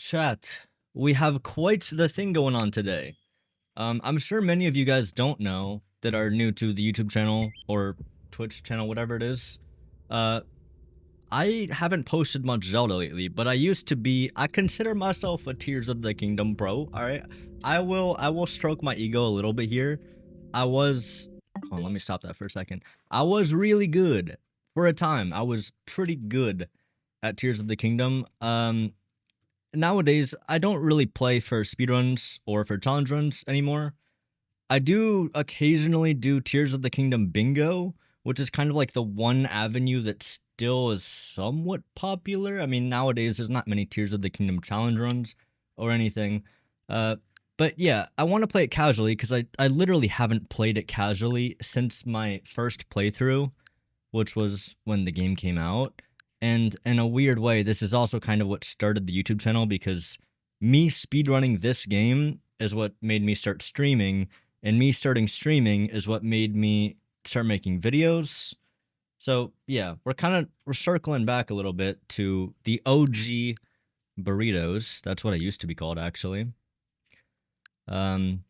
Chat, we have quite the thing going on today. I'm sure many of you guys don't know that are new to the YouTube channel or Twitch channel, whatever it is. Uh, I haven't posted much Zelda lately, but I consider myself a Tears of the Kingdom pro, alright? I will stroke my ego a little bit here. Hold on, let me stop that for a second. I was really good for a time. I was pretty good at Tears of the Kingdom. Nowadays, I don't really play for speedruns or for challenge runs anymore. I do occasionally do Tears of the Kingdom bingo, which is kind of like the one avenue that still is somewhat popular. I mean, nowadays there's not many Tears of the Kingdom challenge runs or anything. But yeah, I want to play it casually because I literally haven't played it casually since my first playthrough, which was when the game came out. And in a weird way, this is also kind of what started the YouTube channel because me speedrunning this game is what made me start streaming, and me starting streaming is what made me start making videos. So yeah, we're circling back a little bit to the OG burritos. That's what I used to be called, actually. And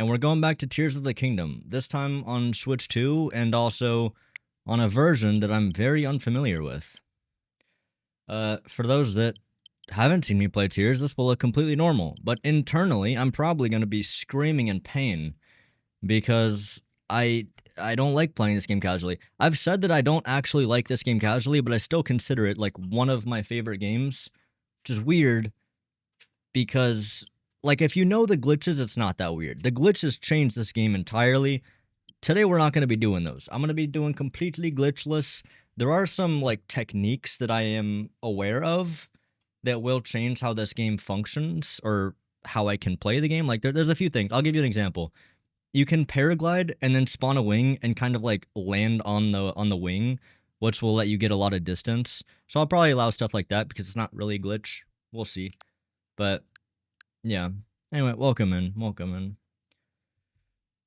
we're going back to Tears of the Kingdom, this time on Switch 2, and also on a version that I'm very unfamiliar with. For those that haven't seen me play Tears, this will look completely normal, but internally, I'm probably going to be screaming in pain because I don't like playing this game casually. I've said that I don't actually like this game casually, but I still consider it like one of my favorite games, which is weird because, like, if you know the glitches, it's not that weird. The glitches changed this game entirely. Today, we're not going to be doing those. I'm going to be doing completely glitchless. There are some, like, techniques that I am aware of that will change how this game functions or how I can play the game. Like, there's a few things. I'll give you an example. You can paraglide and then spawn a wing and kind of, like, land on the wing, which will let you get a lot of distance. So I'll probably allow stuff like that because it's not really a glitch. We'll see. But, yeah. Anyway, welcome in. Welcome in.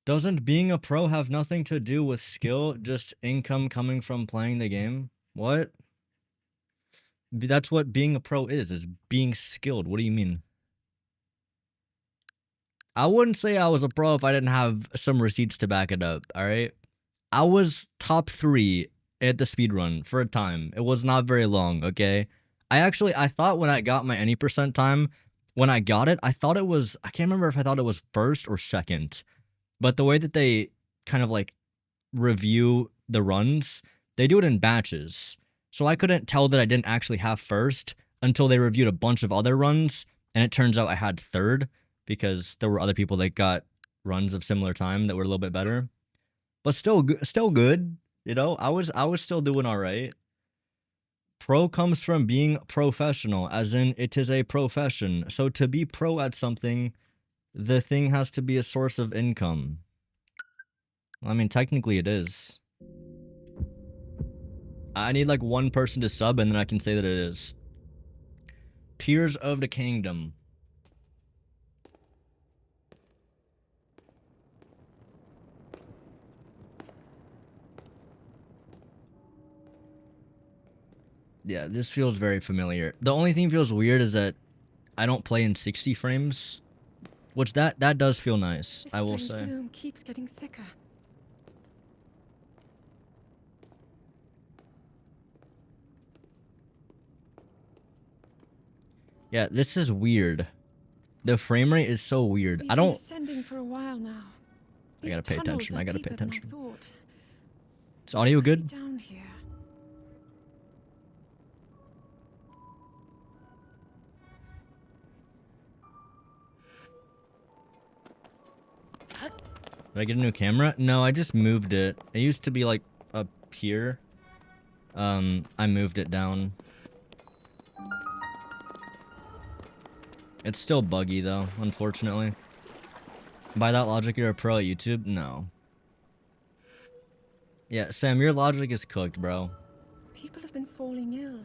Doesn't being a pro have nothing to do with skill, just income coming from playing the game? What? That's what being a pro is being skilled. What do you mean? I wouldn't say I was a pro if I didn't have some receipts to back it up, alright? I was top 3 at the speedrun for a time. It was not very long, okay? I thought when I got my any percent time, when I got it, I can't remember if I thought it was first or second. But the way that they kind of like review the runs, they do it in batches. So I couldn't tell that I didn't actually have first until they reviewed a bunch of other runs, and it turns out I had third because there were other people that got runs of similar time that were a little bit better. But still good, you know? I was still doing all right. Pro comes from being professional, as in it is a profession. So to be pro at something, the thing has to be a source of income. I mean, technically it is. I need like one person to sub and then I can say that it is. Tears of the Kingdom. Yeah, this feels very familiar. The only thing feels weird is that I don't play in 60 frames. Which that does feel nice, I will say. This gloom keeps getting thicker. Yeah, this is weird. The frame rate is so weird. We've been ascending for a while now. I gotta pay attention. I gotta pay attention. Is Audio audio good? Down here. Did I get a new camera? No, I just moved it. It used to be like up here. I moved it down. It's still buggy though, unfortunately. By that logic, you're a pro at YouTube? No. Yeah, Sam, your logic is cooked, bro. People have been falling ill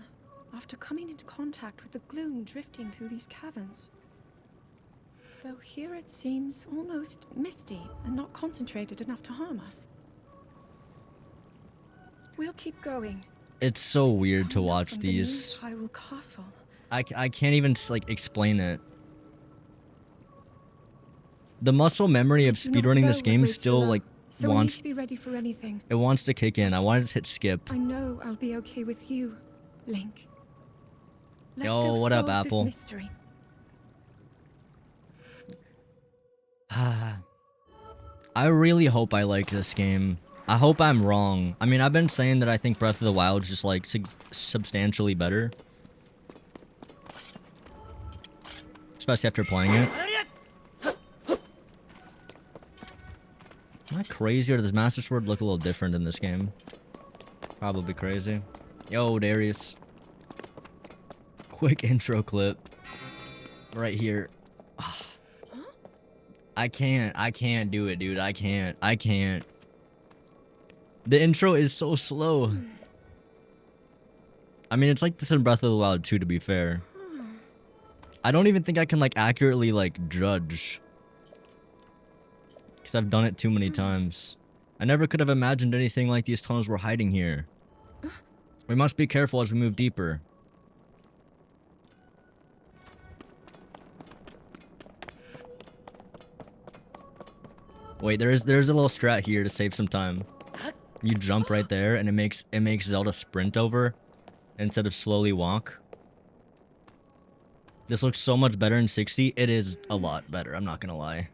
after coming into contact with the gloom drifting through these caverns. Though here it seems almost misty and not concentrated enough to harm us. We'll keep going. It's so weird to watch From these. Hyrule Castle, I can't even like explain it. The muscle memory of I do not speedrunning know this what game waits still below, like so we need wants to be ready for anything. it wants to kick in. I But wanted to hit skip. I know I'll be okay with you, Link. Let's Yo, go what up, solve this Apple? mystery. I really hope I like this game. I hope I'm wrong. I mean, I've been saying that I think Breath of the Wild is just like substantially better. Especially after playing it. Am I crazy or does Master Sword look a little different in this game? Probably crazy. Yo, Darius. Quick intro clip. Right here. I can't do it, dude. I can't. The intro is so slow. I mean, it's like this in Breath of the Wild too, to be fair. I don't even think I can, like, accurately, like, judge. Because I've done it too many times. I never could have imagined anything like these tunnels were hiding here. We must be careful as we move deeper. Wait, there's a little strat here to save some time. You jump right there, and it makes Zelda sprint over instead of slowly walk. This looks so much better in 60. It is a lot better, I'm not gonna lie.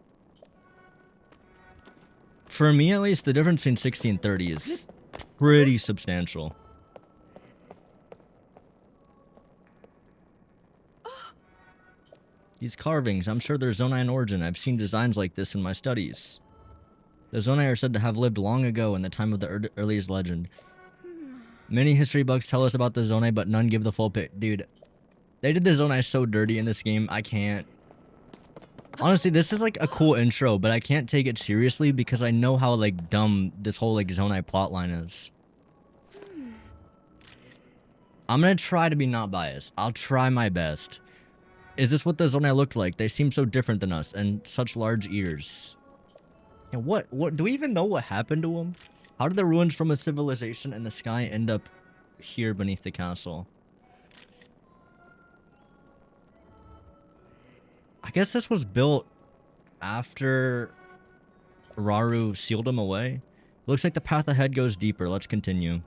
For me, at least, the difference between 60 and 30 is pretty substantial. These carvings, I'm sure they're Zonai in origin. I've seen designs like this in my studies. The Zonai are said to have lived long ago in the time of the earliest legend. Many history books tell us about the Zonai, but none give the full pic. Dude, they did the Zonai so dirty in this game, I can't. Honestly, this is like a cool intro, but I can't take it seriously because I know how like dumb this whole like Zonai plotline is. I'm gonna try to be not biased. I'll try my best. Is this what the Zonai looked like? They seem so different than us and such large ears. And what do we even know what happened to them? How did the ruins from a civilization in the sky end up here beneath the castle? I guess this was built after Rauru sealed him away. Looks like the path ahead goes deeper. Let's continue.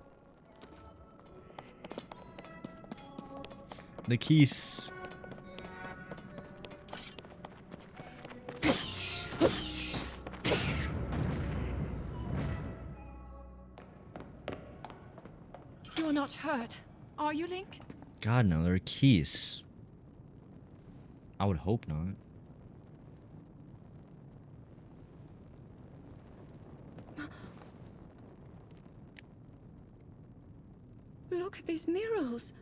The keys. You're not hurt, are you, Link? God, no, they're keys. I would hope not. Look at these murals.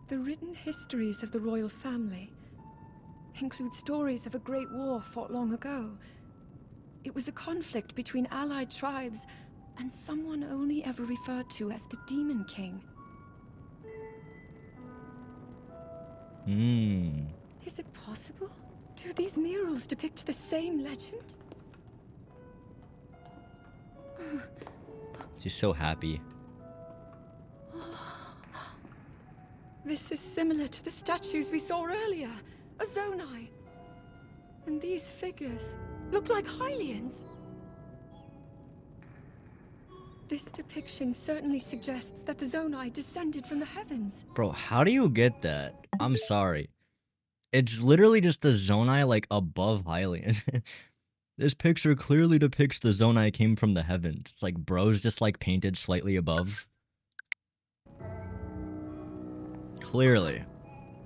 The written histories of the royal family include stories of a great war fought long ago. It was a conflict between allied tribes and someone only ever referred to as the Demon King. Is it possible? Do these murals depict the same legend? She's so happy. This is similar to the statues we saw earlier, a Zonai. And these figures look like Hylians. This depiction certainly suggests that the Zonai descended from the heavens. Bro, how do you get that? I'm sorry. It's literally just the Zonai, like, above Hylian. This picture clearly depicts the Zonai came from the heavens. It's like, bro's just, like, painted slightly above. Clearly.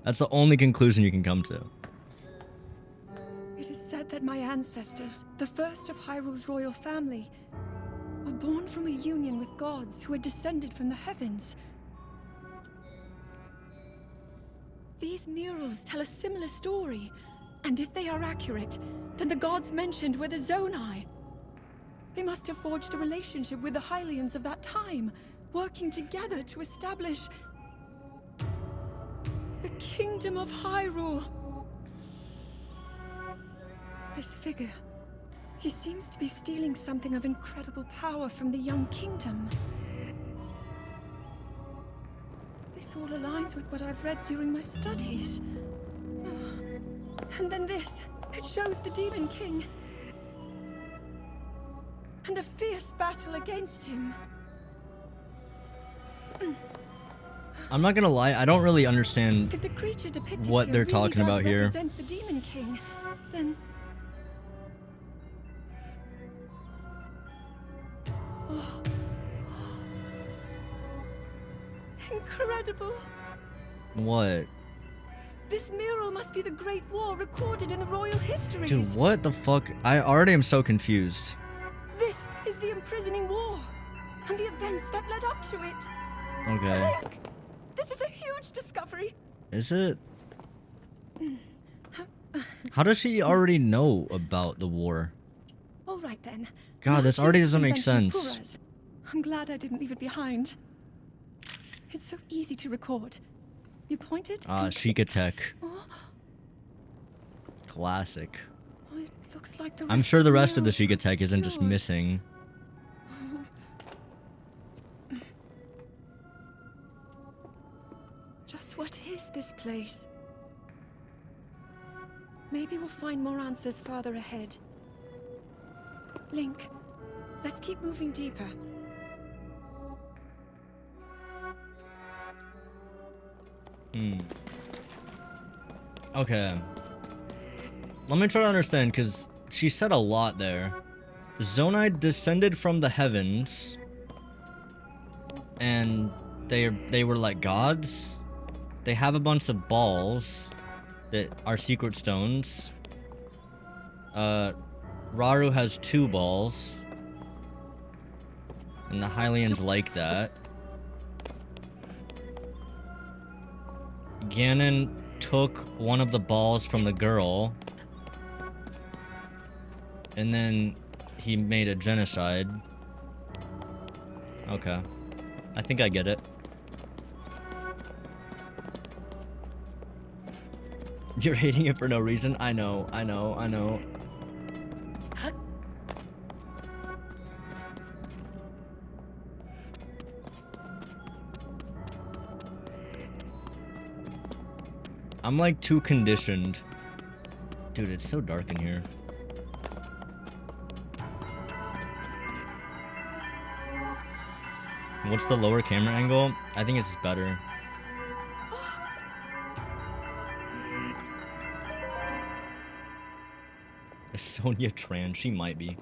That's the only conclusion you can come to. It is said that my ancestors, the first of Hyrule's royal family, were born from a union with gods who had descended from the heavens. These murals tell a similar story, and if they are accurate, then the gods mentioned were the Zonai. They must have forged a relationship with the Hylians of that time, working together to establish the Kingdom of Hyrule. This figure, He seems to be stealing something of incredible power from the young kingdom. This all aligns with what I've read during my studies. And then this. It shows the Demon King. And a fierce battle against him. I'm not gonna lie, I don't really understand If the creature depicted what here they're really talking does about here. represent the Demon King, then... Oh. Incredible! What? This mural must be the Great War recorded in the royal histories. Dude, what the fuck? I already am so confused. This is the imprisoning war, and the events that led up to it. Okay. Look! This is a huge discovery. Is it? How does she already know about the war? All right then. God, this Now already here's doesn't make invention of sense. Pura's. I'm glad I didn't leave it behind. It's so easy to record. You point it. Ah, and Sheikah Tech. Oh, Classic. oh, it looks like the I'm rest sure the rest of the murals are Sheikah Tech isn't just obscured. missing. Just what is this place? Maybe we'll find more answers farther ahead. Link, let's keep moving deeper. Okay. Let me try to understand, because she said a lot there. Zonai descended from the heavens. And they were like gods. They have a bunch of balls that are secret stones. Rauru has 2 balls. And the Hylians like that. Ganon took one of the balls from the girl. And then he made a genocide. Okay. I think I get it. You're hating it for no reason? I know. I'm like too conditioned. Dude, it's so dark in here. What's the lower camera angle? I think it's better. Is Sonia trans? She might be.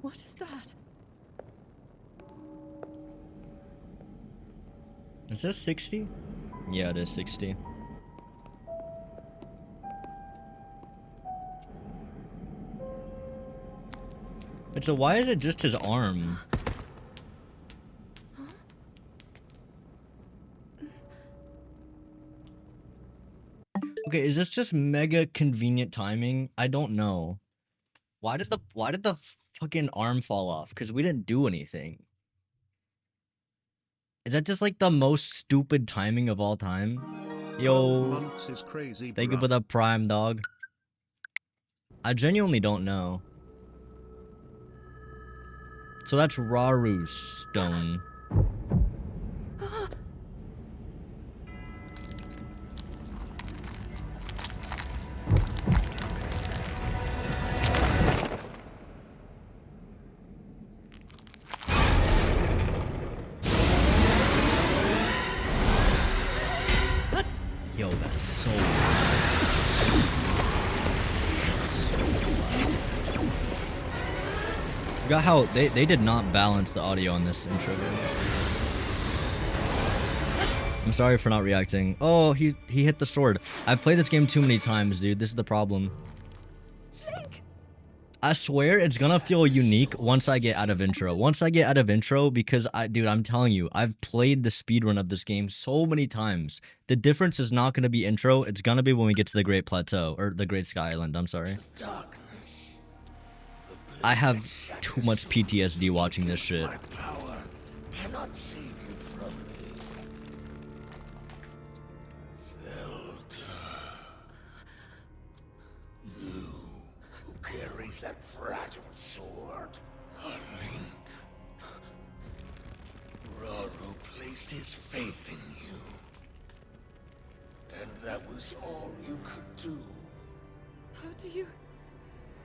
What is that? Is this 60? Yeah, it is 60. But so why is it just his arm? Okay, is this just mega convenient timing? I don't know. Why did the fucking arm fall off? Because we didn't do anything. Is that just like the most stupid timing of all time? Yo, months is crazy, thank you bruh. for the prime, dog. I genuinely don't know. So that's Raru's stone. Yo, that's so loud. Forgot how they did not balance the audio on this intro. I'm sorry for not reacting. Oh, he hit the sword. I've played this game too many times, dude. This is the problem. Link! I swear it's gonna feel unique once I get out of intro. Once I get out of intro, because dude, I'm telling you, I've played the speedrun of this game so many times. The difference is not gonna be intro. It's gonna be when we get to the Great Plateau, or the Great Sky Island. I'm sorry. I have too much PTSD watching this shit. My power cannot save you from me. Zelda. You who placed his faith in you. And that was all you could do. How do you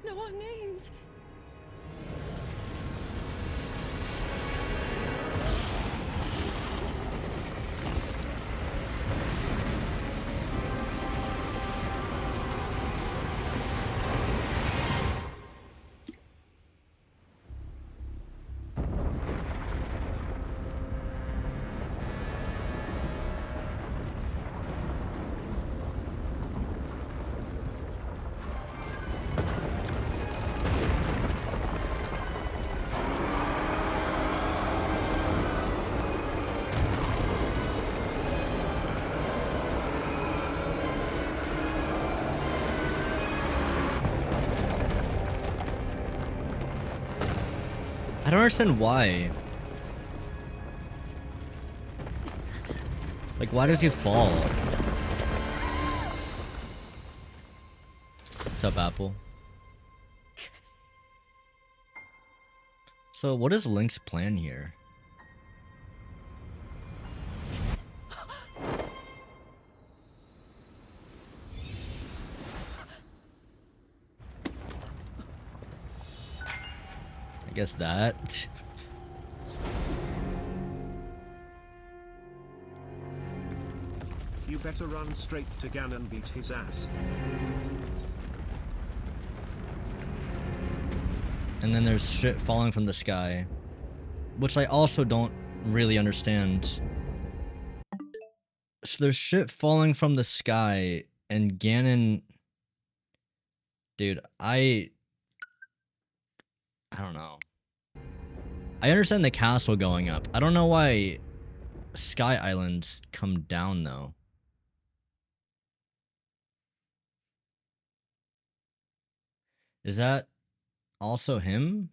know our names? I don't understand why. Like, why does he fall? What's up, Apple? So, what is Link's plan here? I guess that. You better run straight to Ganon and beat his ass. And then there's shit falling from the sky, which I also don't really understand. So there's shit falling from the sky, and Ganon... Dude, I don't know. I understand the castle going up. I don't know why Sky Islands come down, though. Is that also him?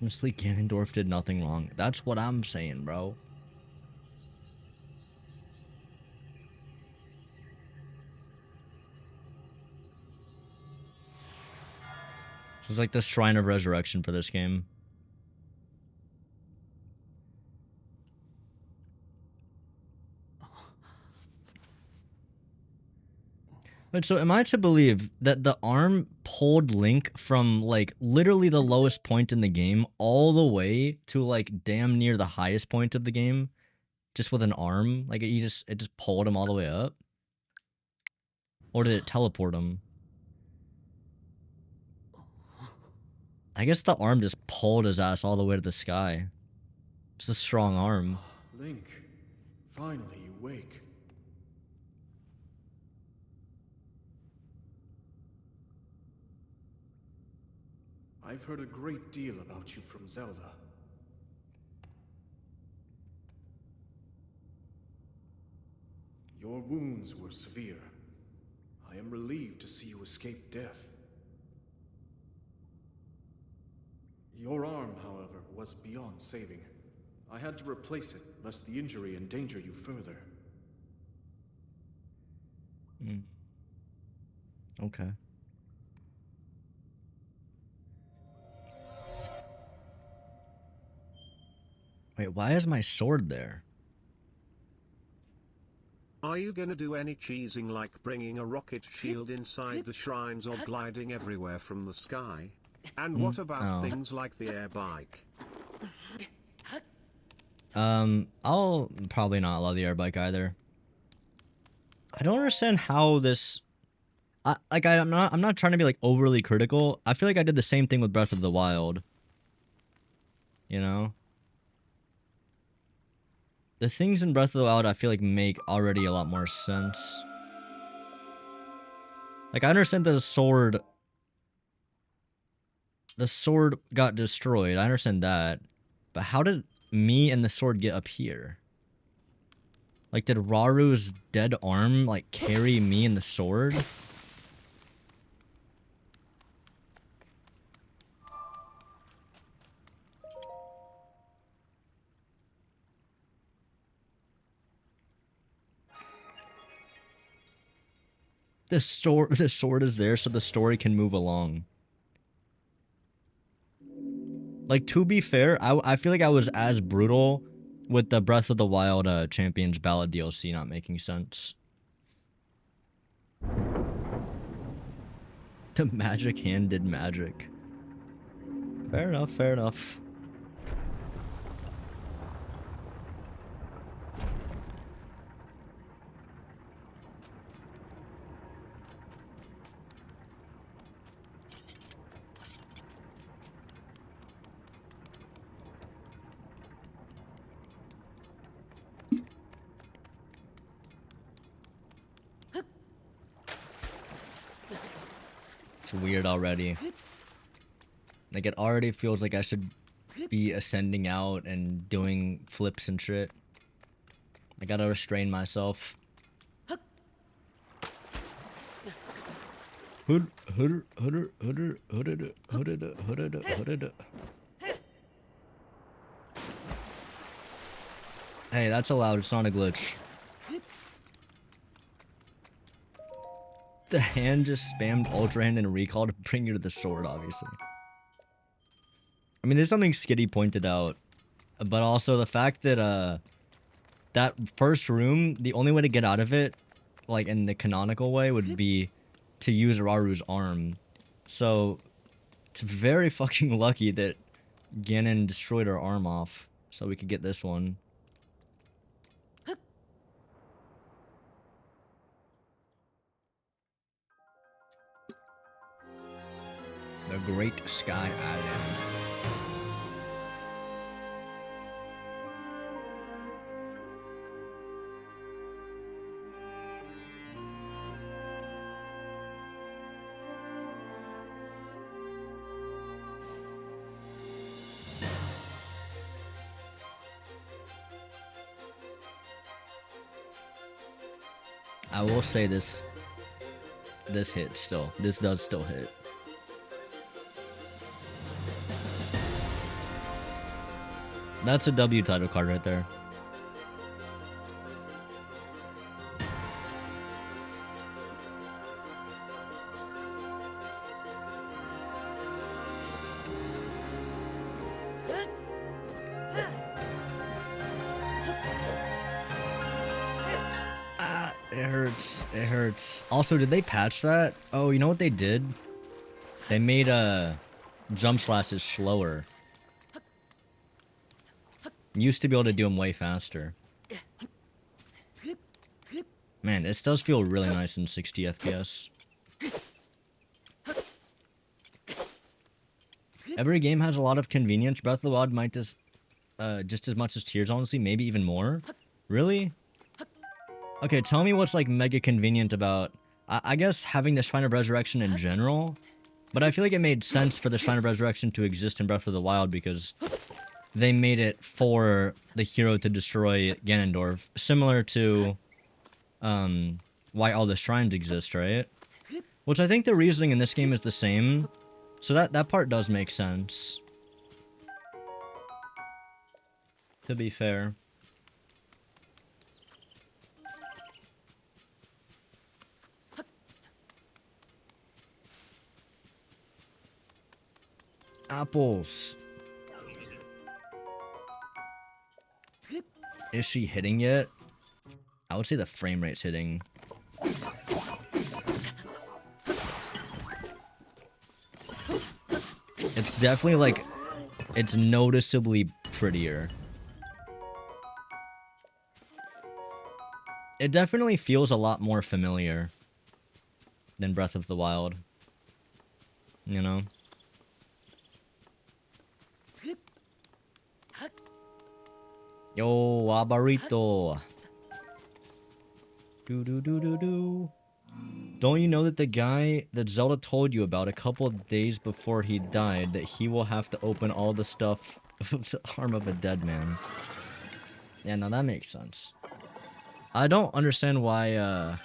Honestly, Ganondorf did nothing wrong. That's what I'm saying, bro. This is like the Shrine of Resurrection for this game. But so am I to believe that the arm pulled Link from like literally the lowest point in the game all the way to like damn near the highest point of the game just with an arm? Like it just pulled him all the way up? Or did it teleport him? I guess the arm just pulled his ass all the way to the sky. It's a strong arm. Link, finally you wake. I've heard a great deal about you from Zelda. Your wounds were severe. I am relieved to see you escape death. Your arm, however, was beyond saving. I had to replace it, lest the injury endanger you further. Okay. Wait, why is my sword there? Are you gonna do any cheesing like bringing a rocket shield inside the shrines or gliding everywhere from the sky? And what about things like the air bike? I'll probably not love the air bike either. I don't understand how this... I'm not trying to be like overly critical. I feel like I did the same thing with Breath of the Wild. You know? The things in Breath of the Wild I feel like make already a lot more sense. Like I understand that the sword got destroyed. I understand that. But how did me and the sword get up here? Like did Raru's dead arm like carry me and the sword? The sword is there so the story can move along. Like, to be fair, I feel like I was as brutal with the Breath of the Wild Champions Ballad DLC not making sense. The magic hand did magic. Fair enough, fair enough. It's weird already. Like, it already feels like I should be ascending out and doing flips and shit. I gotta restrain myself. Hey, that's allowed, it's not a glitch. The hand just spammed Ultra Hand and Recall to bring you to the sword, obviously. I mean, there's something Skitty pointed out, but also the fact that, that first room, the only way to get out of it, like in the canonical way, would be to use Raru's arm. So, it's very fucking lucky that Ganon destroyed her arm off, so we could get this one. The Great Sky Island. I will say this hits still. This does still hit. That's a W title card right there. It hurts. It hurts. Also, did they patch that? Oh, you know what they did? They made jump slashes slower. Used to be able to do them way faster. Man, this does feel really nice in 60 FPS. Every game has a lot of convenience. Breath of the Wild might just as much as Tears, honestly, maybe even more. Really? Okay, tell me what's like mega convenient about, I guess, having the Shrine of Resurrection in general. But I feel like it made sense for the Shrine of Resurrection to exist in Breath of the Wild because they made it for the hero to destroy Ganondorf, similar to why all the shrines exist, right? Which I think the reasoning in this game is the same, so that part does make sense. To be fair. Apples. Is she hitting yet? I would say the frame rate's hitting. It's definitely like, it's noticeably prettier. It definitely feels a lot more familiar than Breath of the Wild. You know? Yo, Abarito. Do. Don't you know that the guy that Zelda told you about a couple of days before he died, that he will have to open all the stuff of the arm of a dead man? Yeah, no, that makes sense. I don't understand why,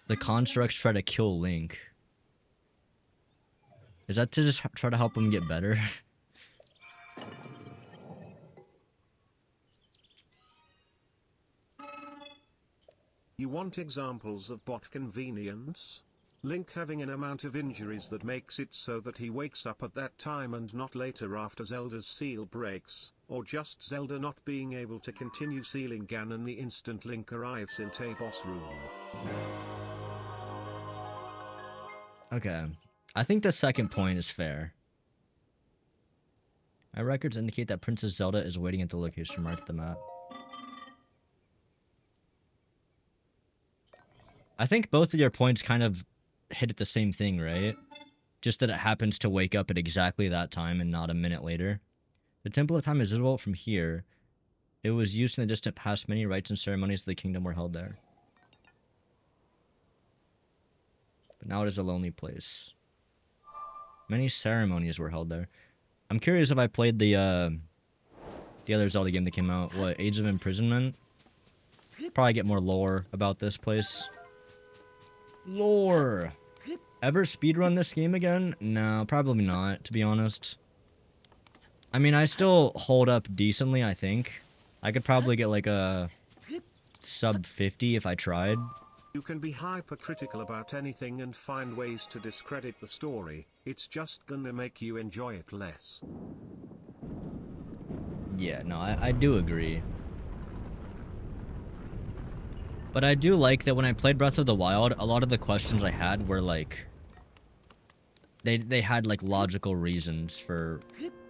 the constructs try to kill Link. Is that to just try to help him get better? You want examples of bot convenience? Link having an amount of injuries that makes it so that he wakes up at that time and not later after Zelda's seal breaks, or just Zelda not being able to continue sealing Ganon the instant Link arrives in boss room. Okay. I think the second point is fair. My records indicate that Princess Zelda is waiting at the location marked on the map. I think both of your points kind of hit at the same thing, right? Just that it happens to wake up at exactly that time and not a minute later. The Temple of Time is visible from here. It was used in the distant past. Many rites and ceremonies of the kingdom were held there. But now it is a lonely place. Many ceremonies were held there. I'm curious if I played the other Zelda game that came out. What, Age of Imprisonment? Probably get more lore about this place. Lore! Ever speedrun this game again? No, probably not, to be honest. I mean, I still hold up decently, I think. I could probably get like a sub 50 if I tried. You can be hypercritical about anything and find ways to discredit the story, it's just gonna make you enjoy it less. Yeah, no, I do agree. But I do like that when I played Breath of the Wild, a lot of the questions I had were like... They had like logical reasons for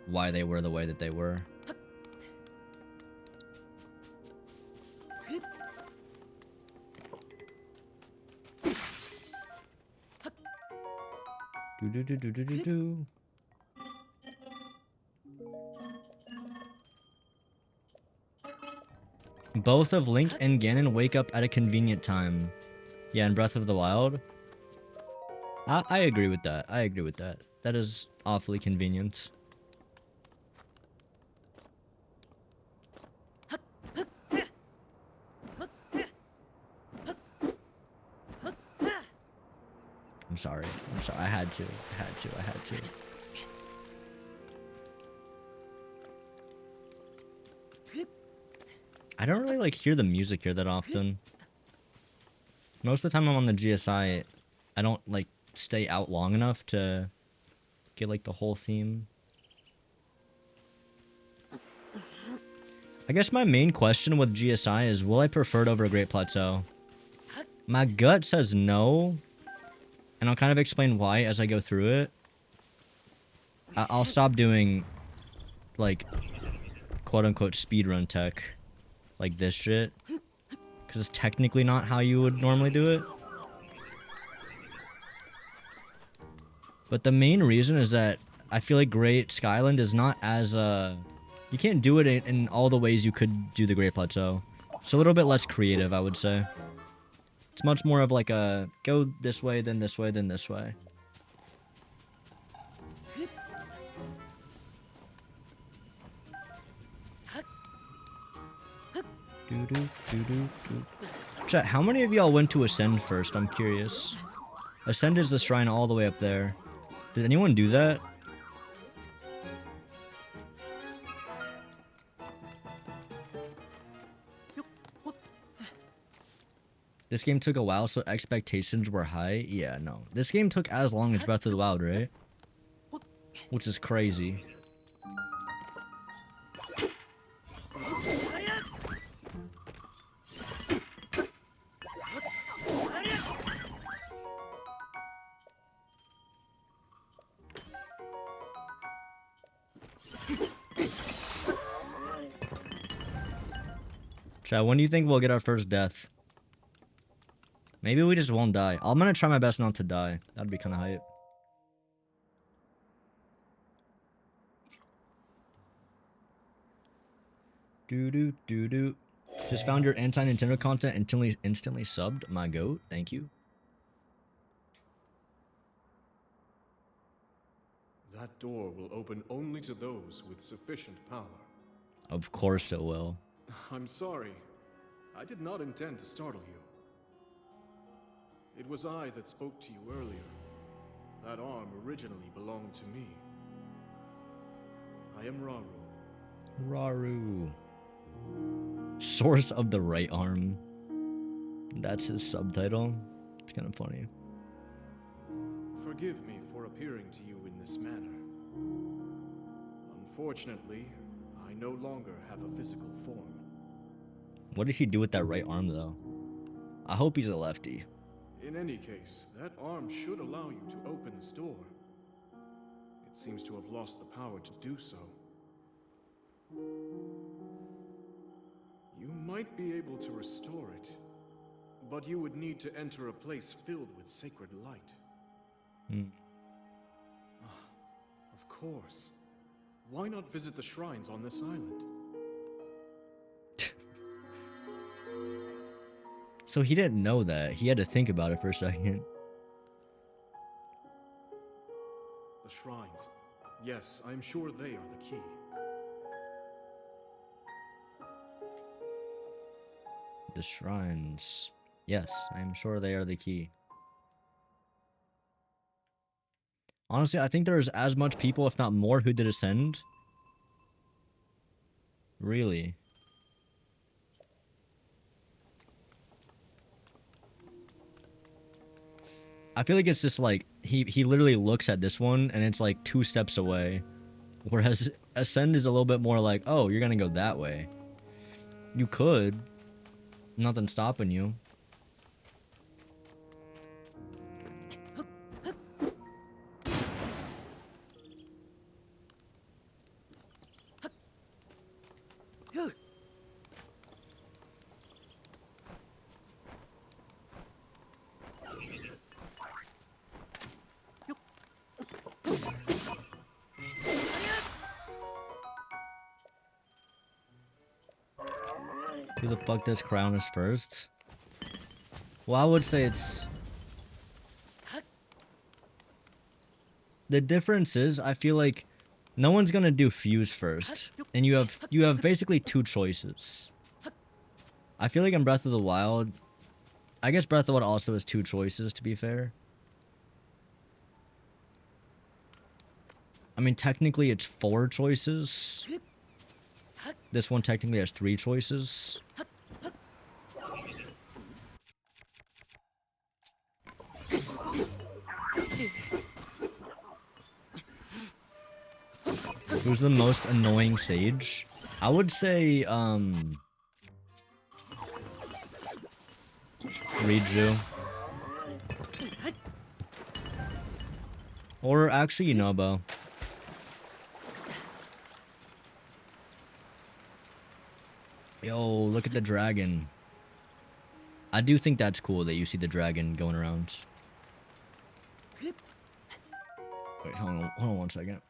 why they were the way that they were. Do do do do do do do. Both of Link and Ganon wake up at a convenient time. Yeah, in Breath of the Wild. I agree with that. I agree with that. That is awfully convenient. I'm sorry. I'm sorry. I had to. I had to. I had to. I don't really like hear the music here that often. Most of the time I'm on the GSI, I don't like stay out long enough to get like the whole theme. I guess my main question with GSI is, will I prefer it over Great Plateau? My gut says no, and I'll kind of explain why as I go through it. I'll stop doing like quote-unquote speedrun tech like this shit, because it's technically not how you would normally do it. But the main reason is that I feel like Great Skyland is not as you can't do it in all the ways you could do the Great Plateau. It's a little bit less creative, I would say. It's much more of like a go this way, then this way, then this way. Chat, how many of y'all went to Ascend first? I'm curious. Ascend is the shrine all the way up there. Did anyone do that? This game took a while, so expectations were high? Yeah, no. This game took as long as Breath of the Wild, right? Which is crazy. Chat, when do you think we'll get our first death? Maybe we just won't die. I'm gonna try my best not to die. That'd be kind of hype. Do. Just found your anti-Nintendo content instantly subbed. My goat. Thank you. That door will open only to those with sufficient power. Of course it will. I'm sorry. I did not intend to startle you. It was I that spoke to you earlier. That arm originally belonged to me. I am Raru. Raru. Source of the right arm. That's his subtitle. It's kind of funny. Forgive me for appearing to you in this manner. Unfortunately, I no longer have a physical form. What did he do with that right arm, though? I hope he's a lefty. In any case, that arm should allow you to open this door. It seems to have lost the power to do so. You might be able to restore it, but you would need to enter a place filled with sacred light. Of course. Why not visit the shrines on this island? So he didn't know that. He had to think about it for a second. The shrines. Yes, I'm sure they are the key. The shrines. Yes, I'm sure they are the key. Honestly, I think there's as much people, if not more, who did ascend. Really? I feel like it's just like, he literally looks at this one and it's like 2 steps away. Whereas ascend is a little bit more like, oh, you're gonna go that way. You could. Nothing stopping you. Who the fuck does crown us first? Well, I would say it's... The difference is, I feel like no one's gonna do fuse first. And you have basically 2 choices. I feel like in Breath of the Wild... I guess Breath of the Wild also has 2 choices, to be fair. I mean, technically it's 4 choices. This one technically has 3 choices. Who's the most annoying sage? I would say, Riju. Or actually, Yunobo. Yo, look at the dragon. I do think that's cool that you see the dragon going around. Wait, hold on 1 second.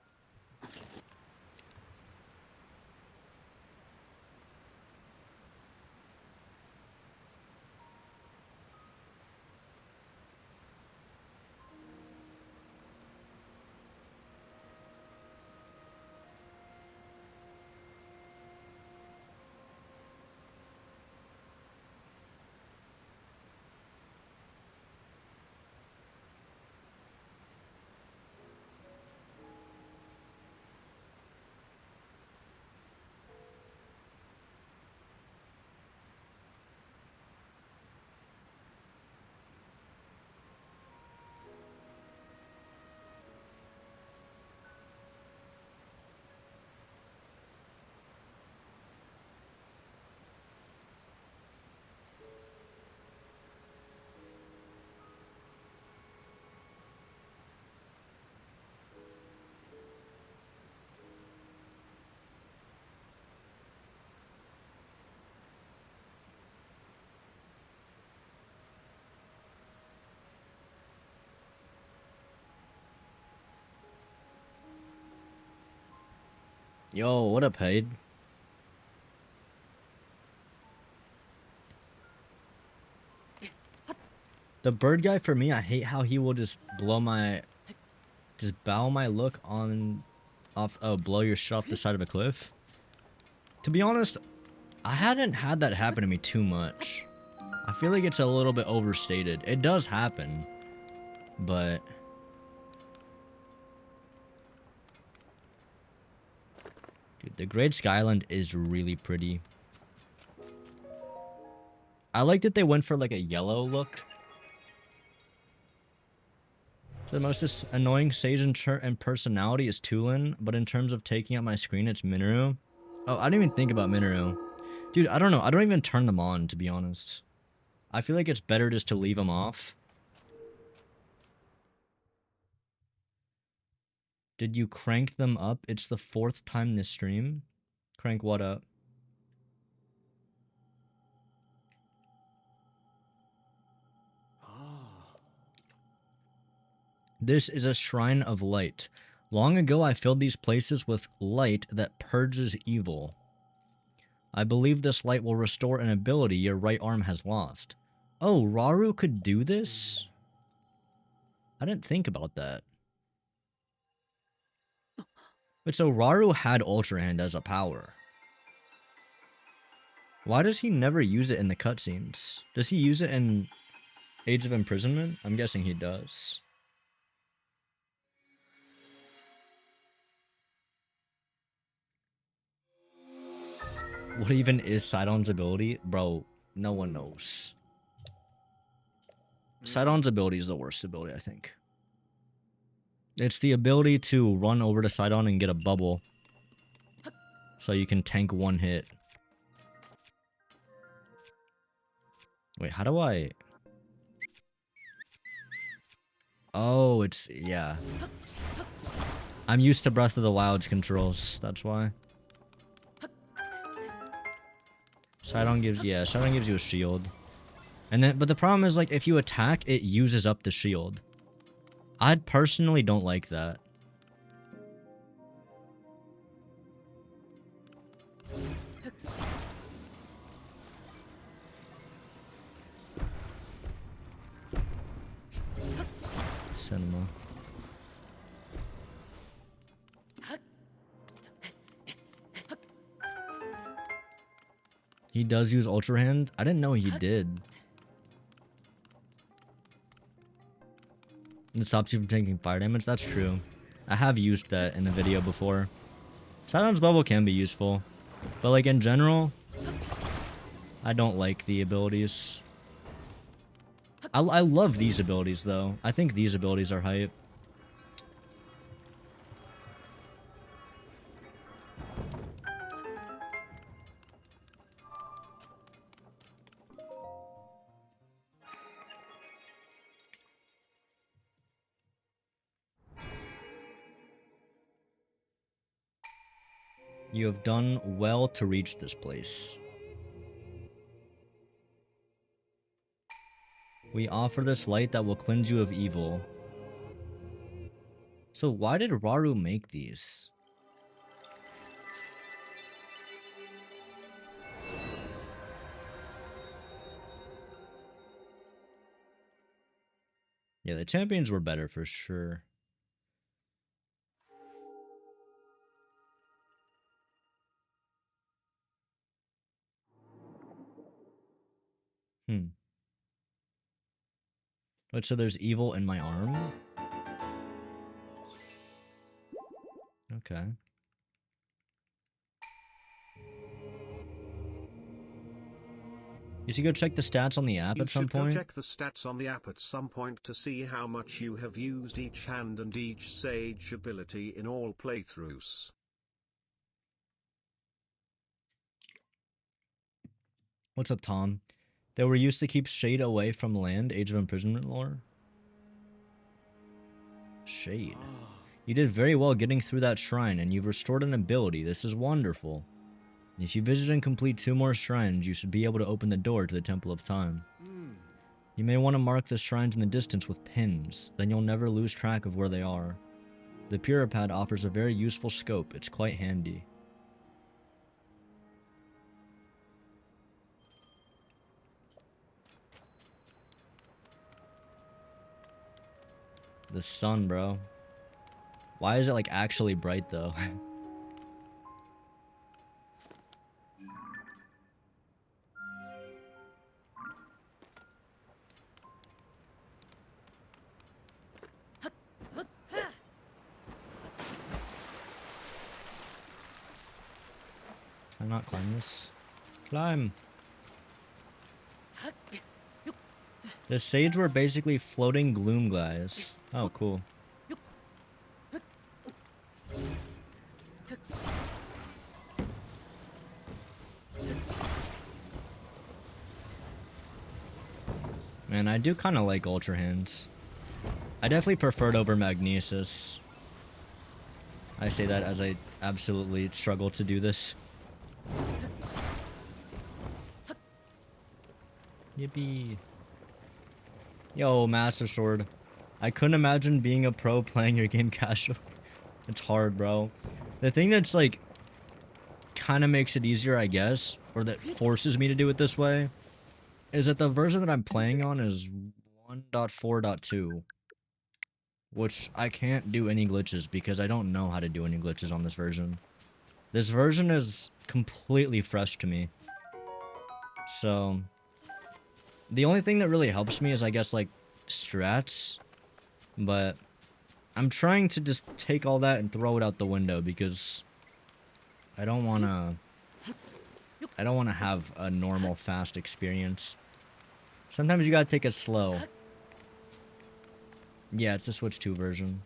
Yo, what up, Paid? The bird guy, for me, I hate how he will just blow my... Just bow my look on... Off... Oh, blow your shit off the side of a cliff. To be honest, I hadn't had that happen to me too much. I feel like it's a little bit overstated. It does happen. But... Dude, the Great Skyland is really pretty. I like that they went for like a yellow look. The most annoying sage in personality is Tulin, but in terms of taking up my screen, it's Minoru. Oh, I didn't even think about Minoru. Dude, I don't know. I don't even turn them on, to be honest. I feel like it's better just to leave them off. Did you crank them up? It's the 4th time this stream. Crank what up? This is a shrine of light. Long ago, I filled these places with light that purges evil. I believe this light will restore an ability your right arm has lost. Oh, Rauru could do this? I didn't think about that. But so Rauru had Ultra Hand as a power. Why does he never use it in the cutscenes? Does he use it in Age of Imprisonment? I'm guessing he does. What even is Sidon's ability? Bro, no one knows. Sidon's ability is the worst ability, I think. It's the ability to run over to Sidon and get a bubble. So you can tank one hit. Wait, how do I... Oh, it's... yeah. I'm used to Breath of the Wild's controls, that's why. Sidon gives... yeah, Sidon gives you a shield. And then, but the problem is, like, if you attack, it uses up the shield. I personally don't like that. Cinema. He does use Ultra Hand? I didn't know he did. It stops you from taking fire damage? That's true. I have used that in a video before. Sidon's bubble can be useful. But like in general, I don't like the abilities. I love these abilities though. I think these abilities are hype. You have done well to reach this place. We offer this light that will cleanse you of evil. So why did Rauru make these? Yeah, the champions were better for sure. Wait, so there's evil in my arm? Okay. You should go check the stats on the app at some point. You should go check the stats on the app at some point to see how much you have used each hand and each sage ability in all playthroughs. What's up, Tom? They were used to keep shade away from land, Age of Imprisonment lore. Shade. You did very well getting through that shrine, and you've restored an ability. This is wonderful. If you visit and complete 2 more shrines, you should be able to open the door to the Temple of Time. You may want to mark the shrines in the distance with pins, then you'll never lose track of where they are. The Puripad offers a very useful scope. It's quite handy. The sun, bro. Why is it like actually bright though? Can I not climb this? Climb! The Sage were basically floating gloom guys. Oh, cool. Man, I do kind of like Ultra Hands. I definitely prefer it over Magnesis. I say that as I absolutely struggle to do this. Yippee. Yo, Master Sword. I couldn't imagine being a pro playing your game casually. It's hard, bro. The thing that's like kind of makes it easier, I guess, or that forces me to do it this way, is that the version that I'm playing on is 1.4.2, which I can't do any glitches because I don't know how to do any glitches on this version. This version is completely fresh to me. So, the only thing that really helps me is, I guess, like, strats, but I'm trying to just take all that and throw it out the window because I don't want to have a normal fast experience. Sometimes you gotta take it slow. Yeah, it's the Switch 2 version.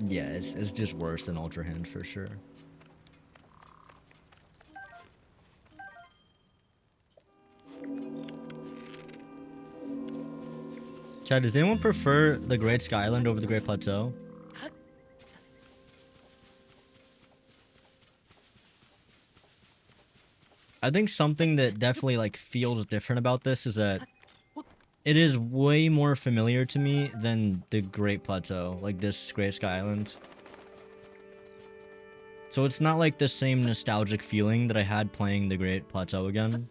Yeah, it's just worse than Ultra Hand for sure. Chad, does anyone prefer the Great Sky Island over the Great Plateau? I think something that definitely like feels different about this is that it is way more familiar to me than the Great Plateau, like this Great Sky Island. So it's not like the same nostalgic feeling that I had playing the Great Plateau again.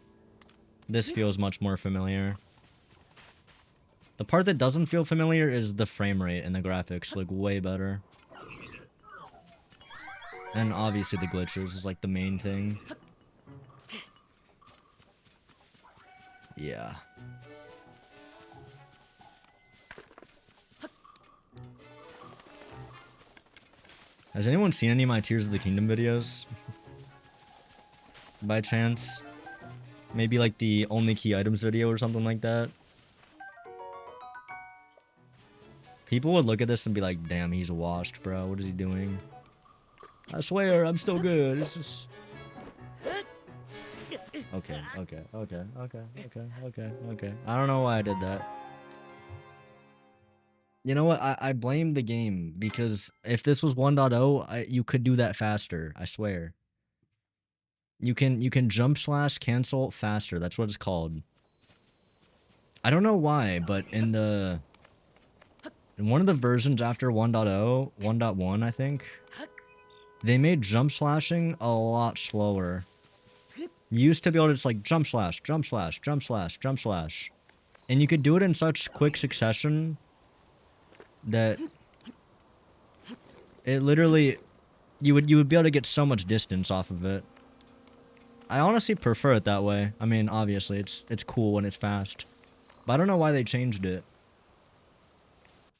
This feels much more familiar. The part that doesn't feel familiar is the frame rate and the graphics look way better. And obviously the glitches is like the main thing. Yeah. Has anyone seen any of my Tears of the Kingdom videos? By chance? Maybe like the only key items video or something like that? People would look at this and be like, damn, he's washed, bro. What is he doing? I swear, I'm still good. It's just... Okay. I don't know why I did that. You know what? I blame the game, because if this was 1.0, you could do that faster. I swear. You can jump slash cancel faster. That's what it's called. I don't know why, but in one of the versions after 1.0, 1.1, I think, they made jump slashing a lot slower. You used to be able to just like jump slash, jump slash, jump slash, jump slash. And you could do it in such quick succession that it literally, you would be able to get so much distance off of it. I honestly prefer it that way. I mean, obviously, it's cool when it's fast. But I don't know why they changed it.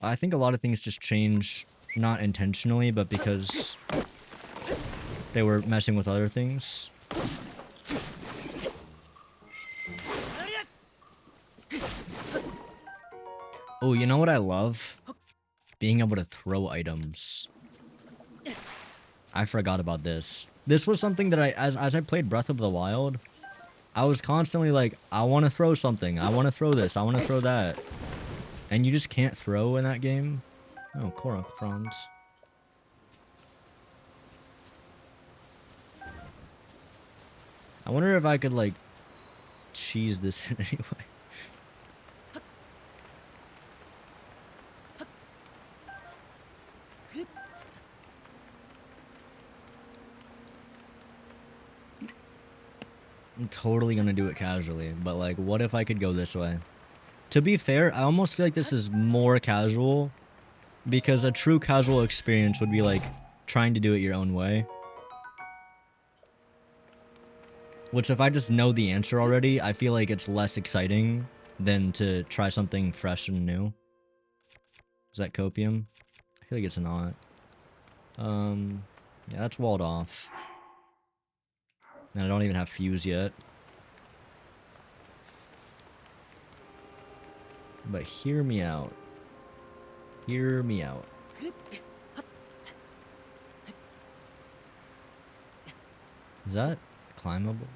I think a lot of things just change, not intentionally, but because they were messing with other things. Oh, you know what I love? Being able to throw items. I forgot about this. This was something that as I played Breath of the Wild, I was constantly like, I want to throw something. I want to throw this. I want to throw that. And you just can't throw in that game. Oh, Korok prawns. I wonder if I could, like, cheese this in any way. I'm totally gonna do it casually, but like, what if I could go this way? To be fair, I almost feel like this is more casual, because a true casual experience would be like trying to do it your own way. Which, if I just know the answer already, I feel like it's less exciting than to try something fresh and new. Is that copium? I feel like it's not. Yeah, that's walled off. And I don't even have fuse yet. But hear me out. Hear me out. Is that climbable?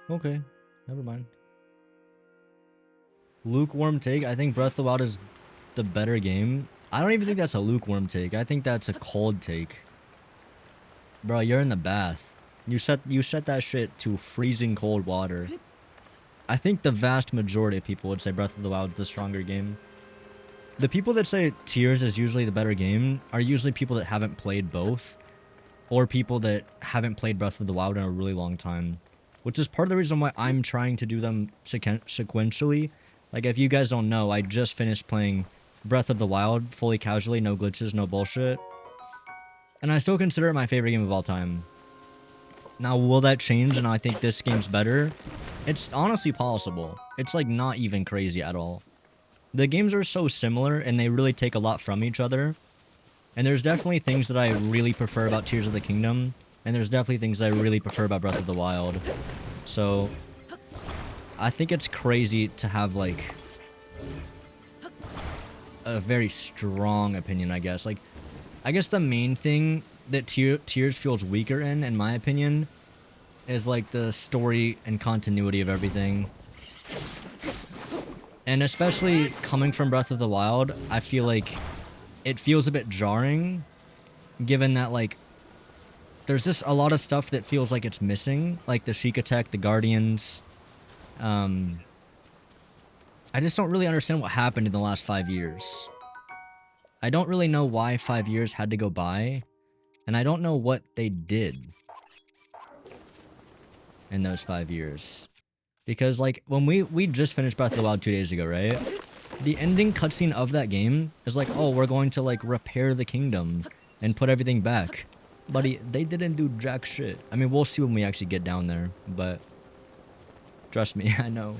Okay, never mind. Lukewarm take? I think Breath of the Wild is the better game. I don't even think that's a lukewarm take. I think that's a cold take. Bro, you're in the bath. You set that shit to freezing cold water. I think the vast majority of people would say Breath of the Wild is the stronger game. The people that say Tears is usually the better game are usually people that haven't played both, or people that haven't played Breath of the Wild in a really long time, which is part of the reason why I'm trying to do them sequentially. Like, if you guys don't know, I just finished playing Breath of the Wild fully casually, no glitches, no bullshit, and I still consider it my favorite game of all time. Now, will that change and I think this game's better? It's honestly possible. It's like not even crazy at all. The games are so similar and they really take a lot from each other. And there's definitely things that I really prefer about Tears of the Kingdom, and there's definitely things that I really prefer about Breath of the Wild. So I think it's crazy to have like a very strong opinion, I guess. Like, I guess the main thing that Tears feels weaker in my opinion, is like the story and continuity of everything. And especially coming from Breath of the Wild, I feel like it feels a bit jarring, given that like there's just a lot of stuff that feels like it's missing, like the Sheik attack, the Guardians. I just don't really understand what happened in the last 5 years. I don't really know why 5 years had to go by, and I don't know what they did in those 5 years. Because, like, when we just finished Breath of the Wild 2 days ago, right? The ending cutscene of that game is like, oh, we're going to, like, repair the kingdom and put everything back. Buddy, they didn't do jack shit. I mean, we'll see when we actually get down there, but trust me, I know.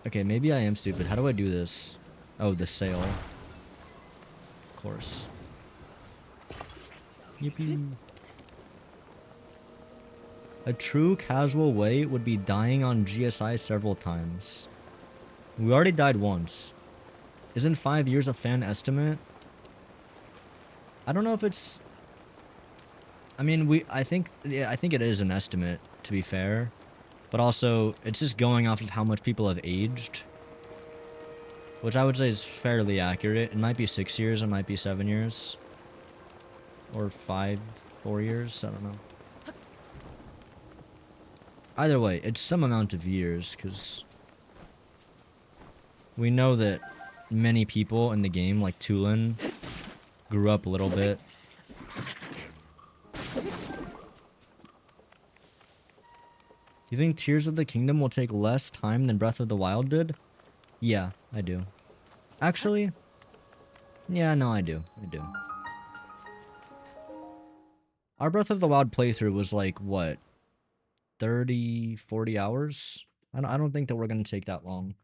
Okay, maybe I am stupid. How do I do this? Oh, the sail. Of course. Yippee. A true casual way would be dying on GSI several times. We already died once. Isn't 5 years a fan estimate? I don't know if it's... I mean, I think it is an estimate, to be fair. But also, it's just going off of how much people have aged. Which I would say is fairly accurate. It might be 6 years, it might be 7 years. Or 4 years, I don't know. Either way, it's some amount of years, because we know that many people in the game, like Tulin, grew up a little bit. You think Tears of the Kingdom will take less time than Breath of the Wild did? Yeah, I do. Actually, yeah, no, I do. I do. Our Breath of the Wild playthrough was like, what, 30, 40 hours? I don't think that we're going to take that long.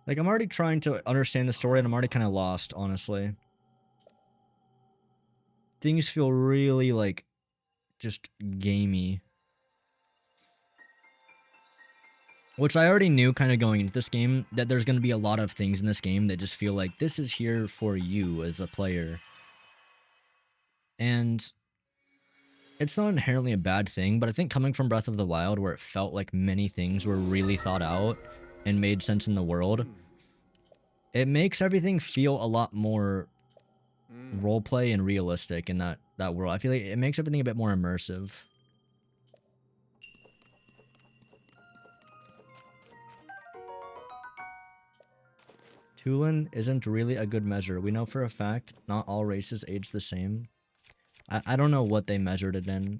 Like, I'm already trying to understand the story and I'm already kind of lost, honestly. Things feel really, like, just gamey. Which I already knew kind of going into this game, that there's going to be a lot of things in this game that just feel like this is here for you as a player. And it's not inherently a bad thing, but I think coming from Breath of the Wild, where it felt like many things were really thought out and made sense in the world, it makes everything feel a lot more roleplay and realistic in that world. I feel like it makes everything a bit more immersive. Tulin isn't really a good measure. We know for a fact not all races age the same. I don't know what they measured it in.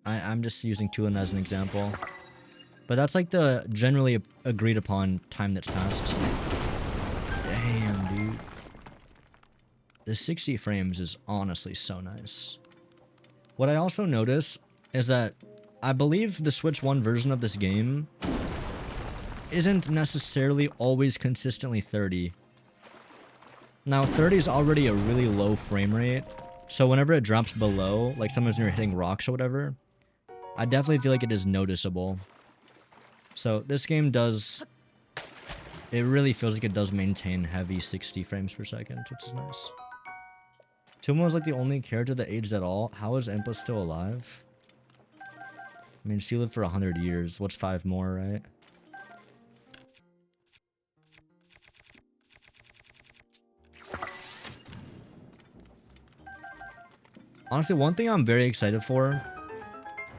I'm just using Tulin as an example. But that's like the generally agreed upon time that's passed. Damn, dude. The 60 frames is honestly so nice. What I also notice is that I believe the Switch 1 version of this game isn't necessarily always consistently 30. Now, 30 is already a really low frame rate, so whenever it drops below, like sometimes when you're hitting rocks or whatever, I definitely feel like it is noticeable. So this game does... It really feels like it does maintain heavy 60 frames per second, which is nice. Tuma was like the only character that aged at all. How is Impa still alive? I mean, she lived for 100 years. What's 5 more, right? Honestly, one thing I'm very excited for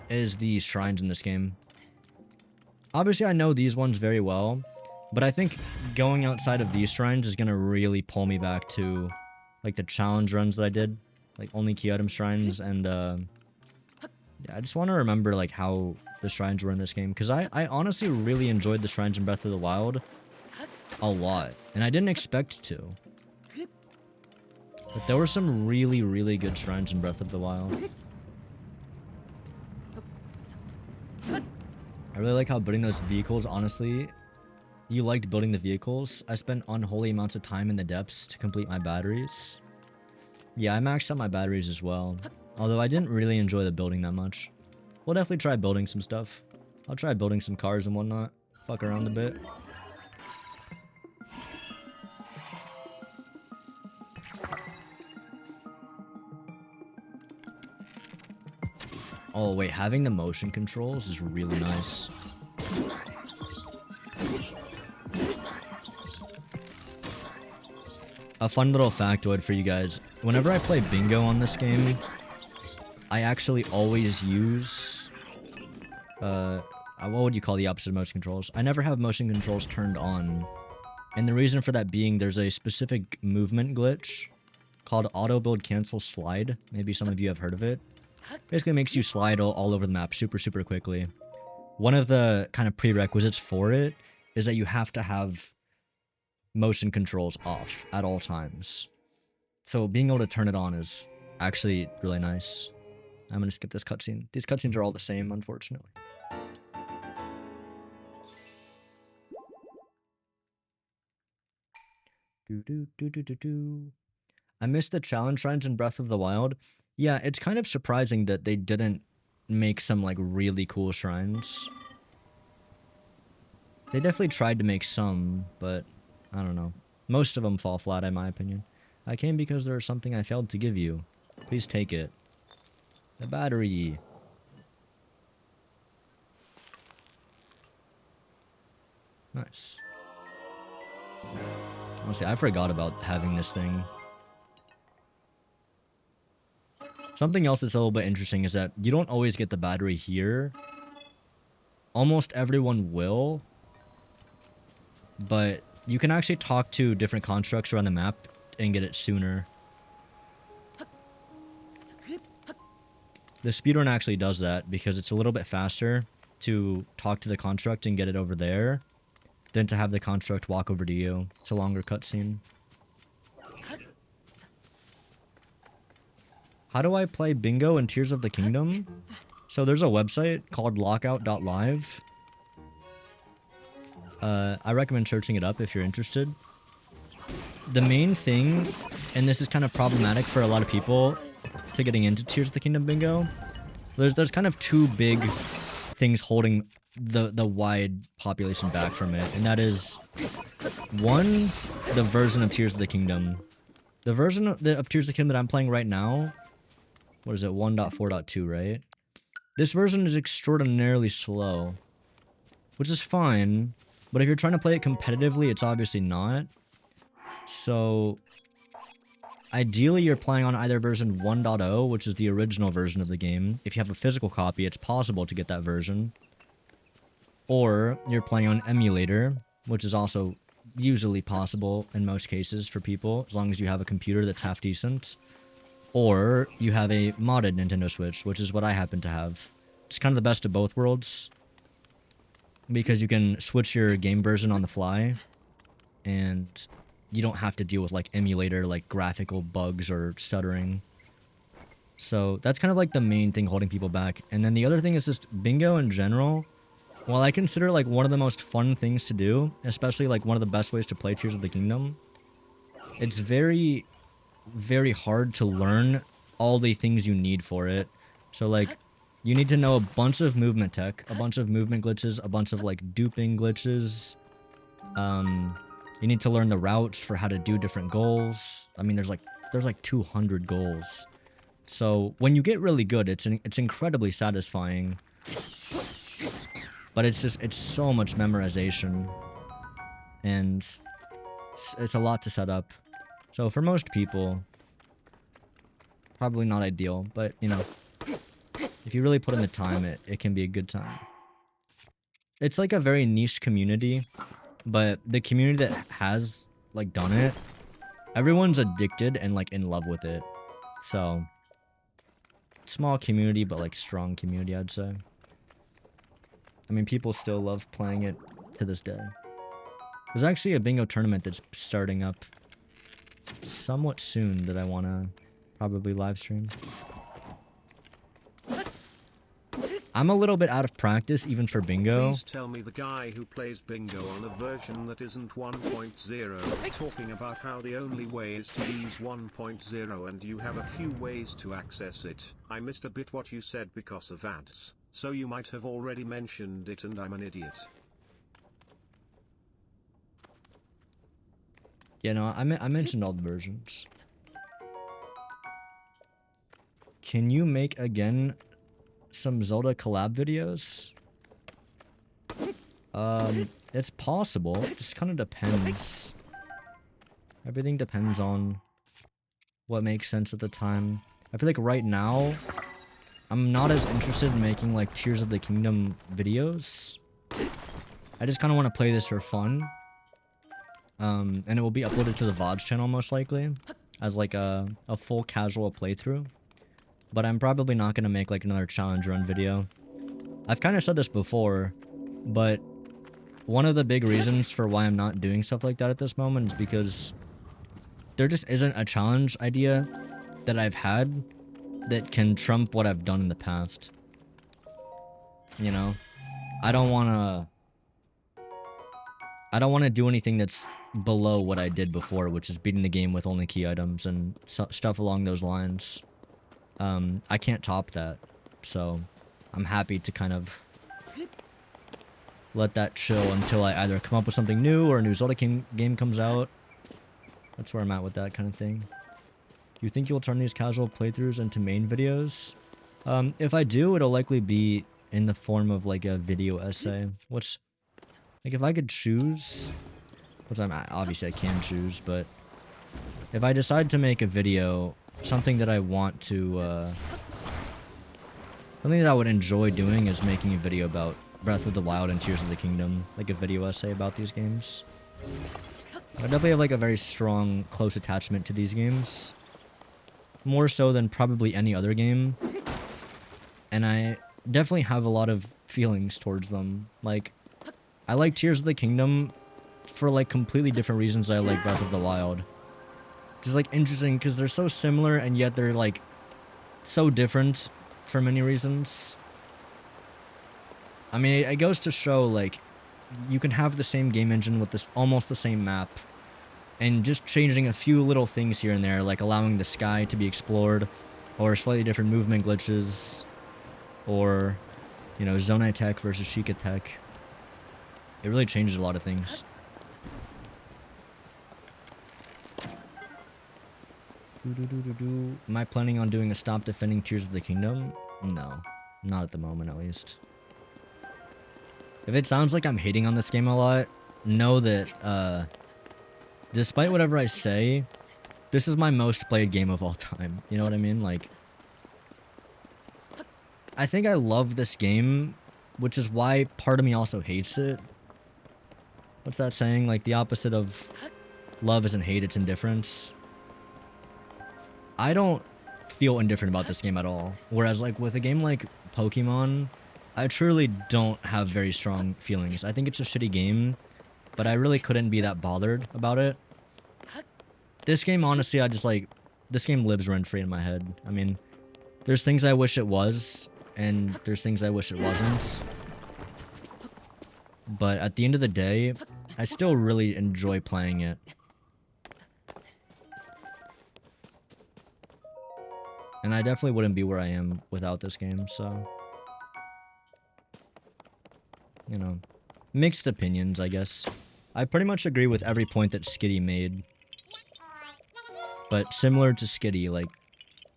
is the shrines in this game. Obviously, I know these ones very well, but I think going outside of these shrines is going to really pull me back to, like, the challenge runs that I did. Like, only key item shrines, and, yeah, I just want to remember, like, how the shrines were in this game. Because I honestly really enjoyed the shrines in Breath of the Wild a lot, and I didn't expect to. But there were some really, really good shrines in Breath of the Wild. I really like how building those vehicles, honestly. You liked building the vehicles. I spent unholy amounts of time in the depths to complete my batteries. Yeah, I maxed out my batteries as well. Although I didn't really enjoy the building that much. We'll definitely try building some stuff. I'll try building some cars and whatnot. Fuck around a bit. Oh wait, having the motion controls is really nice. A fun little factoid for you guys. Whenever I play bingo on this game, I actually always use... what would you call the opposite of motion controls? I never have motion controls turned on. And the reason for that being, there's a specific movement glitch called auto build cancel slide. Maybe some of you have heard of it. Basically makes you slide all over the map super quickly. One of the kind of prerequisites for it is that you have to have motion controls off at all times. So being able to turn it on is actually really nice. I'm gonna skip this cutscene. These cutscenes are all the same, unfortunately. I missed the challenge shrines in Breath of the Wild. Yeah, it's kind of surprising that they didn't make some, like, really cool shrines. They definitely tried to make some, but I don't know. Most of them fall flat, in my opinion. I came because there was something I failed to give you. Please take it. The battery. Nice. Honestly, I forgot about having this thing. Something else that's a little bit interesting is that you don't always get the battery here. Almost everyone will. But you can actually talk to different constructs around the map and get it sooner. The speedrun actually does that because it's a little bit faster to talk to the construct and get it over there than to have the construct walk over to you. It's a longer cutscene. How do I play bingo in Tears of the Kingdom? So there's a website called lockout.live. I recommend searching it up if you're interested. The main thing, and this is kind of problematic for a lot of people to getting into Tears of the Kingdom bingo, there's kind of two big things holding the wide population back from it, and that is, one, the version of Tears of the Kingdom. The version of Tears of the Kingdom that I'm playing right now, what is it, 1.4.2, right? This version is extraordinarily slow, which is fine, but if you're trying to play it competitively, it's obviously not. So, ideally you're playing on either version 1.0, which is the original version of the game. If you have a physical copy, it's possible to get that version. Or you're playing on emulator, which is also usually possible in most cases for people, as long as you have a computer that's half decent. Or you have a modded Nintendo Switch, which is what I happen to have. It's kind of the best of both worlds, because you can switch your game version on the fly, and you don't have to deal with, like, emulator, like, graphical bugs or stuttering. So that's kind of like the main thing holding people back. And then the other thing is just bingo in general. While I consider like one of the most fun things to do, especially like one of the best ways to play Tears of the Kingdom, it's very, very hard to learn all the things you need for it. So like, you need to know a bunch of movement tech, a bunch of movement glitches, a bunch of like duping glitches. You need to learn the routes for how to do different goals. I mean, there's like 200 goals. So when you get really good, it's incredibly satisfying. But it's so much memorization, and it's a lot to set up. So for most people, probably not ideal, but you know, if you really put in the time, it can be a good time. It's like a very niche community, but the community that has like done it, everyone's addicted and like in love with it. So small community, but like strong community, I'd say. I mean, people still love playing it to this day. There's actually a bingo tournament that's starting up somewhat soon that I want to probably live stream. I'm a little bit out of practice even for bingo. Please tell me the guy who plays bingo on a version that isn't 1.0 talking about how the only way is to use 1.0 and you have a few ways to access it. I missed a bit what you said because of ads, so you might have already mentioned it and I'm an idiot. Yeah, no, I mentioned all the versions. Can you make again some Zelda collab videos? It's possible. It just kind of depends. Everything depends on what makes sense at the time. I feel like right now, I'm not as interested in making like Tears of the Kingdom videos. I just kind of want to play this for fun. And it will be uploaded to the VODs channel most likely as like a full casual playthrough. But I'm probably not going to make like another challenge run video. I've kind of said this before, but one of the big reasons for why I'm not doing stuff like that at this moment is because there just isn't a challenge idea that I've had that can trump what I've done in the past. You know? I don't want to do anything that's below what I did before, which is beating the game with only key items and stuff along those lines. I can't top that, so I'm happy to kind of let that chill until I either come up with something new or a new Zelda game comes out. That's where I'm at with that kind of thing. Do you think you'll turn these casual playthroughs into main videos? If I do, it'll likely be in the form of like a video essay, which, like, if I could choose, which obviously I can choose, but if I decide to make a video, something that I want to, something that I would enjoy doing is making a video about Breath of the Wild and Tears of the Kingdom, like a video essay about these games. I definitely have like a very strong, close attachment to these games. More so than probably any other game. And I definitely have a lot of feelings towards them. Like, I like Tears of the Kingdom for like completely different reasons than I like Breath of the Wild. Just like interesting because they're so similar and yet they're like so different for many reasons. I mean, it goes to show like you can have the same game engine with this almost the same map and just changing a few little things here and there, like allowing the sky to be explored or slightly different movement glitches or, you know, Zonai tech versus Sheikah tech. It really changes a lot of things. Am I planning on doing a stop defending Tears of the Kingdom? No, not at the moment at least. If it sounds like I'm hating on this game a lot, know that, despite whatever I say, this is my most played game of all time. You know what I mean? Like, I think I love this game, which is why part of me also hates it. What's that saying? Like, the opposite of love isn't hate, it's indifference. I don't feel indifferent about this game at all. Whereas, like, with a game like Pokemon, I truly don't have very strong feelings. I think it's a shitty game, but I really couldn't be that bothered about it. This game, honestly, this game lives rent-free in my head. I mean, There's things I wish it was, and there's things I wish it wasn't. But at the end of the day, I still really enjoy playing it. And I definitely wouldn't be where I am without this game, so... You know, mixed opinions, I guess. I pretty much agree with every point that Skitty made. But similar to Skitty, like,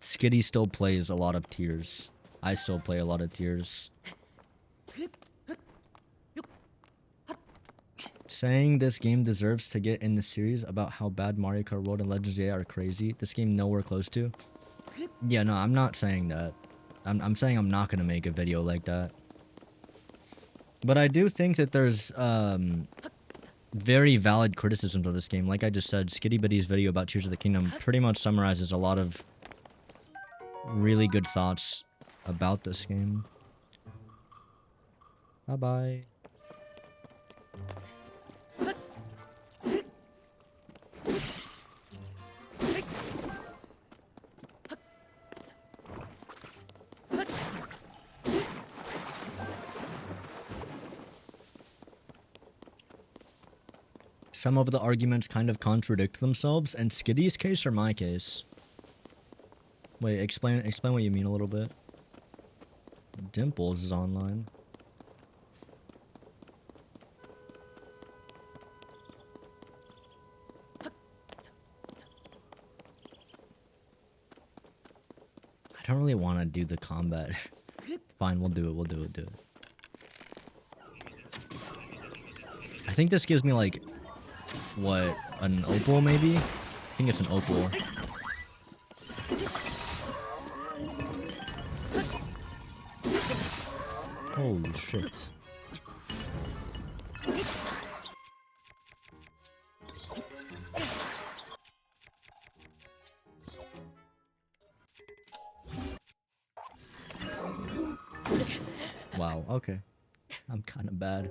Skitty still plays a lot of tiers. I still play a lot of tiers. Saying this game deserves to get in the series about how bad Mario Kart World and Legends of are crazy. This game nowhere close to. Yeah, no, I'm not saying that. I'm saying I'm not gonna make a video like that. But I do think that there's very valid criticisms of this game. Like I just said, Skitty Bitty's video about Tears of the Kingdom pretty much summarizes a lot of really good thoughts about this game. Bye-bye. Some of the arguments kind of contradict themselves, and Skitty's case or my case? Wait, explain what you mean a little bit. Dimples is online. I don't really want to do the combat. Fine, we'll do it. I think this gives me like, what, an opal maybe? I think it's an opal. Holy shit. Wow, okay. I'm kind of bad.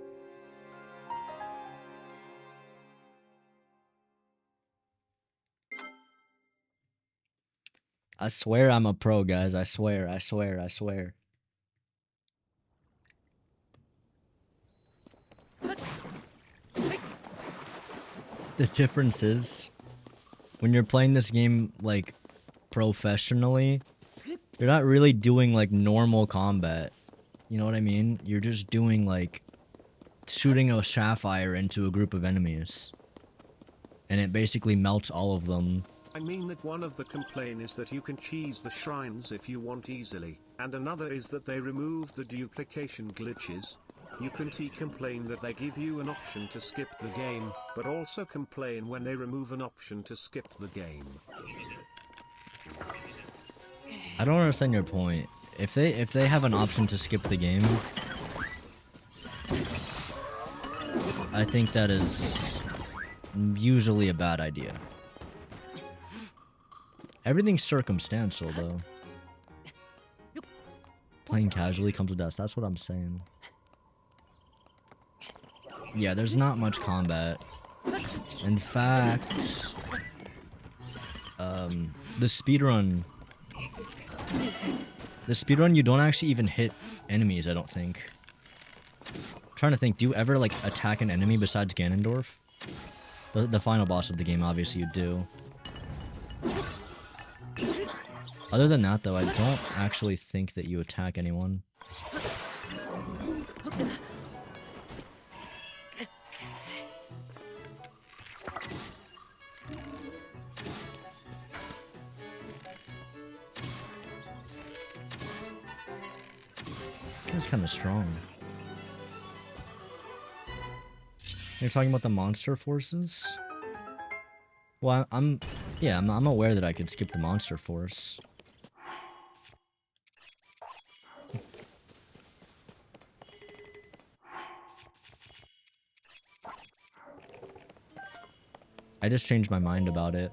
I swear I'm a pro, guys. I swear. The difference is, when you're playing this game, like, professionally, you're not really doing, like, normal combat. You know what I mean? You're just doing, like, shooting a sapphire into a group of enemies. And it basically melts all of them. I mean that one of the complaint is that you can cheese the shrines if you want easily, and another is that they removed the duplication glitches. You can complain that they give you an option to skip the game, but also complain when they remove an option to skip the game. I don't understand your point. If they have an option to skip the game, I think that is usually a bad idea. Everything's circumstantial, though. Playing casually comes with death. That's what I'm saying. Yeah, there's not much combat. In fact, the speedrun, you don't actually even hit enemies, I don't think. I'm trying to think, do you ever, like, attack an enemy besides Ganondorf? The final boss of the game, obviously you do. Other than that, though, I don't actually think that you attack anyone. That's kind of strong. You're talking about the monster forces? Well, I'm aware that I could skip the monster force. I just changed my mind about it.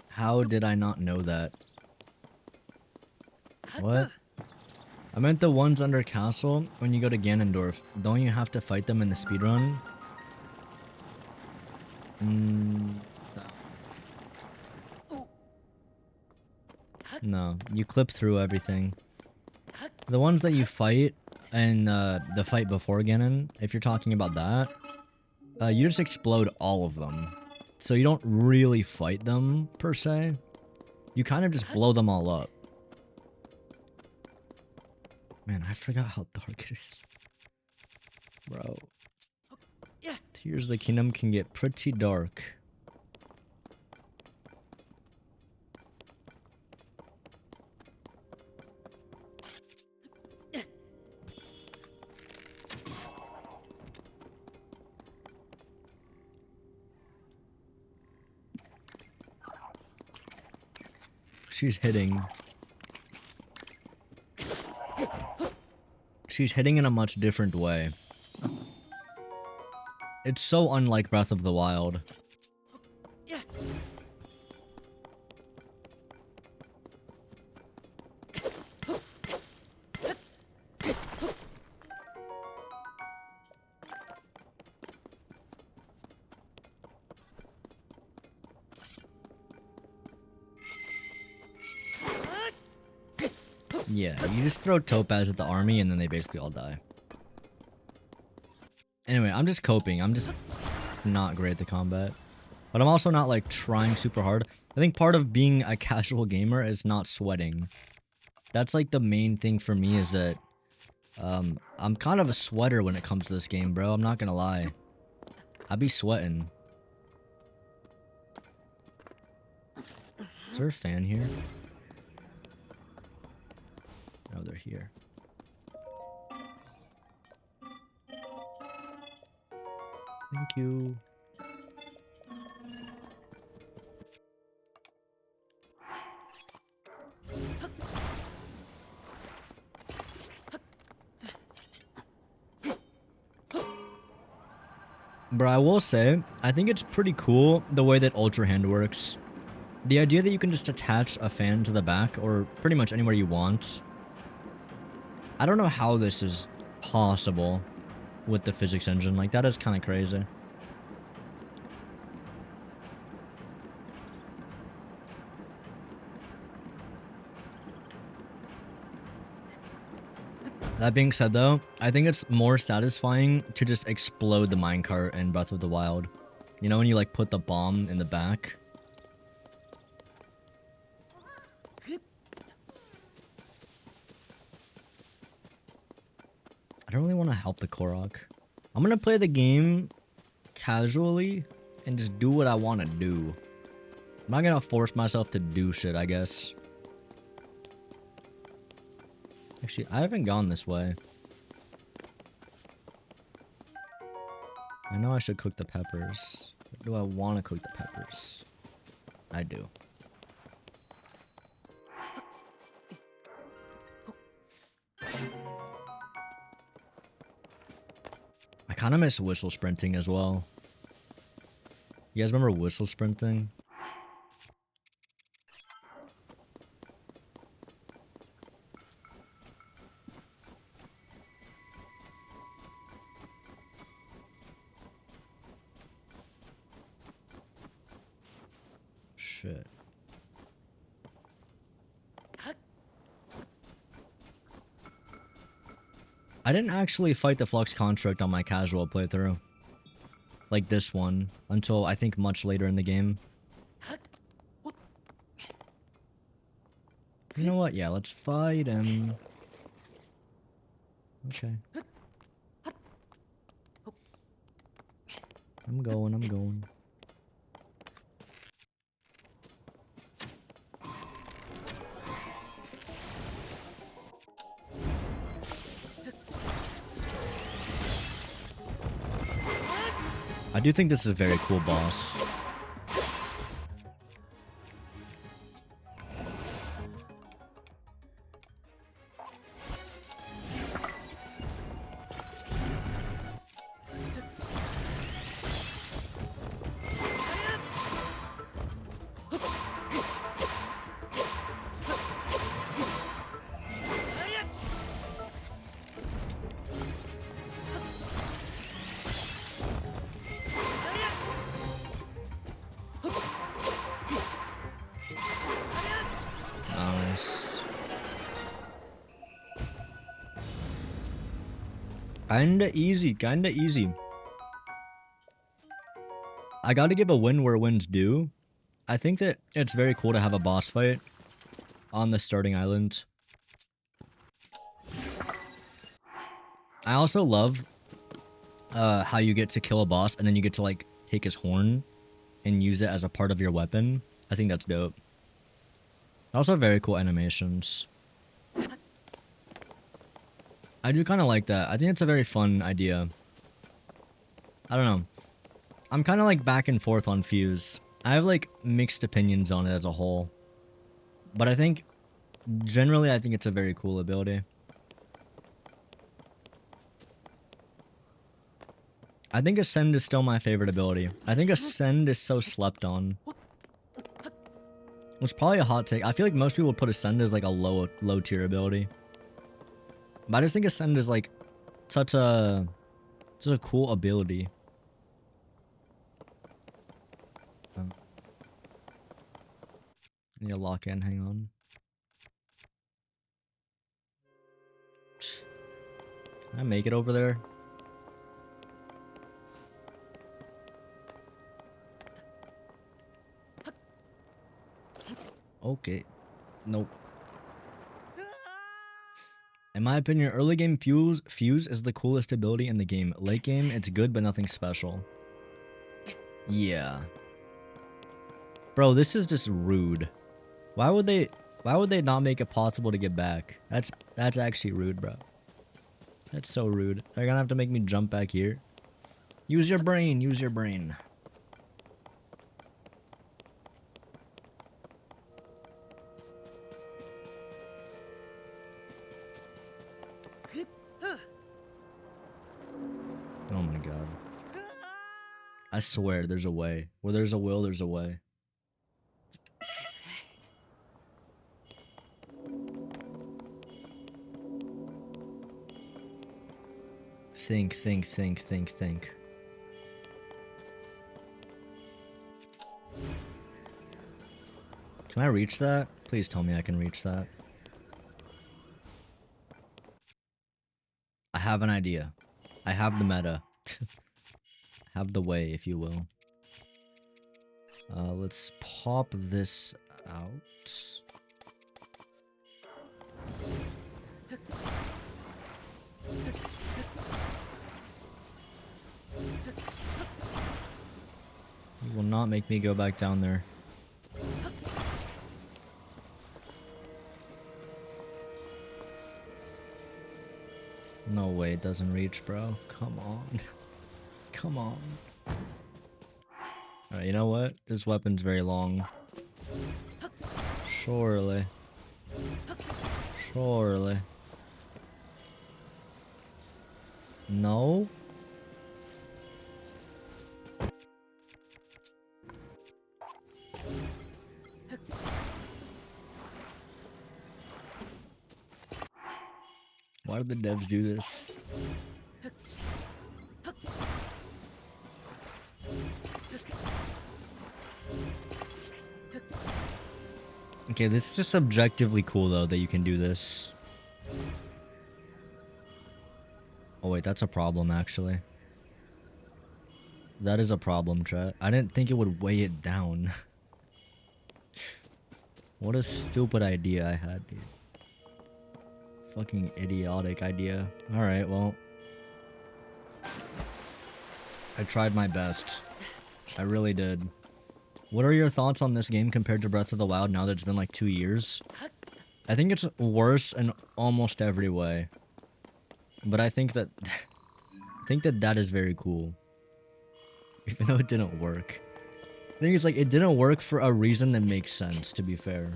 How did I not know that? What? I meant the ones under castle when you go to Ganondorf. Don't you have to fight them in the speedrun? No, you clip through everything. The ones that you fight and the fight before Ganon, if you're talking about that, you just explode all of them. So you don't really fight them, per se. You kind of just blow them all up. Man, I forgot how dark it is. Bro. Tears of the Kingdom can get pretty dark. She's hitting. She's hitting in a much different way. It's so unlike Breath of the Wild. Yeah, you just throw Topaz at the army and then they basically all die. Anyway, I'm just coping. I'm just not great at the combat. But I'm also not like trying super hard. I think part of being a casual gamer is not sweating. That's like the main thing for me is that I'm kind of a sweater when it comes to this game, bro. I'm not gonna lie. I be sweating. Is there a fan here? No, they're here. Thank you. Bro, I will say, I think it's pretty cool the way that Ultra Hand works. The idea that you can just attach a fan to the back, or pretty much anywhere you want. I don't know how this is possible with the physics engine. Like, that is kind of crazy. That being said, though, I think it's more satisfying to just explode the minecart in Breath of the Wild. You know, when you, like, put the bomb in the back? I don't really want to help the Korok. I'm gonna play the game casually and just do what I want to do. I'm not gonna force myself to do shit, I guess. Actually, I haven't gone this way. I know I should cook the peppers. But do I want to cook the peppers? I do. I kind of miss whistle sprinting as well. You guys remember whistle sprinting? Shit. I didn't actually fight the Flux Construct on my casual playthrough. Like this one. Until I think much later in the game. You know what? Yeah, let's fight him. Okay. I'm going. I do think this is a very cool boss. Kinda easy, kinda easy. I gotta give a win where win's due. I think that it's very cool to have a boss fight on the starting island. I also love how you get to kill a boss and then you get to like take his horn and use it as a part of your weapon. I think that's dope. Also very cool animations. I do kind of like that. I think it's a very fun idea. I don't know. I'm kind of like back and forth on Fuse. I have like mixed opinions on it as a whole. But I think, generally, I think it's a very cool ability. I think Ascend is still my favorite ability. I think Ascend is so slept on. It's probably a hot take. I feel like most people would put Ascend as like a low tier ability. But I just think Ascend is like such a cool ability. I need to lock in, hang on. Can I make it over there? Okay. Nope. In my opinion, early game Fuse is the coolest ability in the game. Late game, it's good but nothing special. Yeah. Bro, this is just rude. Why would they not make it possible to get back? That's actually rude, bro. That's so rude. They're gonna have to make me jump back here. Use your brain, use your brain. Oh my god. I swear there's a way. Where there's a will, there's a way. Think. Can I reach that? Please tell me I can reach that. I have an idea. I have the meta. Have the way, if you will. Let's pop this out. You will not make me go back down there. No way it doesn't reach, bro. Come on. Come on. Alright, you know what? This weapon's very long. Surely. Surely. No? Why do the devs do this? Okay, this is just objectively cool though that you can do this. Oh wait, that's a problem actually. That is a problem, chat. I didn't think it would weigh it down. What a stupid idea I had, dude. Fucking idiotic idea. Alright, well. I tried my best. I really did. What are your thoughts on this game compared to Breath of the Wild now that it's been like 2 years? I think it's worse in almost every way. But I think that that is very cool. Even though it didn't work. I think it's like it didn't work for a reason that makes sense, to be fair.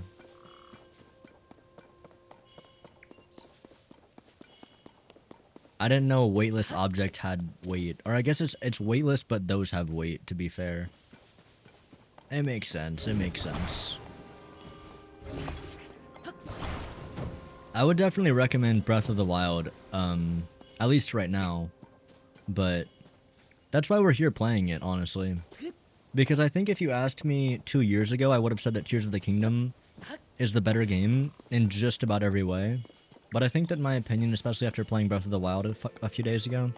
I didn't know a weightless object had weight. Or I guess it's weightless, but those have weight, to be fair. It makes sense. It makes sense. I would definitely recommend Breath of the Wild, at least right now. But that's why we're here playing it, honestly. Because I think if you asked me 2 years ago, I would have said that Tears of the Kingdom is the better game in just about every way. but I think that my opinion, especially after playing Breath of the Wild a few days ago,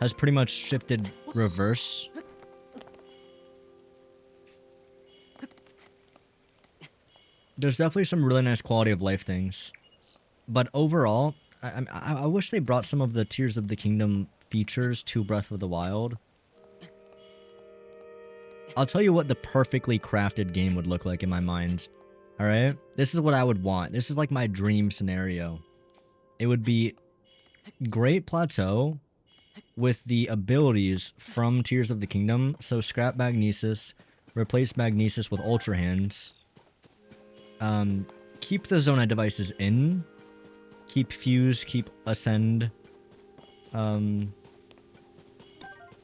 has pretty much shifted reverse. There's definitely some really nice quality of life things, but overall, I wish they brought some of the Tears of the Kingdom features to Breath of the Wild. I'll tell you what the perfectly crafted game would look like in my mind. Alright? This is what I would want. This is like my dream scenario. It would be Great Plateau with the abilities from Tears of the Kingdom. So scrap Magnesis, replace Magnesis with Ultra Hands. Keep the Zonai devices in. Keep Fuse, keep Ascend.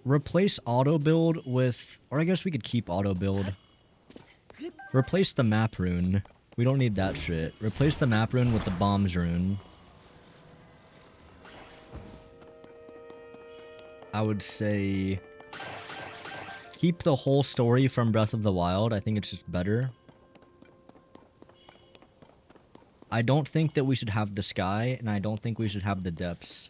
Replace auto build with, or I guess we could keep auto build. Replace the map rune. We don't need that shit. Replace the map rune with the bombs rune. I would say keep the whole story from Breath of the Wild. I think it's just better. I don't think that we should have the sky, and I don't think we should have the depths.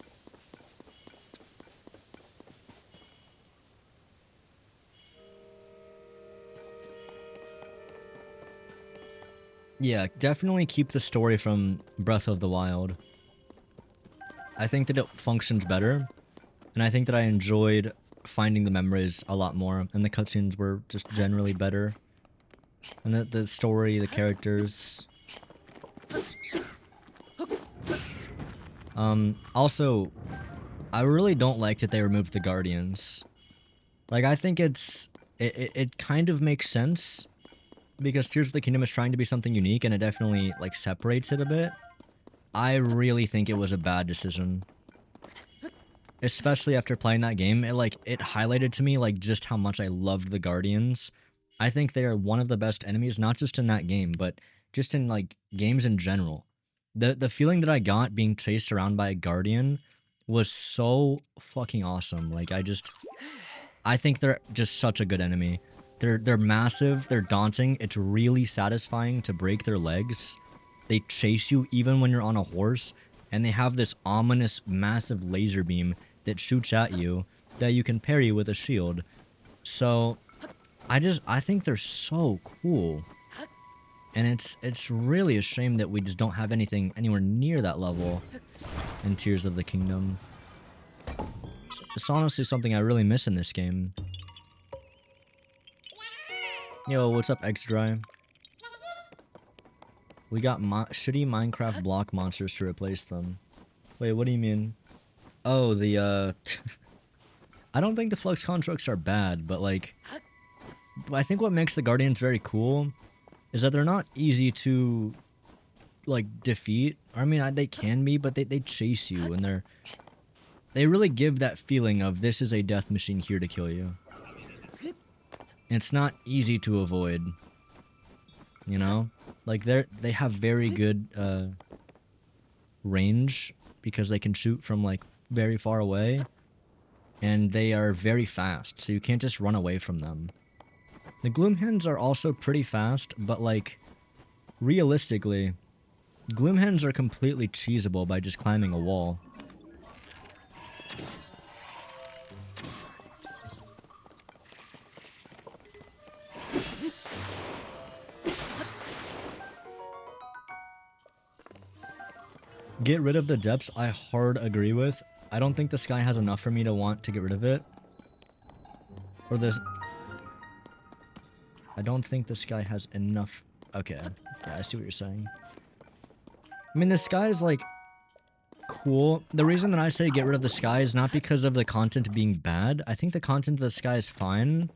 Yeah, definitely keep the story from Breath of the Wild. I think that it functions better, and I think that I enjoyed finding the memories a lot more, and the cutscenes were just generally better. And the story, the characters. Also, I really don't like that they removed the Guardians. Like, I think it kind of makes sense, because Tears of the Kingdom is trying to be something unique, and it definitely, like, separates it a bit. I really think it was a bad decision. Especially after playing that game, it highlighted to me, like, just how much I loved the Guardians. I think they are one of the best enemies, not just in that game, but just in, like, games in general. The feeling that I got being chased around by a Guardian was so fucking awesome. Like, I think they're just such a good enemy. They're massive, they're daunting, it's really satisfying to break their legs. They chase you even when you're on a horse, and they have this ominous, massive laser beam that shoots at you that you can parry with a shield. So, I think they're so cool. And it's really a shame that we just don't have anything anywhere near that level in Tears of the Kingdom. It's honestly something I really miss in this game. Yo, what's up, X-Dry? We got shitty Minecraft block monsters to replace them. Wait, what do you mean? Oh, the, I don't think the Flux constructs are bad, but, like, I think what makes the Guardians very cool is that they're not easy to, like, defeat. I mean, they can be, but they chase you, and they really give that feeling of this is a death machine here to kill you. And it's not easy to avoid. You know? Like, they have very good, range, because they can shoot from, like, very far away. And they are very fast, so you can't just run away from them. The Gloomhens are also pretty fast, but, like, realistically, Gloomhens are completely cheesable by just climbing a wall. Get rid of the depths, I hard agree with. I don't think the sky has enough for me to want to get rid of it. Or this... I don't think the sky has enough... Okay, yeah, I see what you're saying. I mean, the sky is, like, cool. The reason that I say get rid of the sky is not because of the content being bad. I think the content of the sky is fine.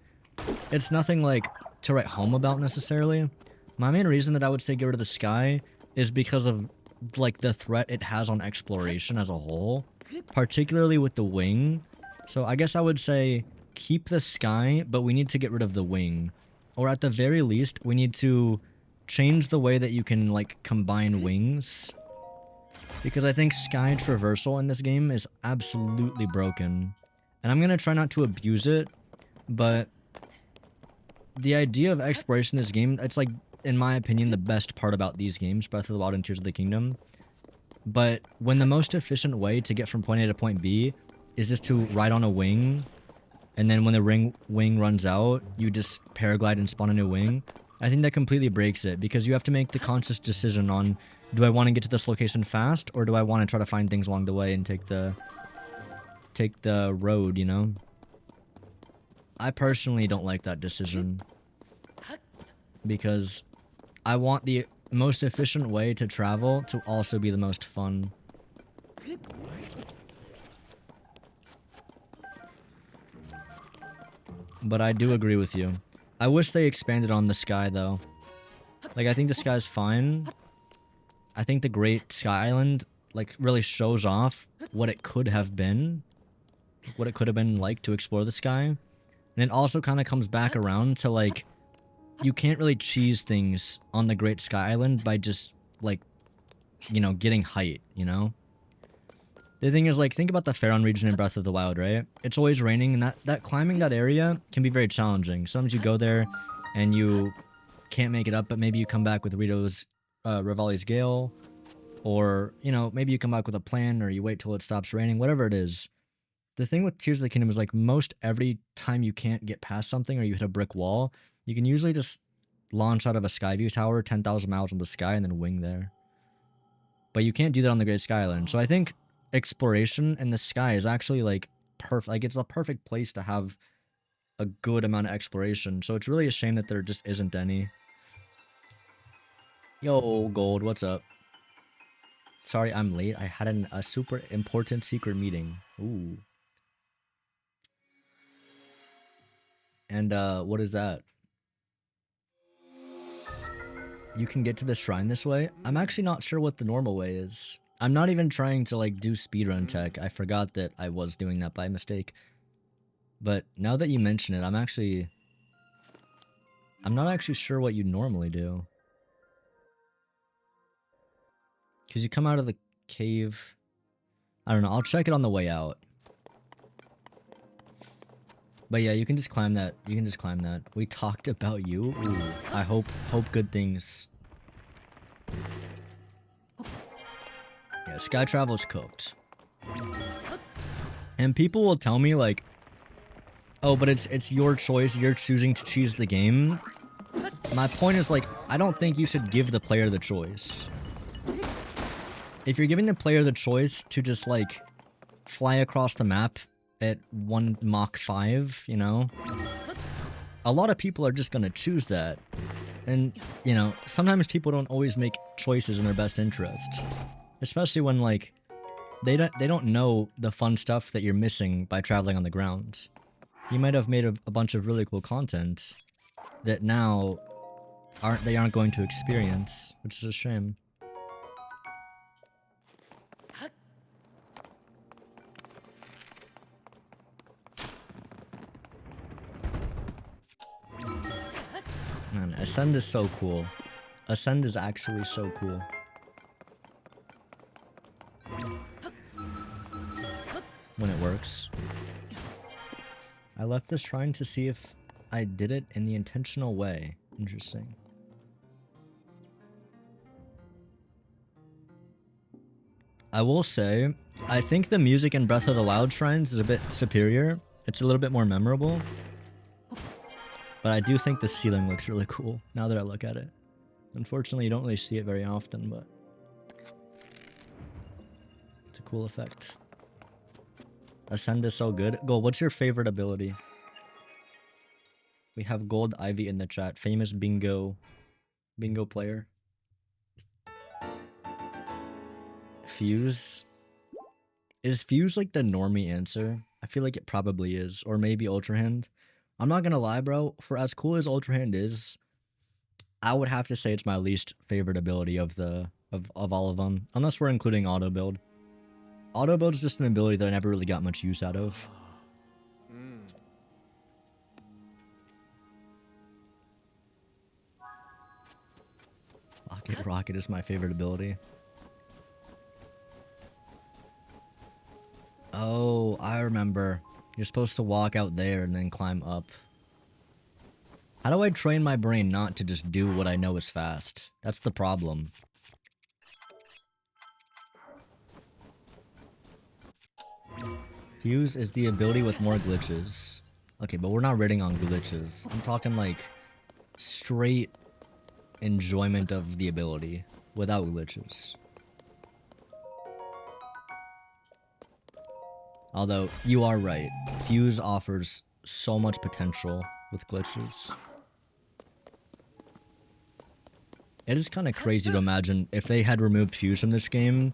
It's nothing, like, to write home about, necessarily. My main reason that I would say get rid of the sky is because of, like, the threat it has on exploration as a whole. Particularly with the wing. So I guess I would say keep the sky, but we need to get rid of the wing. Or at the very least, we need to change the way that you can, like, combine wings. Because I think sky traversal in this game is absolutely broken. And I'm gonna try not to abuse it, but the idea of exploration in this game, it's, like, in my opinion, the best part about these games, Breath of the Wild and Tears of the Kingdom. But when the most efficient way to get from point A to point B is just to ride on a wing, and then when the wing runs out, you just paraglide and spawn a new wing, I think that completely breaks it, because you have to make the conscious decision on, do I want to get to this location fast, or do I want to try to find things along the way and take the road, you know? I personally don't like that decision, because I want the most efficient way to travel to also be the most fun. But I do agree with you. I wish they expanded on the sky, though. Like, I think the sky's fine. I think the Great Sky Island, like, really shows off what it could have been. What it could have been like to explore the sky. And it also kind of comes back around to, like, you can't really cheese things on the Great Sky Island by just, like, you know, getting height, you know? The thing is, like, think about the Faron region in Breath of the Wild, right? It's always raining, and that climbing that area can be very challenging. Sometimes you go there, and you can't make it up, but maybe you come back with Rivali's Gale, or, you know, maybe you come back with a plan, or you wait till it stops raining, whatever it is. The thing with Tears of the Kingdom is, like, most every time you can't get past something, or you hit a brick wall, you can usually just launch out of a Skyview tower 10,000 miles in the sky and then wing there. But you can't do that on the Great Sky Island, so I think exploration in the sky is actually, like, perfect. Like, it's a perfect place to have a good amount of exploration, so it's really a shame that there just isn't any. Yo, Gold, what's up? Sorry I'm late. I had a super important secret meeting. Ooh. And, what is that? You can get to the shrine this way? I'm actually not sure what the normal way is. I'm not even trying to, like, do speedrun tech. I forgot that I was doing that by mistake. But now that you mention it, I'm not actually sure what you normally do. Because you come out of the cave... I don't know, I'll check it on the way out. But yeah, you can just climb that. You can just climb that. We talked about you? Ooh, I hope good things. Yeah, Sky Travel's cooked. And people will tell me, like, oh, but it's your choice, you're choosing to choose the game. My point is, like, I don't think you should give the player the choice. If you're giving the player the choice to just, like, fly across the map at 1 Mach 5, you know, a lot of people are just gonna choose that. And, you know, sometimes people don't always make choices in their best interest. Especially when, like, they don't know the fun stuff that you're missing by traveling on the ground. You might have made a bunch of really cool content that now they aren't going to experience, which is a shame. Man, Ascend is so cool. Ascend is actually so cool. When it works. I left this shrine to see if I did it in the intentional way. Interesting. I will say, I think the music in Breath of the Wild shrines is a bit superior. It's a little bit more memorable. But I do think the ceiling looks really cool, now that I look at it. Unfortunately, you don't really see it very often, but... it's a cool effect. Ascend is so good. Gold, what's your favorite ability? We have Gold Ivy in the chat. Famous bingo player. Fuse? Is Fuse like the normie answer? I feel like it probably is. Or maybe Ultra Hand. I'm not gonna lie, bro. For as cool as Ultra Hand is, I would have to say it's my least favorite ability of all of them. Unless we're including Auto Build. Auto Build is just an ability that I never really got much use out of. Rocket is my favorite ability. Oh, I remember. You're supposed to walk out there and then climb up. How do I train my brain not to just do what I know is fast? That's the problem. Fuse is the ability with more glitches. Okay, but we're not rating on glitches. I'm talking like straight enjoyment of the ability without glitches. Although, you are right. Fuse offers so much potential with glitches. It is kind of crazy to imagine if they had removed Fuse from this game.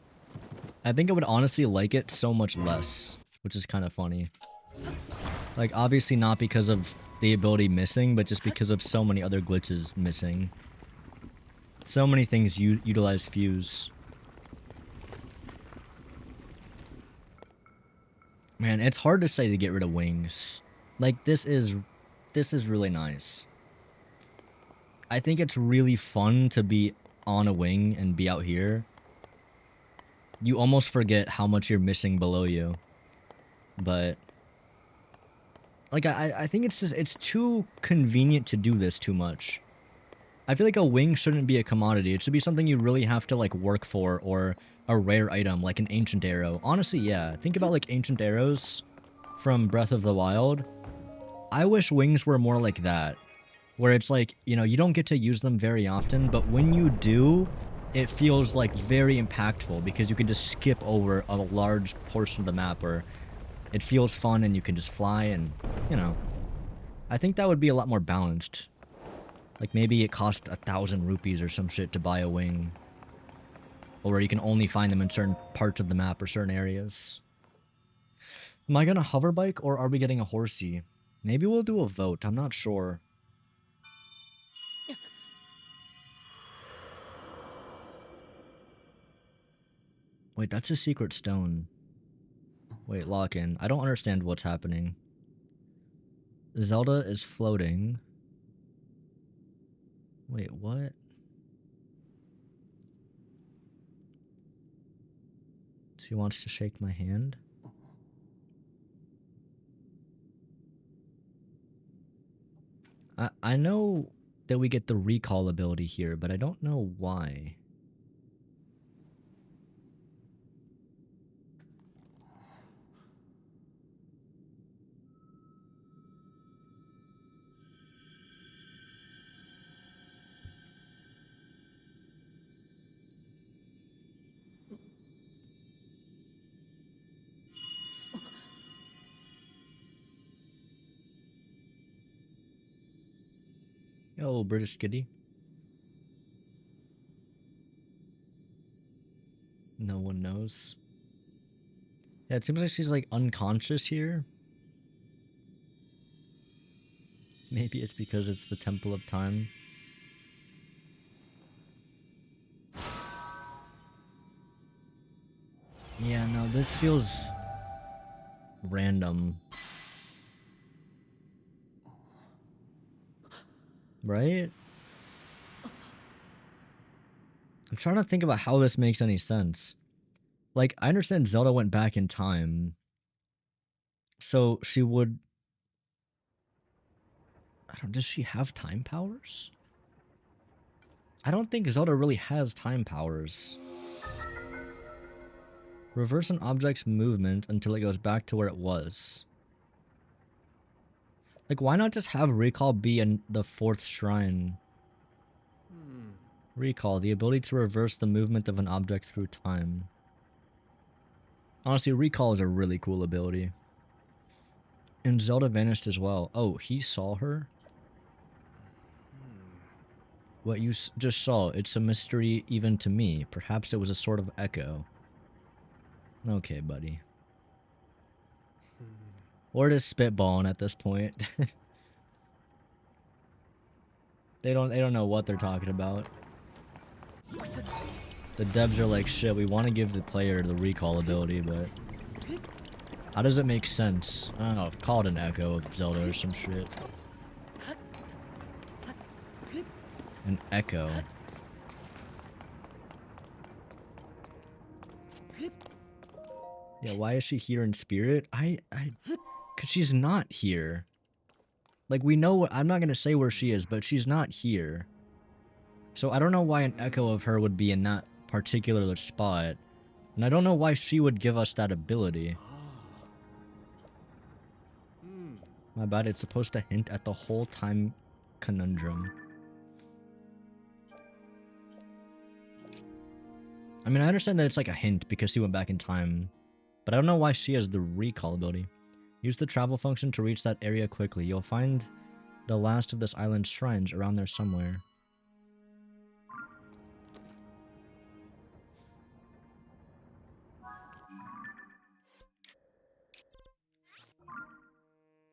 I think I would honestly like it so much less, which is kind of funny. Like, obviously not because of the ability missing, but just because of so many other glitches missing. So many things utilize Fuse. Man, it's hard to say to get rid of wings. Like, this is really nice. I think it's really fun to be on a wing and be out here. You almost forget how much you're missing below you. But like, I think it's too convenient to do this too much. I feel like a wing shouldn't be a commodity. It should be something you really have to like work for, or a rare item like an ancient arrow. Honestly, yeah. Think about like ancient arrows from Breath of the Wild. I wish wings were more like that, where it's like, you know, you don't get to use them very often, but when you do, it feels like very impactful because you can just skip over a large portion of the map, or it feels fun and you can just fly, and, you know, I think that would be a lot more balanced. Like, maybe it costs 1,000 rupees or some shit to buy a wing. Or you can only find them in certain parts of the map or certain areas. Am I gonna hover bike, or are we getting a horsey? Maybe we'll do a vote, I'm not sure. Wait, that's a secret stone. Wait, lock in. I don't understand what's happening. Zelda is floating. Wait, what? She wants to shake my hand? I know that we get the recall ability here, but I don't know why. Oh, British kitty. No one knows. Yeah, it seems like she's like unconscious here. Maybe it's because it's the Temple of Time. Yeah, no, this feels random. Right? I'm trying to think about how this makes any sense. Like, I understand Zelda went back in time. So she would... I don't... Does she have time powers? I don't think Zelda really has time powers. Reverse an object's movement until it goes back to where it was. Like, why not just have Recall be in the 4th shrine? Recall, the ability to reverse the movement of an object through time. Honestly, Recall is a really cool ability. And Zelda vanished as well. Oh, he saw her? What you just saw, it's a mystery even to me. Perhaps it was a sort of echo. Okay, buddy. Or just spitballing at this point. They don't know what they're talking about. The devs are like, shit, we want to give the player the recall ability, but how does it make sense? I don't know, call it an echo of Zelda or some shit. An echo. Yeah, why is she here in spirit? Cause she's not here. Like, we know, I'm not gonna say where she is, but she's not here. So I don't know why an echo of her would be in that particular spot. And I don't know why she would give us that ability. My bad, it's supposed to hint at the whole time conundrum. I mean, I understand that it's like a hint because she went back in time, but I don't know why she has the recall ability. Use the travel function to reach that area quickly. You'll find the last of this island's shrines around there somewhere.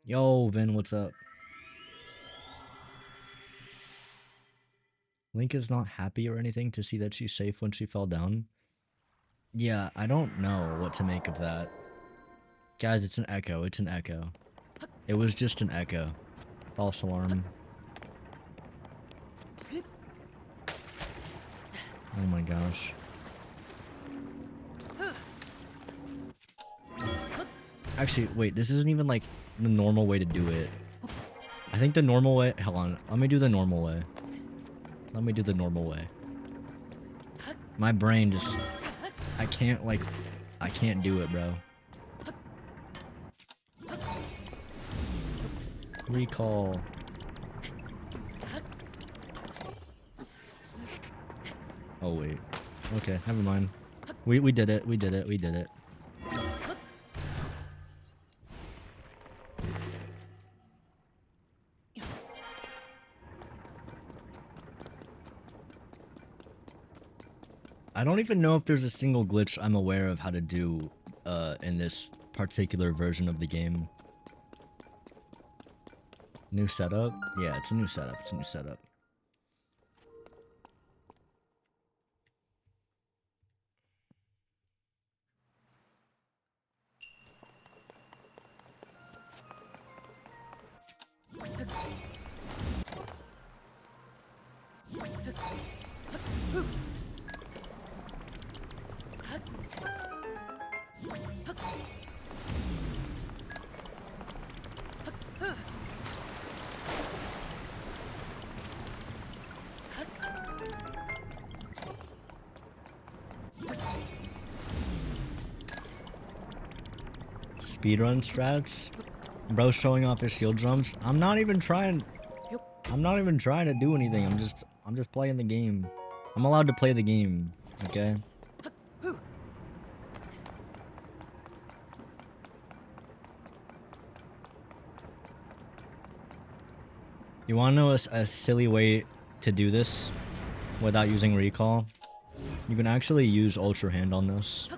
Yo, Vin, what's up? Link is not happy or anything to see that she's safe when she fell down. Yeah, I don't know what to make of that. Guys, it's an echo. It's an echo. It was just an echo. False alarm. Oh my gosh. Actually, wait, this isn't even like the normal way to do it. I think the normal way... Hold on. Let me do the normal way. Let me do the normal way. My brain just... I can't, like... I can't do it, bro. Recall. Oh, wait. Okay, never mind. We did it. We did it. We did it. I don't even know if there's a single glitch I'm aware of how to do in this particular version of the game. New setup? Yeah, it's a new setup. It's a new setup. Speedrun strats? Bro showing off his shield jumps. I'm not even trying to do anything. I'm just playing the game. I'm allowed to play the game, okay? You wanna know a silly way to do this without using recall? You can actually use Ultra Hand on this.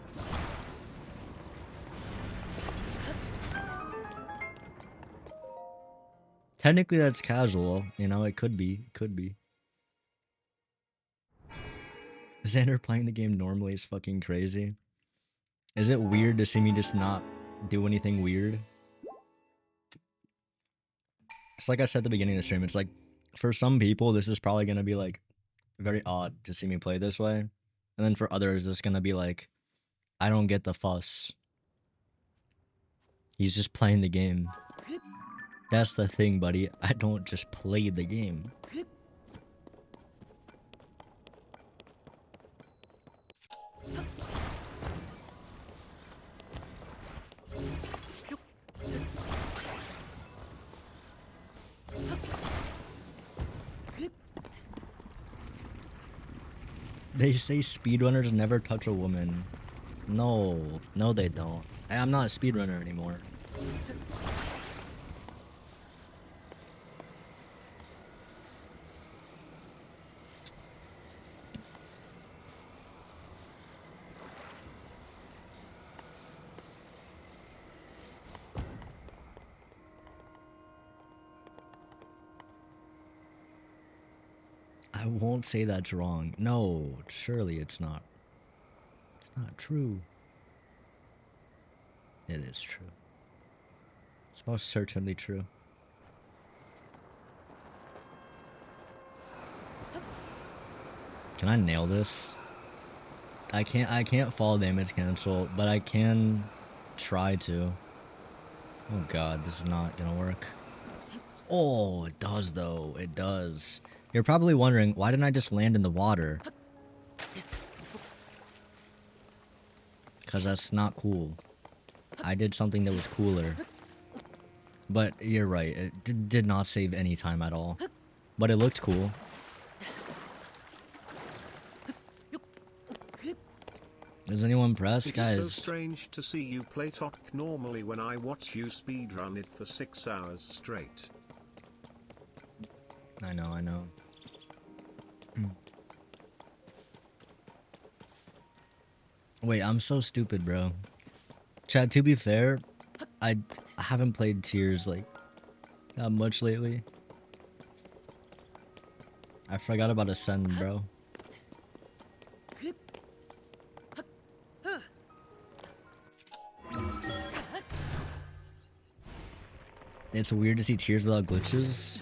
Technically that's casual, you know, it could be, Xander playing the game normally is fucking crazy. Is it weird to see me just not do anything weird? It's like I said at the beginning of the stream, it's like, for some people, this is probably gonna be like, very odd to see me play this way. And then for others, it's gonna be like, I don't get the fuss. He's just playing the game. That's the thing, buddy. I don't just play the game. They say speedrunners never touch a woman. No, no they don't. I'm not a speedrunner anymore. I won't say that's wrong. No, surely it's not. It's not true. It is true. It's most certainly true. Can I nail this? I can't fall damage cancel, but I can try to. Oh god, this is not gonna work. Oh, it does though. It does. You're probably wondering, why didn't I just land in the water? Because that's not cool. I did something that was cooler. But you're right, it did not save any time at all. But it looked cool. Is anyone pressed, It's guys? so strange to see you play Top normally when I watch you speedrun it for 6 hours straight. I know, I know. Wait, I'm so stupid, bro. Chat, to be fair, I haven't played Tears like that much lately. I forgot about Ascend, bro. It's weird to see Tears without glitches.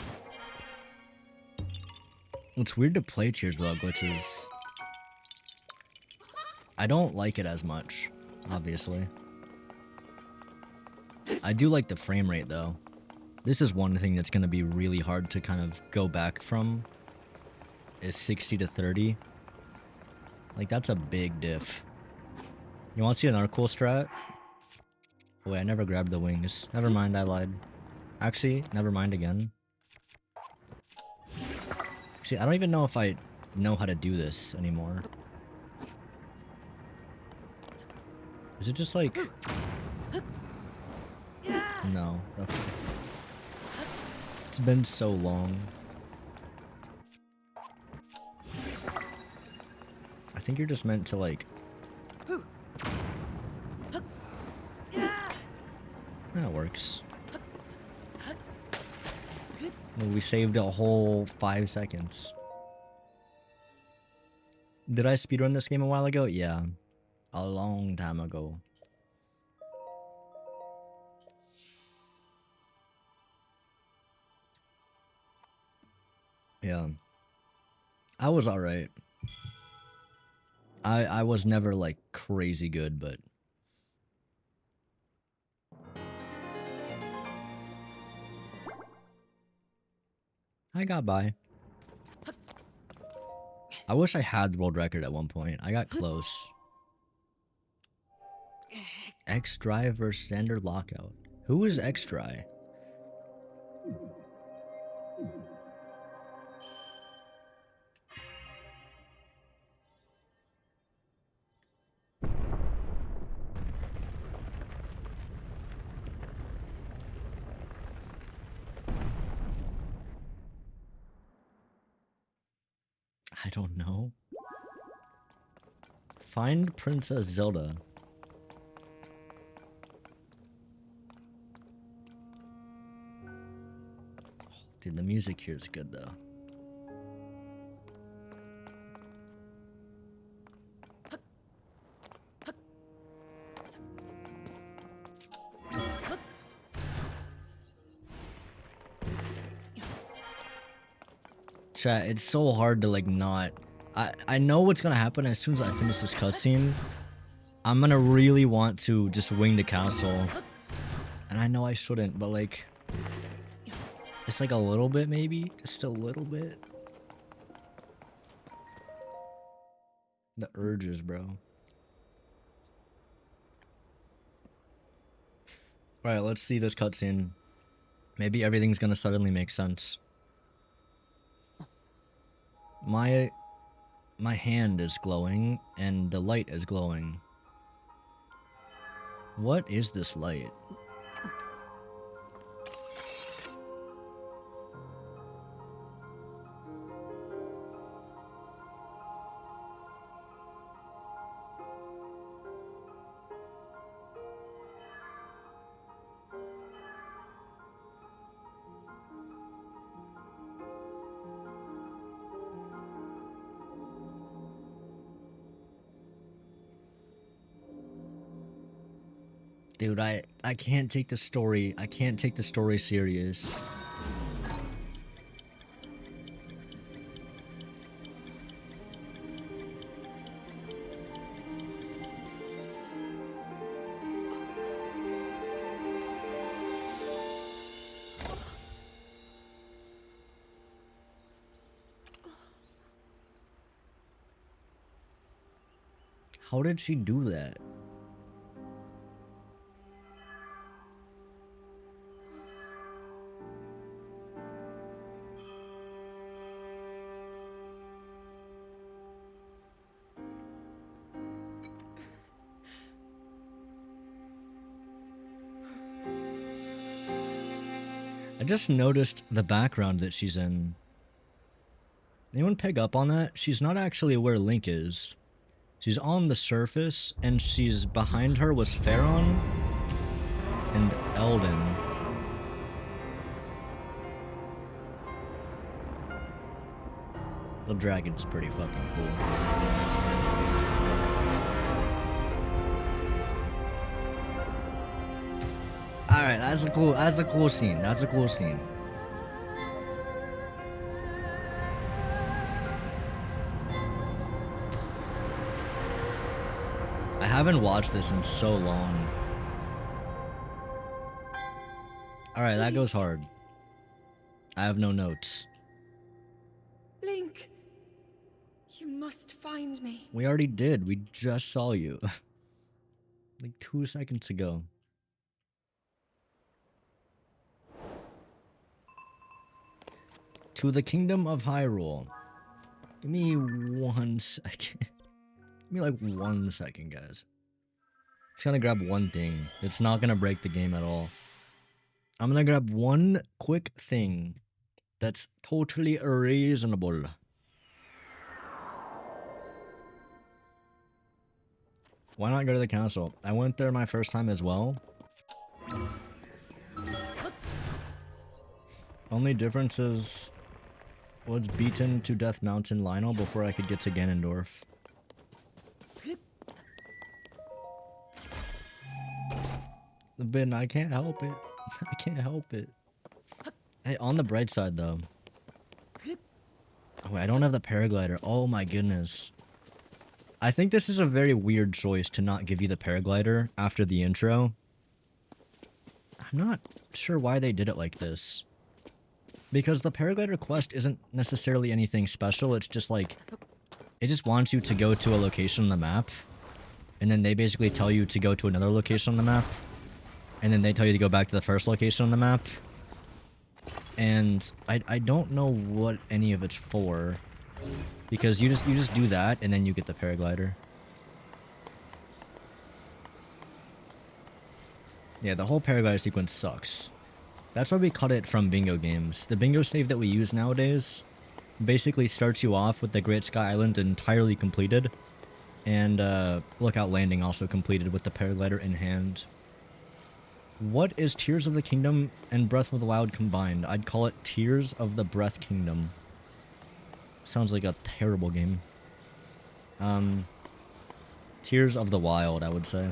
It's weird to play Tears without glitches. I don't like it as much, obviously. I do like the frame rate, though. This is one thing that's going to be really hard to kind of go back from, is 60 to 30. Like, that's a big diff. You want to see another cool strat? Wait, I never grabbed the wings. Never mind, I lied. Actually, never mind again. See, I don't even know if I know how to do this anymore. Is it just like... No. Okay. It's been so long. I think you're just meant to like... That works. We saved a whole 5 seconds. Did I speedrun this game a while ago? Yeah. A long time ago. Yeah. I was alright. I was never like crazy good, but... I got by. I wish I had the world record at one point. I got close. X-Drive versus Standard Lockout. Who is X-Drive? I don't know. Find Princess Zelda. Dude, the music here is good though. Chat, it's so hard to like not... I know what's gonna happen as soon as I finish this cutscene. I'm gonna really want to just wing the castle. And I know I shouldn't, but like... Just like a little bit maybe? Just a little bit? The urges, bro. Alright, let's see this cutscene. Maybe everything's gonna suddenly make sense. My hand is glowing, and the light is glowing. What is this light? Dude, I can't take the story. I can't take the story serious. How did she do that? just noticed the background that she's in. Anyone pick up on that? She's not actually where Link is. She's on the surface, and she's behind her was Pharaon and Eldon. The dragon's pretty fucking cool. Alright, that's a cool scene. That's a cool scene. I haven't watched this in so long. Alright, that goes hard. I have no notes. Link! You must find me. We already did. We just saw you. Like 2 seconds ago. To the Kingdom of Hyrule. Give me 1 second. Give me like 1 second, guys. Just gonna grab one thing. It's not gonna break the game at all. I'm gonna grab one quick thing that's totally reasonable. Why not go to the castle? I went there my first time as well. Only difference is was beaten to Death Mountain Lionel before I could get to Ganondorf. But I can't help it. I can't help it. Hey, on the bright side though. Oh, I don't have the paraglider. Oh my goodness. I think this is a very weird choice to not give you the paraglider after the intro. I'm not sure why they did it like this. Because the paraglider quest isn't necessarily anything special, it's just like... It just wants you to go to a location on the map. And then they basically tell you to go to another location on the map. And then they tell you to go back to the first location on the map. And I don't know what any of it's for. Because you just do that and then you get the paraglider. Yeah, the whole paraglider sequence sucks. That's why we cut it from bingo games. The bingo save that we use nowadays basically starts you off with the Great Sky Island entirely completed. And Lookout Landing also completed with the paraglider in hand. What is Tears of the Kingdom and Breath of the Wild combined? I'd call it Tears of the Breath Kingdom. Sounds like a terrible game. Tears of the Wild, I would say.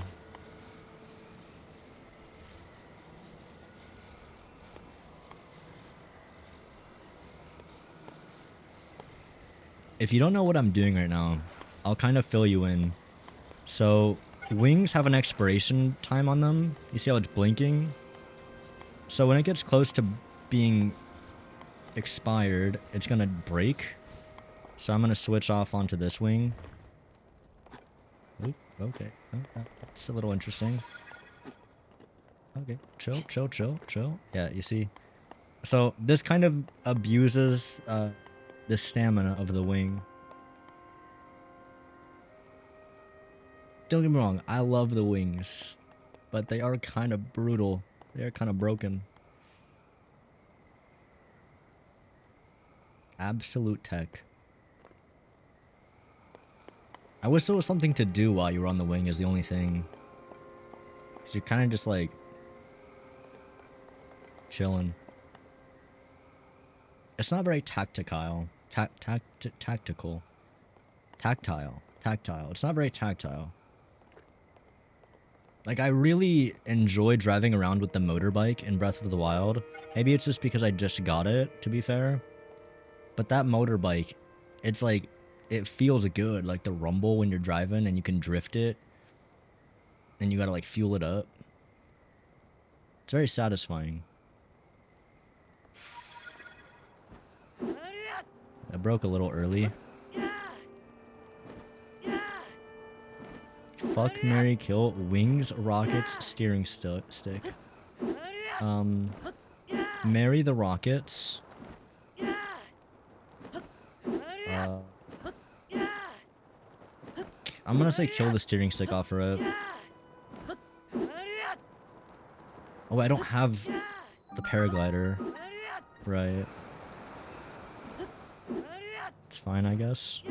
If you don't know what I'm doing right now, I'll kind of fill you in. So, wings have an expiration time on them. You see how it's blinking? So when it gets close to being expired, it's gonna break. So I'm gonna switch off onto this wing. Oop, okay. That's a little interesting. Okay, chill, chill, chill, chill. Yeah, you see? So this kind of abuses the stamina of the wing. Don't get me wrong, I love the wings, but they are kind of brutal. They are kind of broken. Absolute tech. I wish there was something to do while you were on the wing is the only thing. Because you're kind of just like chilling. It's not very tactile. Tactile. It's not very tactile. Like, I really enjoy driving around with the motorbike in Breath of the Wild. Maybe it's just because I just got it, to be fair. But that motorbike, it's like, it feels good. Like the rumble when you're driving and you can drift it. And you gotta like fuel it up. It's very satisfying. I broke a little early. Fuck, marry, kill, wings, rockets, steering stick. Marry the rockets. I'm gonna say kill the steering stick off her up. Oh, I don't have the paraglider. Right. It's fine, I guess.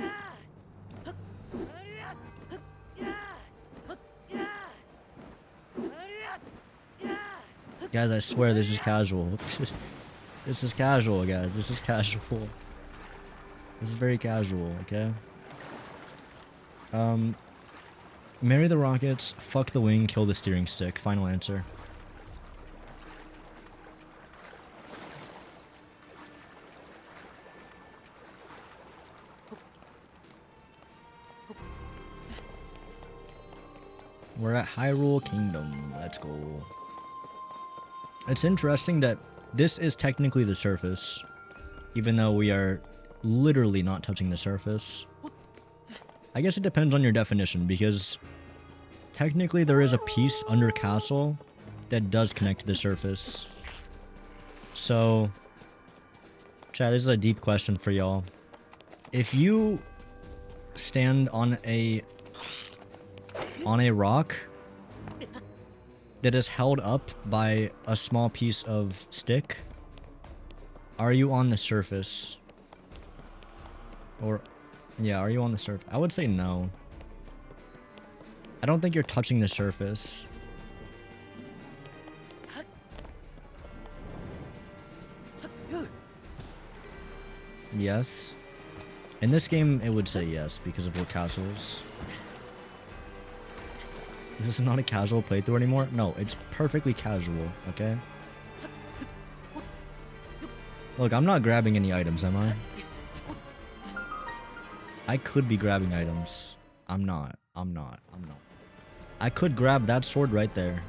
Guys, I swear this is casual. This is casual, guys. This is casual. This is very casual, okay? Marry the rockets, fuck the wing, kill the steering stick. Final answer. We're at Hyrule Kingdom. Let's go. It's interesting that this is technically the surface, even though we are literally not touching the surface. I guess it depends on your definition, because technically there is a piece under castle that does connect to the surface. So, chat, this is a deep question for y'all. If you stand on a rock that is held up by a small piece of stick, are you on the surface? Or, yeah, are you on the surface? I would say no. I don't think you're touching the surface. Yes. In this game, it would say yes because of what castles. This is not a casual playthrough anymore. No, it's perfectly casual, okay? Look, I'm not grabbing any items, am I? I could be grabbing items. I'm not. I could grab that sword right there.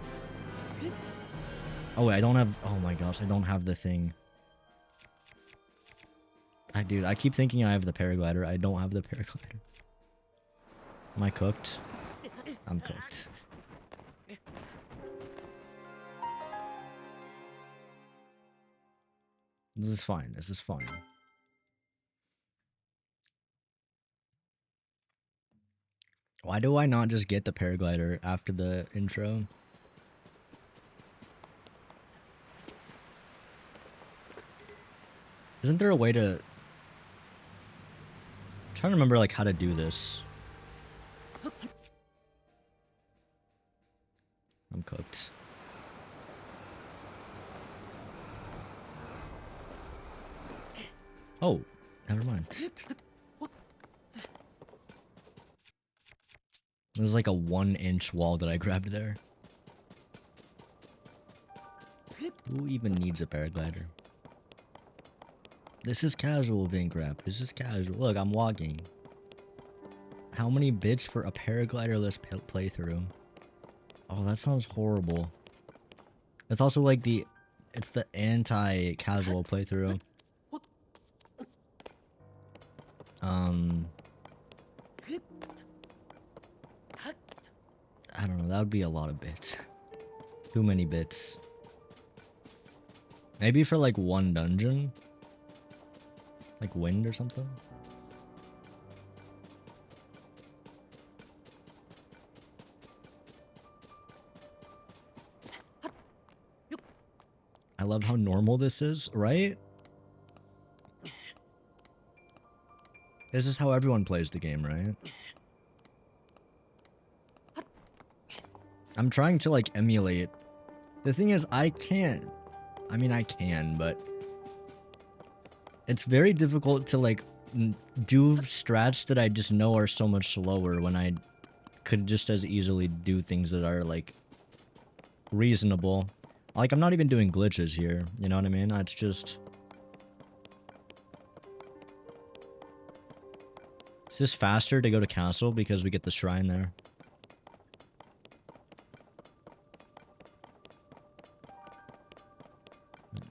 Oh, wait, I don't have... Oh my gosh, I don't have the thing. Dude, I keep thinking I have the paraglider. I don't have the paraglider. Am I cooked? I'm cooked. This is fine. This is fine. Why do I not just get the paraglider after the intro? Isn't there a way to... I'm trying to remember like how to do this. I'm cooked. Oh, never mind. There's like a 1-inch wall that I grabbed there. Who even needs a paraglider? This is casual, Vinkrap. This is casual. Look, I'm walking. How many bits for a paragliderless playthrough? Oh, that sounds horrible. It's also like it's the anti-casual playthrough. I don't know, that would be a lot of bits. Too many bits. Maybe for like one dungeon? Like wind or something? I love how normal this is, right? This is how everyone plays the game, right? I'm trying to like emulate. The thing is, I can't. I mean, I can, but it's very difficult to like do strats that I just know are so much slower when I could just as easily do things that are like reasonable. Like, I'm not even doing glitches here, you know what I mean? It's just... Is this faster to go to castle because we get the shrine there?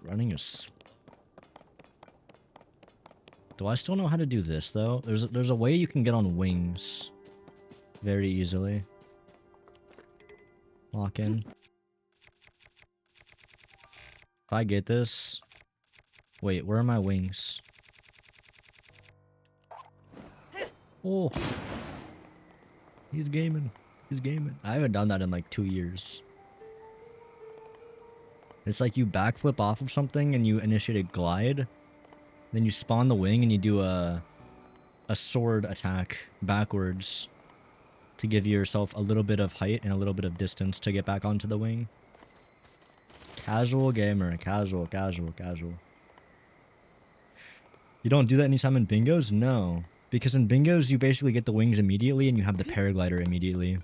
Running is... Do I still know how to do this, though? There's a way you can get on wings very easily. Lock in. If I get this... Wait, where are my wings? Oh! He's gaming. He's gaming. I haven't done that in like 2 years. It's like you backflip off of something and you initiate a glide. Then you spawn the wing and you do a sword attack backwards to give yourself a little bit of height and a little bit of distance to get back onto the wing. Casual gamer, casual. You don't do that anytime in bingos? No. Because in bingos, you basically get the wings immediately and you have the paraglider immediately.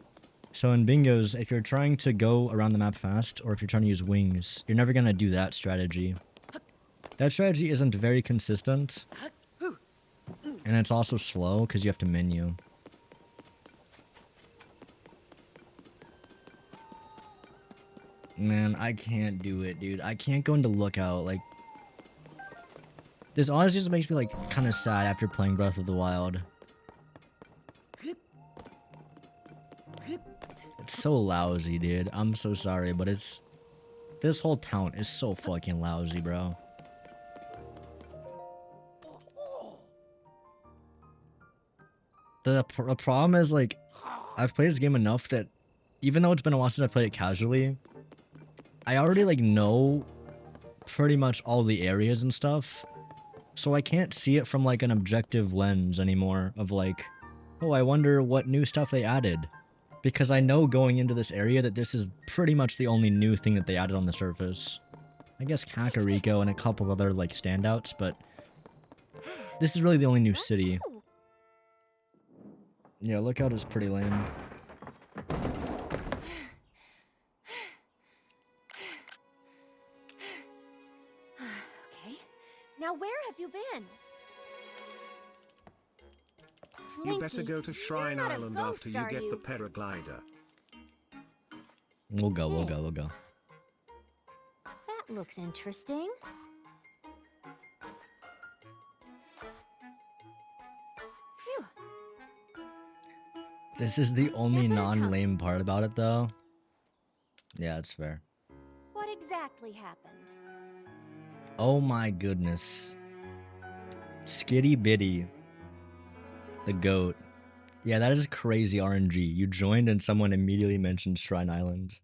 So in bingos, if you're trying to go around the map fast, or if you're trying to use wings, you're never going to do that strategy. That strategy isn't very consistent. And it's also slow, because you have to menu. Man, I can't do it, dude. I can't go into Lookout, like... This honestly just makes me, like, kind of sad after playing Breath of the Wild. It's so lousy, dude. I'm so sorry, but it's... This whole town is so fucking lousy, bro. The problem is, like, I've played this game enough that even though it's been a while since I played it casually, I already, like, know pretty much all the areas and stuff. So I can't see it from, like, an objective lens anymore of, like, oh, I wonder what new stuff they added. Because I know going into this area that this is pretty much the only new thing that they added on the surface. I guess Kakariko and a couple other, like, standouts, but this is really the only new city. Yeah, Lookout is pretty lame. Okay. Now where have you been? You better Linky, go to Shrine you're not a Island ghost, after you are get the you? paraglider. We'll go. That looks interesting. Phew. This is the One only step at a time. non-lame part about it, though. Yeah, it's fair. What exactly happened? Oh my goodness. Skitty Bitty. The goat. Yeah, that is crazy RNG. You joined and someone immediately mentioned Shrine Island.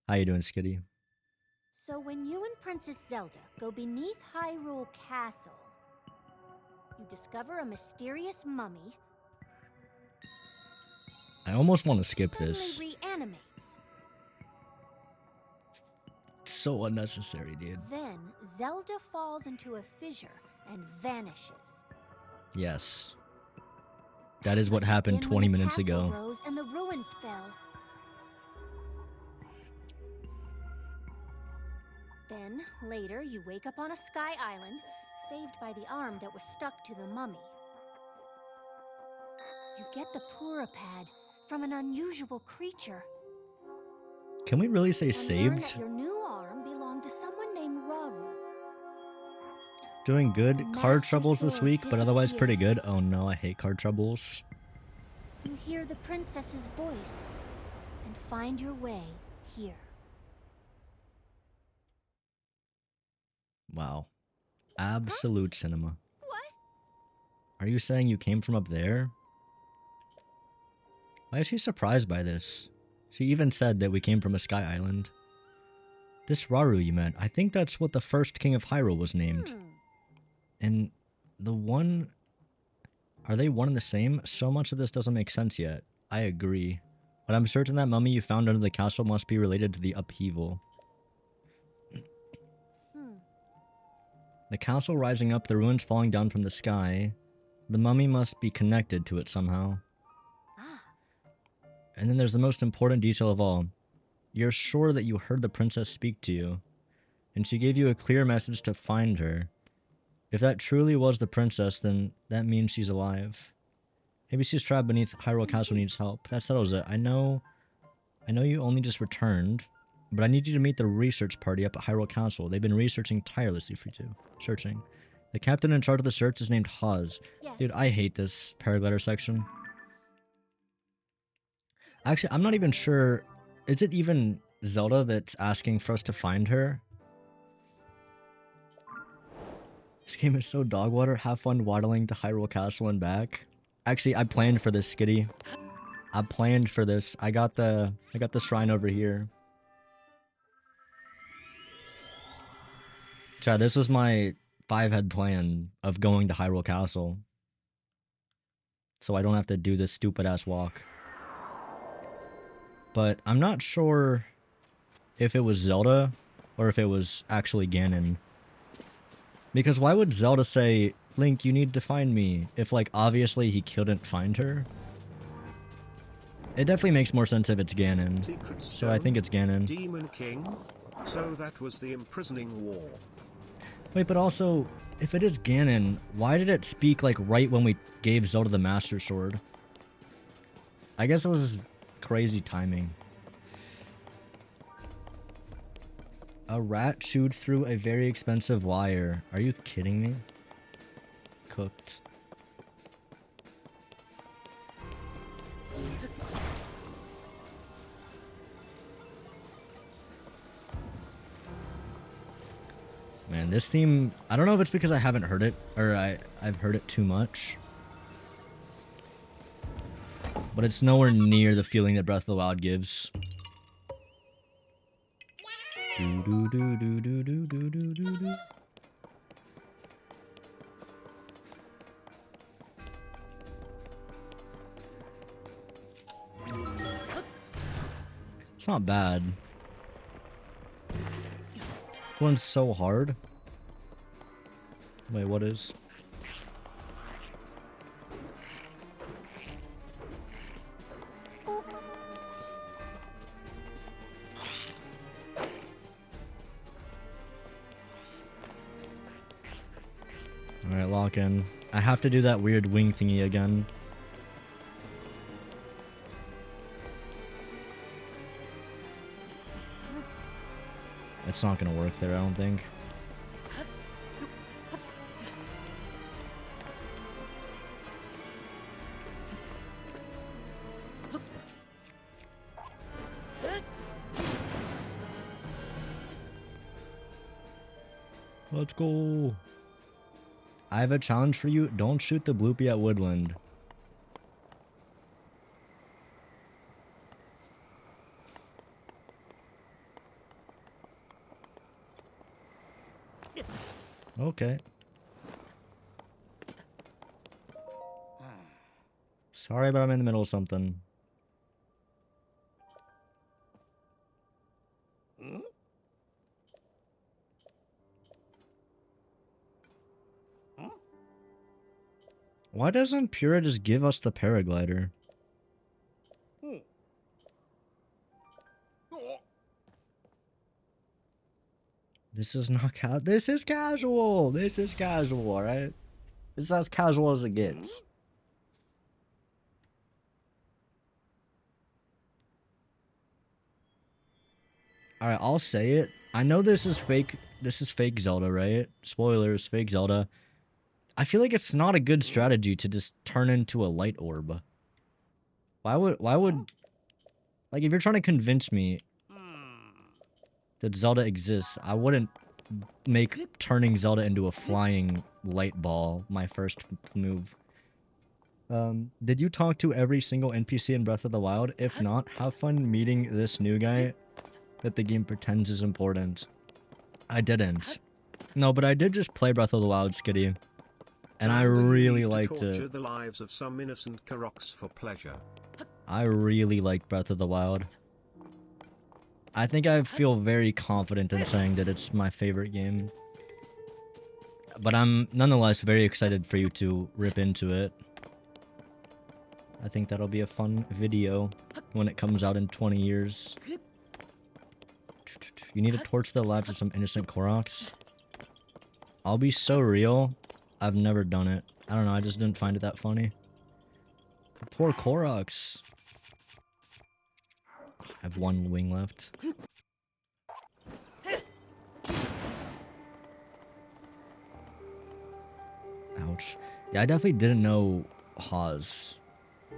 How you doing, Skitty? So when you and Princess Zelda go beneath Hyrule Castle, you discover a mysterious mummy. I almost want to skip suddenly this. reanimates. It's so unnecessary, dude. Then Zelda falls into a fissure and vanishes. Yes. That is what Must have happened been 20 when the minutes castle ago. rose and the ruins fell. Then, later, you wake up on a sky island, saved by the arm that was stuck to the mummy. You get the Purapad from an unusual creature. Can we really say And learn that saved? your new arm belonged to someone named Rauru. Doing good. The Card Master troubles this Sword week, but otherwise pretty disappears. good. Oh no, I hate card troubles. You hear the princess's voice and find your way here. Wow. Absolute cinema. What? Are you saying you came from up there? Why is she surprised by this? She even said that we came from a sky island. This Rauru you met, I think that's what the first king of Hyrule was named. And the one... Are they one and the same? So much of this doesn't make sense yet. I agree. But I'm certain that mummy you found under the castle must be related to the upheaval. The castle rising up, the ruins falling down from the sky. The mummy must be connected to it somehow. Ah, And then there's the most important detail of all. You're sure that you heard the princess speak to you, and she gave you a clear message to find her. If that truly was the princess, then that means she's alive. Maybe she's trapped beneath Hyrule Castle and needs help. That settles it. I know you only just returned, but I need you to meet the research party up at Hyrule Castle. They've been researching tirelessly for you. Searching. The captain in charge of the search is named Haz. yes. Dude, I hate this paraglider section. Actually, I'm not even sure. Is it even Zelda that's asking for us to find her? This game is so dog water. Have fun waddling to Hyrule Castle and back. Actually, I planned for this, Skitty. I planned for this. I got the shrine over here. Chad, this was my 5-head plan of going to Hyrule Castle. So I don't have to do this stupid ass walk. But I'm not sure if it was Zelda or if it was actually Ganon. Because why would Zelda say, Link, you need to find me, if, like, obviously he couldn't find her? It definitely makes more sense if it's Ganon. Secret So I think it's Ganon. Demon King? So that was the imprisoning war. Wait, but also, if it is Ganon, why did it speak, like, right when we gave Zelda the Master Sword? I guess it was crazy timing. A rat chewed through a very expensive wire. Are you kidding me? Cooked. Man, this theme, I don't know if it's because I haven't heard it, or I've heard it too much. But it's nowhere near the feeling that Breath of the Wild gives. Do do do do do do do do do do. It's not bad. This one's so hard. Wait, what is? Alright, lock in. I have to do that weird wing thingy again. It's not gonna work there, I don't think. Let's go. I have a challenge for you. Don't shoot the bloopy at Woodland. Okay. Sorry, but I'm in the middle of something. Why doesn't Pura just give us the paraglider? This is not this is casual. This is casual, alright? This is as casual as it gets. Alright, I'll say it. I know this is fake Zelda, right? Spoilers, fake Zelda. I feel like it's not a good strategy to just turn into a light orb. Why would like if you're trying to convince me that Zelda exists, I wouldn't make turning Zelda into a flying light ball my first move. Did you talk to every single NPC in Breath of the Wild? If not, have fun meeting this new guy that the game pretends is important. I didn't. No, but I did just play Breath of the Wild, Skitty. And I really liked it. Torture the lives of some innocent Karoks for pleasure. I really like Breath of the Wild. I think I feel very confident in saying that it's my favorite game. But I'm nonetheless very excited for you to rip into it. I think that'll be a fun video when it comes out in 20 years. You need to torch the lives of some innocent Koroks. I'll be so real. I've never done it. I don't know, I just didn't find it that funny. The poor Koroks. I have one wing left. Ouch. Yeah, I definitely didn't know Hawes. I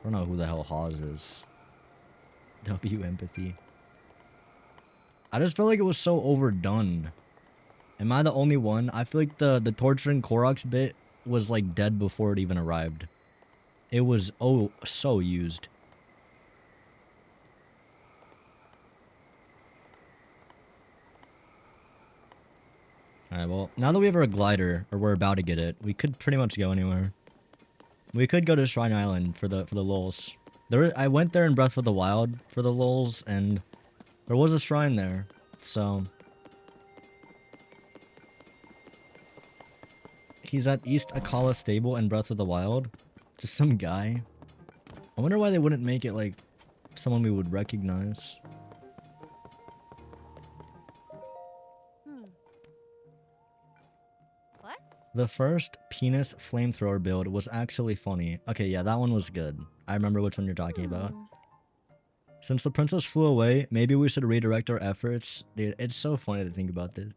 don't know who the hell Hawes is. W empathy. I just felt like it was so overdone. Am I the only one? I feel like the torturing Koroks bit was like dead before it even arrived. It was so used. Alright, well, now that we have our glider, or we're about to get it, we could pretty much go anywhere. We could go to Shrine Island for the lulz. I went there in Breath of the Wild for the lulz, and there was a shrine there, so... He's at East Akala Stable in Breath of the Wild. Just some guy. I wonder why they wouldn't make it, like, someone we would recognize. What? The first penis flamethrower build was actually funny. Okay, yeah, that one was good. I remember which one you're talking about. Since the princess flew away, maybe we should redirect our efforts. Dude, it's so funny to think about this.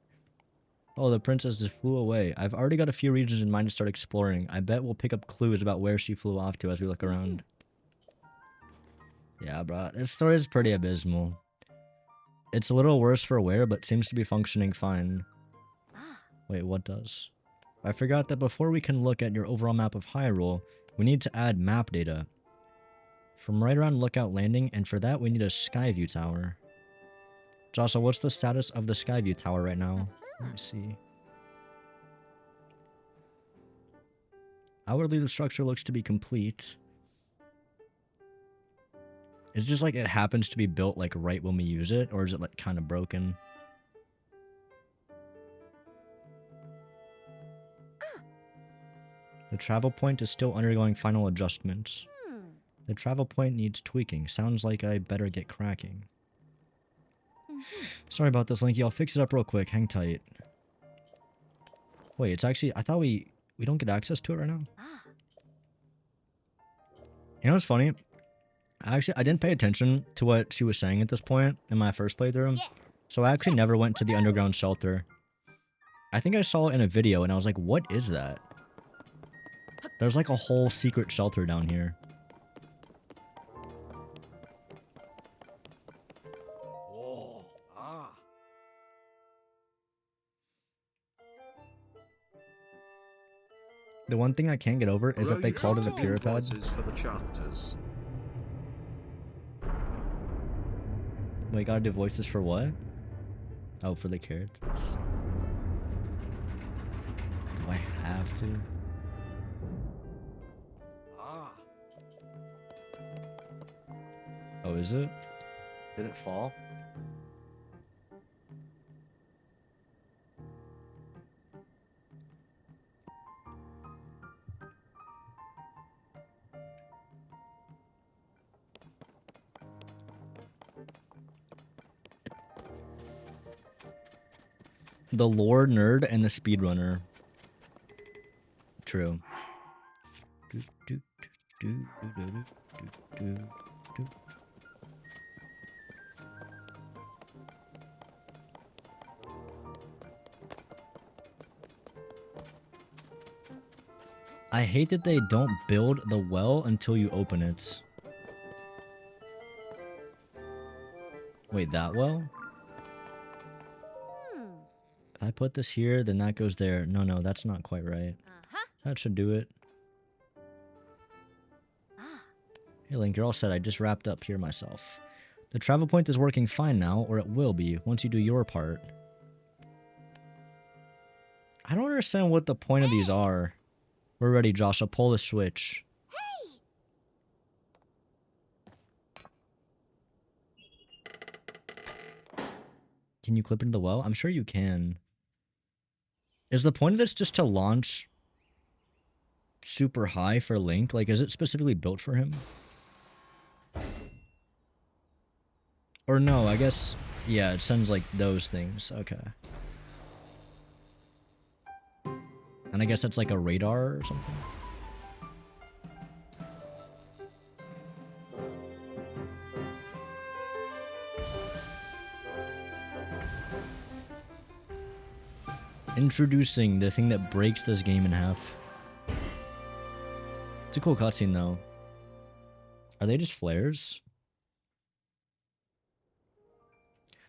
Oh, the princess just flew away. I've already got a few regions in mind to start exploring. I bet we'll pick up clues about where she flew off to as we look around. Yeah, bro. This story is pretty abysmal. It's a little worse for wear, but seems to be functioning fine. Wait, what does? I forgot that before we can look at your overall map of Hyrule, we need to add map data. From right around Lookout Landing, and for that we need a Skyview Tower. Joshua, what's the status of the Skyview Tower right now? Let me see. Outwardly, the structure looks to be complete. It's just like it happens to be built like right when we use it, or is it like kind of broken? The travel point is still undergoing final adjustments. The travel point needs tweaking. Sounds like I better get cracking. Sorry about this, Linky. I'll fix it up real quick. Hang tight. Wait, it's actually... I thought we don't get access to it right now. You know what's funny? I didn't pay attention to what she was saying at this point in my first playthrough. So I actually never went to the underground shelter. I think I saw it in a video and I was like, what is that? There's like a whole secret shelter down here. The one thing I can't get over is that they called it a pyramid. For the charters. Wait, gotta do voices for what? Oh, for the characters. Do I have to? Oh, is it? Did it fall? The lore nerd and the speedrunner. True. I hate that they don't build the well until you open it. Wait, that well? If I put this here, then that goes there. No, that's not quite right. That should do it. Hey Link, you're all set. I just wrapped up here myself. The travel point is working fine now, or it will be, once you do your part. I don't understand what the point of these are. We're ready, Josh. I'll pull the switch. Can you clip into the well? I'm sure you can. Is the point of this just to launch super high for Link? Like, is it specifically built for him? Or no, I guess... Yeah, it sends, like, those things. Okay. And I guess that's like a radar or something? Introducing the thing that breaks this game in half. It's a cool cutscene though. Are they just flares?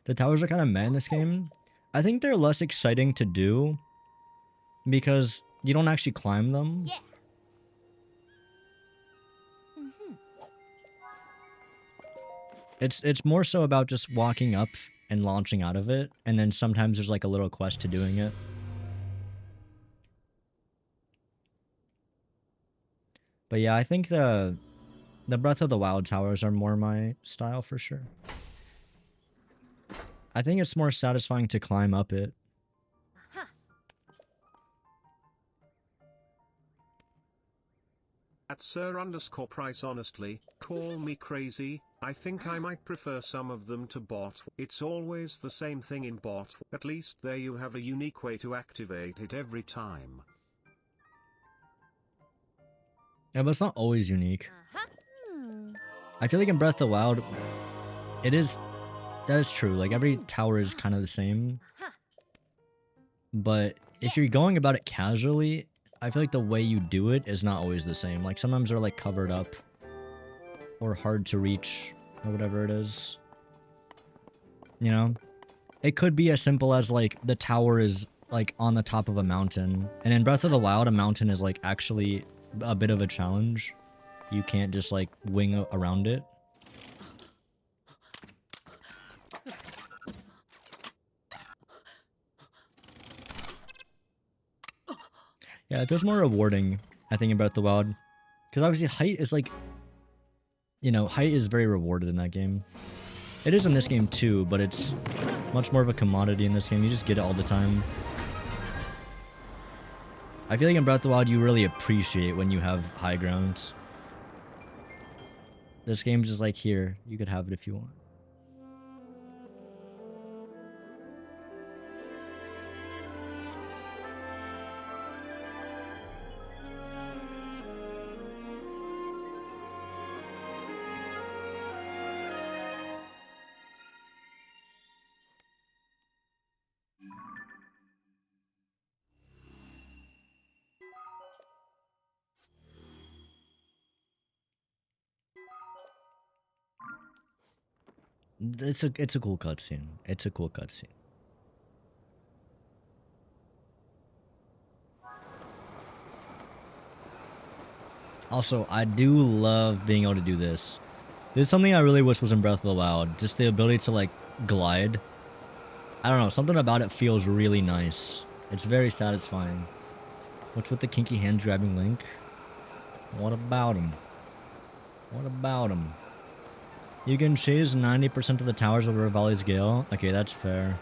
The towers are kind of meh in this game. I think they're less exciting to do because you don't actually climb them. Yeah. It's more so about just walking up and launching out of it, and then sometimes there's like a little quest to doing it. But yeah, I think the Breath of the Wild towers are more my style for sure. I think it's more satisfying to climb up it. At Sir_Price, honestly, call me crazy, I think I might prefer some of them to bot. It's always the same thing in bot, at least there you have a unique way to activate it every time. Yeah, but it's not always unique. I feel like in Breath of the Wild, that is true. Like every tower is kind of the same. But if you're going about it casually, I feel like the way you do it is not always the same. Like sometimes they're like covered up or hard to reach or whatever it is. You know? It could be as simple as like the tower is like on the top of a mountain. And in Breath of the Wild, a mountain is like actually a bit of a challenge. You can't just like wing around it. Yeah, it feels more rewarding, I think, in Breath of the Wild. Because obviously height is like, you know, height is very rewarded in that game. It is in this game too, but it's much more of a commodity in this game. You just get it all the time. I feel like in Breath of the Wild, you really appreciate when you have high grounds. This game's just like, here, you could have it if you want. It's a cool cutscene. It's a cool cutscene. Also, I do love being able to do this. This is something I really wish was in Breath of the Wild. Just the ability to like glide. I don't know, something about it feels really nice. It's very satisfying. What's with the kinky hand grabbing Link? What about him? What about him? You can chase 90% of the towers with Revali's Gale. Okay, that's fair.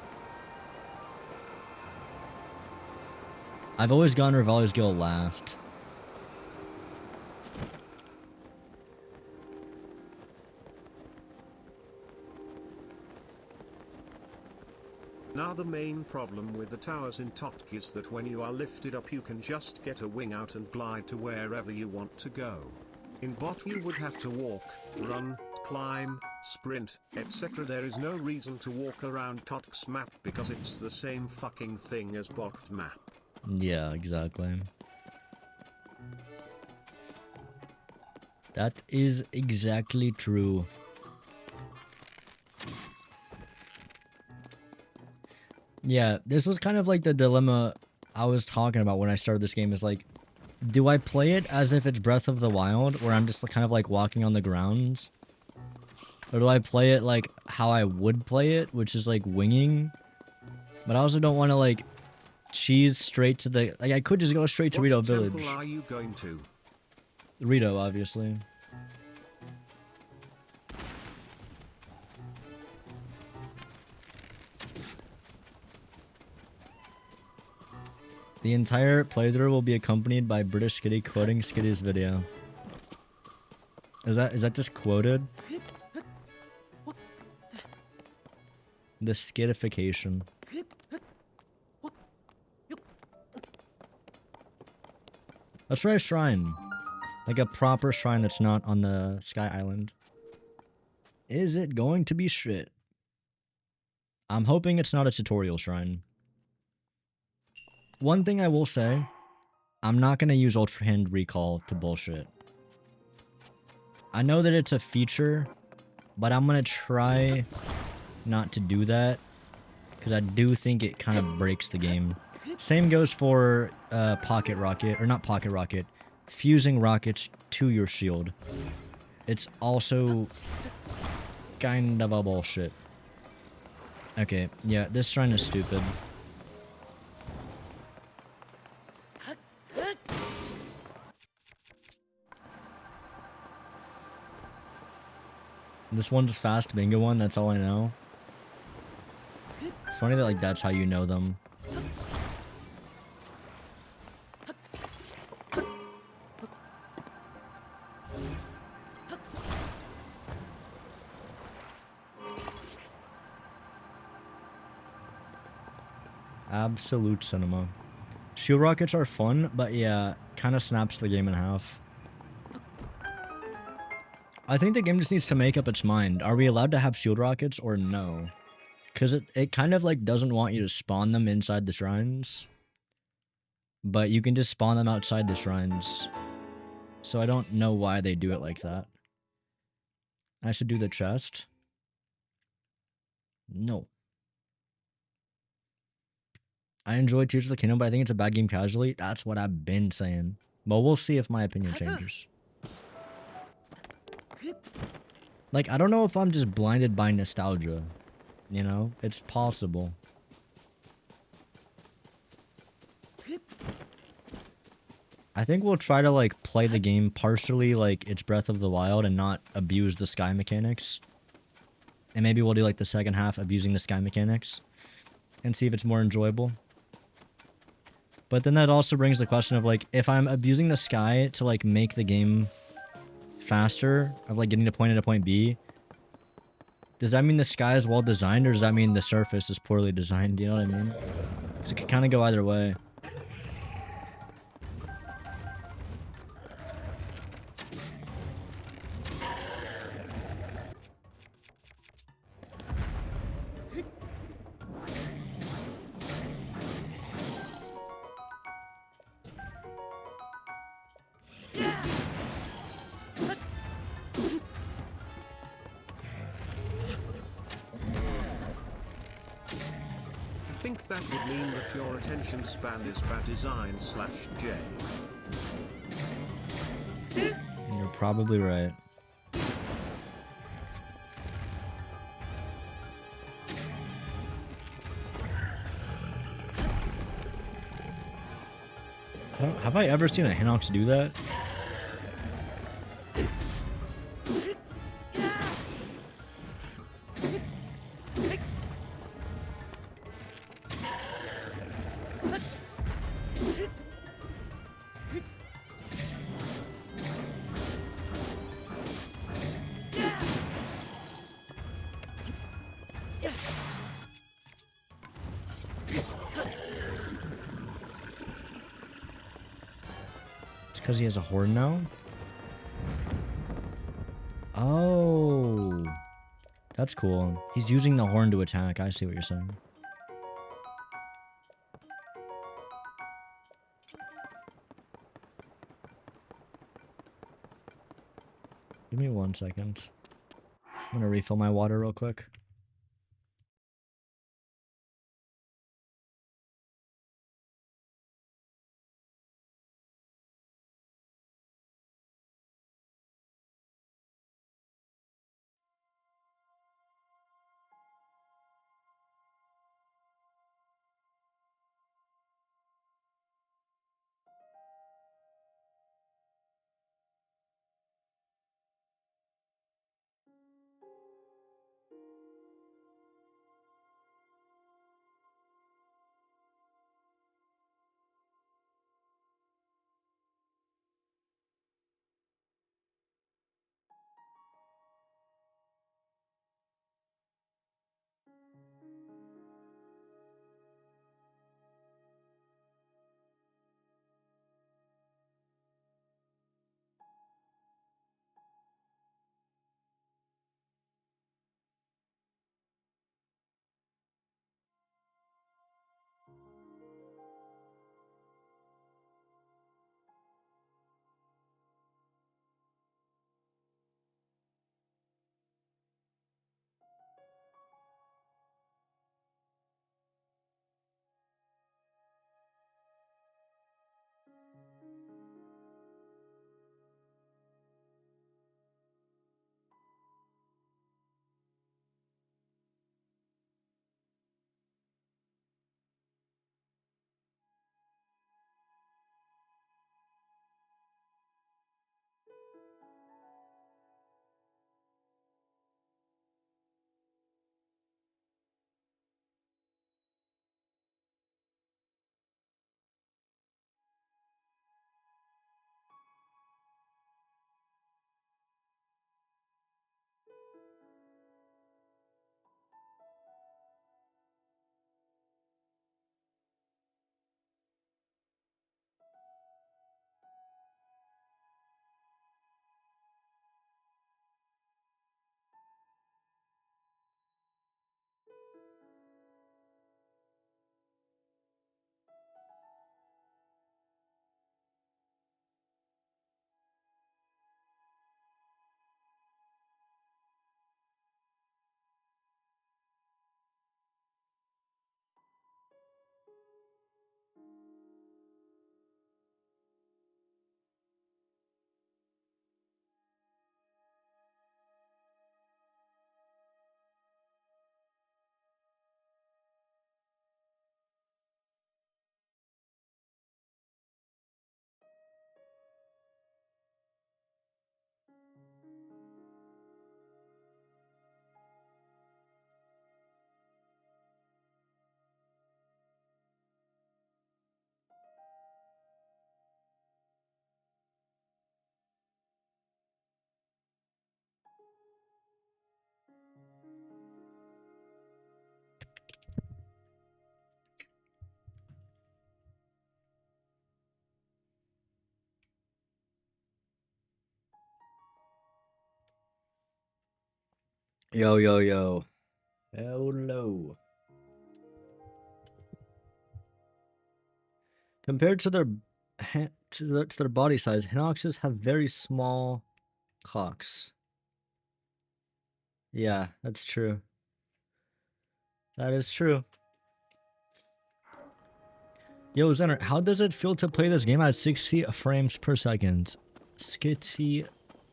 I've always gotten Revali's Gale last. Now the main problem with the towers in Totk is that when you are lifted up you can just get a wing out and glide to wherever you want to go. In bot you would have to walk, run, climb, sprint, etc. There is no reason to walk around Totk's map because it's the same fucking thing as bot map. Yeah, exactly. That is exactly true. Yeah, this was kind of like the dilemma I was talking about when I started this game, is like, do I play it as if it's Breath of the Wild, where I'm just kind of like walking on the grounds? Or do I play it like how I would play it, which is like winging? But I also don't want to like cheese straight to the... Like I could just go straight to Rito Village. What temple are you going to? Rito, obviously. The entire playthrough will be accompanied by British Skitty quoting Skitty's video. Is that just quoted? The skitification. Let's try a shrine. Like a proper shrine that's not on the Sky Island. Is it going to be shit? I'm hoping it's not a tutorial shrine. One thing I will say, I'm not going to use Ultra Hand Recall to bullshit. I know that it's a feature, but I'm going to try not to do that, because I do think it kind of breaks the game. Same goes for Pocket Rocket, or not Pocket Rocket, fusing rockets to your shield. It's also kind of a bullshit. Okay, yeah, this shrine is stupid. This one's fast bingo one, that's all I know. It's funny that like that's how you know them. Absolute cinema. Shield rockets are fun, but yeah, kind of snaps the game in half. I think the game just needs to make up its mind. Are we allowed to have shield rockets or no? Because it kind of like doesn't want you to spawn them inside the shrines. But you can just spawn them outside the shrines. So I don't know why they do it like that. I should do the chest. No. I enjoy Tears of the Kingdom, but I think it's a bad game casually. That's what I've been saying. But we'll see if my opinion changes. Like, I don't know if I'm just blinded by nostalgia. You know? It's possible. I think we'll try to, like, play the game partially like it's Breath of the Wild and not abuse the sky mechanics. And maybe we'll do, like, the second half abusing the sky mechanics. And see if it's more enjoyable. But then that also brings the question of, like, if I'm abusing the sky to, like, make the game faster, of, like, getting to point A to point B, does that mean the sky is well designed, or does that mean the surface is poorly designed? You know what I mean? Because it could kind of go either way. Think that would mean that your attention span is bad design / J. You're probably right. Have I ever seen a Hinox do that? It's because he has a horn now? Oh. That's cool. He's using the horn to attack. I see what you're saying. Give me 1 second. I'm gonna refill my water real quick. Yo, yo, yo. Hello. Compared to their to their body size, Hinoxes have very small cocks. Yeah, that's true. That is true. Yo, Zenner, how does it feel to play this game at 60 frames per second? Skitty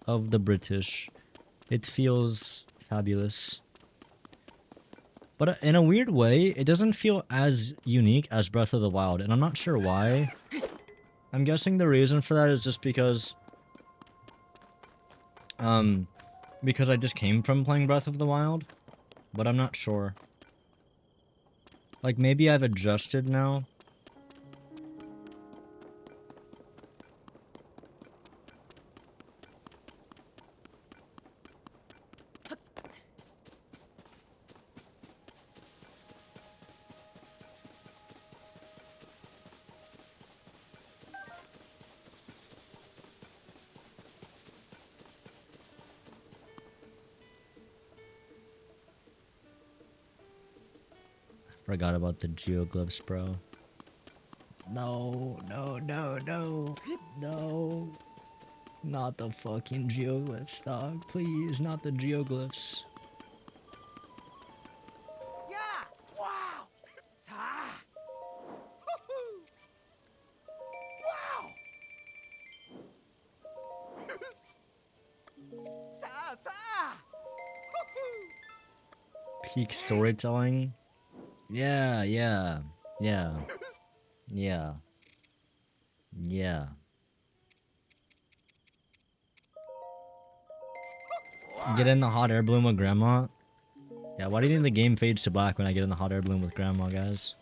of the British. It feels fabulous. But in a weird way, it doesn't feel as unique as Breath of the Wild, and I'm not sure why. I'm guessing the reason for that is just because I just came from playing Breath of the Wild, but I'm not sure. Like, maybe I've adjusted now. Forgot about the geoglyphs, bro. No, no, no, no, no. Not the fucking geoglyphs, dog. Please, not the geoglyphs. Yeah! Wow! Sa! Wow! Sa! Sa! Peak storytelling? Yeah, yeah, yeah, yeah, yeah. Get in the hot air balloon with grandma? Yeah, why do you think the game fades to black when I get in the hot air balloon with grandma, guys?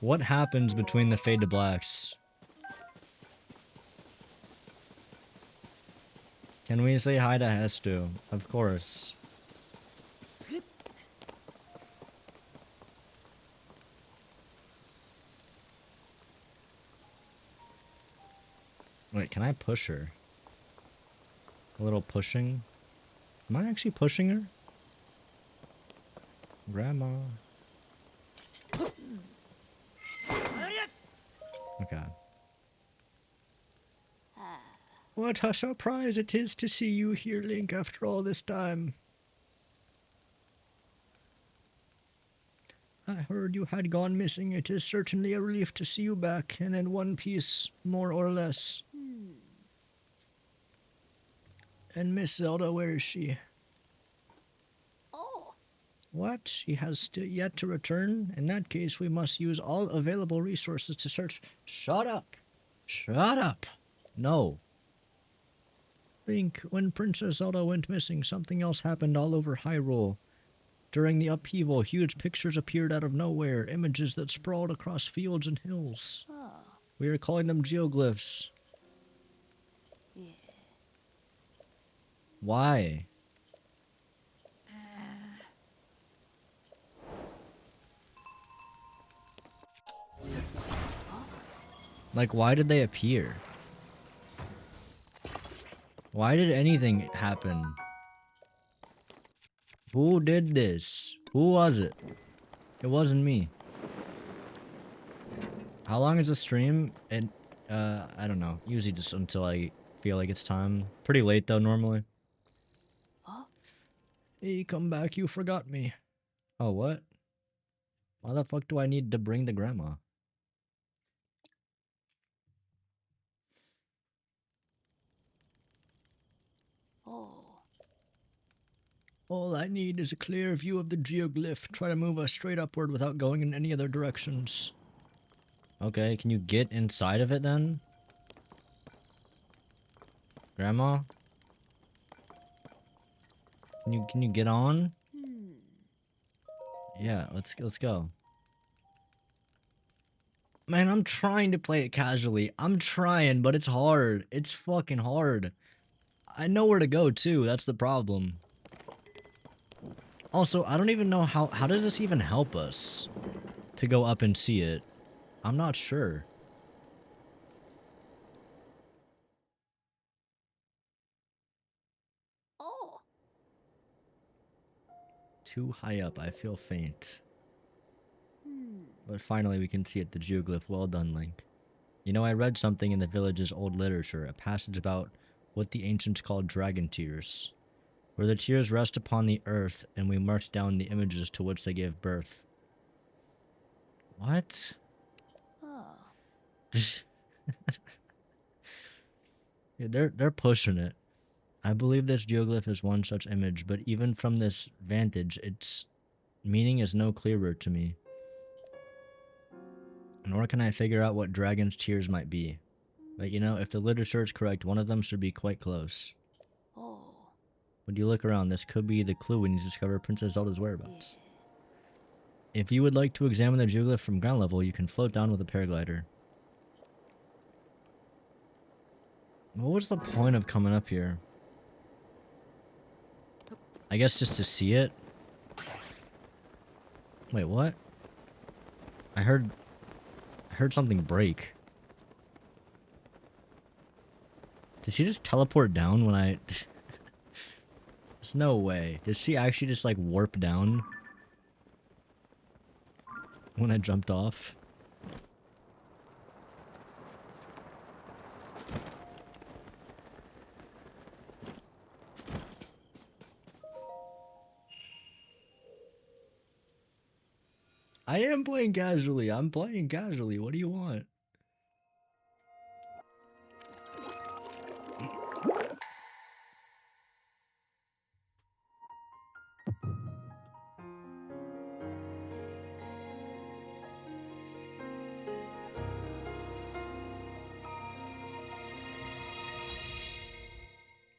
What happens between the fade to blacks? Can we say hi to Hestu? Of course. Wait, can I push her? A little pushing? Am I actually pushing her? Grandma. Okay. What a surprise it is to see you here, Link, after all this time. I heard you had gone missing. It is certainly a relief to see you back, and in one piece, more or less. And Miss Zelda, where is she? Oh, What? She has still yet to return? In that case, we must use all available resources to search. Shut up! Shut up! No. Link, when Princess Zelda went missing, something else happened all over Hyrule. During the upheaval, huge pictures appeared out of nowhere, images that sprawled across fields and hills. oh, We are calling them geoglyphs. yeah. Why? Like, why did they appear? Why did anything happen? Who did this? Who was it? It wasn't me. How long is the stream? And I don't know. Usually just until I feel like it's time. Pretty late though, normally. Huh? Hey, come back, you forgot me. Oh, what? Why the fuck do I need to bring the grandma? Oh. All I need is a clear view of the geoglyph. Try to move us straight upward without going in any other directions. Okay, can you get inside of it then? Grandma? Can you get on? Yeah, let's go. Man, I'm trying to play it casually. I'm trying, but it's hard. It's fucking hard. I know where to go too, that's the problem. Also, I don't even know how does this even help us to go up and see it? I'm not sure. Oh. Too high up, I feel faint. But finally we can see it, the geoglyph. Well done, Link. You know, I read something in the village's old literature, a passage about what the ancients called dragon tears, where the tears rest upon the earth and we marked down the images to which they gave birth. What? Oh. Yeah, they're pushing it. I believe this geoglyph is one such image, but even from this vantage, its meaning is no clearer to me. Nor can I figure out what dragon's tears might be. But you know, if the literature is correct, one of them should be quite close. Oh. When you look around, this could be the clue we need to discover Princess Zelda's whereabouts. If you would like to examine the geoglyph from ground level, you can float down with a paraglider. What was the point of coming up here? I guess just to see it? Wait, what? I heard something break. Did she just teleport down when I... There's no way. Did she actually just like warp down? When I jumped off? I am playing casually. I'm playing casually. What do you want?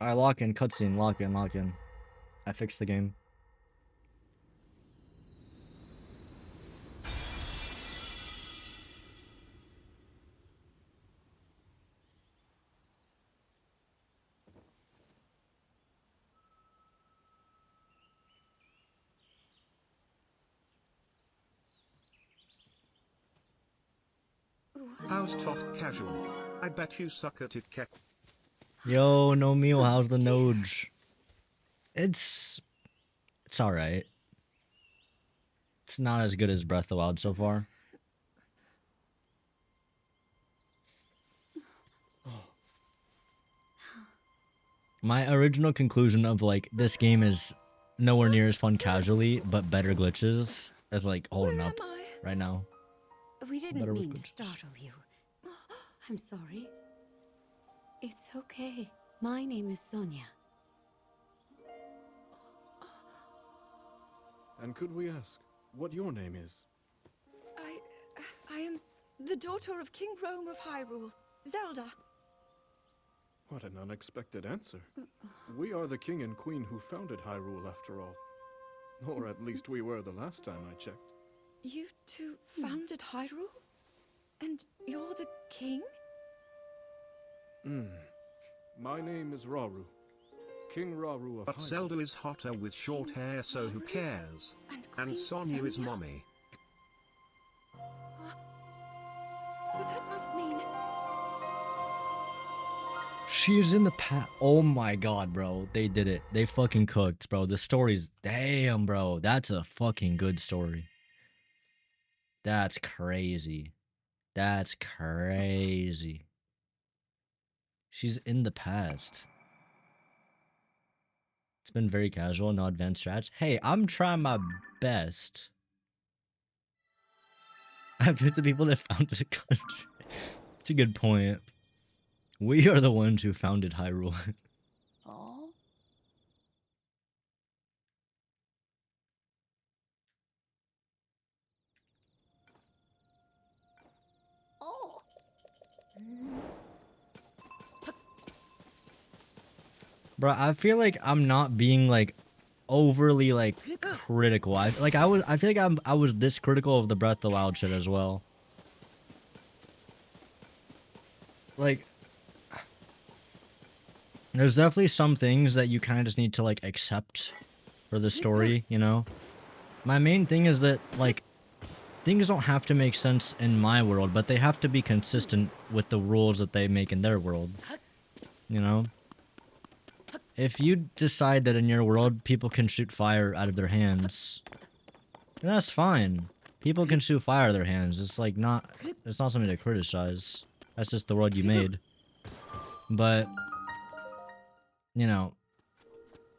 Alright, lock in, cutscene, lock in, lock in. I fixed the game. How's Tot casual? I bet you suck at it, Ket. Yo, no meal, how's the Noj? It's alright. It's not as good as Breath of the Wild so far. My original conclusion of like this game is nowhere near as fun casually, but better glitches is like holding Where up am I? right now. We didn't Better with mean to glitches. startle you. I'm sorry. It's okay. My name is Sonia. And could we ask what your name is? I am the daughter of King Rome of Hyrule, Zelda. What an unexpected answer. We are the king and queen who founded Hyrule, after all. Or at least we were the last time I checked. You two founded Hyrule? And you're the king? My name is Rauru. King Rauru of But Hyrule. Zelda is hotter with short hair, so who cares? And And Queen Sonya is Sonia? mommy. But that must mean... She's in the past. Oh my god, bro. They did it. They fucking cooked, bro. The story's... Damn, bro. That's a fucking good story. That's crazy. That's crazy. She's in the past. It's been very casual, no advanced strat. Hey, I'm trying my best. I picked the people that founded the country. It's a good point. We are the ones who founded Hyrule. Oh? Oh. Bro, I feel like I'm not being like overly like critical. I feel like I was this critical of the Breath of the Wild shit as well. Like there's definitely some things that you kind of just need to like accept for the story, you know? My main thing is that like things don't have to make sense in my world, but they have to be consistent with the rules that they make in their world. You know? If you decide that in your world people can shoot fire out of their hands, then that's fine. People can shoot fire out of their hands. It's like it's not something to criticize. That's just the world you made. But, you know,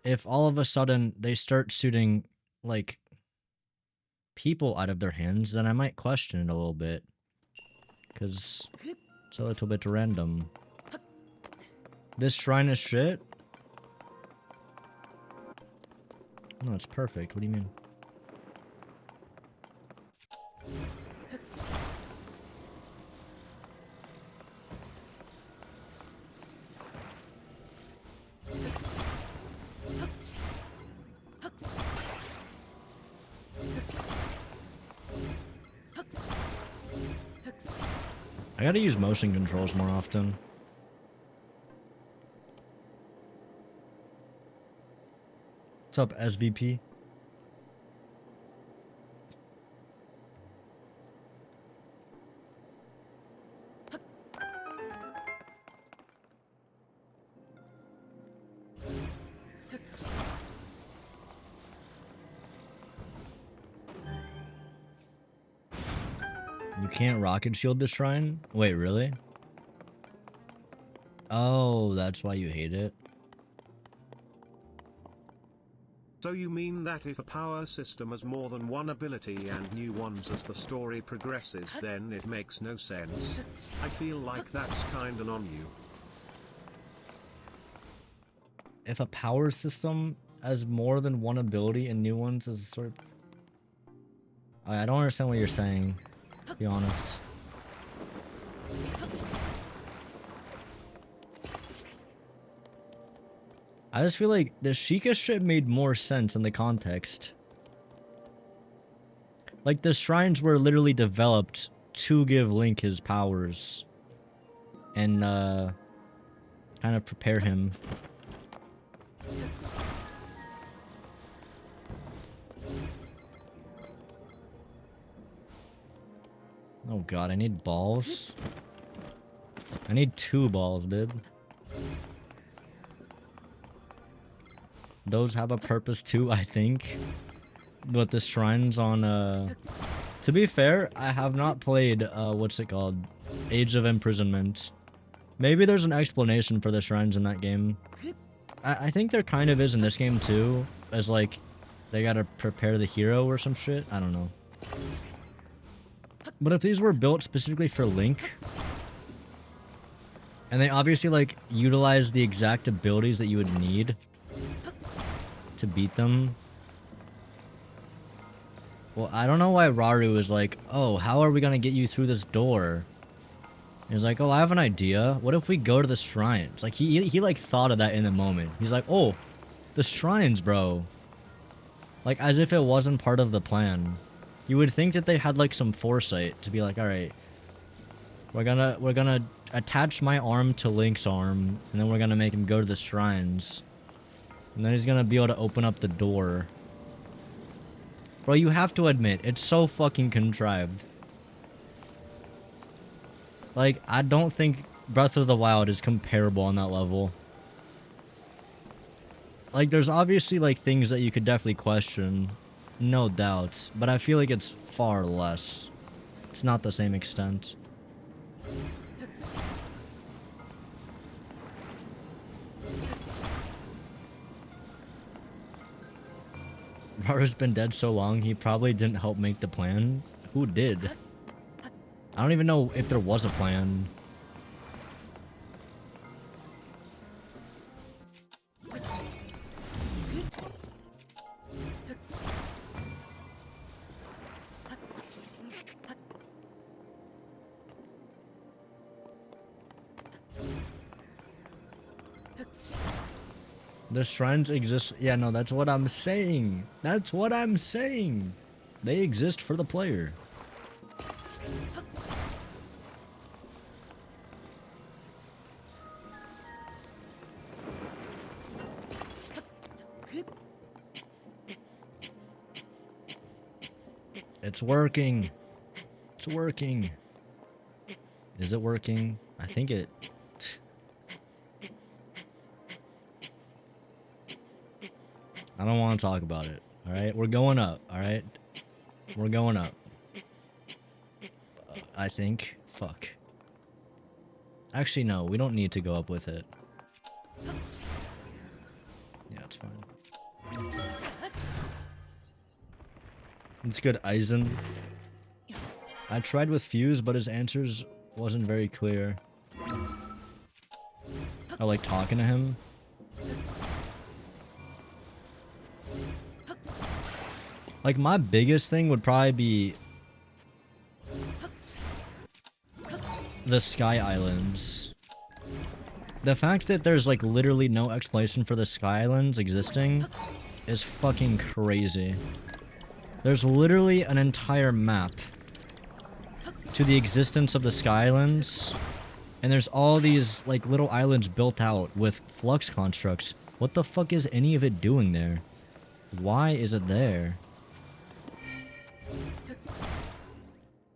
if all of a sudden they start shooting, like, people out of their hands, then I might question it a little bit. Because it's a little bit random. This shrine is shit? No, it's perfect. What do you mean? I gotta use motion controls more often. What's up, SVP? You can't rocket shield the shrine? Wait, really? Oh, that's why you hate it? So you mean that if a power system has more than one ability and new ones as the story progresses, then it makes no sense? I feel like that's kinda on you. If a power system has more than one ability and new ones is sort of... I don't understand what you're saying, to be honest. I just feel like the Sheikah shit made more sense in the context. Like, the shrines were literally developed to give Link his powers. And, kind of prepare him. Oh god, I need balls? I need 2 balls, dude. Those have a purpose too, I think. But the shrines on, To be fair, I have not played, what's it called? Age of Imprisonment. Maybe there's an explanation for the shrines in that game. I think there kind of is in this game too. As like, they gotta prepare the hero or some shit. I don't know. But if these were built specifically for Link, and they obviously like utilize the exact abilities that you would need to beat them. Well, I don't know why Raru is like, oh, how are we gonna get you through this door? He's like, oh, I have an idea. What if we go to the shrines? Like, he like thought of that in the moment. He's like, oh, the shrines, bro. Like, as if it wasn't part of the plan. You would think that they had like some foresight to be like, all right, we're gonna attach my arm to Link's arm, and then we're gonna make him go to the shrines, and then he's gonna be able to open up the door. Bro, you have to admit, it's so fucking contrived. Like, I don't think Breath of the Wild is comparable on that level. Like, there's obviously, like, things that you could definitely question. No doubt. But I feel like it's far less. It's not the same extent. Raru's been dead so long, he probably didn't help make the plan. Who did? I don't even know if there was a plan. The shrines exist. Yeah, no, that's what I'm saying. That's what I'm saying. They exist for the player. It's working. It's working. Is it working? I think it... I don't want to talk about it. Alright? We're going up. Alright? We're going up. I think. Fuck. Actually, no. We don't need to go up with it. Yeah, it's fine. It's good, Aizen. I tried with Fuse, but his answers wasn't very clear. I like talking to him. Like, my biggest thing would probably be the Sky Islands. The fact that there's, like, literally no explanation for the Sky Islands existing is fucking crazy. There's literally an entire map to the existence of the Sky Islands, and there's all these, like, little islands built out with flux constructs. What the fuck is any of it doing there? Why is it there?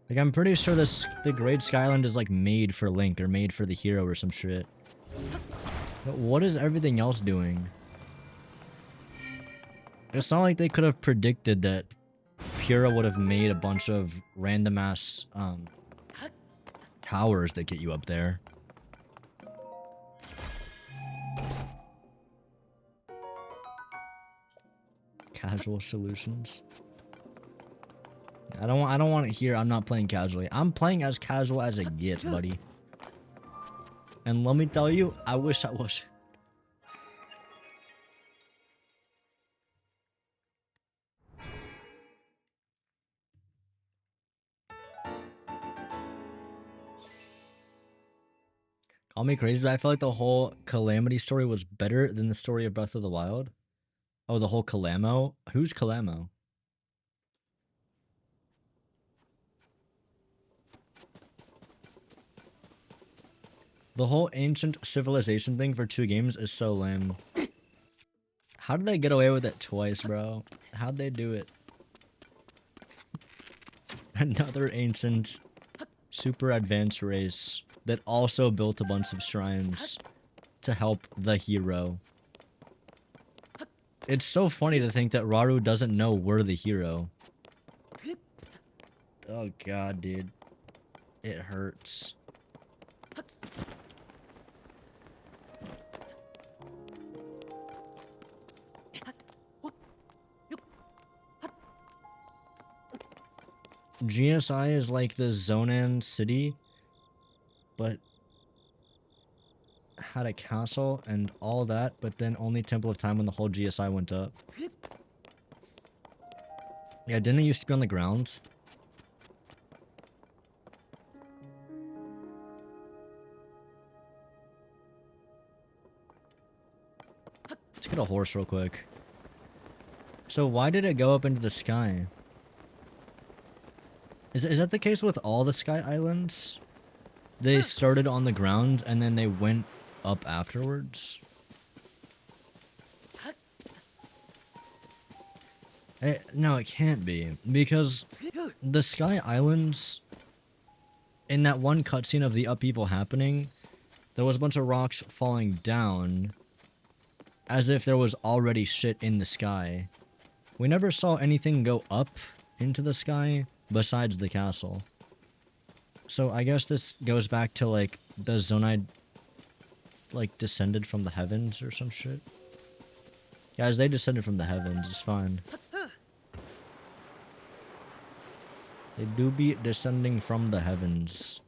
Like, I'm pretty sure the Great Skyland is, like, made for Link or made for the hero or some shit. But what is everything else doing? It's not like they could have predicted that Pura would have made a bunch of random ass, towers that get you up there. Casual solutions. I don't want to hear I'm not playing casually. I'm playing as casual as it gets, buddy. And let me tell you, I wish I was. Call me crazy, but I feel like the whole Calamity story was better than the story of Breath of the Wild. Oh, the whole Calamo? Who's Calamo? The whole ancient civilization thing for 2 games is so lame. How did they get away with it twice, bro? How'd they do it? Another ancient, super advanced race that also built a bunch of shrines to help the hero. It's so funny to think that Raru doesn't know we're the hero. Oh god, dude. It hurts. GSI is like the Zonan city, but had a castle and all that, but then only Temple of Time when the whole GSI went up. Yeah, didn't it used to be on the grounds? Let's get a horse real quick. So why did it go up into the sky? Is that the case with all the Sky Islands? They started on the ground and then they went up afterwards? No, it can't be. Because the Sky Islands, in that one cutscene of the upheaval happening, there was a bunch of rocks falling down as if there was already shit in the sky. We never saw anything go up into the sky besides the castle. So I guess this goes back to, like, the Zonai, like, descended from the heavens or some shit. Guys, they descended from the heavens, it's fine. They do be descending from the heavens.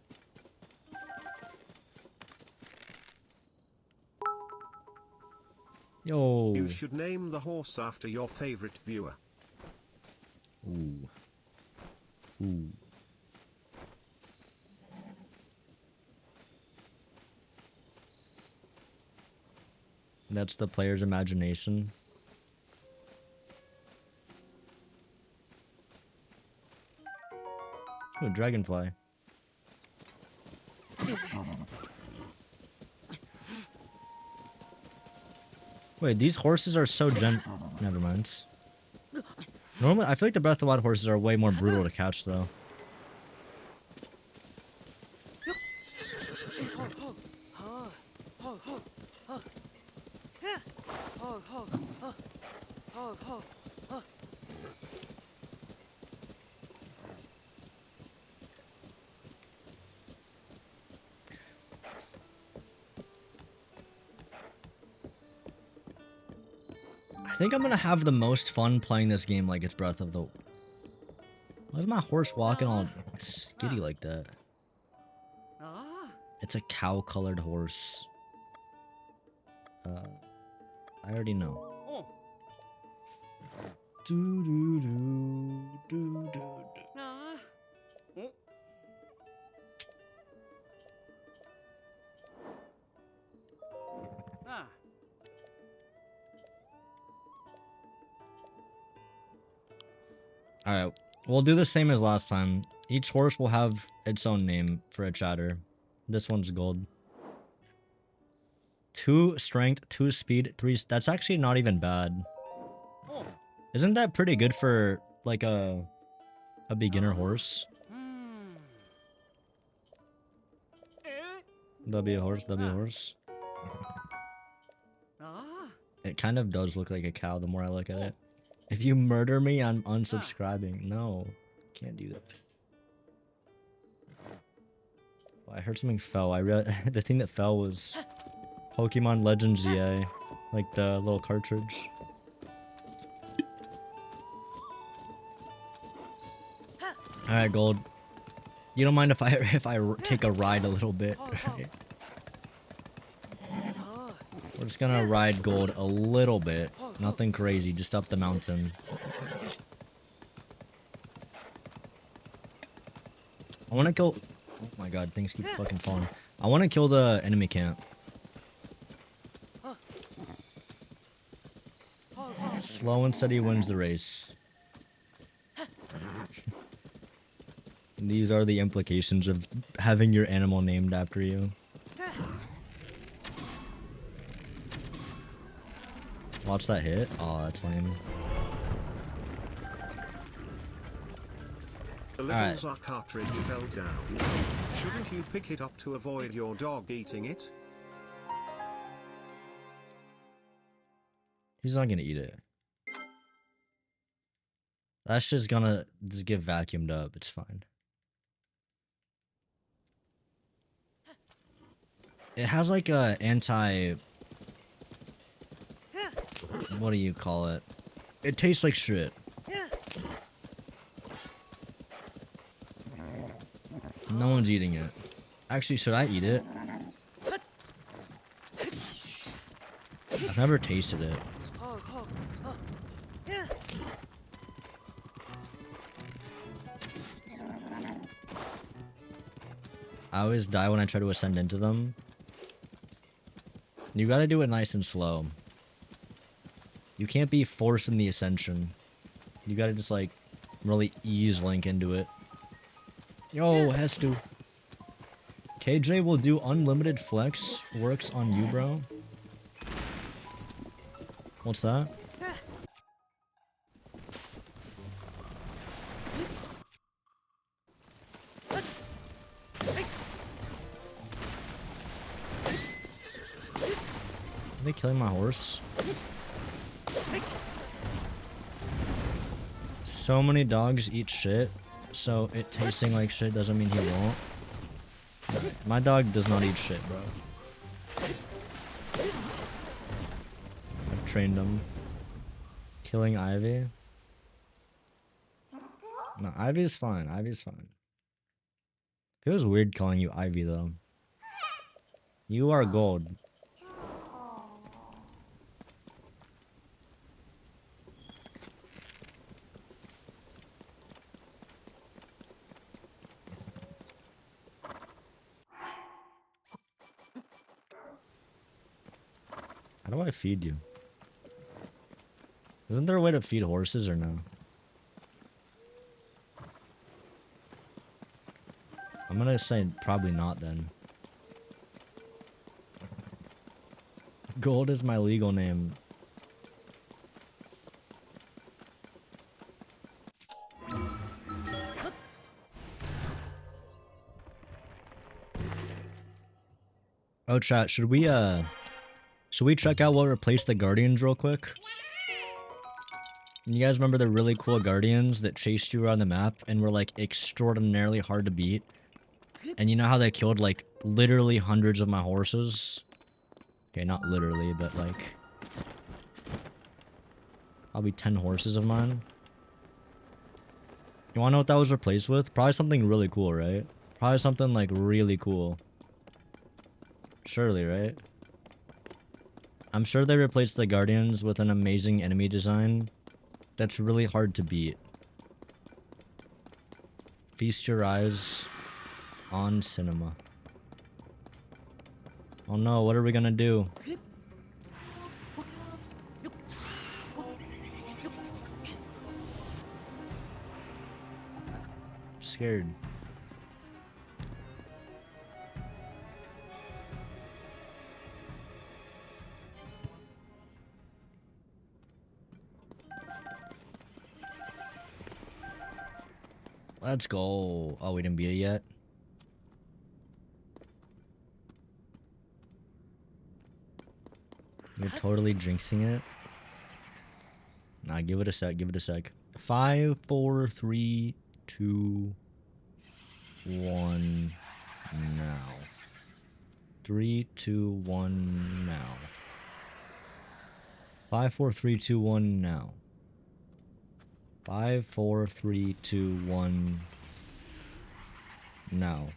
Yo. You should name the horse after your favorite viewer. Ooh. Ooh. That's the player's imagination. Ooh, dragonfly. Wait, these horses are so Never mind. Normally, I feel like the Breath of the Wild horses are way more brutal to catch, though. I think I'm gonna have the most fun playing this game like it's Breath of the... Why is my horse walking all skitty like that? It's a cow-colored horse. I already know. Do do do do do do. Alright, we'll do the same as last time. Each horse will have its own name for a chatter. This one's gold. 2 strength, 2 speed, 3... That's actually not even bad. Isn't that pretty good for, like, a beginner horse? W horse, W horse. It kind of does look like a cow the more I look at it. If you murder me, I'm unsubscribing. No, can't do that. Oh, I heard something fell. The thing that fell was Pokemon Legends EA, like the little cartridge. All right, Gold. You don't mind if I take a ride a little bit, right? We're just gonna ride Gold a little bit. Nothing crazy, just up the mountain. I wanna kill... Oh my god, things keep fucking falling. I wanna kill the enemy camp. Slow and steady wins the race. These are the implications of having your animal named after you. Watch that hit. Oh, that's lame. The little Zuck cartridge fell down. Shouldn't you pick it up to avoid your dog eating it? He's not gonna eat it. That's just gonna get vacuumed up. It's fine. It has like a anti... What do you call it? It tastes like shit. No one's eating it. Actually, should I eat it? I've never tasted it. I always die when I try to ascend into them. You gotta do it nice and slow. You can't be forcing the ascension. You gotta just like really ease Link into it. Yo, has to. KJ will do unlimited flex. Works on you, bro. What's that? Are they killing my horse? So many dogs eat shit, so it tasting like shit doesn't mean he won't. Right. My dog does not eat shit, bro. I've trained him. Killing Ivy? No, Ivy's fine. Ivy's fine. Feels weird calling you Ivy though. You are gold. How do I feed you? Isn't there a way to feed horses or no? I'm gonna say probably not then. Gold is my legal name. Oh chat, should we check out what replaced the Guardians real quick? You guys remember the really cool Guardians that chased you around the map and were like extraordinarily hard to beat? And you know how they killed like literally hundreds of my horses? Okay, not literally, but like probably 10 horses of mine. You wanna know what that was replaced with? Probably something really cool, right? Probably something like really cool. Surely, right? I'm sure they replaced the Guardians with an amazing enemy design that's really hard to beat. Feast your eyes on cinema. Oh no, what are we gonna do? I'm scared. Let's go. Oh, we didn't beat it yet? You're totally jinxing it? Nah, give it a sec, give it a sec. 5, 4, 3, 2, 1, now. 3, 2, 1, now. 5, 4, 3, 2, 1, now. 5, 4, 3, 2, 1, now.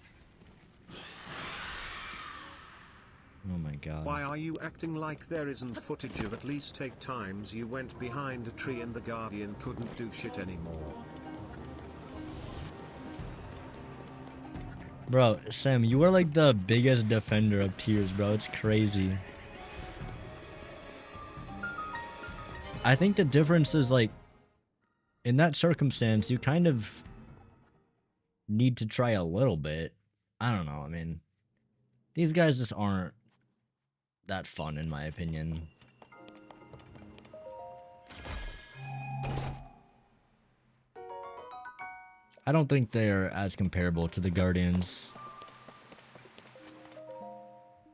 Oh my god. Why are you acting like there isn't footage of at least 8 times you went behind a tree and the Guardian couldn't do shit anymore? Bro, Sam, you are like the biggest defender of tears, bro. It's crazy. I think the difference is like, in that circumstance, you kind of need to try a little bit. I don't know, I mean, these guys just aren't that fun in my opinion. I don't think they're as comparable to the Guardians.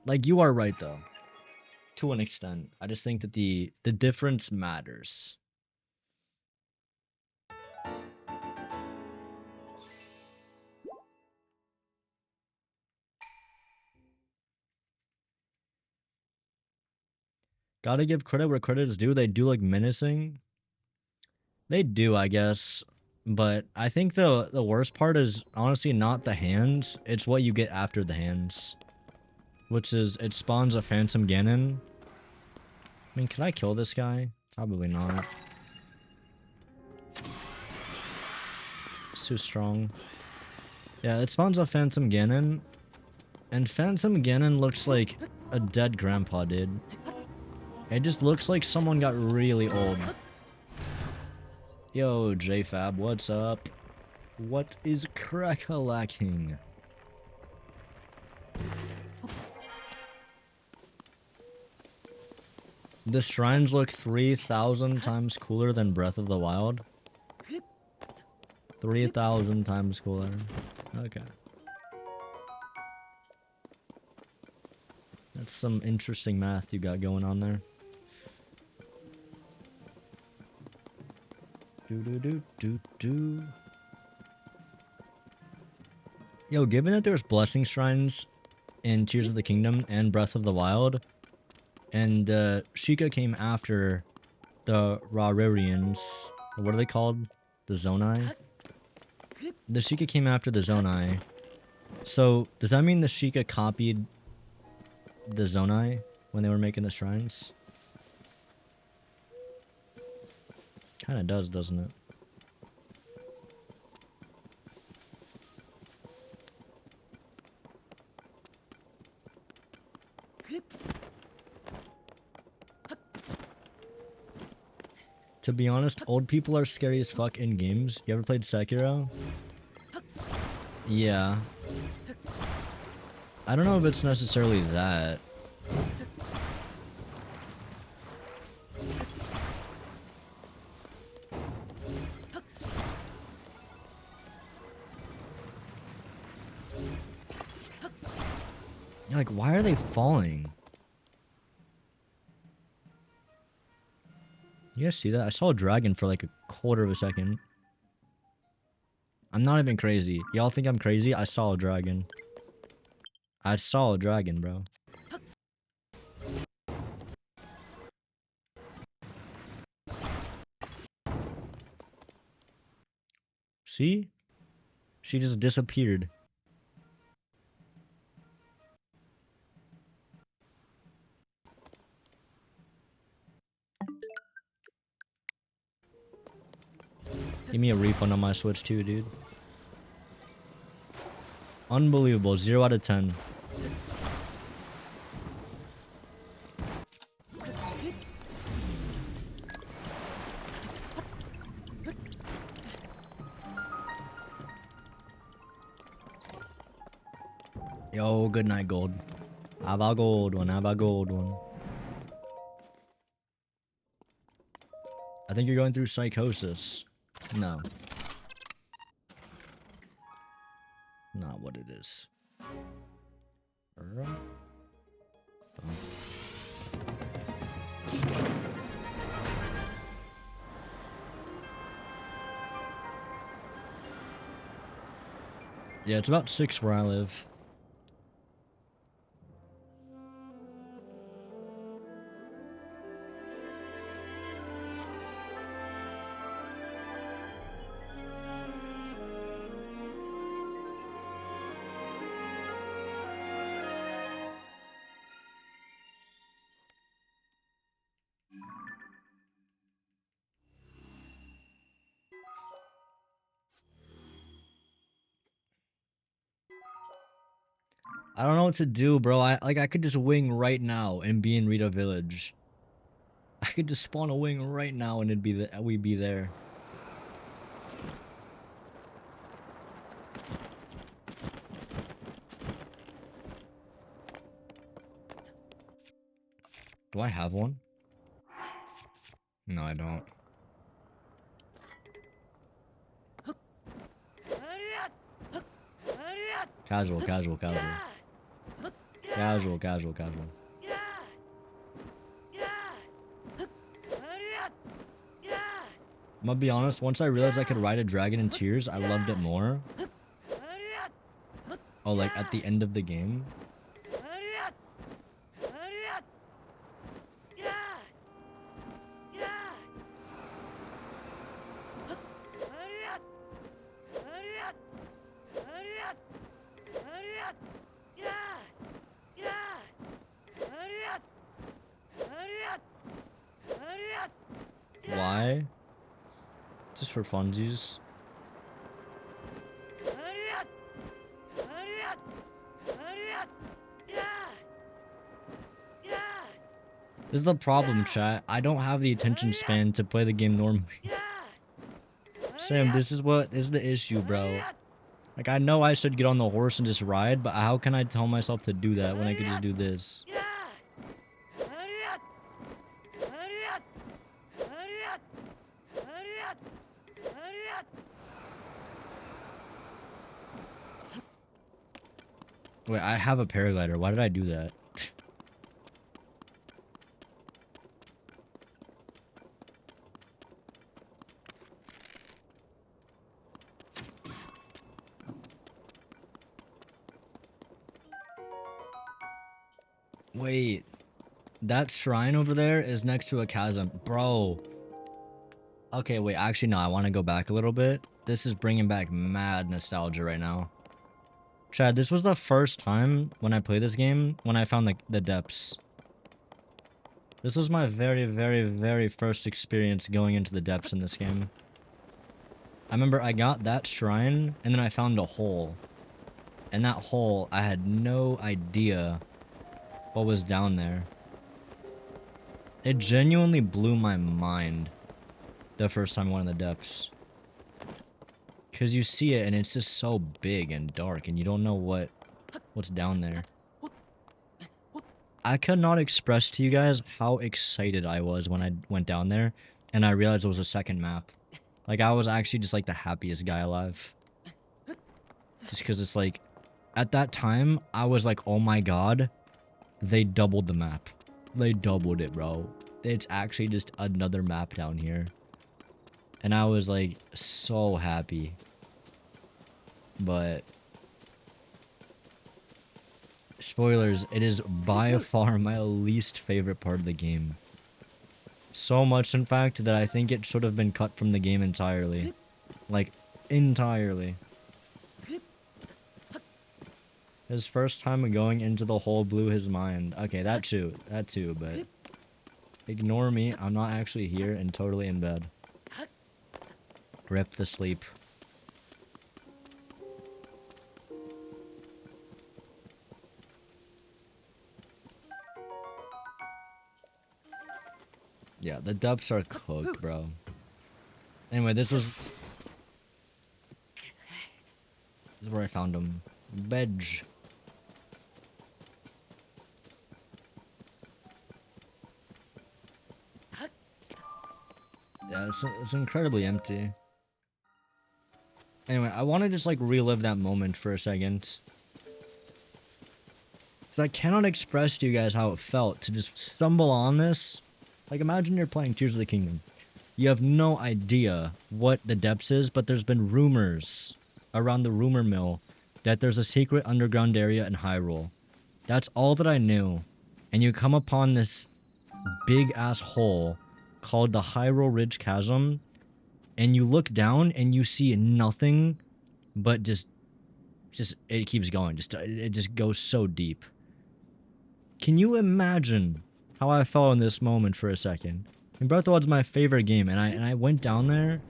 Like, you are right though, to an extent. I just think that the difference matters. Gotta give credit where credit is due. They do look menacing. They do, I guess. But I think the worst part is honestly not the hands. It's what you get after the hands. Which is, it spawns a Phantom Ganon. I mean, can I kill this guy? Probably not. It's too strong. Yeah, it spawns a Phantom Ganon. And Phantom Ganon looks like a dead grandpa, dude. It just looks like someone got really old. Yo, JFab, what's up? What is crack-a-lacking? The shrines look 3,000 times cooler than Breath of the Wild. 3,000 times cooler. Okay. That's some interesting math you got going on there. Do. Yo, given that there's blessing shrines in Tears of the Kingdom and Breath of the Wild, and Sheikah came after the Rararians, what are they called? The Zonai? The Sheikah came after the Zonai. So, does that mean the Sheikah copied the Zonai when they were making the shrines? Kinda does, doesn't it? To be honest, old people are scary as fuck in games. You ever played Sekiro? Yeah. I don't know if it's necessarily that. Like, why are they falling? You guys see that? I saw a dragon for like a quarter of a second. I'm not even crazy. Y'all think I'm crazy? I saw a dragon. I saw a dragon, bro. See? She just disappeared. Give me a refund on my Switch too, dude. Unbelievable. 0 out of 10. Yo, good night, gold. Have a gold one. Have a gold one. I think you're going through psychosis. No. Not what it is. Yeah, it's about 6 where I live. I don't know what to do, bro. I could just wing right now and be in Rita Village. I could just spawn a wing right now and we'd be there. Do I have one? No, I don't. Casual, casual, casual. Casual, casual, casual. I'm gonna be honest, once I realized I could ride a dragon in tears, I loved it more. Oh, like at the end of the game? Why? Just for funsies. This is the problem, chat. I don't have the attention span to play the game normally. Sam, this is the issue, bro. Like, I know I should get on the horse and just ride, but how can I tell myself to do that when I could just do this? Wait, I have a paraglider. Why did I do that? Wait, that shrine over there is next to a chasm. Bro. Okay, wait, actually, no, I want to go back a little bit. this is bringing back mad nostalgia right now. Chad, this was the first time when I played this game when I found the depths. This was my very, very, very first experience going into the depths in this game. I remember I got that shrine, and then I found a hole. And that hole, I had no idea what was down there. It genuinely blew my mind the first time I went in the depths. Because you see it, and it's just so big and dark, and you don't know what's down there. I could not express to you guys how excited I was when I went down there and I realized it was a second map. Like, I was actually just like the happiest guy alive. Just because it's like, at that time, I was like, oh my god, they doubled the map. They doubled it, bro. It's actually just another map down here. And I was like, so happy. But spoilers, it is by far my least favorite part of the game. So much, in fact, that I think it should have been cut from the game entirely. Like, entirely. His first time going into the hole blew his mind. Okay, that too, but ignore me, I'm not actually here and totally in bed. Rip the sleep. Yeah, the depths are cooked, bro. Anyway, this is where I found him. Bedge. Yeah, it's incredibly empty. Anyway, I want to just like relive that moment for a second. Because I cannot express to you guys how it felt to just stumble on this. Like, imagine you're playing Tears of the Kingdom. You have no idea what the depths is, but there's been rumors around the rumor mill that there's a secret underground area in Hyrule. That's all that I knew. And you come upon this big-ass hole called the Hyrule Ridge Chasm, and you look down and you see nothing but just it keeps going. It just goes so deep. Can you imagine how I felt in this moment for a second? And Breath of the Wild's my favorite game, and I went down there.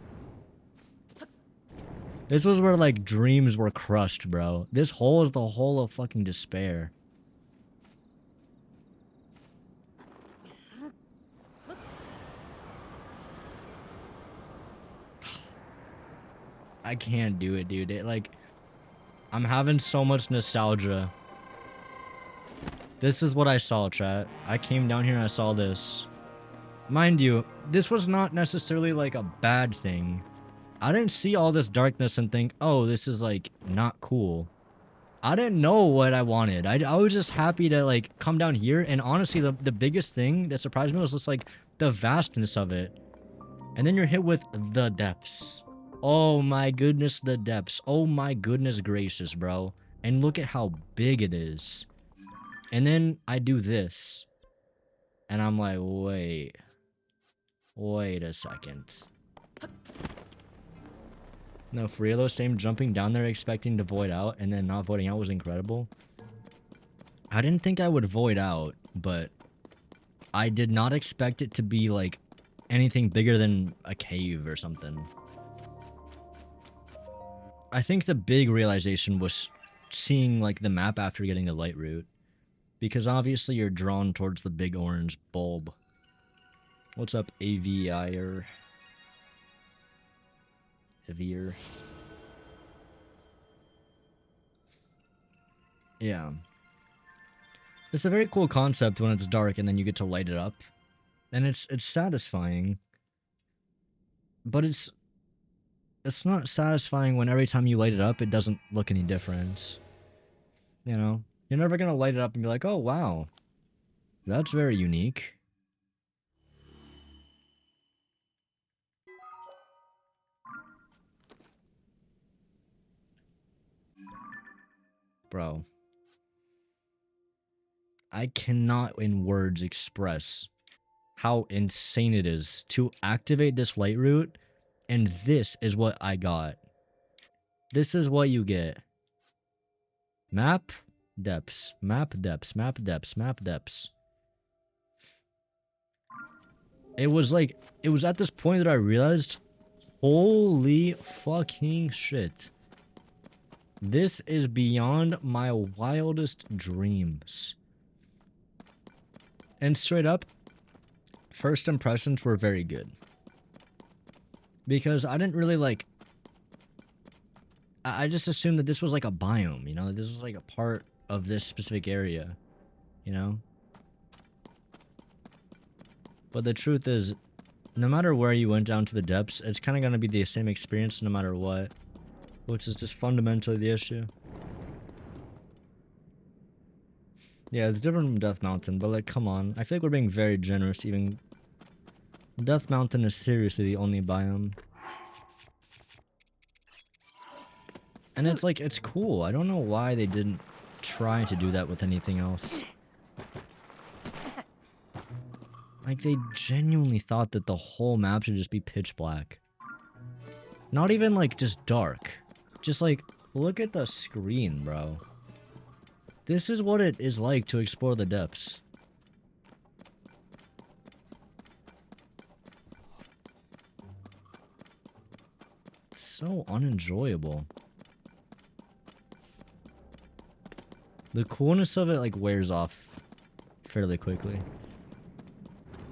This was where like dreams were crushed, bro. This hole is the hole of fucking despair. I can't do it, dude. I'm having so much nostalgia. This is what I saw, chat. I came down here and I saw this. Mind you, this was not necessarily like a bad thing. I didn't see all this darkness and think, oh, this is like not cool. I didn't know what I wanted. I was just happy to like come down here, and honestly the biggest thing that surprised me was just like the vastness of it. And then you're hit with the depths. Oh my goodness, the depths. Oh my goodness gracious, bro. And look at how big it is. And then I do this. And I'm like, wait a second. No, for real though, same jumping down there expecting to void out and then not voiding out was incredible. I didn't think I would void out, but I did not expect it to be like anything bigger than a cave or something. I think the big realization was seeing like the map after getting the light route. Because obviously you're drawn towards the big orange bulb. What's up, AVIer? Avier. Yeah. It's a very cool concept when it's dark and then you get to light it up. And it's satisfying. But it's not satisfying when every time you light it up, it doesn't look any different. You know? You're never gonna light it up and be like, oh, wow. That's very unique. Bro. I cannot in words express how insane it is to activate this light route, and this is what I got. This is what you get. Map depths, map depths, map depths, map depths. It was at this point that I realized, holy fucking shit. This is beyond my wildest dreams. And straight up, first impressions were very good. Because I didn't really I just assumed that this was like a biome, you know? This was like a part of this specific area, you know? But the truth is, no matter where you went down to the depths, it's kind of going to be the same experience no matter what. Which is just fundamentally the issue. Yeah, it's different from Death Mountain, but like, come on. I feel like we're being very generous even. Death Mountain is seriously the only biome. And it's like, it's cool. I don't know why they didn't try to do that with anything else. Like, they genuinely thought that the whole map should just be pitch black. Not even like just dark. Just like, look at the screen, bro. This is what it is like to explore the depths. It's so unenjoyable. The coolness of it like wears off fairly quickly.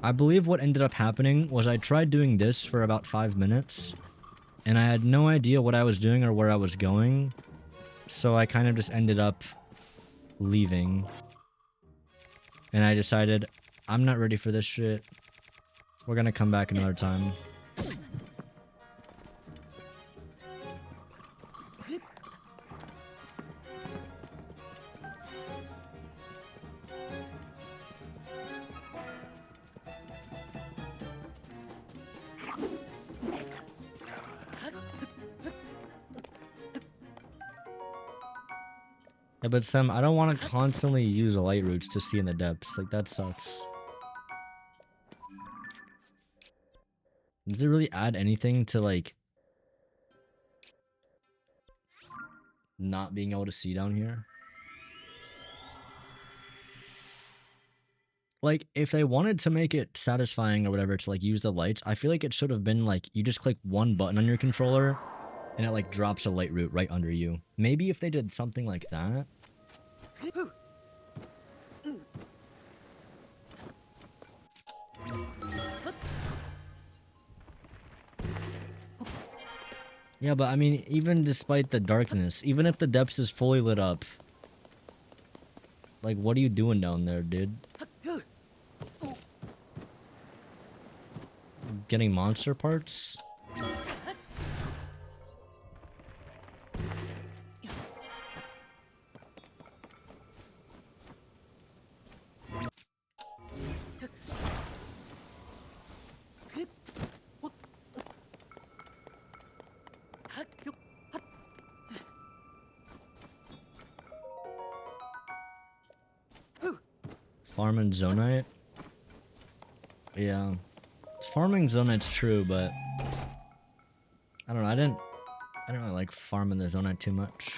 I believe what ended up happening was I tried doing this for about 5 minutes, and I had no idea what I was doing or where I was going, so I kind of just ended up leaving. And I decided, I'm not ready for this shit. We're gonna come back another time. Yeah, but Sam, I don't want to constantly use light roots to see in the depths. Like, that sucks. Does it really add anything to, like, not being able to see down here? Like, if they wanted to make it satisfying or whatever to, like, use the lights, I feel like it should have been, like, you just click one button on your controller, and it, like, drops a light root right under you. Maybe if they did something like that. Yeah, but I mean, even despite the darkness, even if the depths is fully lit up, like, what are you doing down there, dude? Getting monster parts? Farming Zonite? Yeah. Farming Zonite's true, but I don't know, I didn't really like farming the Zonite too much.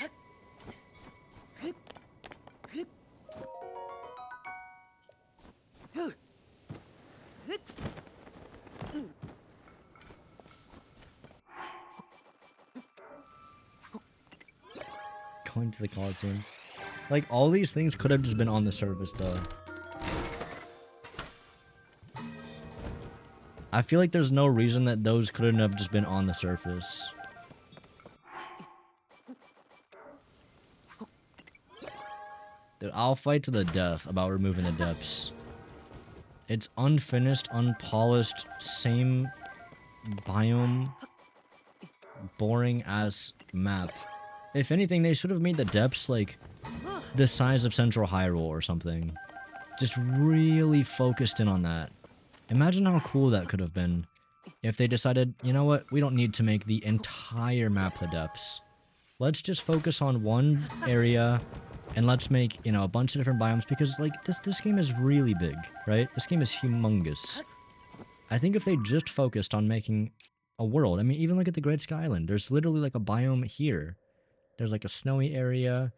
Going to the Coliseum. Like, all these things could have just been on the surface, though. I feel like there's no reason that those couldn't have just been on the surface. Dude, I'll fight to the death about removing the depths. It's unfinished, unpolished, same biome, boring ass map. If anything, they should have made the depths like the size of Central Hyrule or something. Just really focused in on that. Imagine how cool that could have been if they decided, you know what, we don't need to make the entire map the depths. Let's just focus on one area and let's make, you know, a bunch of different biomes, because like this game is really big, right? This game is humongous. I think if they just focused on making a world, I mean, even look at the Great Sky Island. There's literally like a biome here. There's like a snowy area.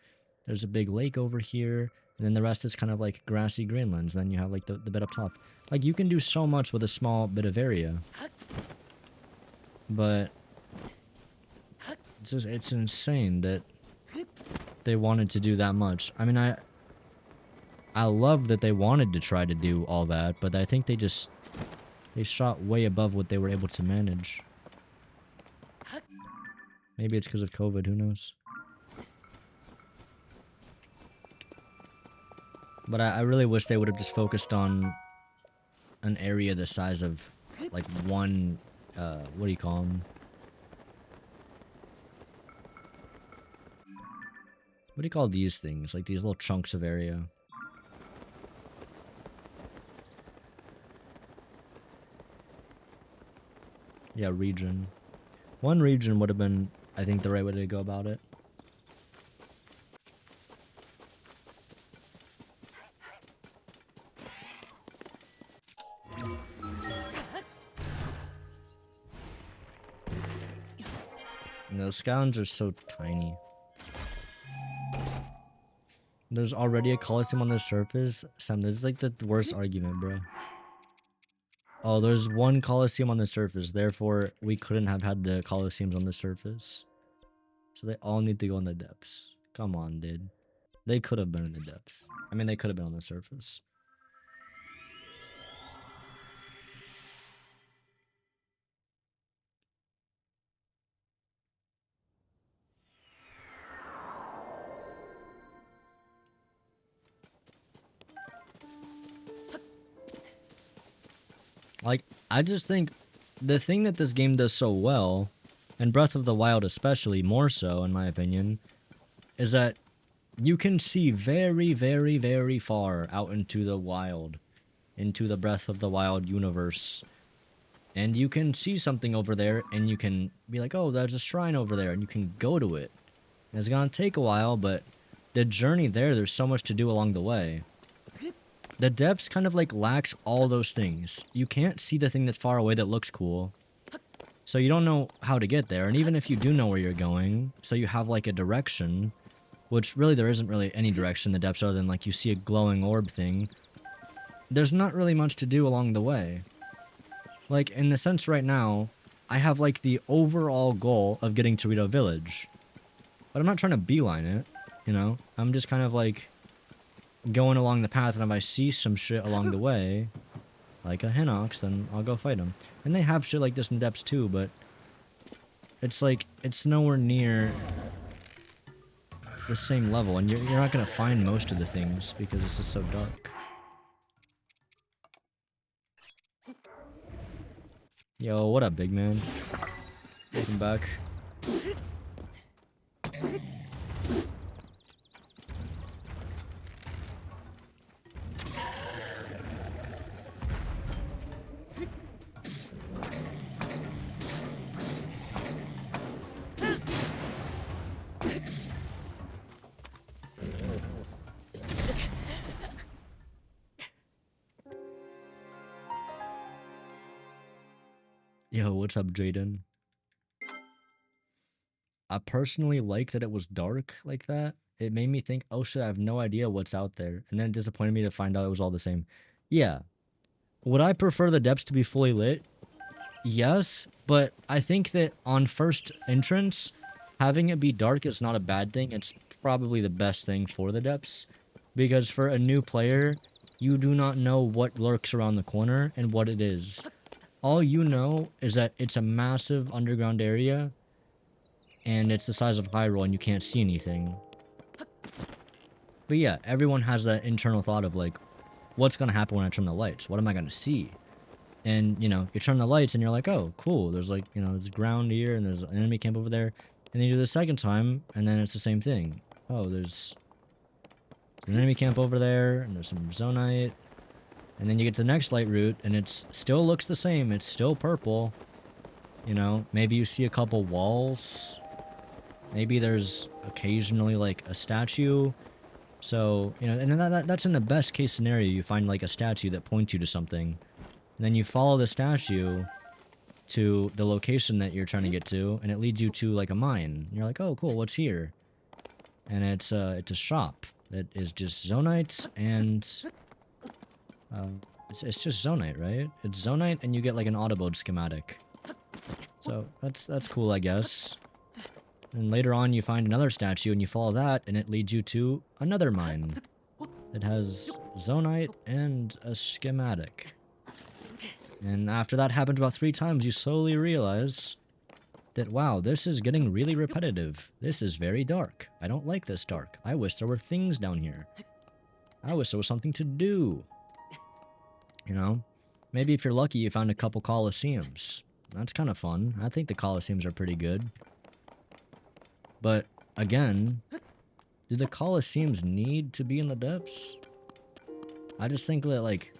There's a big lake over here. And then the rest is kind of like grassy greenlands. Then you have like the bit up top. Like you can do so much with a small bit of area. But it's insane that they wanted to do that much. I mean, I love that they wanted to try to do all that, but I think they shot way above what they were able to manage. Maybe it's because of COVID, who knows? But I really wish they would have just focused on an area the size of like one, what do you call them? What do you call these things? Like these little chunks of area. Yeah, region. One region would have been, I think, the right way to go about it. And those scoundrels are so tiny. There's already a Colosseum on the surface? Sam, this is like the worst argument, bro. Oh, there's one Colosseum on the surface, therefore we couldn't have had the Colosseums on the surface. So they all need to go in the depths. Come on, dude. They could have been in the depths. I mean, they could have been on the surface. Like, I just think the thing that this game does so well, and Breath of the Wild especially, more so in my opinion, is that you can see very, very, very far out into the wild, into the Breath of the Wild universe. And you can see something over there, and you can be like, oh, there's a shrine over there, and you can go to it. And it's gonna take a while, but the journey there's so much to do along the way. The depths kind of like lacks all those things. You can't see the thing that's far away that looks cool. So you don't know how to get there, and even if you do know where you're going, so you have like a direction, which really there isn't really any direction in the depths other than like you see a glowing orb thing. There's not really much to do along the way. Like, in the sense right now, I have like the overall goal of getting to Rito Village. But I'm not trying to beeline it, you know? I'm just kind of like going along the path, and if I see some shit along the way, like a Hinox, then I'll go fight him. And they have shit like this in depths too, but it's like, it's nowhere near the same level, and you're not gonna find most of the things because it's just so dark. Yo, what up, big man? Welcome back. Yo, what's up, Jaden? I personally like that it was dark like that. It made me think, oh shit, I have no idea what's out there. And then it disappointed me to find out it was all the same. Yeah. Would I prefer the depths to be fully lit? Yes, but I think that on first entrance, having it be dark is not a bad thing. It's probably the best thing for the depths. Because for a new player, you do not know what lurks around the corner and what it is. All you know is that it's a massive underground area, and it's the size of Hyrule, and you can't see anything. But yeah, everyone has that internal thought of like, what's gonna happen when I turn the lights? What am I gonna see? And, you know, you turn the lights, and you're like, oh, cool, there's like, you know, there's ground here, and there's an enemy camp over there. And then you do the second time, and then it's the same thing. Oh, there's an enemy camp over there, and there's some Zonite. And then you get to the next light route, and it still looks the same. It's still purple. You know, maybe you see a couple walls. Maybe there's occasionally, like, a statue. So, you know, and that's in the best case scenario. You find, like, a statue that points you to something. And then you follow the statue to the location that you're trying to get to, and it leads you to, like, a mine. And you're like, oh, cool, what's here? and it's a shop that is just Zonite and it's just Zonite, right? It's Zonite and you get like an Autobode schematic. So that's cool, I guess. And later on you find another statue and you follow that and it leads you to another mine. It has Zonite and a schematic. And after that happens about 3 times, you slowly realize that, wow, this is getting really repetitive. This is very dark. I don't like this dark. I wish there were things down here. I wish there was something to do. You know? Maybe if you're lucky, you found a couple Colosseums. That's kind of fun. I think the Colosseums are pretty good. But, again, do the Colosseums need to be in the depths? I just think that, like,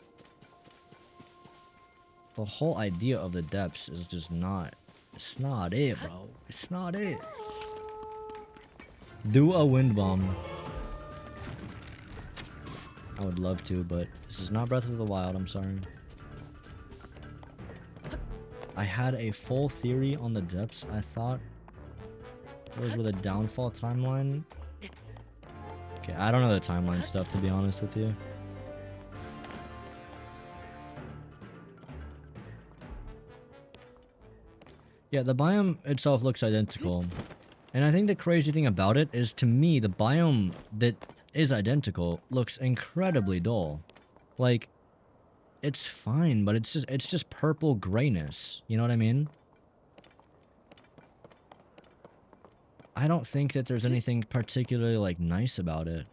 the whole idea of the depths is just not... It's not it, bro. It's not it. Do a wind bomb. I would love to, but this is not Breath of the Wild, I'm sorry. I had a full theory on the depths. I thought those were the downfall timeline. Okay, I don't know the timeline stuff, to be honest with you. Yeah, the biome itself looks identical. And I think the crazy thing about it is, to me, the biome that is identical looks incredibly dull. Like, it's fine, but it's just purple grayness. You know what I mean? I don't think that there's anything particularly, like, nice about it.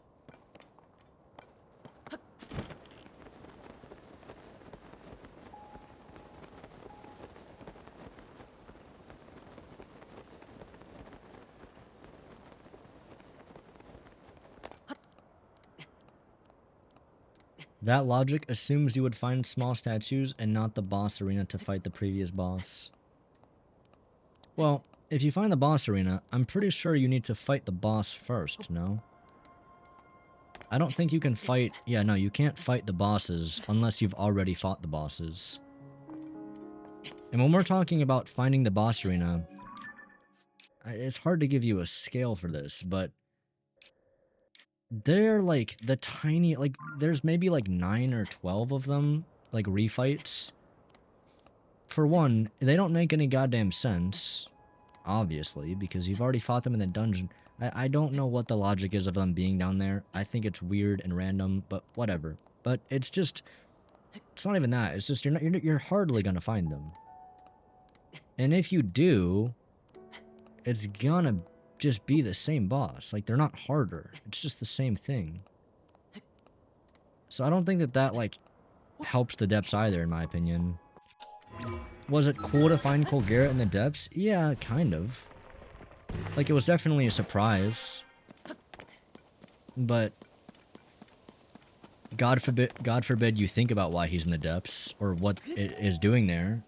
That logic assumes you would find small statues and not the boss arena to fight the previous boss. Well, if you find the boss arena, I'm pretty sure you need to fight the boss first, no? I don't think you can fight... Yeah, no, you can't fight the bosses unless you've already fought the bosses. And when we're talking about finding the boss arena, it's hard to give you a scale for this, but... they're like the tiny, like there's maybe like 9 or 12 of them, like refights. For one, they don't make any goddamn sense, obviously, because you've already fought them in the dungeon. I don't know what the logic is of them being down there. I think it's weird and random, but whatever. But it's just, it's not even that. It's just you're hardly gonna find them. And if you do, it's gonna just be the same boss. Like, they're not harder. It's just the same thing. So I don't think that like helps the depths either, in my opinion. Was it cool to find Colgera in the depths? Yeah, kind of. Like, it was definitely a surprise. But God forbid you think about why he's in the depths or what it is doing there.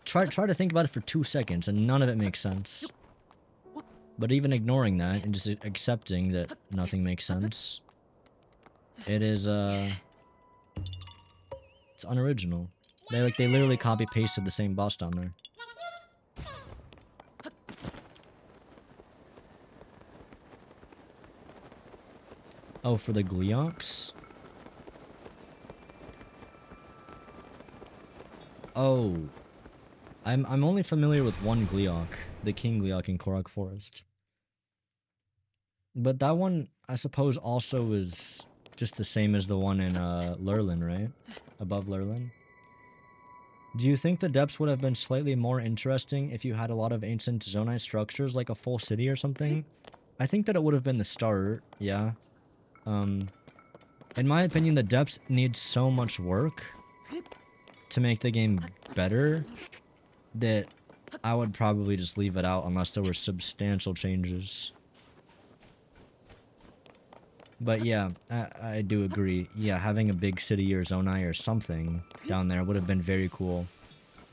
Try to think about it for 2 seconds and none of it makes sense. But even ignoring that and just accepting that nothing makes sense, it is it's unoriginal. They literally copy pasted the same boss down there. Oh, for the Gleeoks? Oh. I'm only familiar with one Gleeok, the King Gleeok in Korok Forest. But that one, I suppose, also is just the same as the one in Lurlin, right? Above Lurlin. Do you think the depths would have been slightly more interesting if you had a lot of ancient Zonai structures, like a full city or something? I think that it would have been the start, yeah. In my opinion, the depths need so much work to make the game better that I would probably just leave it out unless there were substantial changes. But yeah, I do agree. Yeah, having a big city or Zonai or something down there would have been very cool.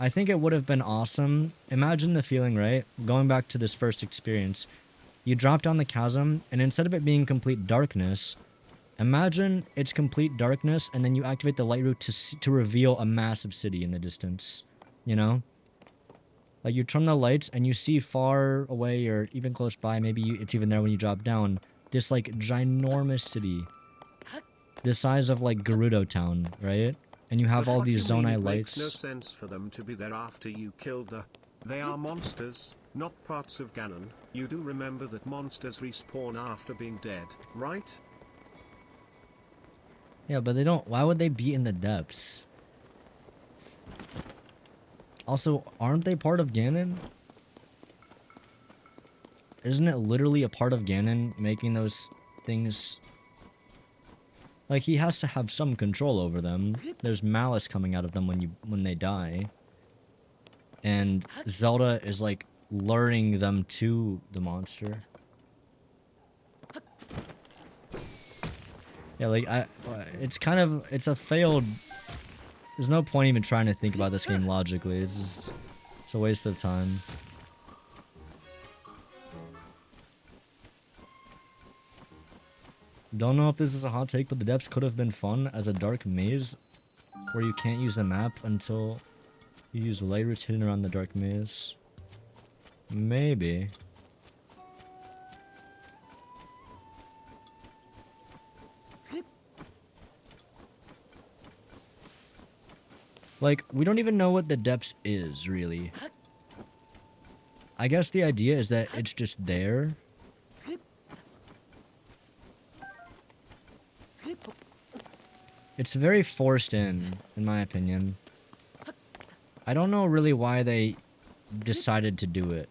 I think it would have been awesome. Imagine the feeling, right? Going back to this first experience, you drop down the chasm, and instead of it being complete darkness, imagine it's complete darkness, and then you activate the light route to reveal a massive city in the distance. You know? Like, you turn the lights and you see far away or even close by, maybe it's even there when you drop down, this, like, ginormous city. The size of, like, Gerudo Town, right? And you have But all what these you mean Zonai it makes no lights. sense for them to be there after you killed the... They are monsters, not parts of Ganon. You do remember that monsters respawn after being dead, right? Yeah, but they don't... Why would they be in the depths? Also, aren't they part of Ganon? Isn't it literally a part of Ganon making those things... Like, he has to have some control over them. There's malice coming out of them when they die. And Zelda is, like, luring them to the monster. Yeah, like, it's kind of... It's a failed... There's no point even trying to think about this game logically. It's just... It's a waste of time. Don't know if this is a hot take, but the depths could have been fun as a dark maze where you can't use the map until you use light routes hidden around the dark maze. Maybe. Like, we don't even know what the depths is, really. I guess the idea is that it's just there. It's very forced in my opinion. I don't know really why they decided to do it.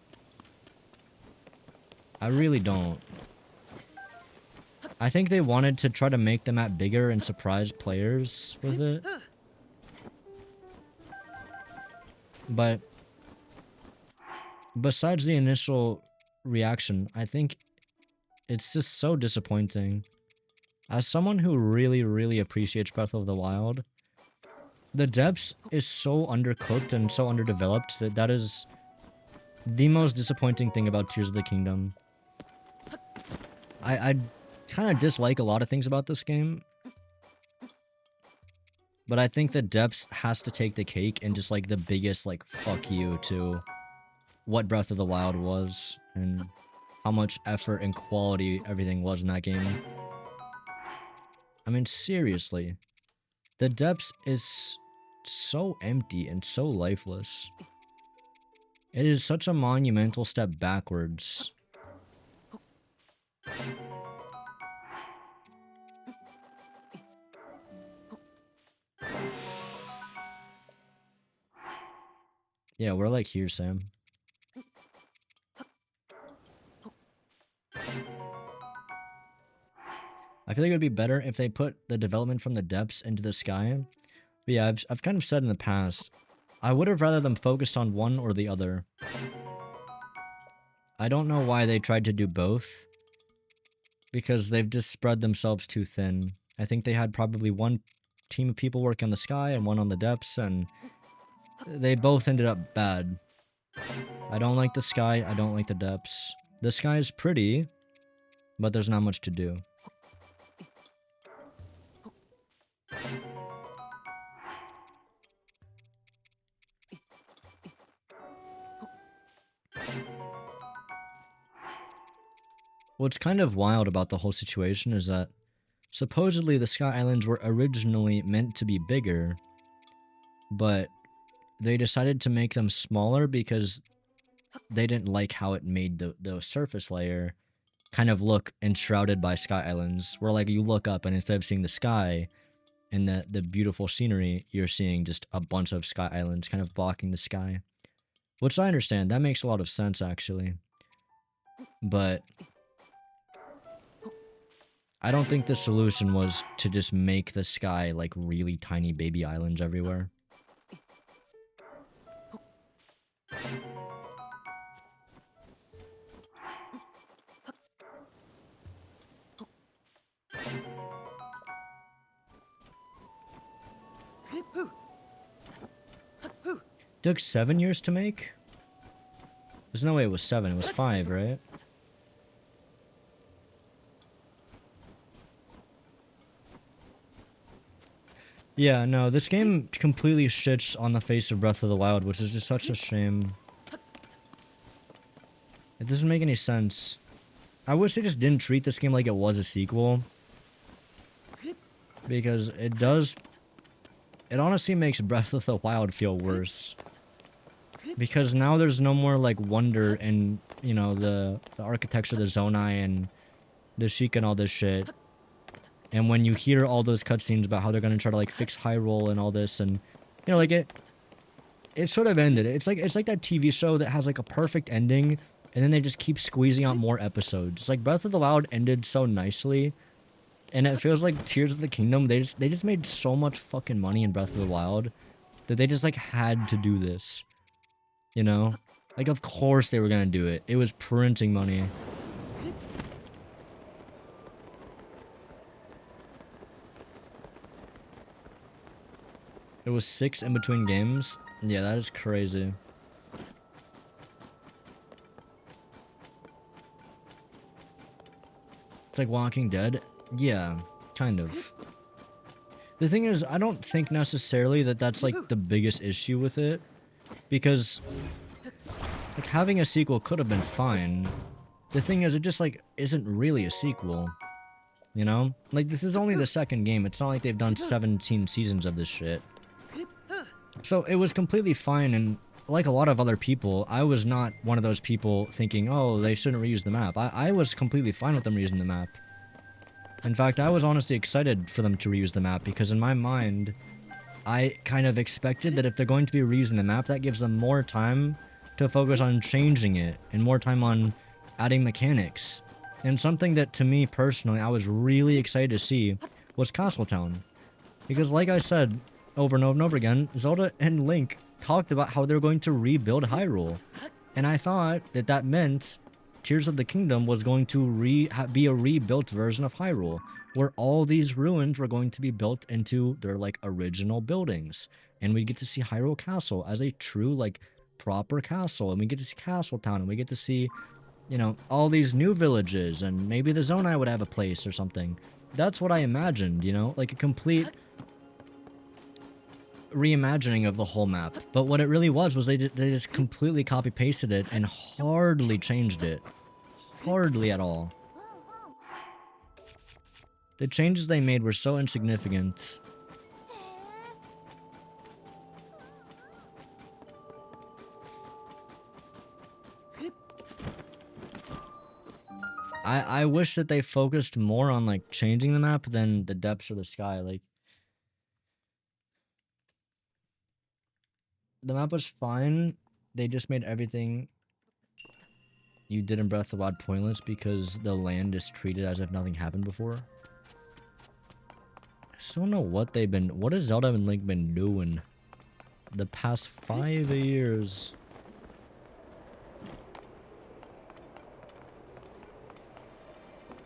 I really don't. I think they wanted to try to make the map bigger and surprise players with it. But besides the initial reaction, I think it's just so disappointing. As someone who really, really appreciates Breath of the Wild, the depths is so undercooked and so underdeveloped that is the most disappointing thing about Tears of the Kingdom. I kind of dislike a lot of things about this game, but I think the depths has to take the cake and just like the biggest like fuck you to what Breath of the Wild was and how much effort and quality everything was in that game. I mean, seriously, the depths is so empty and so lifeless. It is such a monumental step backwards. Yeah, we're like here, Sam. I feel like it would be better if they put the development from the depths into the sky. But yeah, I've kind of said in the past, I would have rather them focused on one or the other. I don't know why they tried to do both, because they've just spread themselves too thin. I think they had probably one team of people working on the sky and one on the depths, and they both ended up bad. I don't like the sky, I don't like the depths. The sky is pretty, but there's not much to do. What's kind of wild about the whole situation is that supposedly the Sky Islands were originally meant to be bigger, but they decided to make them smaller because they didn't like how it made the surface layer kind of look enshrouded by Sky Islands, where like you look up and instead of seeing the sky and the beautiful scenery, you're seeing just a bunch of Sky Islands kind of blocking the sky. Which I understand, that makes a lot of sense actually. But I don't think the solution was to just make the sky like really tiny baby islands everywhere. Took 7 years to make? There's no way it was 7, it was 5, right? Yeah, no, this game completely shits on the face of Breath of the Wild, which is just such a shame. It doesn't make any sense. I wish they just didn't treat this game like it was a sequel. Because it does... It honestly makes Breath of the Wild feel worse. Because now there's no more, like, wonder in, you know, the architecture, the Zonai, and the Sheik and all this shit. And when you hear all those cutscenes about how they're gonna try to, like, fix Hyrule and all this, and, you know, like, it sort of ended. It's like that TV show that has, like, a perfect ending, and then they just keep squeezing out more episodes. It's like Breath of the Wild ended so nicely, and it feels like Tears of the Kingdom, they just made so much fucking money in Breath of the Wild that they just, like, had to do this. You know? Like, of course they were gonna do it. It was printing money. It was 6 in between games? Yeah, that is crazy. It's like Walking Dead? Yeah, kind of. The thing is, I don't think necessarily that that's, like, the biggest issue with it. Because, like, having a sequel could have been fine. The thing is, it just, like, isn't really a sequel. You know? Like, this is only the second game. It's not like they've done 17 seasons of this shit. So, it was completely fine, and like a lot of other people, I was not one of those people thinking, oh, they shouldn't reuse the map. I was completely fine with them reusing the map. In fact, I was honestly excited for them to reuse the map, because in my mind, I kind of expected that if they're going to be reusing the map, that gives them more time to focus on changing it, and more time on adding mechanics. And something that, to me personally, I was really excited to see was Castletown. Because like I said, over and over and over again, Zelda and Link talked about how they're going to rebuild Hyrule. And I thought that that meant Tears of the Kingdom was going to be a rebuilt version of Hyrule, where all these ruins were going to be built into their, like, original buildings. And we get to see Hyrule Castle as a true, like, proper castle. And we get to see Castletown, and we get to see, you know, all these new villages, and maybe the Zonai would have a place or something. That's what I imagined, you know? Like a complete reimagining of the whole map. But what it really was they just completely copy-pasted it and hardly changed it. Hardly at all. The changes they made were so insignificant. I wish that they focused more on, like, changing the map than the depths of the sky. Like, the map was fine. They just made everything you did in Breath of the Wild pointless because the land is treated as if nothing happened before. I still don't know what they've been... What has Zelda and Link been doing the past 5 years?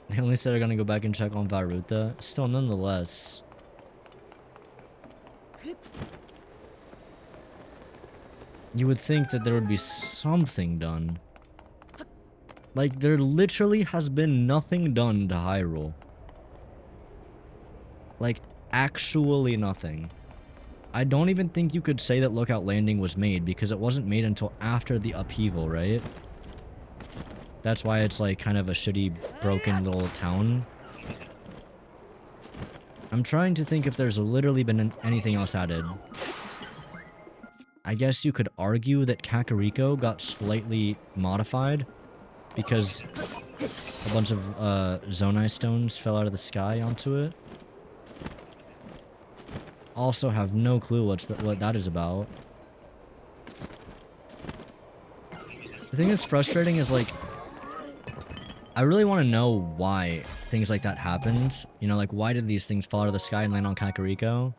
They only said they're gonna go back and check on Varuta. Still, nonetheless. You would think that there would be something done. Like, there literally has been nothing done to Hyrule. Like, actually nothing. I don't even think you could say that Lookout Landing was made, because it wasn't made until after the upheaval, right? That's why it's, like, kind of a shitty, broken little town. I'm trying to think if there's literally been anything else added. I guess you could argue that Kakariko got slightly modified because a bunch of Zonai stones fell out of the sky onto it. Also have no clue what that is about. The thing that's frustrating is, like, I really want to know why things like that happened. You know, like, why did these things fall out of the sky and land on Kakariko?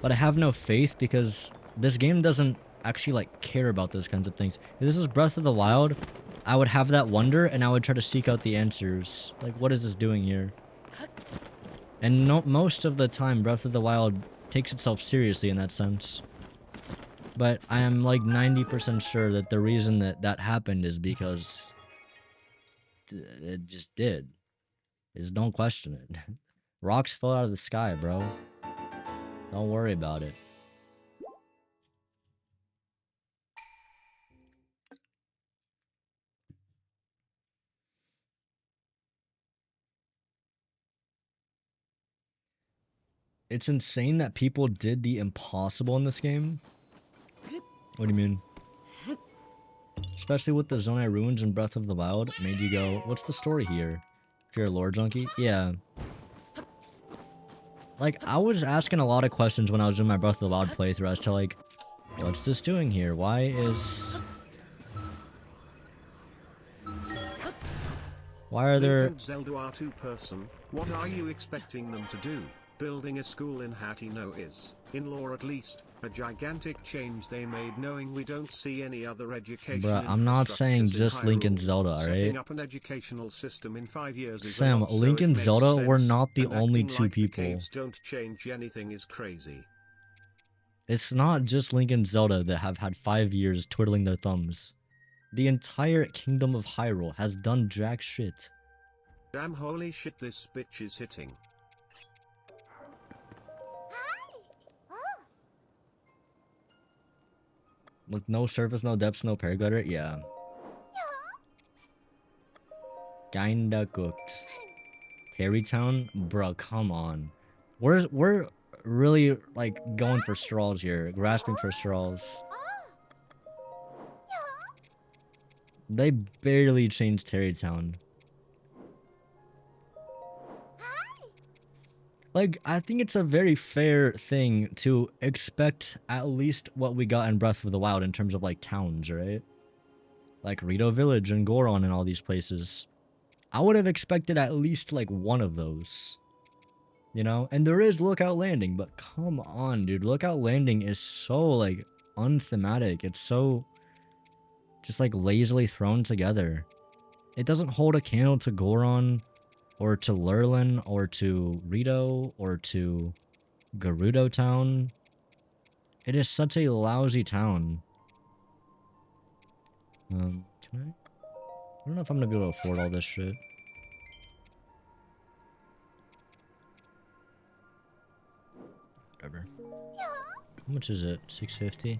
But I have no faith because this game doesn't actually, like, care about those kinds of things. If this is Breath of the Wild, I would have that wonder and I would try to seek out the answers. Like, what is this doing here? And most of the time, Breath of the Wild takes itself seriously in that sense. But I am, like, 90% sure that the reason that that happened is because it just did. Just don't question it. Rocks fell out of the sky, bro. Don't worry about it. it's insane that people did the impossible in this game. What do you mean? Especially with the Zonai ruins and Breath of the Wild, made you go, what's the story here? If you're a lore junkie? Yeah. Like, I was asking a lot of questions when I was doing my Breath of the Wild playthrough as to, like, what's this doing here? Why are there... Link and Zelda are two-person. What are you expecting them to do? Building a school in Hateno is, in lore at least, a gigantic change they made, knowing we don't see any other education. Bruh, I'm not saying just Link and Zelda, alright? Setting up an educational system in 5 years is Sam, a lot, Link so and it Zelda makes were sense, not the and only acting two like the people. caves don't change anything is crazy. It's not just Link and Zelda that have had 5 years twiddling their thumbs. The entire Kingdom of Hyrule has done jack shit. Damn, holy shit, this bitch is hitting. Look, no surface, no depths, no paraglider? Yeah. Kinda cooked. Terrytown? Bruh, come on. We're really, like, going for straws here. Grasping for straws. They barely changed Terrytown. Like, I think it's a very fair thing to expect at least what we got in Breath of the Wild in terms of, like, towns, right? Like Rito Village and Goron and all these places. I would have expected at least, like, one of those. You know? And there is Lookout Landing, but come on, dude. Lookout Landing is so, like, unthematic. It's so just, like, lazily thrown together. It doesn't hold a candle to Goron, or to Lurlin, or to Rito, or to Gerudo Town. It is such a lousy town. Can I don't know if I'm gonna be able to afford all this shit. Whatever. How much is it? $6.50?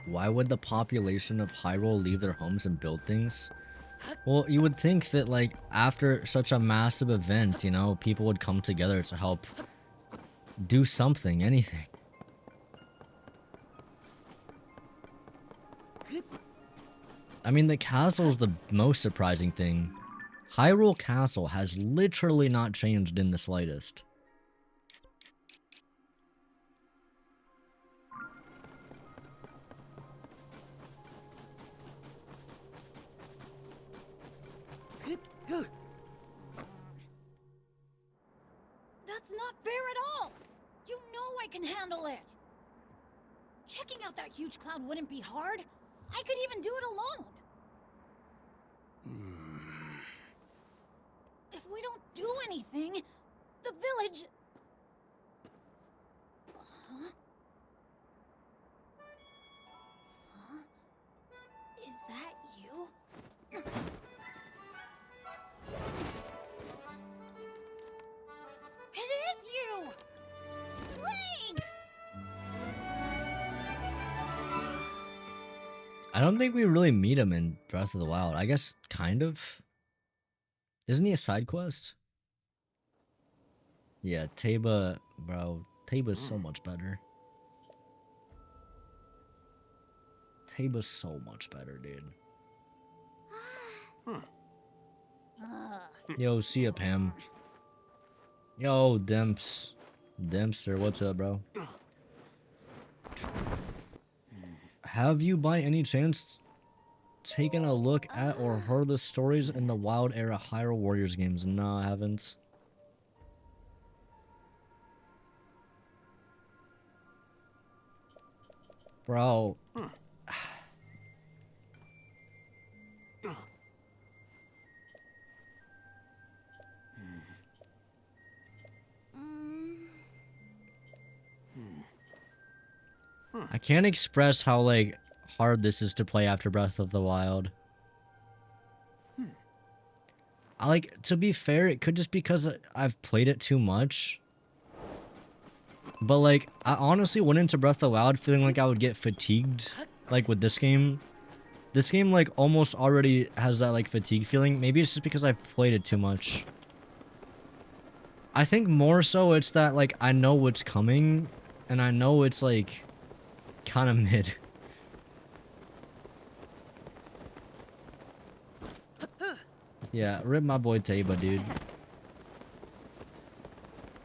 Why would the population of Hyrule leave their homes and build things? Well, you would think that, like, after such a massive event, you know, people would come together to help do something, anything. I mean, the castle's the most surprising thing. Hyrule Castle has literally not changed in the slightest. That's not fair at all! You know I can handle it! Checking out that huge cloud wouldn't be hard. I could even do it alone. If we don't do anything, the village... Huh? Huh? Is that you? It is you! Link! I don't think we really meet him in Breath of the Wild. I guess, kind of. Isn't he a side quest? Yeah, Taba, bro. Taba's so much better. Taba's so much better, dude. Yo, see ya, Pam. Yo, Demps. Dempster, what's up, bro? Have you, by any chance, taken a look at or heard the stories in the Wild era Hyrule Warriors games? No, I haven't. Bro. I can't express how, like, hard this is to play after Breath of the Wild. To be fair, it could just be because I've played it too much. But, like, I honestly went into Breath of the Wild feeling like I would get fatigued, like, with this game. This game, like, almost already has that, like, fatigue feeling. Maybe it's just because I've played it too much. I think more so it's that, like, I know what's coming, and I know it's, like, kind of mid. Yeah, rip my boy Taba, dude.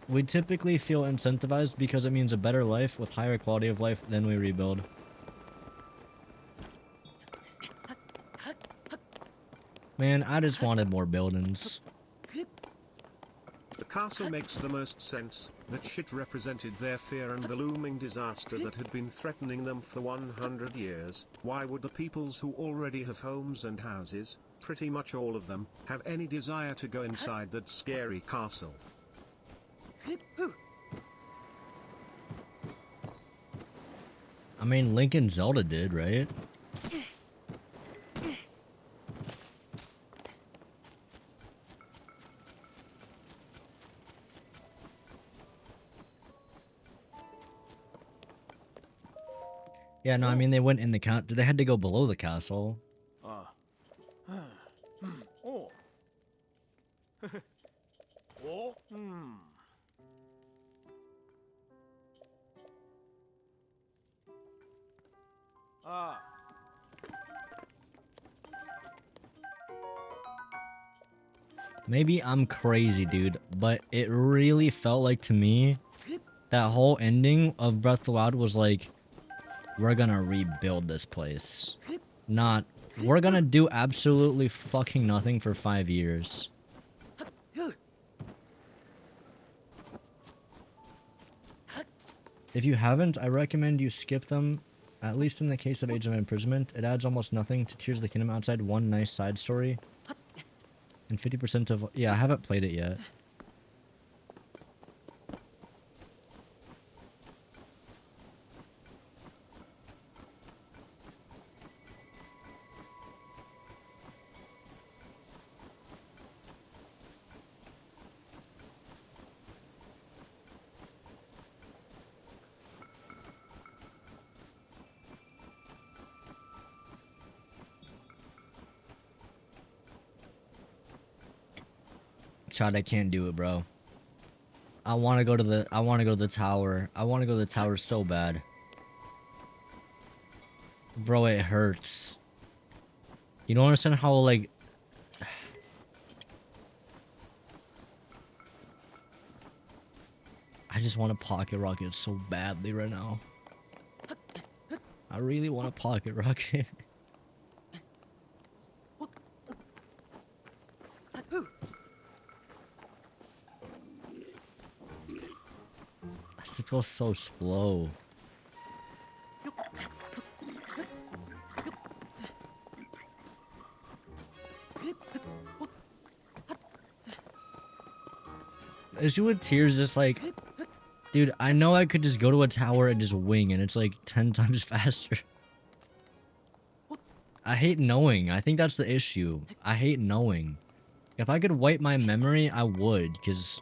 We typically feel incentivized because it means a better life with higher quality of life, then we rebuild. Man, I just wanted more buildings. The castle makes the most sense. That shit represented their fear and the looming disaster that had been threatening them for 100 years. Why would the peoples who already have homes and houses, pretty much all of them, have any desire to go inside that scary castle? I mean, Link and Zelda did, right? Yeah, no, I mean, they went in the they had to go below the castle. Oh. Oh. Hmm. Ah. Maybe I'm crazy, dude, but it really felt like to me that whole ending of Breath of the Wild was like, we're gonna rebuild this place. Not, we're gonna do absolutely fucking nothing for 5 years. If you haven't, I recommend you skip them. At least in the case of Age of Imprisonment, it adds almost nothing to Tears of the Kingdom outside one nice side story. And 50% of... Yeah, I haven't played it yet. Chad, I can't do it, bro. I want to go to the tower. I want to go to the tower so bad. Bro, it hurts. You don't understand how, like... I just want a pocket rocket so badly right now. I really want a pocket rocket. It feels so slow. The issue with Tears is like, dude, I know I could just go to a tower and just wing and it's like 10 times faster. I hate knowing. I think that's the issue. I hate knowing. If I could wipe my memory, I would, because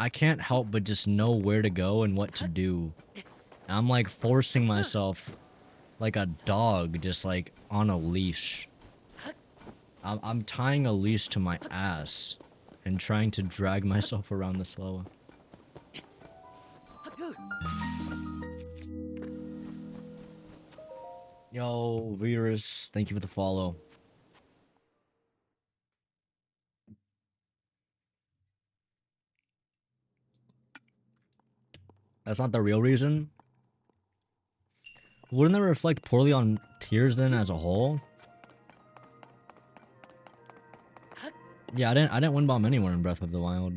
I can't help but just know where to go and what to do. And I'm like forcing myself like a dog, just like on a leash. I'm tying a leash to my ass and trying to drag myself around this level. Yo, Virus, thank you for the follow. That's not the real reason. Wouldn't that reflect poorly on Tears then as a whole? Yeah, I didn't win bomb anywhere in Breath of the Wild.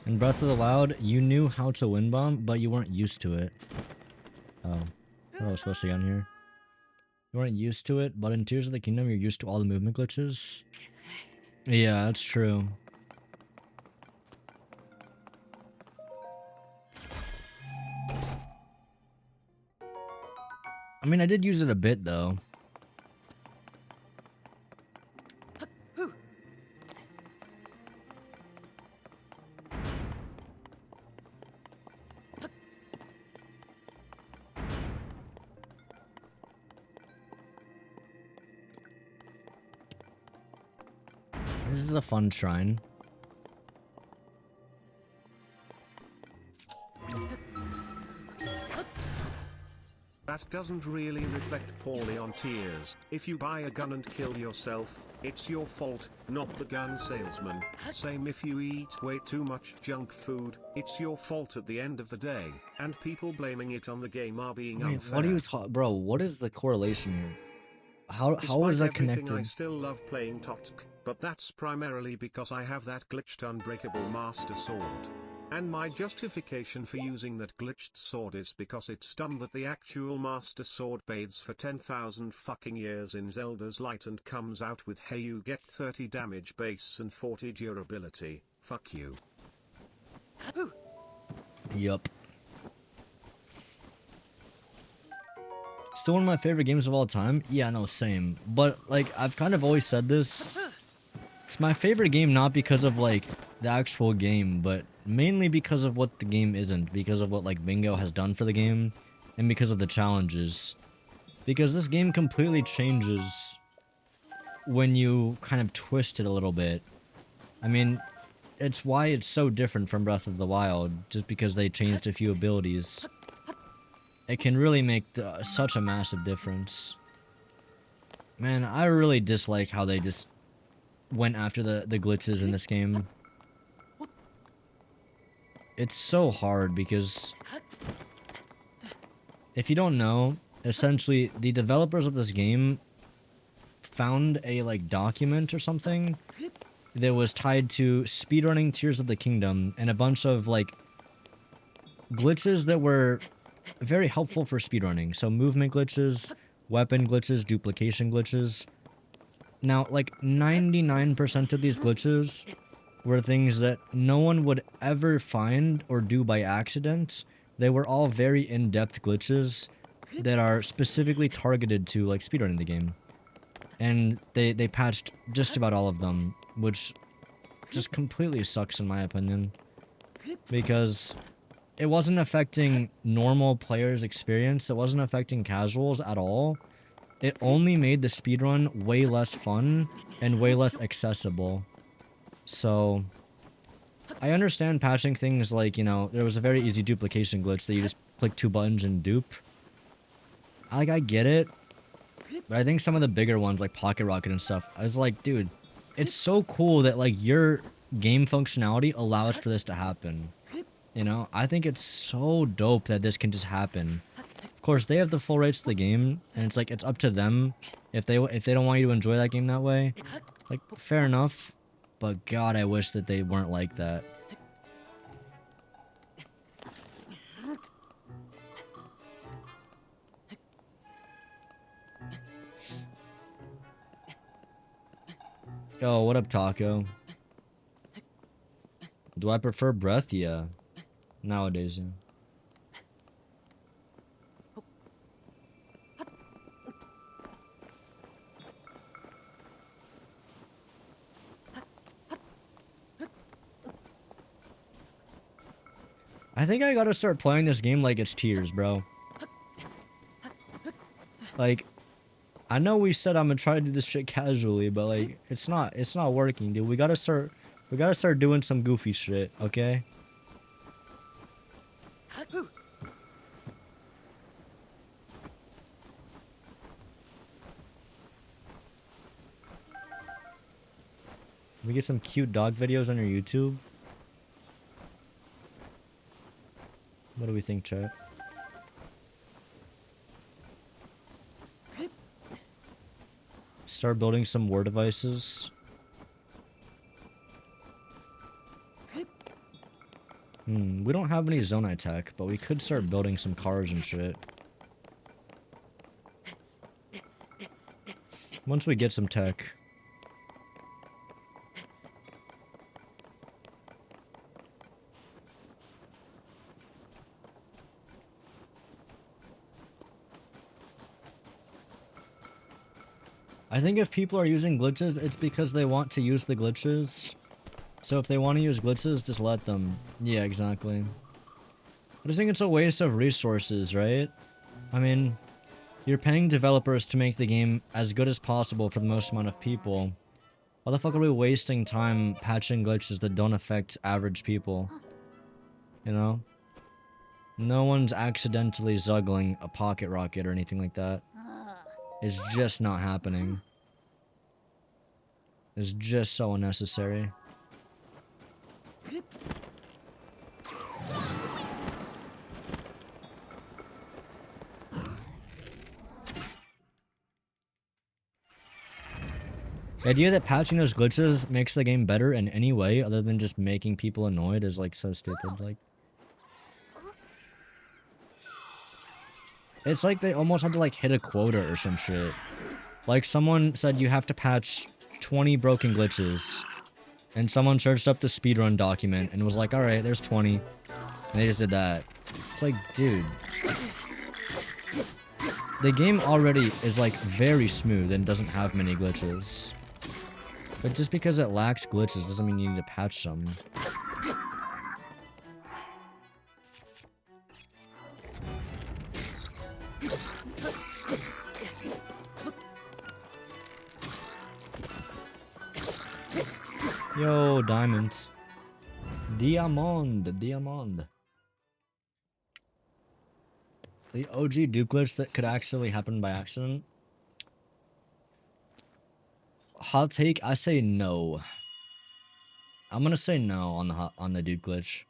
In Breath of the Wild, you knew how to win bomb, but you weren't used to it. Oh. What was I supposed to get on here? You weren't used to it, but in Tears of the Kingdom, you're used to all the movement glitches. Yeah, that's true. I mean, I did use it a bit, though. This is a fun shrine. That doesn't really reflect poorly on Tears. If you buy a gun and kill yourself, it's your fault, not the gun salesman. Same if you eat way too much junk food, it's your fault at the end of the day. And people blaming it on the game are being Wait, unfair. what are you talking, bro? What is the correlation here? How is that Despite everything, connected? I still love playing Totsk, but that's primarily because I have that glitched unbreakable master sword. And my justification for using that glitched sword is because it's dumb that the actual master sword bathes for 10,000 fucking years in Zelda's light and comes out with hey you get 30 damage base and 40 durability. Fuck you. Yup. Still one of my favorite games of all time? Yeah, no, same. But, like, I've kind of always said this. It's my favorite game not because of, like, the actual game, but mainly because of what the game isn't. Because of what, like, Bingo has done for the game, and because of the challenges. Because this game completely changes when you kind of twist it a little bit. I mean, it's why it's so different from Breath of the Wild, just because they changed a few abilities. It can really make such a massive difference. Man, I really dislike how they just went after the glitches in this game. It's so hard because if you don't know, essentially the developers of this game found a like document or something that was tied to speedrunning Tears of the Kingdom and a bunch of like glitches that were very helpful for speedrunning. So movement glitches, weapon glitches, duplication glitches. Now, like 99% of these glitches were things that no one would ever find or do by accident. They were all very in-depth glitches that are specifically targeted to like speedrunning the game. And they patched just about all of them, which just completely sucks in my opinion. Because it wasn't affecting normal players' experience, it wasn't affecting casuals at all. It only made the speedrun way less fun and way less accessible. So, I understand patching things like, you know, there was a very easy duplication glitch that you just click 2 buttons and dupe. Like, I get it. But I think some of the bigger ones, like Pocket Rocket and stuff, I was like, dude, it's so cool that, like, your game functionality allows for this to happen. You know, I think it's so dope that this can just happen. Of course, they have the full rights to the game, and it's like, it's up to them if they don't want you to enjoy that game that way. Like, fair enough, but God, I wish that they weren't like that. Yo, what up, Taco? Do I prefer Breath? Yeah. Nowadays, yeah. I think I gotta start playing this game like it's Tears, bro. Like, I know we said I'm gonna try to do this shit casually, but like, it's not working, dude. We gotta start doing some goofy shit, okay? We get some cute dog videos on your YouTube. What do we think, chat? Start building some war devices. We don't have any Zonai tech, but we could start building some cars and shit. Once we get some tech. I think if people are using glitches, it's because they want to use the glitches. So if they want to use glitches, just let them. Yeah, exactly. I just think it's a waste of resources, right? I mean, you're paying developers to make the game as good as possible for the most amount of people. Why the fuck are we wasting time patching glitches that don't affect average people? You know? No one's accidentally zuggling a pocket rocket or anything like that. It's just not happening. It's just so unnecessary. The idea that patching those glitches makes the game better in any way other than just making people annoyed is like so stupid. Like, it's like they almost had to like hit a quota or some shit. Like someone said you have to patch 20 broken glitches. And someone searched up the speedrun document and was like, alright, there's 20. And they just did that. It's like, dude. The game already is like very smooth and doesn't have many glitches. But just because it lacks glitches doesn't mean you need to patch some. Yo, diamonds. Diamond. The OG dupe glitch that could actually happen by accident. Hot take, I say no. I'm gonna say no on the dupe glitch.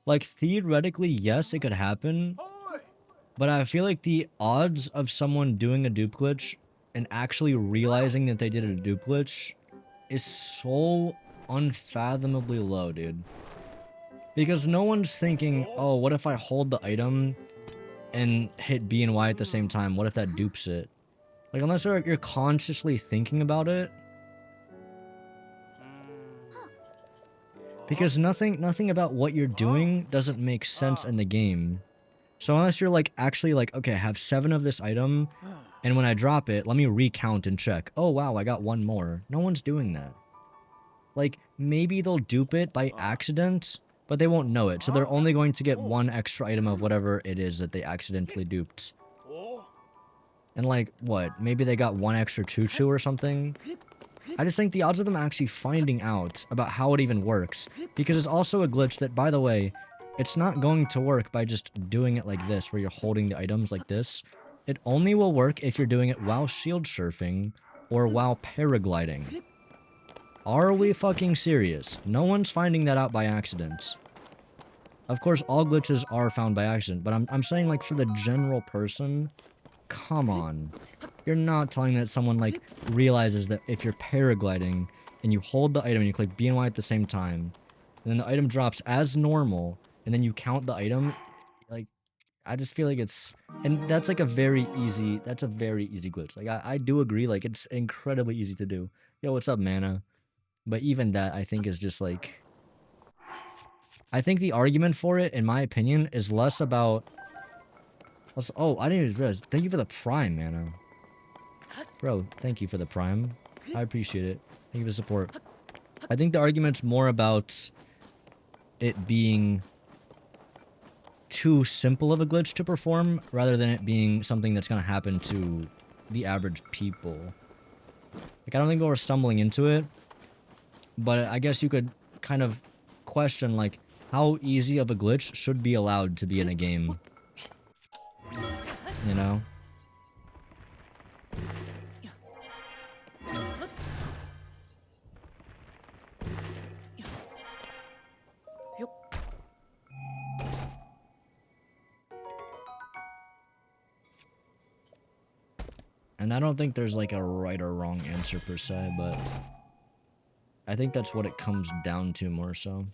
Like theoretically, yes, it could happen. But I feel like the odds of someone doing a dupe glitch and actually realizing that they did a dupe glitch is so unfathomably low, dude. Because no one's thinking, oh, what if I hold the item and hit B and Y at the same time? What if that dupes it? Like, unless you're consciously thinking about it. Because nothing about what you're doing doesn't make sense in the game. So unless you're like, actually like, okay, I have 7 of this item, and when I drop it, let me recount and check. Oh wow, I got 1 more. No one's doing that. Like, maybe they'll dupe it by accident, but they won't know it. So they're only going to get 1 extra item of whatever it is that they accidentally duped. And like, what? Maybe they got 1 extra choo-choo or something? I just think the odds of them actually finding out about how it even works, because it's also a glitch that, by the way, it's not going to work by just doing it like this, where you're holding the items like this. It only will work if you're doing it while shield surfing or while paragliding. Are we fucking serious? No one's finding that out by accident. Of course, all glitches are found by accident, but I'm saying, like, for the general person, come on. You're not telling me that someone, like, realizes that if you're paragliding and you hold the item and you click B and Y at the same time, and then the item drops as normal, and then you count the item, like, I just feel like it's... And that's, like, a very easy glitch. Like, I do agree, like, it's incredibly easy to do. Yo, what's up, Mana? But even that, I think, is just, like... I think the argument for it, in my opinion, is less about... Oh, I didn't even realize. Thank you for the Prime, Mana. Bro, thank you for the Prime. I appreciate it. Thank you for the support. I think the argument's more about it being too simple of a glitch to perform, rather than it being something that's going to happen to the average people. Like, I don't think we're stumbling into it, but I guess you could kind of question, like, how easy of a glitch should be allowed to be in a game. You know? And I don't think there's like a right or wrong answer per se, but I think that's what it comes down to more so.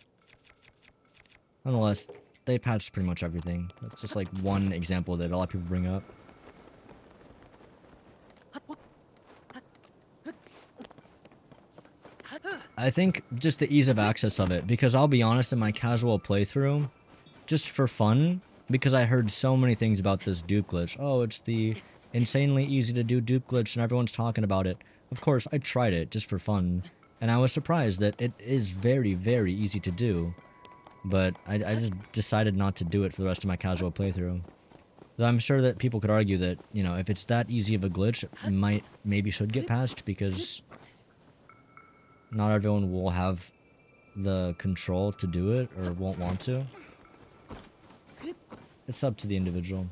Nonetheless, they patched pretty much everything. That's just like one example that a lot of people bring up. I think just the ease of access of it, because I'll be honest, in my casual playthrough, just for fun, because I heard so many things about this dupe glitch. Oh, it's the insanely easy to do dupe glitch and everyone's talking about it. Of course, I tried it just for fun, and I was surprised that it is very, very easy to do. But I just decided not to do it for the rest of my casual playthrough. Though I'm sure that people could argue that, you know, if it's that easy of a glitch, it maybe should get patched, because not everyone will have the control to do it or won't want to. It's up to the individual.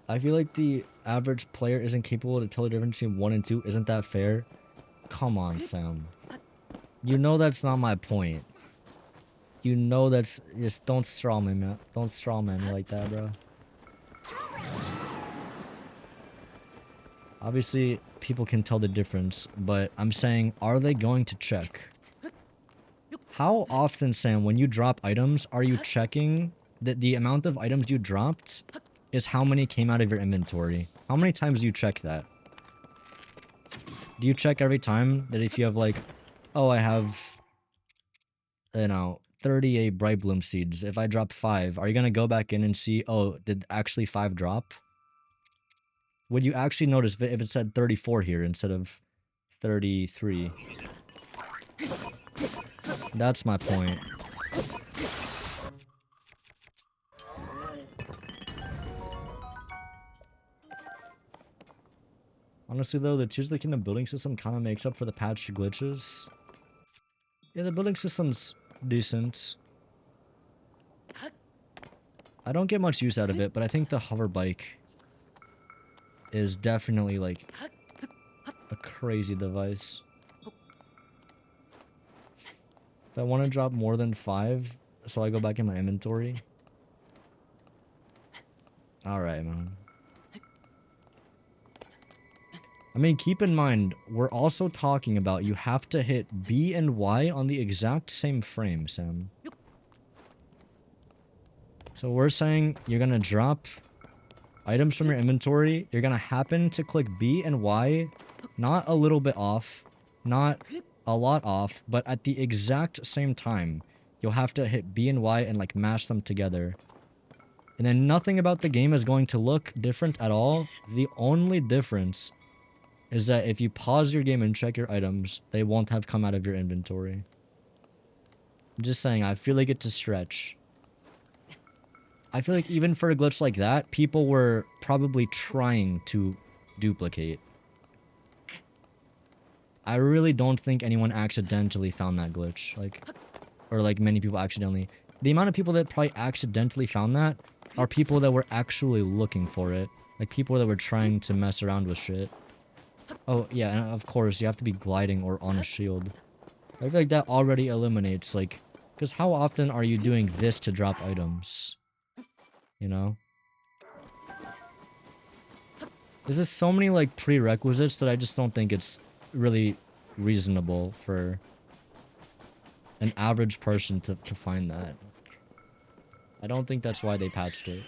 I feel like the average player isn't capable to tell the difference between 1 and 2. Isn't that fair? Come on, Sam. You know that's not my point. You know that's... Just don't straw me, man. Don't straw man me like that, bro. Obviously, people can tell the difference, but I'm saying, are they going to check? How often, Sam, when you drop items, are you checking that the amount of items you dropped is how many came out of your inventory? How many times do you check that? Do you check every time that if you have like, oh, I have, you know, 38 bright bloom seeds. If I drop 5, are you going to go back in and see, oh, did actually 5 drop? Would you actually notice if it said 34 here instead of 33? That's my point. Honestly though, the Tears of the Kingdom building system kind of makes up for the patched glitches. Yeah, the building system's decent. I don't get much use out of it, but I think the hover bike is definitely like a crazy device. If I want to drop more than 5, so I go back in my inventory. Alright, man. I mean, keep in mind, we're also talking about you have to hit B and Y on the exact same frame, Sam. So we're saying you're gonna drop items from your inventory. You're gonna happen to click B and Y, not a little bit off, not a lot off, but at the exact same time. You'll have to hit B and Y and like mash them together. And then nothing about the game is going to look different at all. The only difference is that if you pause your game and check your items, they won't have come out of your inventory. I'm just saying, I feel like it's a stretch. I feel like even for a glitch like that, people were probably trying to duplicate. I really don't think anyone accidentally found that glitch. Or like many people accidentally. The amount of people that probably accidentally found that are people that were actually looking for it. Like people that were trying to mess around with shit. Oh, yeah, and of course, you have to be gliding or on a shield. I feel like that already eliminates, like... Because how often are you doing this to drop items? You know? There's just so many, like, prerequisites that I just don't think it's really reasonable for an average person to find that. I don't think that's why they patched it.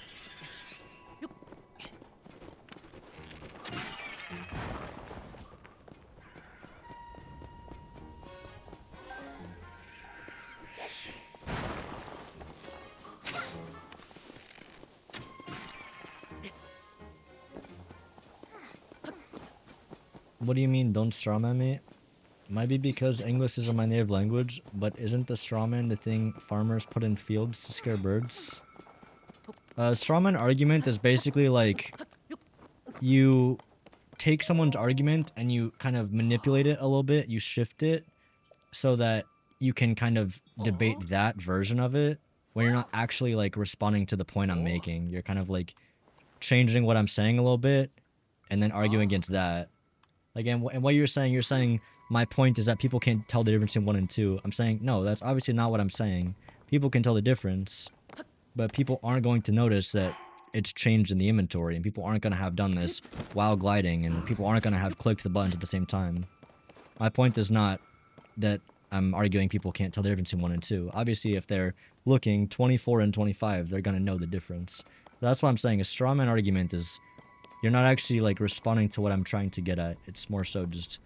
What do you mean, don't strawman me? Might be because English isn't my native language, but isn't the strawman the thing farmers put in fields to scare birds? Strawman argument is basically like, you take someone's argument and you kind of manipulate it a little bit, you shift it, so that you can kind of debate that version of it, when you're not actually like responding to the point I'm making. You're kind of like changing what I'm saying a little bit, and then arguing against that. Like, and what you're saying my point is that people can't tell the difference in 1 and 2. I'm saying, no, that's obviously not what I'm saying. People can tell the difference, but people aren't going to notice that it's changed in the inventory, and people aren't going to have done this while gliding, and people aren't going to have clicked the buttons at the same time. My point is not that I'm arguing people can't tell the difference in 1 and 2. Obviously, if they're looking 24 and 25, they're going to know the difference. That's what I'm saying. A strawman argument is... You're not actually, like, responding to what I'm trying to get at. It's more so just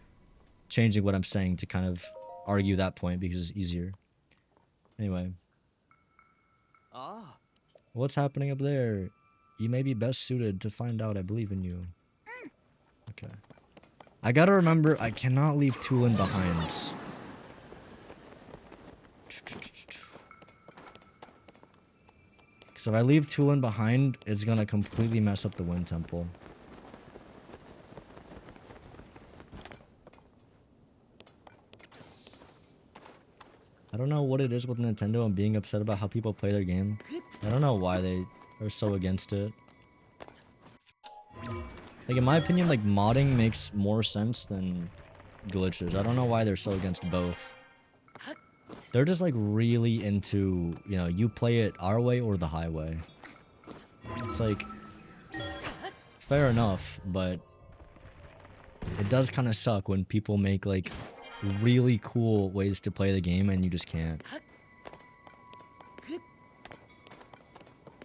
changing what I'm saying to kind of argue that point because it's easier. Anyway. Ah. What's happening up there? You may be best suited to find out. I believe in you. Okay. I gotta remember, I cannot leave Tulin behind. Because if I leave Tulin behind, it's gonna completely mess up the Wind Temple. I don't know what it is with Nintendo and being upset about how people play their game. I don't know why they are so against it. Like, in my opinion, like, modding makes more sense than glitches. I don't know why they're so against both. They're just, like, really into, you know, you play it our way or the highway. It's like, fair enough, but it does kind of suck when people make, like, really cool ways to play the game and you just can't.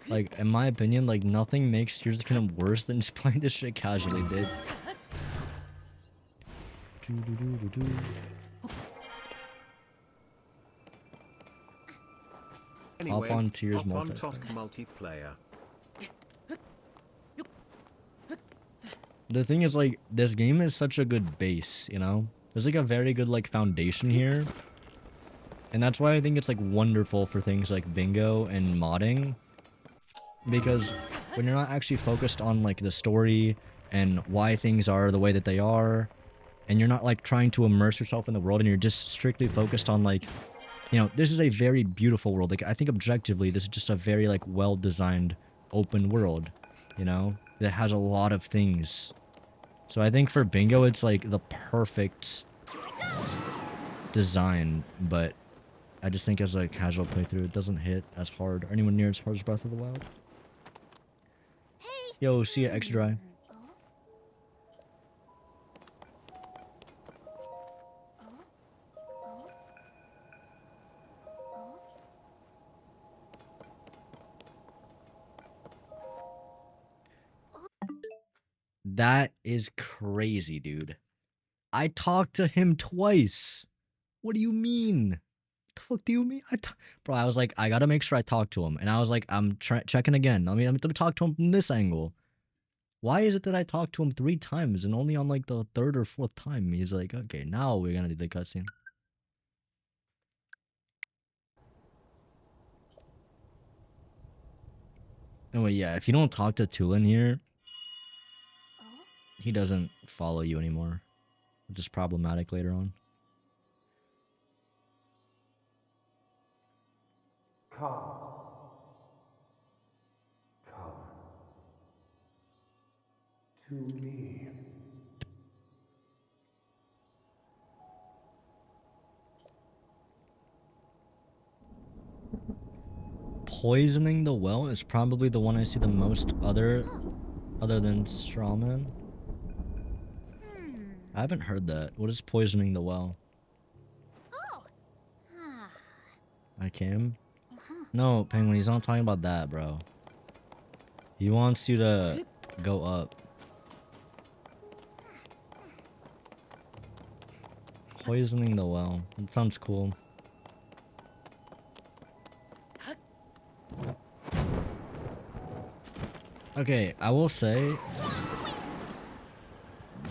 Like, in my opinion, like, nothing makes Tears of the Kingdom worse than just playing this shit casually, dude. Anyway, Hop on Tears hop on multiplayer. Tot multiplayer. The thing is, like, this game is such a good base, you know? There's, like, a very good, like, foundation here. And that's why I think it's, like, wonderful for things like bingo and modding. Because when you're not actually focused on, like, the story and why things are the way that they are, and you're not, like, trying to immerse yourself in the world, and you're just strictly focused on, like, you know, this is a very beautiful world. Like, I think objectively, this is just a very, like, well-designed open world, you know, that has a lot of things. So I think for bingo, it's, like, the perfect design, but I just think as a casual playthrough, it doesn't hit as hard or anywhere near as hard as Breath of the Wild. Yo, see ya, extra dry. That is crazy, dude. I talked to him twice. What do you mean? The fuck do you mean? Bro, I was like, I gotta make sure I talk to him. And I was like, I'm checking again. Let me talk to him from this angle. Why is it that I talked to him 3 times and only on like the 3rd or 4th time he's like, okay, now we're gonna do the cutscene. Anyway, yeah, if you don't talk to Tulin here, he doesn't follow you anymore, which is problematic later on. Come. Come. To me. Poisoning the well is probably the one I see the most other than Strawman. I haven't heard that. What is poisoning the well? Oh. I can? No, Penguin, he's not talking about that, bro. He wants you to go up. Poisoning the well. That sounds cool. Okay, I will say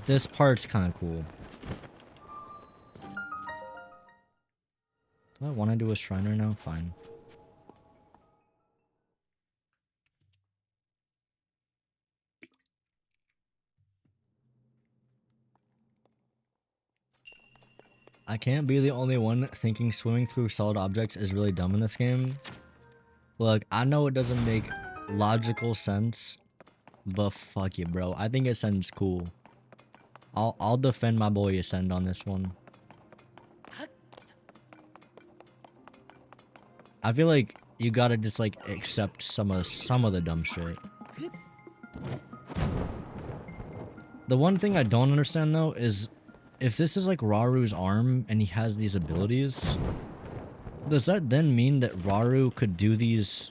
this part's kind of cool. Do I want to do a shrine right now? Fine. I can't be the only one thinking swimming through solid objects is really dumb in this game. Look, I know it doesn't make logical sense, but fuck it, bro. I think Ascend's cool. I'll defend my boy Ascend on this one. I feel like you gotta just like accept some of the dumb shit. The one thing I don't understand though is if this is like Raru's arm and he has these abilities, does that then mean that Raru could do these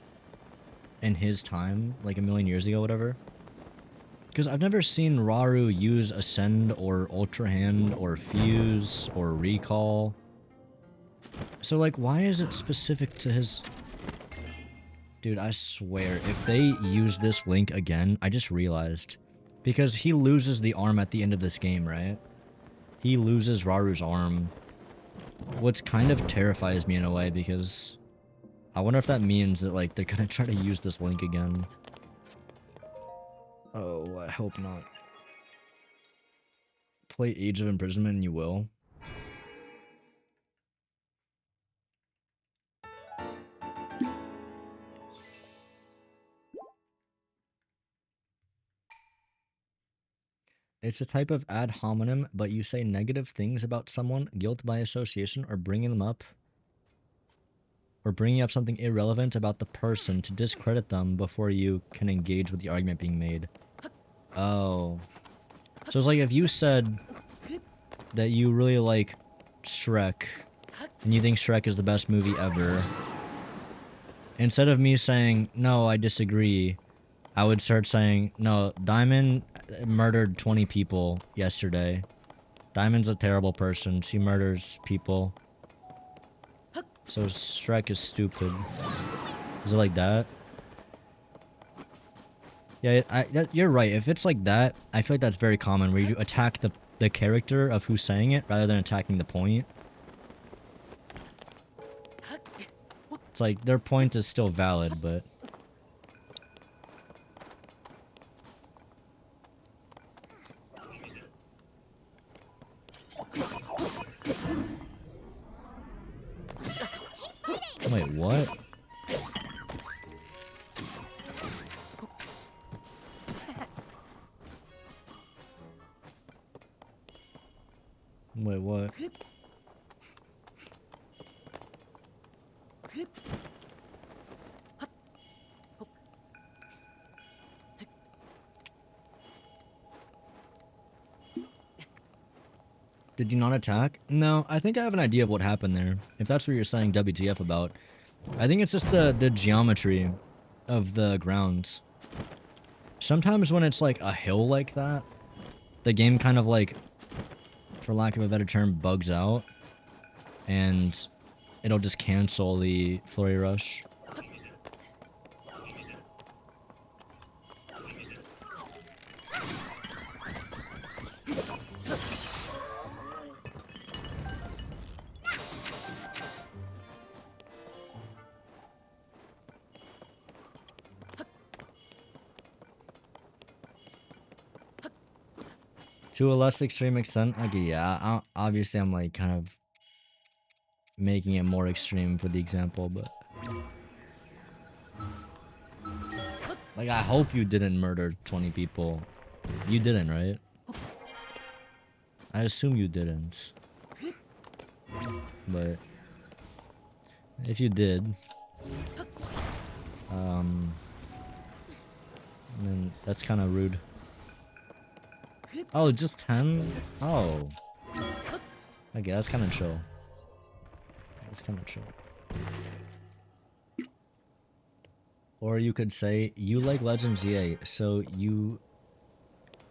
in his time, like a million years ago, whatever? Because I've never seen Rauru use Ascend or Ultra Hand or Fuse or Recall. So, like, why is it specific to his... Dude, I swear, if they use this link again, I just realized. Because he loses the arm at the end of this game, right? He loses Raru's arm. Which kind of terrifies me in a way, because... I wonder if that means that, like, they're gonna try to use this link again. Oh, I hope not. Play Age of Imprisonment and you will. It's a type of ad hominem, but you say negative things about someone, guilt by association, or bringing them up, or bringing up something irrelevant about the person to discredit them before you can engage with the argument being made. Oh. So it's like if you said that you really like Shrek, and you think Shrek is the best movie ever, instead of me saying, no, I disagree, I would start saying, no, Diamond murdered 20 people yesterday. Diamond's a terrible person. She murders people. So Shrek is stupid. Is it like that? Yeah, you're right. If it's like that, I feel like that's very common, where you attack the character of who's saying it, rather than attacking the point. It's like, their point is still valid, but... Wait, what? Wait, what? Did you not attack? No, I think I have an idea of what happened there. If that's what you're saying WTF about. I think it's just the geometry of the grounds. Sometimes when it's like a hill like that, the game kind of like, for lack of a better term, bugs out. And it'll just cancel the flurry rush. To a less extreme extent, like, yeah, obviously I'm like kind of making it more extreme for the example, but... Like, I hope you didn't murder 20 people. You didn't, right? I assume you didn't. But... if you did... then that's kind of rude. Oh, just 10? Oh. Okay, that's kind of chill. That's kind of chill. Or you could say, you like Legends EA, so you...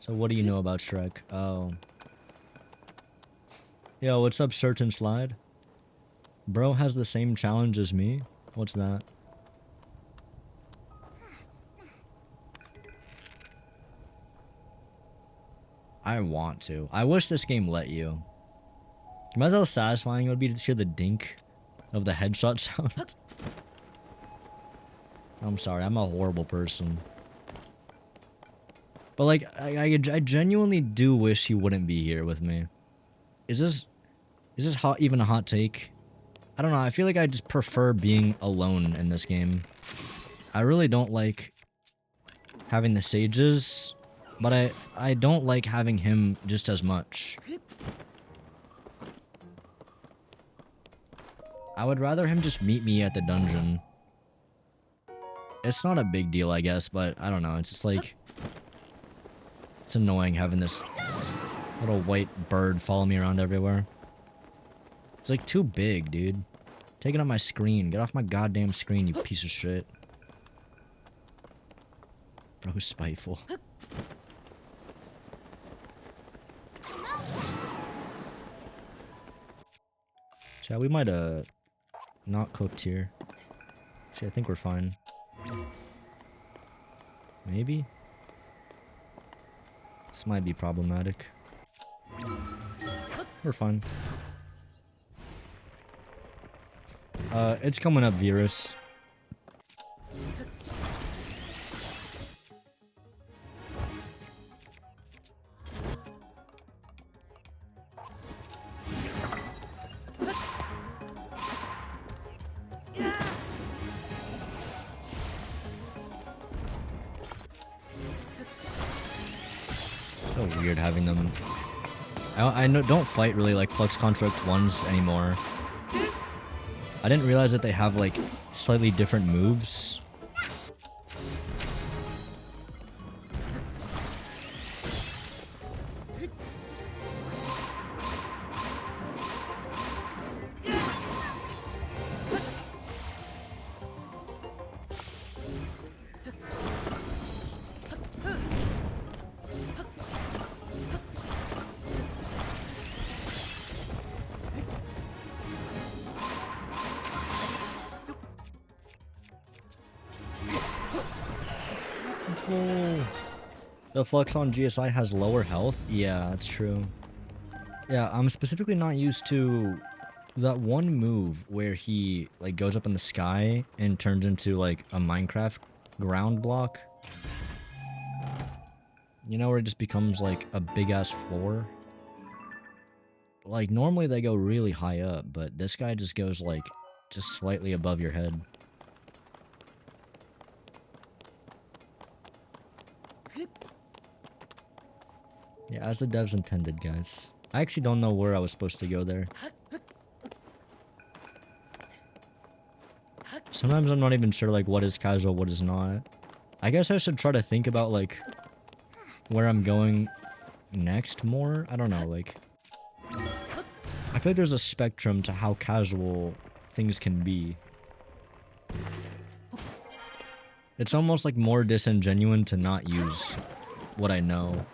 So what do you know about Shrek? Oh. Yo, what's up, Certain Slide? Bro has the same challenge as me? What's that? I want to. I wish this game let you. Imagine how satisfying it would be to just hear the dink of the headshot sound. I'm sorry, I'm a horrible person. But like, I genuinely do wish he wouldn't be here with me. Is this hot, even a hot take? I don't know, I feel like I just prefer being alone in this game. I really don't like having the sages, but I don't like having him just as much. I would rather him just meet me at the dungeon. It's not a big deal, I guess, but I don't know, it's just like... It's annoying having this little white bird follow me around everywhere. It's like too big, dude. Taking up my screen. Get off my goddamn screen, you piece of shit. Bro, spiteful. Yeah, we might not cooked here. Actually, I think we're fine. Maybe? This might be problematic. We're fine. It's coming up, Virus. So weird having them. I don't fight really like Flux Construct ones anymore. I didn't realize that they have like slightly different moves. The Flux on GSI has lower health? Yeah, that's true. Yeah, I'm specifically not used to that one move where he like goes up in the sky and turns into like a Minecraft ground block. You know, where it just becomes like a big ass floor? Like normally they go really high up, but this guy just goes like just slightly above your head. Yeah, as the devs intended, guys. I actually don't know where I was supposed to go there. Sometimes I'm not even sure, like, what is casual, what is not. I guess I should try to think about, like, where I'm going next more. I don't know, like... I feel like there's a spectrum to how casual things can be. It's almost, like, more disingenuous to not use what I know.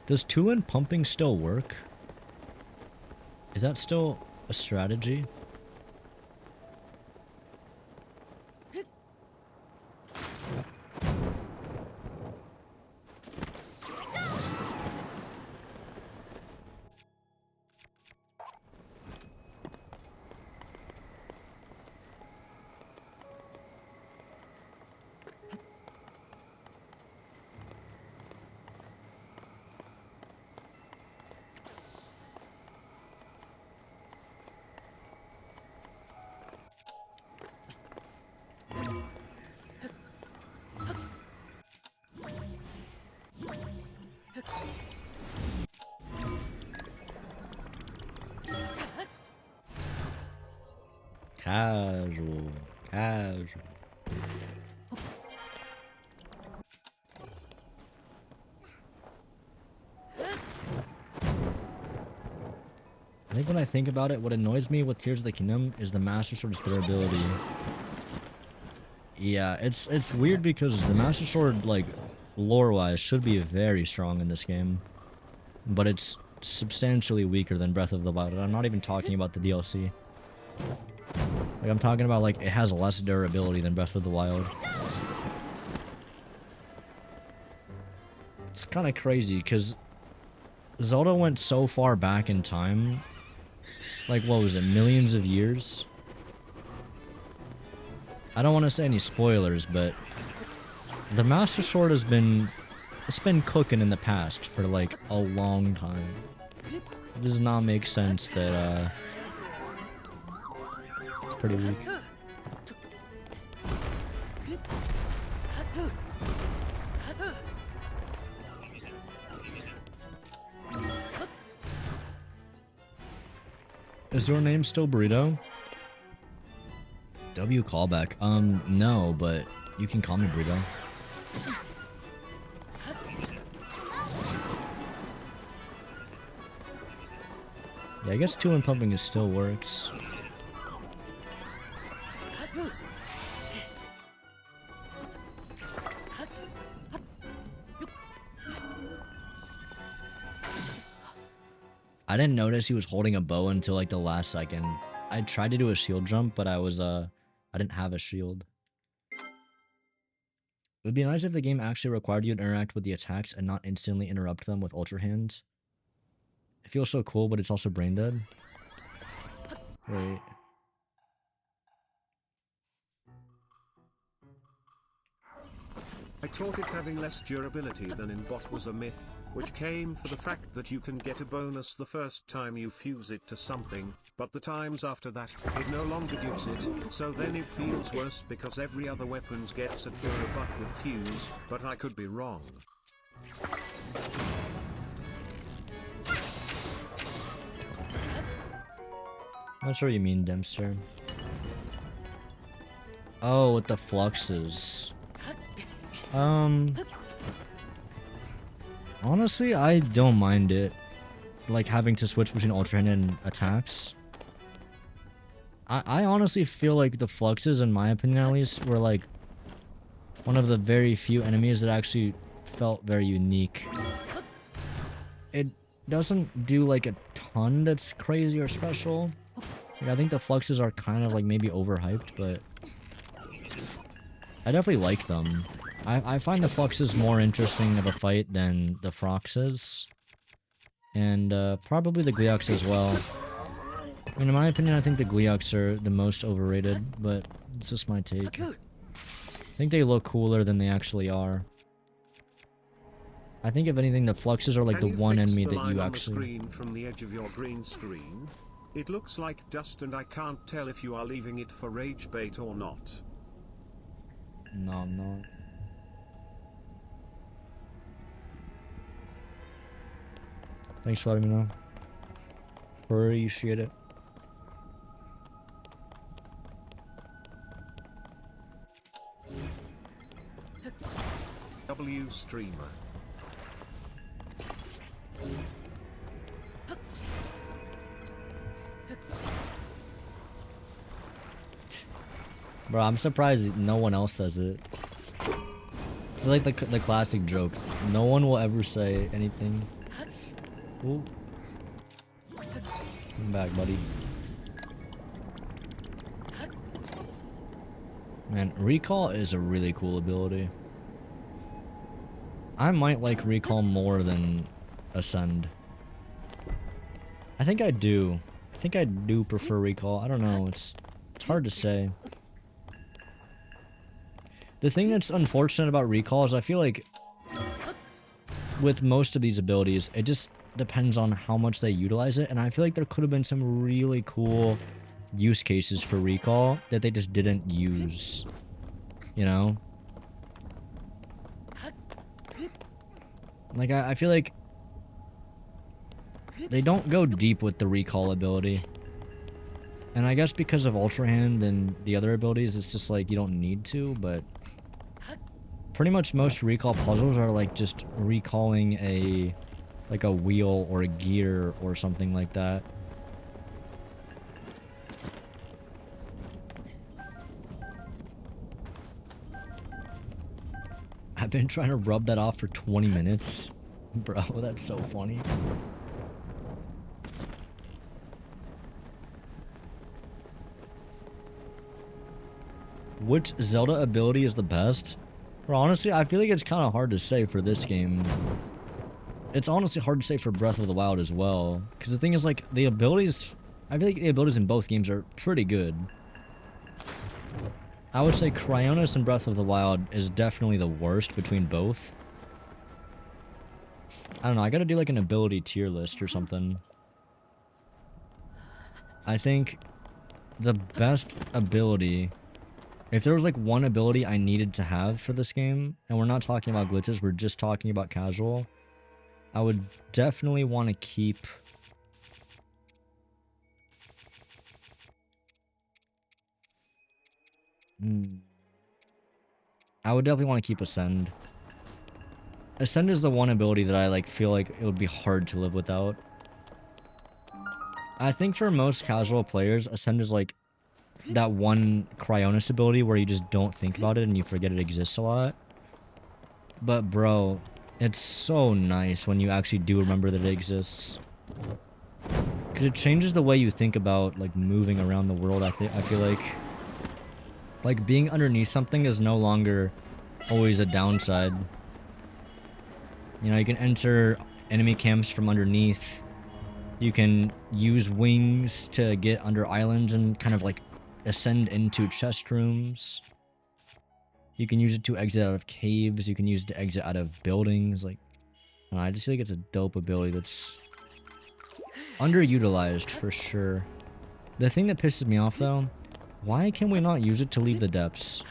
Does two-in pumping still work? Is that still a strategy? Casual. Casual. I think when I think about it, what annoys me with Tears of the Kingdom is the Master Sword's durability. Yeah, it's weird because the Master Sword, like, lore-wise, should be very strong in this game. But it's substantially weaker than Breath of the Wild. I'm not even talking about the DLC. Like, I'm talking about, like, it has less durability than Breath of the Wild. It's kind of crazy, because Zelda went so far back in time. Like, what was it, millions of years? I don't want to say any spoilers, but the Master Sword has been... It's been cooking in the past for, like, a long time. It does not make sense that, it's pretty weak. Is your name still Burrito? W callback. No, but you can call me Burrito. Yeah, I guess two-in pumping still works. I didn't notice he was holding a bow until like the last second. I tried to do a shield jump, but I didn't have a shield. It would be nice if the game actually required you to interact with the attacks and not instantly interrupt them with Ultra Hands. It feels so cool, but it's also brain dead. Wait. I thought it having less durability than in bot was a myth, which came for the fact that you can get a bonus the first time you fuse it to something, but the times after that, it no longer gives it, so then it feels worse because every other weapons gets a pure buff with fuse, but I could be wrong. Not sure what you mean, Dempster. Oh, with the fluxes. Honestly, I don't mind it. Like, having to switch between Ultra Hand and attacks. I honestly feel like the fluxes, in my opinion at least, were like one of the very few enemies that actually felt very unique. It doesn't do like a ton that's crazy or special. Like, I think the fluxes are kind of like maybe overhyped, but I definitely like them. I find the fluxes more interesting of a fight than the froxes. And probably the Gleox as well. I mean, in my opinion, I think the Gleox are the most overrated, but it's just my take. I think they look cooler than they actually are. I think if anything, the fluxes are like the one enemy that you actually... On the screen from the edge of your green screen? It looks like dust and I can't tell if you are leaving it for rage bait or not. No, I'm not. Thanks for letting me know. Appreciate it. W streamer. Bro, I'm surprised no one else says it. It's like the classic joke. No one will ever say anything. Ooh. Come back, buddy. Man, Recall is a really cool ability. I might like Recall more than Ascend. I think I do. I think I do prefer Recall. I don't know. It's hard to say. The thing that's unfortunate about Recall is I feel like with most of these abilities, it just depends on how much they utilize it, and I feel like there could have been some really cool use cases for Recall that they just didn't use, you know? Like, I feel like they don't go deep with the Recall ability, and I guess because of Ultra Hand and the other abilities, it's just like you don't need to, but pretty much most Recall puzzles are like just recalling a wheel or a gear or something like that. I've been trying to rub that off for 20 minutes. Bro, that's so funny. Which Zelda ability is the best? Bro, honestly, I feel like it's kind of hard to say for this game. It's honestly hard to say for Breath of the Wild as well. Because the thing is, like, the abilities... I feel like the abilities in both games are pretty good. I would say Cryonis and Breath of the Wild is definitely the worst between both. I don't know, I gotta do like an ability tier list or something. I think the best ability... If there was like one ability I needed to have for this game, and we're not talking about glitches, we're just talking about casual, I would definitely want to keep... I would definitely want to keep Ascend. Ascend is the one ability that I like feel like it would be hard to live without. I think for most casual players, Ascend is like that one Cryonis ability where you just don't think about it and you forget it exists a lot. But bro, it's so nice when you actually do remember that it exists. Because it changes the way you think about, like, moving around the world, I feel like. Like, being underneath something is no longer always a downside. You know, you can enter enemy camps from underneath. You can use wings to get under islands and kind of, like, ascend into chest rooms. You can use it to exit out of caves. You can use it to exit out of buildings. Like, I don't know, I just feel like it's a dope ability that's underutilized for sure. The thing that pisses me off, though, why can we not use it to leave the depths?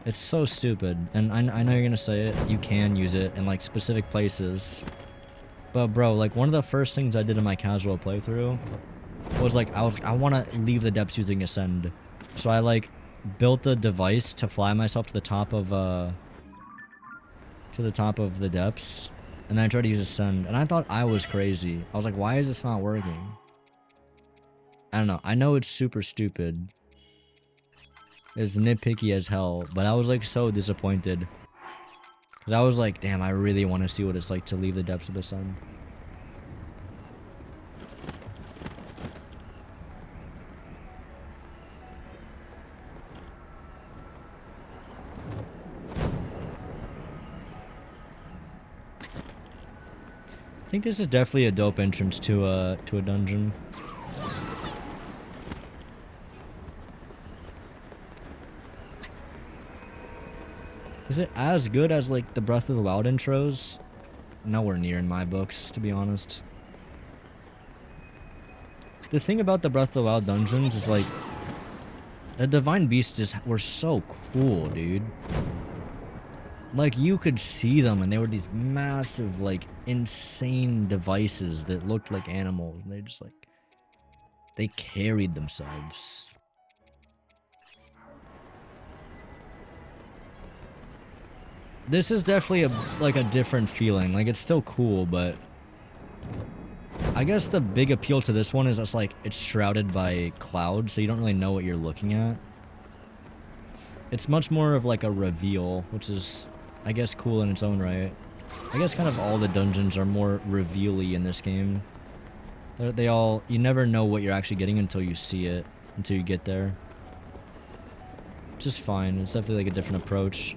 It's so stupid, and I know you're gonna say it, you can use it in, like, specific places. But bro, like, one of the first things I did in my casual playthrough was, like, I wanna leave the depths using Ascend. So I, like, built a device to fly myself to the top of the depths, and then I tried to use Ascend, and I thought I was crazy. I was like, why is this not working? I don't know. I know it's super stupid. It's nitpicky as hell, but I was, like, so disappointed. Because I was like, damn, I really want to see what it's like to leave the depths of the sun. I think this is definitely a dope entrance to a dungeon. Is it as good as, like, the Breath of the Wild intros? Nowhere near in my books, to be honest. The thing about the Breath of the Wild dungeons is, like, the Divine Beasts just were so cool, dude. Like, you could see them, and they were these massive, like, insane devices that looked like animals, and they just, like, they carried themselves. This is definitely a different feeling. Like, it's still cool, but I guess the big appeal to this one is it's like it's shrouded by clouds, so you don't really know what you're looking at. It's much more of like a reveal, which is, I guess, cool in its own right. I guess kind of all the dungeons are more reveal-y in this game. They all, you never know what you're actually getting until you see it, until you get there. Which is fine. It's definitely like a different approach.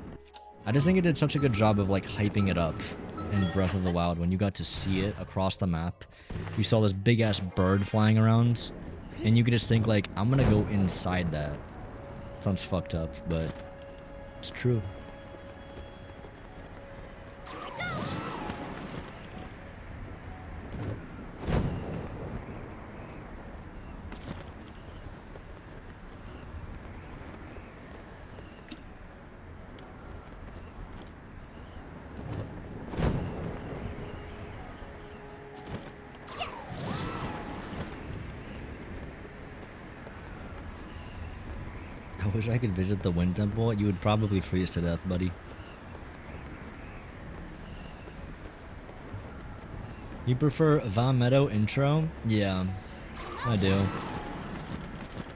I just think it did such a good job of, like, hyping it up in Breath of the Wild when you got to see it across the map. You saw this big-ass bird flying around, and you could just think, like, I'm gonna go inside that. Sounds fucked up, but it's true. I wish I could visit the Wind Temple. You would probably freeze to death, buddy. You prefer Vah Meadow intro? Yeah, I do.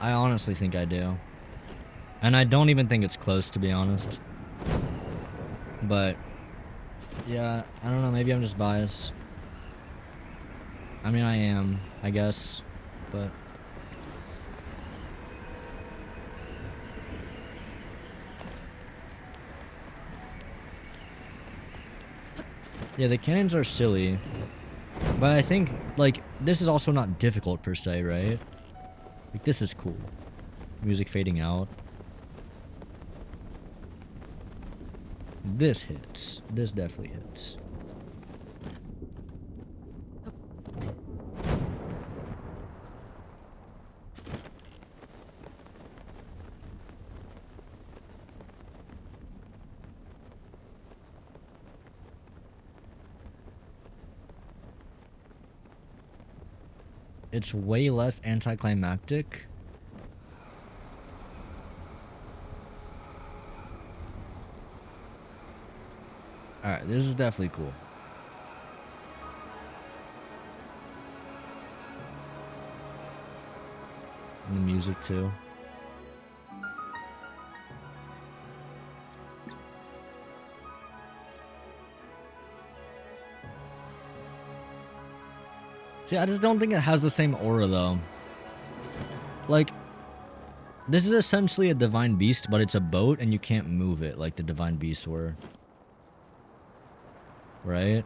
I honestly think I do. And I don't even think it's close, to be honest. But, yeah, I don't know, maybe I'm just biased. I mean, I am, I guess, but... Yeah, the cannons are silly. But I think, like, this is also not difficult per se, right? Like, this is cool. Music fading out. This hits. This definitely hits. It's way less anticlimactic. Alright, this is definitely cool. And the music too. See, I just don't think it has the same aura though. Like, this is essentially a divine beast, but it's a boat and you can't move it like the divine beasts were. Right?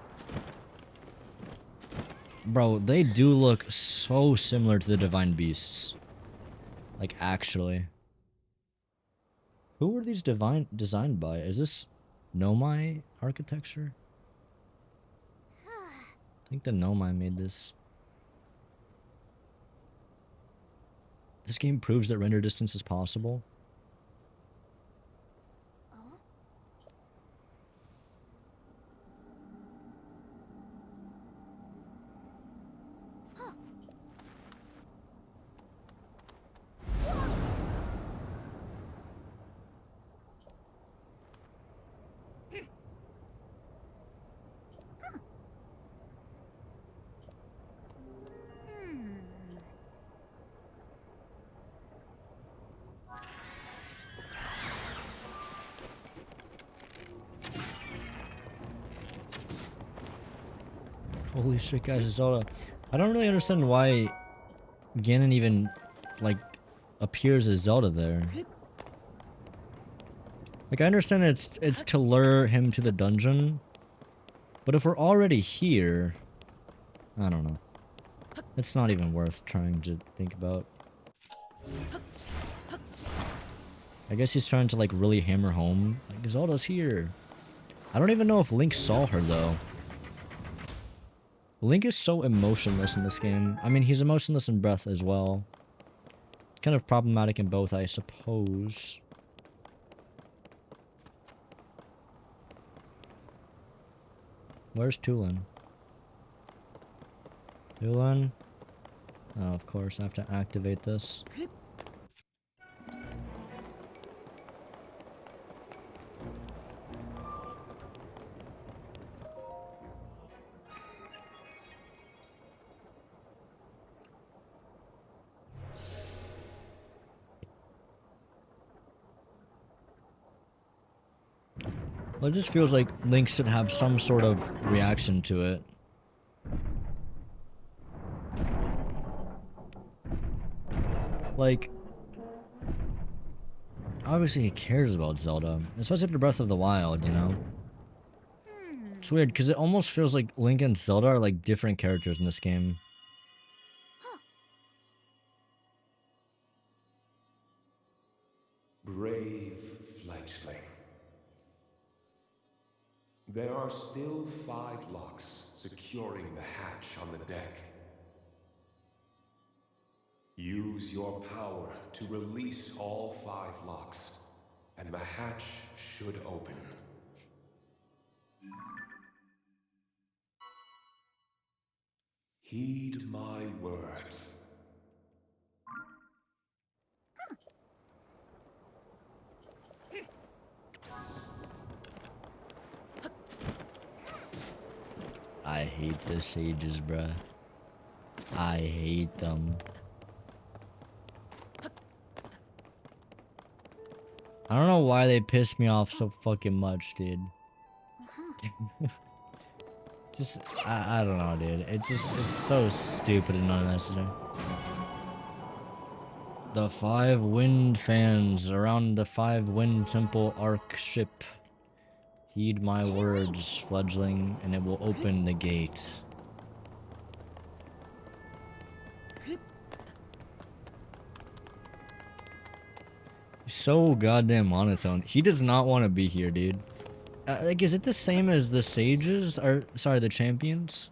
Bro, they do look so similar to the divine beasts. Like, actually. Who were these designed by? Is this Nomai architecture? I think the Nomai made this. This game proves that render distance is possible. Holy shit, guys, Zelda. I don't really understand why Ganon even, like, appears as Zelda there. Like, I understand it's to lure him to the dungeon, but if we're already here, I don't know. It's not even worth trying to think about. I guess he's trying to, like, really hammer home. Like, Zelda's here. I don't even know if Link saw her, though. Link is so emotionless in this game. I mean, he's emotionless in Breath as well. Kind of problematic in both, I suppose. Where's Tulin? Tulin? Oh, of course, I have to activate this. Well, it just feels like Link should have some sort of reaction to it. Like, obviously he cares about Zelda, especially after Breath of the Wild, you know? It's weird, because it almost feels like Link and Zelda are like different characters in this game. Brave fledgling. There are still 5 locks securing the hatch on the deck. Use your power to release all 5 locks, and the hatch should open. Heed my words. I hate the sages, bruh. I hate them. I don't know why they piss me off so fucking much, dude. Just, I don't know, dude. It's so stupid and unnecessary. The 5 wind fans around the 5 wind temple arc ship. Heed my words, fledgling, and it will open the gate. He's so goddamn monotone. He does not want to be here, dude. Like, is it the same as the sages? Or, sorry, the champions?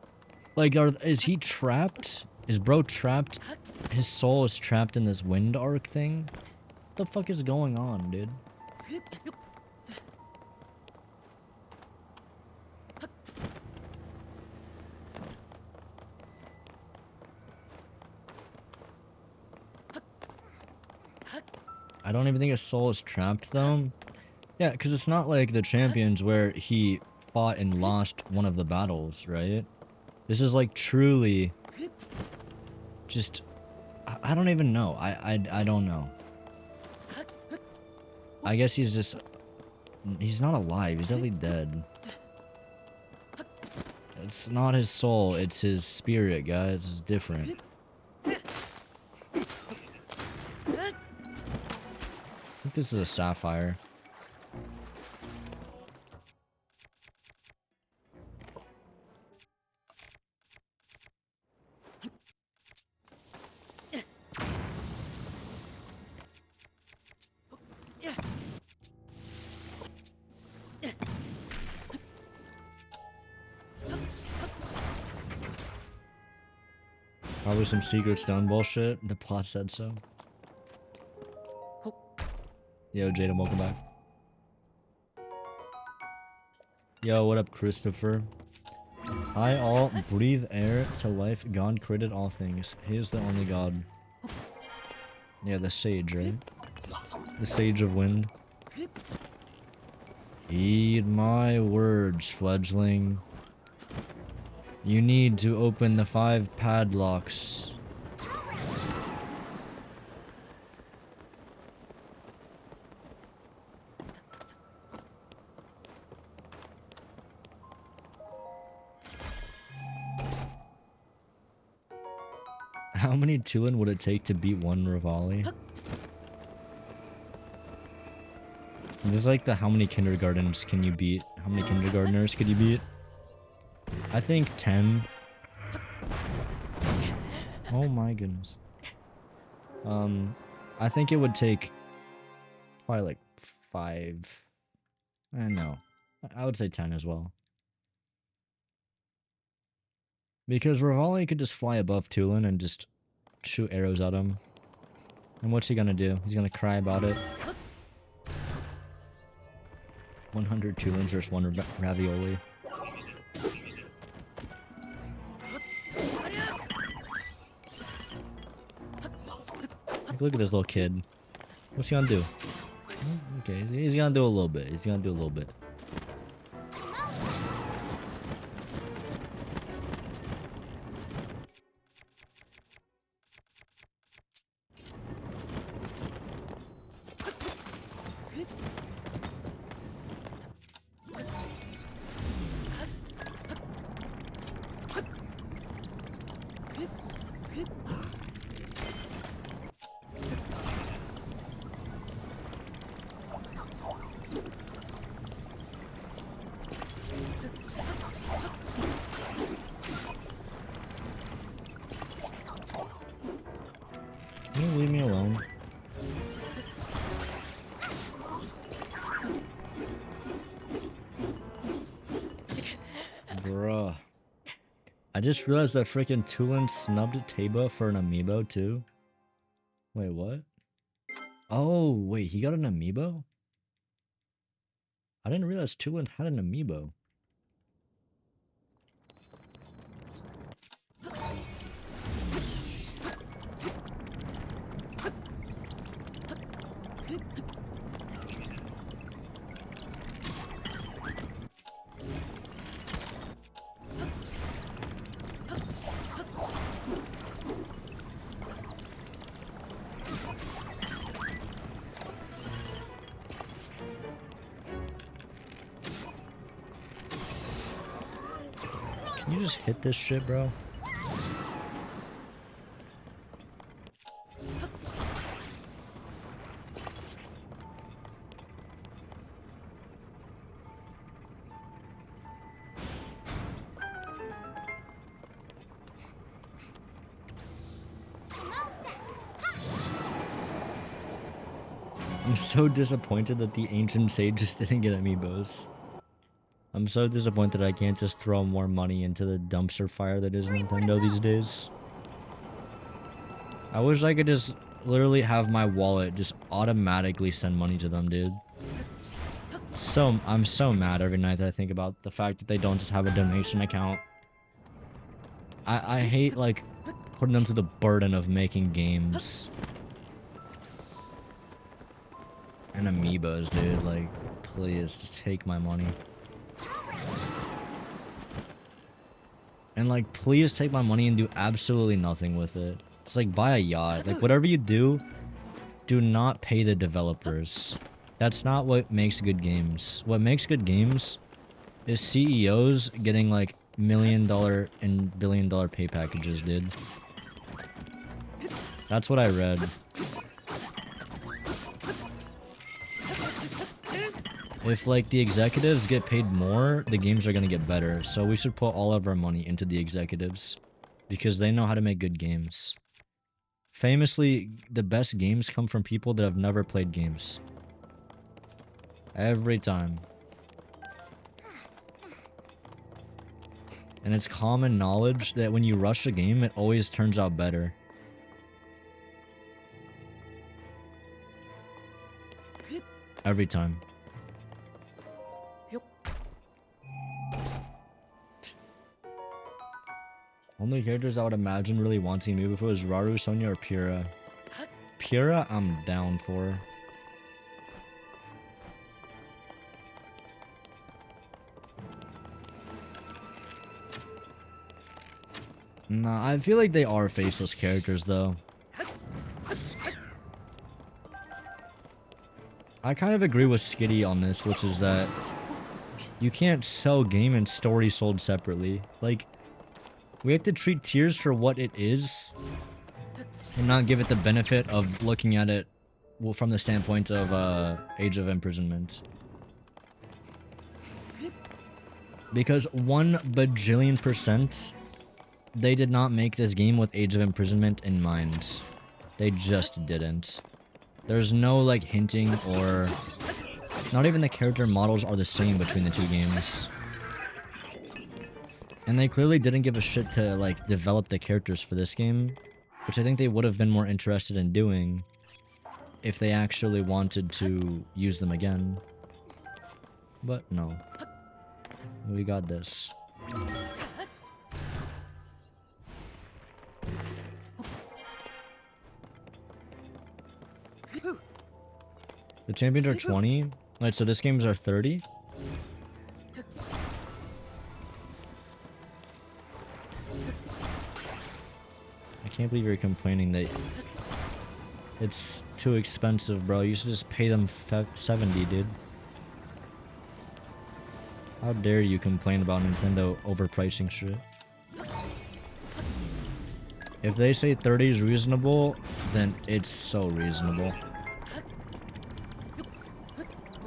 Like, is he trapped? Is bro trapped? His soul is trapped in this wind arc thing? What the fuck is going on, dude? I don't even think his soul is trapped, though. Yeah, because it's not like the champions where he fought and lost one of the battles, right? This is like truly just... I don't even know. I don't know. I guess he's just... He's not alive. He's definitely dead. It's not his soul, it's his spirit, guys. It's different. I think this is a sapphire. Probably some secret stone bullshit. The plot said so. Yo, Jada, welcome back. Yo, what up, Christopher? I all breathe air to life. God created all things. He is the only God. Yeah, the sage, right? The sage of wind. Heed my words, fledgling. You need to open the 5 padlocks. How many Tulin would it take to beat 1 Rivali? This is like the how many kindergartens can you beat? How many kindergartners could you beat? I think 10. Oh my goodness. I think it would take probably like 5. I don't know. I would say 10 as well. Because Rivali could just fly above Tulin and just shoot arrows at him. And what's he gonna do? He's gonna cry about it. 100 Tulins versus 1 ravioli. Look at this little kid. What's he gonna do? Okay, he's gonna do a little bit. He's gonna do a little bit. Can you leave me alone? Bruh. I just realized that freaking Tulin snubbed Taba for an amiibo too. Wait, what? Oh, wait, he got an amiibo? I didn't realize Tulin had an amiibo. Can you just hit this shit, bro? I'm so disappointed that the ancient sages didn't get amiibos. I'm so disappointed I can't just throw more money into the dumpster fire that is Nintendo these days. I wish I could just literally have my wallet just automatically send money to them, dude. I'm so mad every night that I think about the fact that they don't just have a donation account. I hate, like, putting them to the burden of making games. And amiibos, dude, like, please, just take my money. And, like, please take my money and do absolutely nothing with it. Just, like, buy a yacht. Like, whatever you do, do not pay the developers. That's not what makes good games. What makes good games is CEOs getting, like, $1,000,000 and $1 billion pay packages, dude. That's what I read. If, like, the executives get paid more, the games are gonna get better. So we should put all of our money into the executives. Because they know how to make good games. Famously, the best games come from people that have never played games. Every time. And it's common knowledge that when you rush a game, it always turns out better. Every time. Only characters I would imagine really wanting to move if it was Raru, Sonya, or Pyrrha. Pyrrha, I'm down for. Nah, I feel like they are faceless characters, though. I kind of agree with Skitty on this, which is that you can't sell game and story sold separately. Like, we have to treat Tears for what it is and not give it the benefit of looking at it from the standpoint of Age of Imprisonment. Because 1 bajillion% they did not make this game with Age of Imprisonment in mind. They just didn't. There's no, like, hinting or... Not even the character models are the same between the two games. And they clearly didn't give a shit to, like, develop the characters for this game, which I think they would have been more interested in doing if they actually wanted to use them again. But no. We got this. The champions are 20. Alright, so this game's are 30. I can't believe you're complaining that it's too expensive, bro. You should just pay them 70, dude. How dare you complain about Nintendo overpricing shit? If they say 30 is reasonable, then it's so reasonable.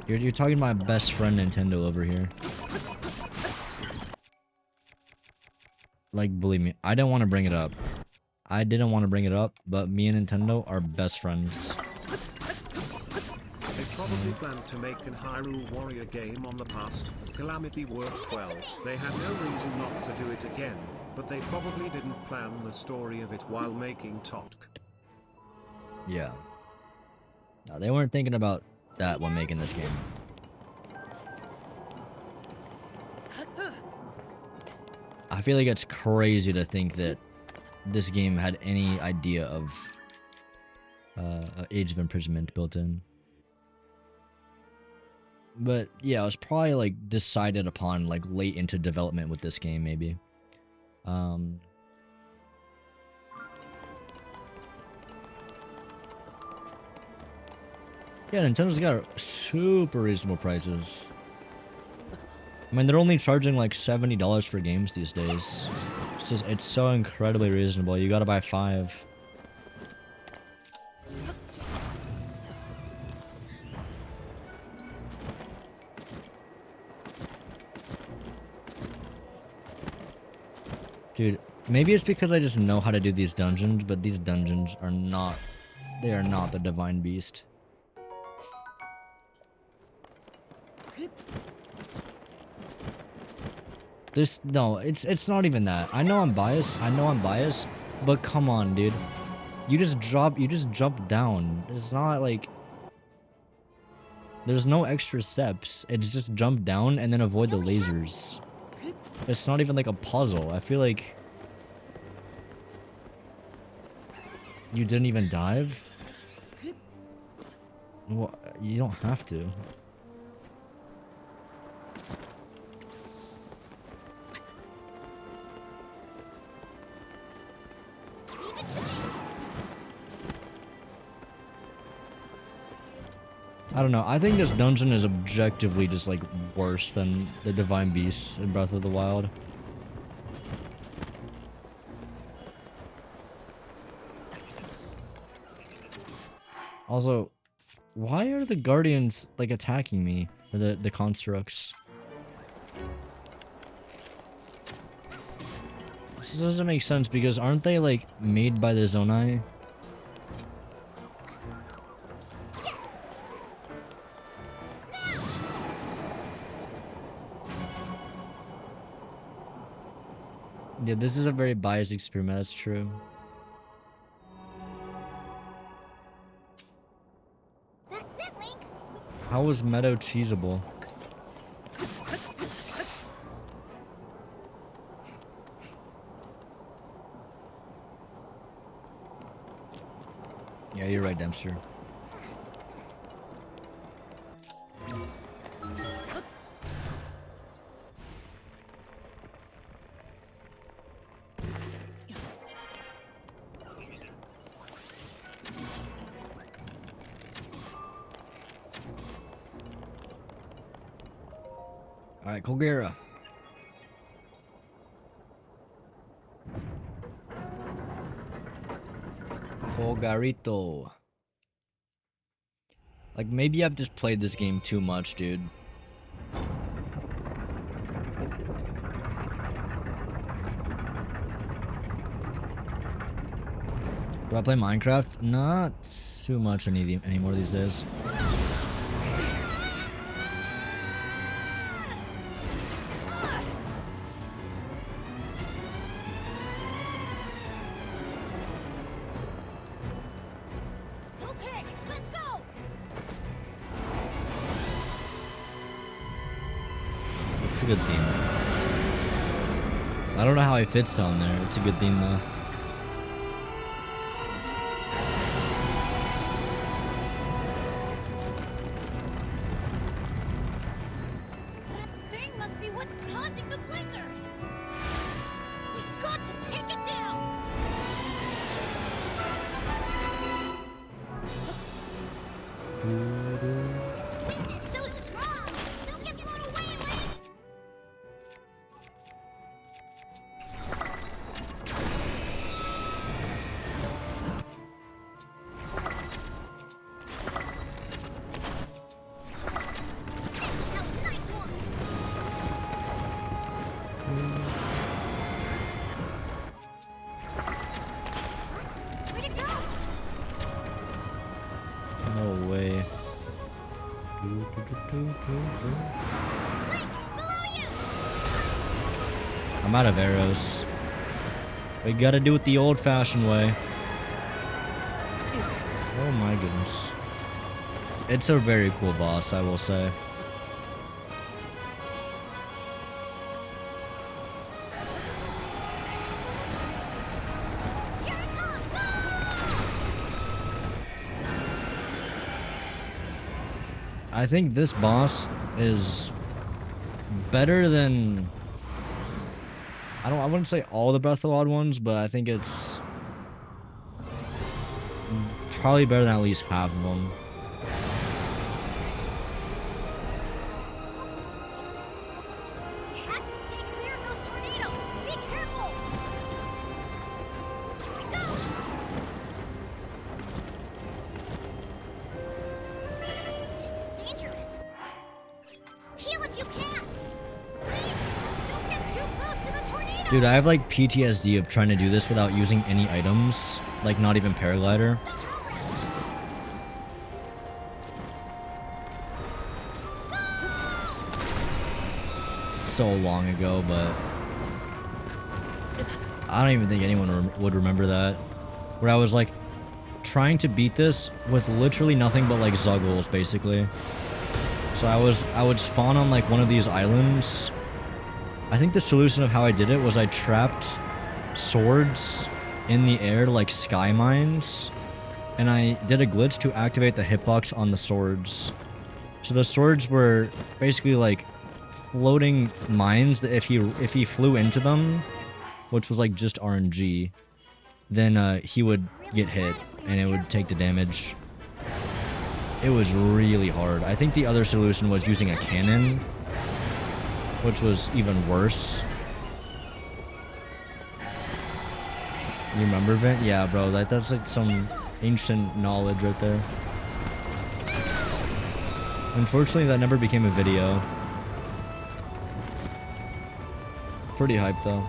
You're talking to my best friend Nintendo over here. Like, believe me, I didn't want to bring it up. I didn't want to bring it up, but me and Nintendo are best friends. They probably planned to make an Hyrule Warrior game on the past. Calamity worked well. They had no reason not to do it again, but they probably didn't plan the story of it while making Totk. Yeah. No, they weren't thinking about that when making this game. I feel like it's crazy to think that this game had any idea of Age of Imprisonment built in. But yeah, it was probably like decided upon like late into development with this game, maybe. Yeah, Nintendo's got super reasonable prices. I mean, they're only charging like $70 for games these days. It's so incredibly reasonable. You gotta buy 5. Dude, maybe it's because I just know how to do these dungeons, but these dungeons are not... They are not the Divine Beast. No, it's not even that. I know I'm biased, but come on, dude. You just jump down. It's not like... There's no extra steps. It's just jump down and then avoid the lasers. It's not even like a puzzle. I feel like... You didn't even dive? Well, you don't have to. I don't know. I think this dungeon is objectively just like worse than the Divine Beasts in Breath of the Wild. Also, why are the guardians like attacking me? Or the constructs? This doesn't make sense because aren't they like made by the Zonai? Yeah, this is a very biased experiment, that's true. That's it, Link. How was Meadow cheesable? Yeah, you're right, Dempster. Alright, Colgera. Colgarito. Like, maybe I've just played this game too much, dude. Do I play Minecraft? Not too much anymore these days. Okay, let's go. It's a good theme. I don't know how it fits on there. It's a good theme though. That thing must be what's causing the blizzard. We've got to take it down. This wind is so strong. Don't get blown away, Link. That was a nice one. What? Where'd it go? No way. Link, below you. I'm out of arrows. We gotta do it the old-fashioned way. Oh my goodness. It's a very cool boss, I will say. Here it comes. Go! I think this boss is better than I wouldn't say all the Breath of the Wild ones, but I think it's probably better than at least half of them. We have to stay clear of those tornadoes. Be careful. Go! This is dangerous. Heal if you can. Link, don't get too close to the tornado. Dude, I have like PTSD of trying to do this without using any items, like not even paraglider. So long ago, but I don't even think anyone would remember that. Where I was like trying to beat this with literally nothing but like Zuggles, basically. So I would spawn on like one of these islands. I think the solution of how I did it was I trapped swords in the air like sky mines, and I did a glitch to activate the hitbox on the swords. So the swords were basically like floating mines that if he flew into them, which was like just RNG, then he would get hit and it would take the damage. It was really hard. I think the other solution was using a cannon, which was even worse. You remember Vent? Yeah, bro. That's like some ancient knowledge right there. Unfortunately, that never became a video. Pretty hype though.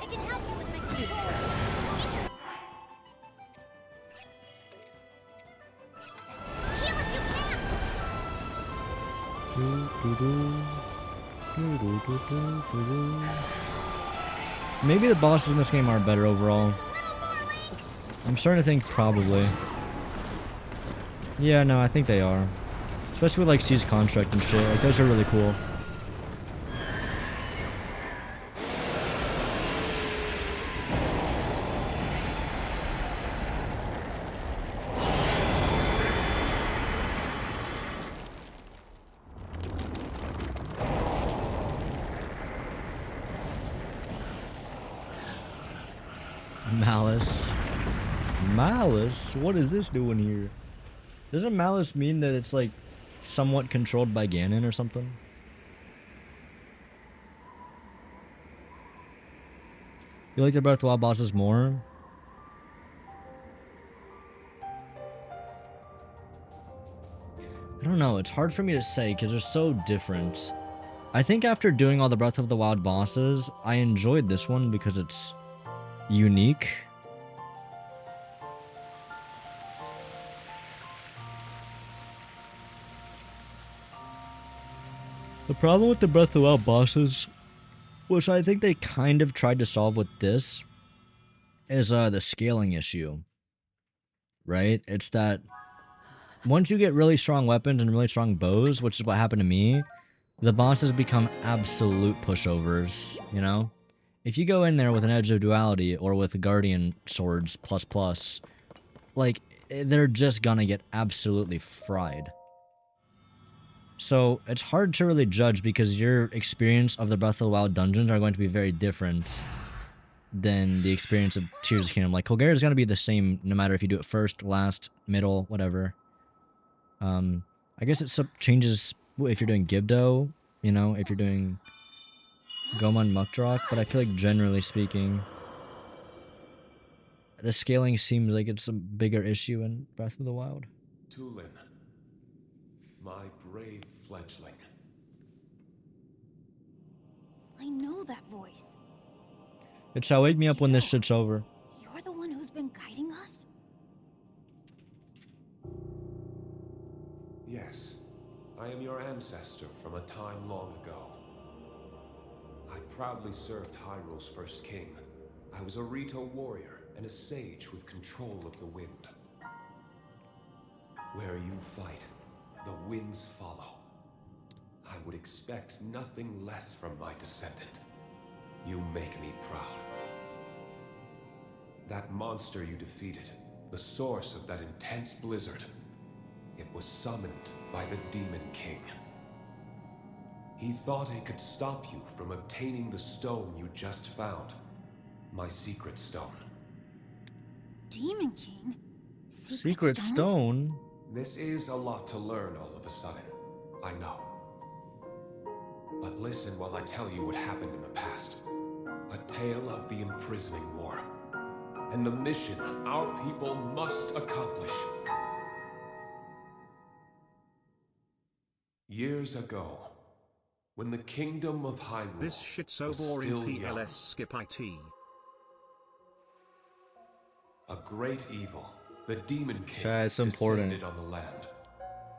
I can help you with my controller. Heal if you can. Maybe the bosses in this game are better overall. I'm starting to think probably. Yeah, no, I think they are. Especially with like C's construct and shit. Like those are really cool. Malice. Malice? What is this doing here? Doesn't Malice mean that it's like somewhat controlled by Ganon or something? You like the Breath of the Wild bosses more? I don't know, it's hard for me to say because they're so different. I think after doing all the Breath of the Wild bosses, I enjoyed this one because it's unique. The problem with the Breath of the Wild bosses, which I think they kind of tried to solve with this, is the scaling issue. Right? It's that once you get really strong weapons and really strong bows, which is what happened to me, the bosses become absolute pushovers, you know? If you go in there with an Edge of Duality or with Guardian Swords ++, like, they're just gonna get absolutely fried. So, it's hard to really judge because your experience of the Breath of the Wild dungeons are going to be very different than the experience of Tears of the Kingdom. Like, Colgare is going to be the same no matter if you do it first, last, middle, whatever. I guess it changes if you're doing Gibdo, you know, if you're doing Goemon Muckdrock, but I feel like generally speaking, the scaling seems like it's a bigger issue in Breath of the Wild. Tulin, my brave fledgling. I know that voice. It shall wake me It's up when this you. shit's over. You're the one who's been guiding us? Yes, I am your ancestor from a time long ago. I proudly served Hyrule's first king. I was a Rito warrior and a sage with control of the wind. Where you fight, the winds follow. I would expect nothing less from my descendant. You make me proud. That monster you defeated, the source of that intense blizzard, it was summoned by the Demon King. He thought it could stop you from obtaining the stone you just found. My secret stone. Demon King? Secret Stone? This is a lot to learn all of a sudden. I know. But listen while I tell you what happened in the past. A tale of the imprisoning war. And the mission our people must accomplish. Years ago, when the kingdom of Hyrule This shit so was boring. still young, PLS skip IT. a great evil, the Demon King, Shy, it's important. descended on the land.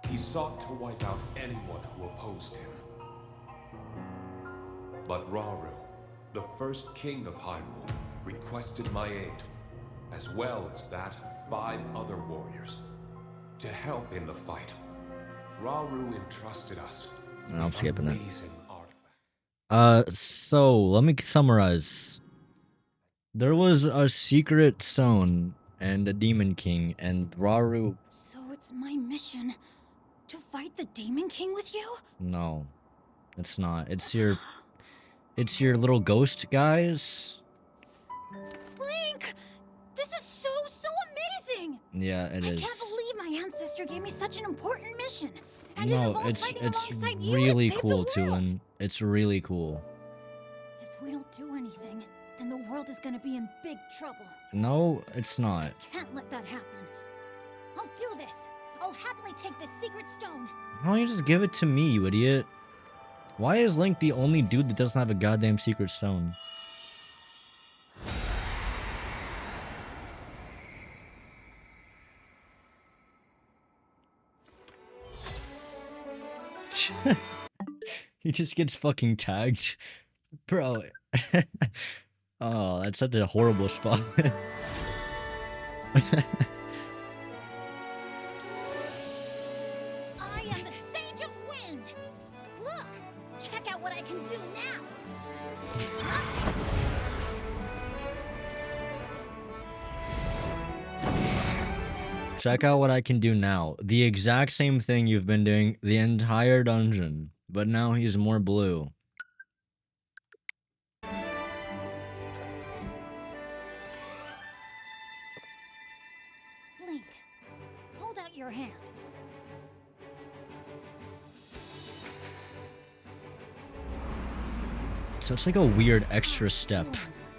He sought to wipe out anyone who opposed him. But Rauru, the first king of Hyrule, requested my aid, as well as that of 5 other warriors, to help in the fight. Rauru entrusted us I'm with skipping it. amazing artifacts. So let me summarize. There was a secret stone and a demon king, and Rauru. So it's my mission to fight the Demon King with you? No, it's not. It's your little ghost guys. Link! This is so amazing! Yeah, it is. I can't believe my ancestor gave me such an important mission. And it No, involves it's fighting alongside you really to save cool, the world. Tulin. It's really cool. If we don't do anything, then the world is gonna be in big trouble. No, it's not. Can't let that happen. I'll do this. I'll happily take this secret stone. Why don't you just give it to me, you idiot? Why is Link the only dude that doesn't have a goddamn secret stone? He just gets fucking tagged. Bro. Oh, that's such a horrible spot. I am the Sage of Wind. Look, check out what I can do now. Check out what I can do now. The exact same thing you've been doing the entire dungeon, but now he's more blue. Link, hold out your hand. So it's like a weird extra step. Tulin,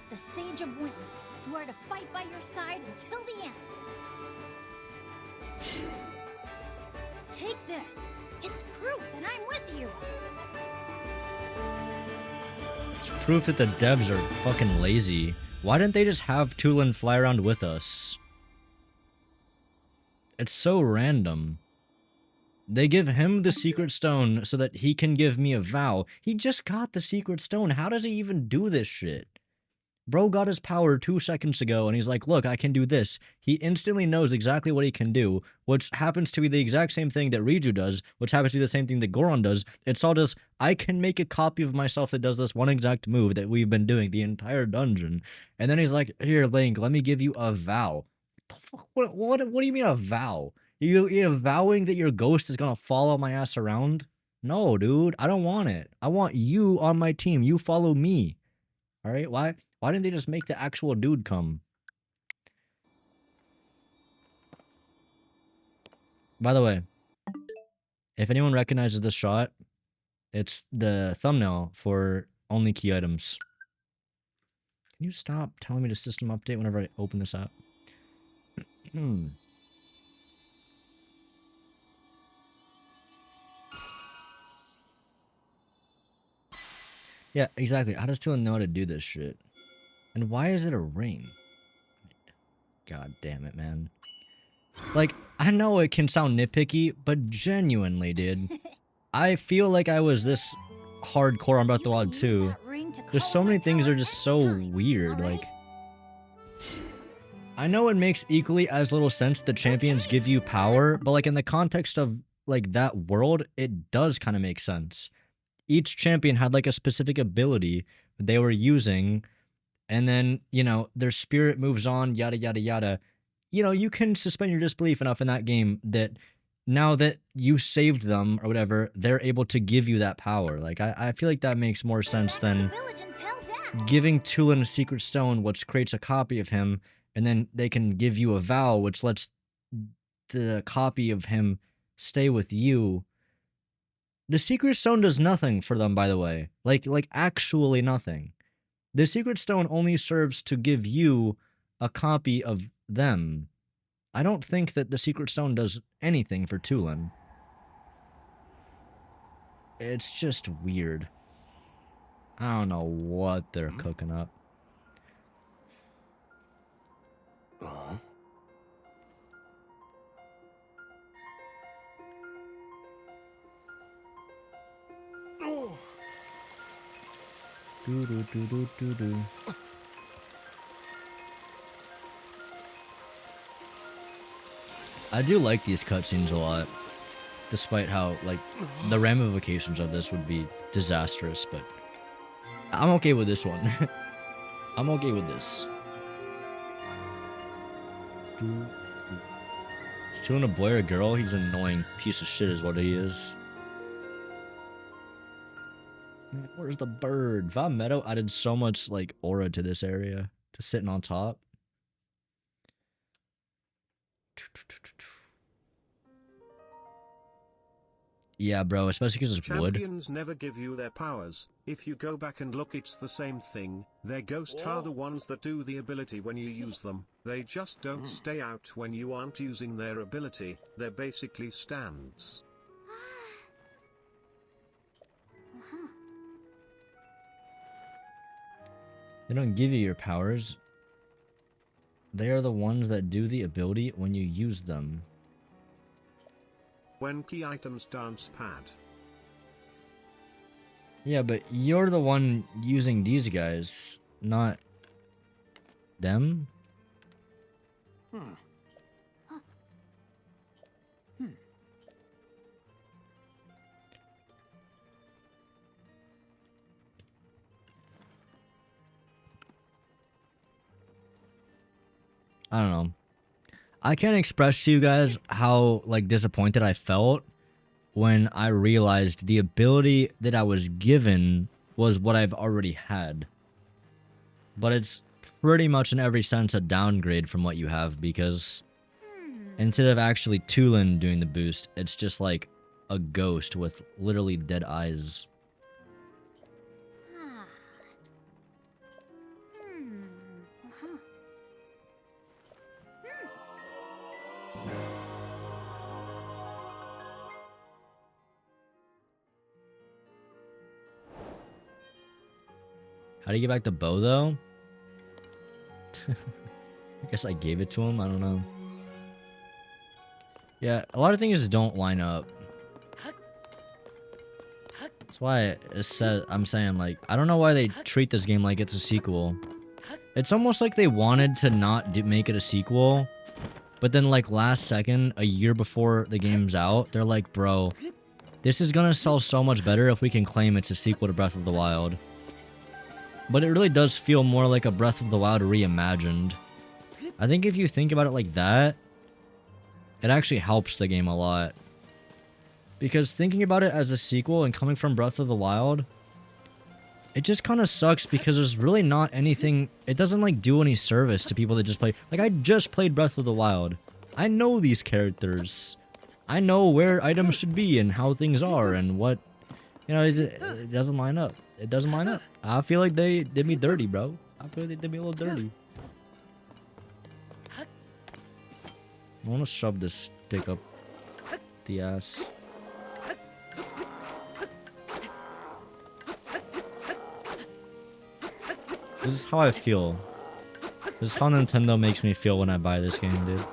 the Sage of Wind, swear to fight by your side until the end. Take this. It's proof that I'm with you. It's proof that the devs are fucking lazy. Why didn't they just have Tulin fly around with us? It's so random. They give him the secret stone so that he can give me a vow. He just got the secret stone. How does he even do this shit? Bro got his power 2 seconds ago, and he's like, look, I can do this. He instantly knows exactly what he can do, which happens to be the exact same thing that Riju does, which happens to be the same thing that Goron does. It's all just, I can make a copy of myself that does this one exact move that we've been doing the entire dungeon. And then he's like, here, Link, let me give you a vow. What do you mean a vow? You're vowing that your ghost is gonna follow my ass around? No, dude, I don't want it. I want you on my team. You follow me. All right, why didn't they just make the actual dude come? By the way, if anyone recognizes this shot, it's the thumbnail for only key items. Can you stop telling me to system update whenever I open this app? Yeah, exactly. How does Tulin know how to do this shit? And why is it a ring? God damn it, man. Like, I know it can sound nitpicky, but genuinely, dude. I feel like I was this hardcore on Breath of the Wild 2. There's so many things that are just so weird, like... I know it makes equally as little sense that champions give you power, but like in the context of like that world, it does kind of make sense. Each champion had like a specific ability they were using, and then, you know, their spirit moves on, yada, yada, yada. You know, you can suspend your disbelief enough in that game that now that you saved them or whatever, they're able to give you that power. Like, I feel like that makes more sense than giving Tulin a secret stone, which creates a copy of him, and then they can give you a vow, which lets the copy of him stay with you. The secret stone does nothing for them, by the way. Like actually nothing. The secret stone only serves to give you a copy of them. I don't think that the secret stone does anything for Tulin. It's just weird. I don't know what they're cooking up. Do. I do like these cutscenes a lot, despite how, like, the ramifications of this would be disastrous, but I'm okay with this one. I'm okay with this. Stealing a boy or a girl? He's an annoying piece of shit is what he is. Man, where's the bird? Val Meadow added so much like aura to this area. Just sitting on top. Yeah, bro, especially because it's wood. Champions never give you their powers. If you go back and look, it's the same thing. Their ghosts are the ones that do the ability when you use them. They just don't stay out when you aren't using their ability. They're basically stands. They don't give you your powers. They are the ones that do the ability when you use them. When key items dance pad. Yeah, but you're the one using these guys, not them. I don't know. I can't express to you guys how like disappointed I felt when I realized the ability that I was given was what I've already had. But it's pretty much in every sense a downgrade from what you have, because instead of actually Tulin doing the boost, it's just like a ghost with literally dead eyes. How do you get back the bow, though? I guess I gave it to him. I don't know. Yeah, a lot of things don't line up. That's why I'm saying, like, I don't know why they treat this game like it's a sequel. It's almost like they wanted to not make it a sequel, but then, like, last second, a year before the game's out, they're like, bro, this is gonna sell so much better if we can claim it's a sequel to Breath of the Wild. But it really does feel more like a Breath of the Wild reimagined. I think if you think about it like that, it actually helps the game a lot. Because thinking about it as a sequel and coming from Breath of the Wild, it just kind of sucks because there's really not anything... It doesn't, like, do any service to people that just play... Like, I just played Breath of the Wild. I know these characters. I know where items should be and how things are and what... You know, it doesn't line up. It doesn't line up. I feel like they did me dirty, bro. I feel like they did me a little dirty. I want to shove this stick up the ass. This is how I feel. This is how Nintendo makes me feel when I buy this game, dude.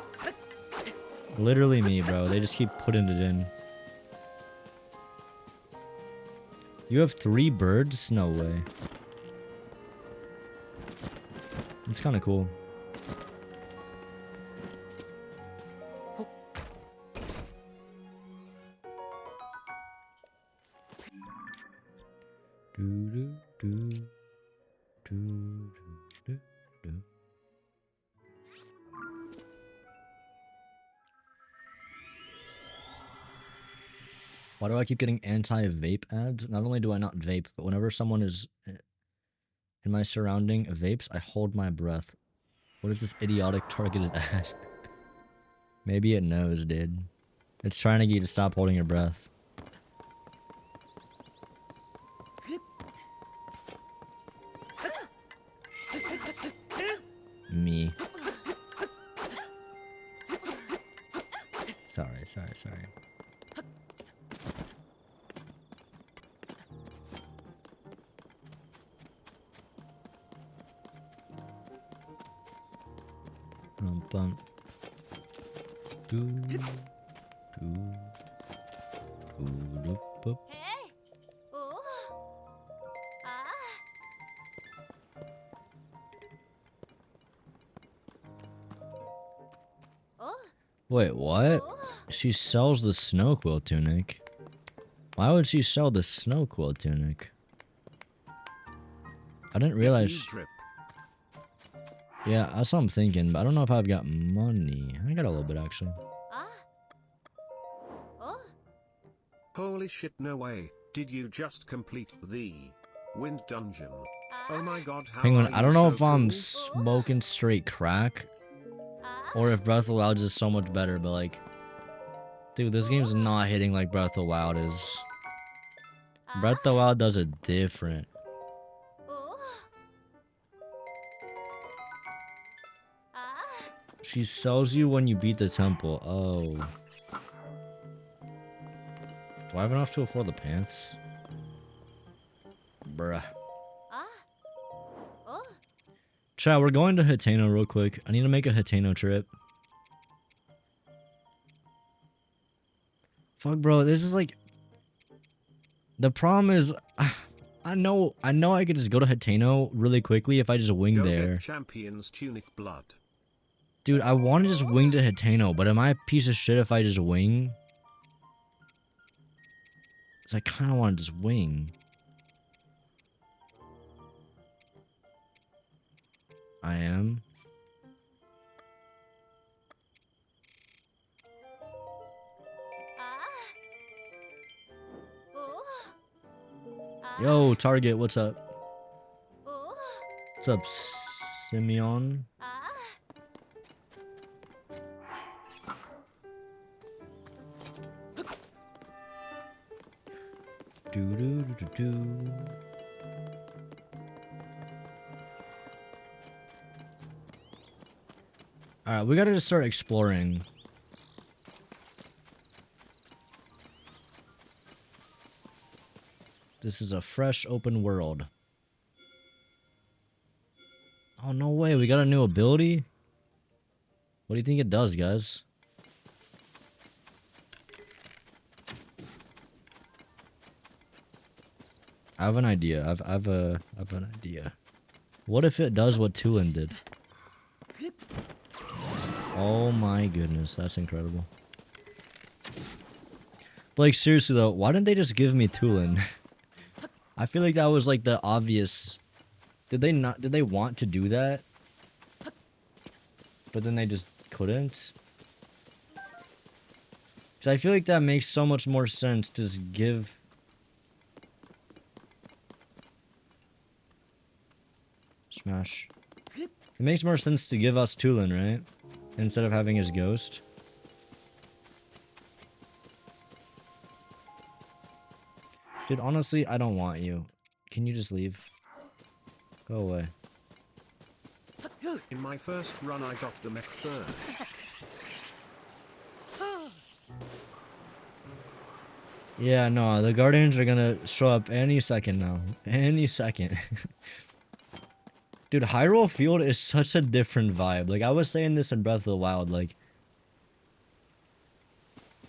Literally me, bro. They just keep putting it in. You have 3 birds? No way. It's kind of cool. Why do I keep getting anti-vape ads? Not only do I not vape, but whenever someone is in my surrounding vapes, I hold my breath. What is this idiotic targeted ad? Maybe it knows, dude. It's trying to get you to stop holding your breath. Me. Sorry. Bump. Hey! Oh! Ah! Oh! Wait, what? She sells the snow quill tunic. Why would she sell the snow quill tunic? I didn't realize. Yeah, that's what I'm thinking, but I don't know if I've got money. I got a little bit, actually. Ah. Oh. Holy shit, no way. Did you just complete the Wind Dungeon? Oh my god, how Penguin, are I you don't know so if I'm cool? smoking straight crack Ah. or if Breath of the Wild is so much better, but like, dude, this game's not hitting like Breath of the Wild is. Breath of the Wild does it different. Oh. Ah. She sells you when you beat the temple. Oh. Do I have enough to afford the pants? Bruh. Ah. Oh. Chat, we're going to Hateno real quick. I need to make a Hateno trip. Fuck, bro. This is like... The problem is... I know I could just go to Hateno really quickly if I just wing Go there. get Champion's Tunic Blood. Dude, I want to just wing to Hateno, but am I a piece of shit if I just wing? Because I kind of want to just wing. I am. Ah. Oh. Ah. Yo, Target, what's up? Oh. What's up, Simeon? Ah. Do do do do do. Alright, we gotta just start exploring. This is a fresh open world. Oh, no way. We got a new ability? What do you think it does, guys? I have an idea. I've an idea. What if it does what Tulin did? Oh my goodness, that's incredible. Like, seriously though, why didn't they just give me Tulin? I feel like that was like the obvious... Did they want to do that? But then they just couldn't? Cause I feel like that makes so much more sense to just give... Smash. It makes more sense to give us Tulin, right? Instead of having his ghost. Dude, honestly, I don't want you. Can you just leave? Go away. In my first run I got the mech third. Yeah, no, the Guardians are gonna show up any second now. Any second. Dude, Hyrule Field is such a different vibe. Like, I was saying this in Breath of the Wild, like...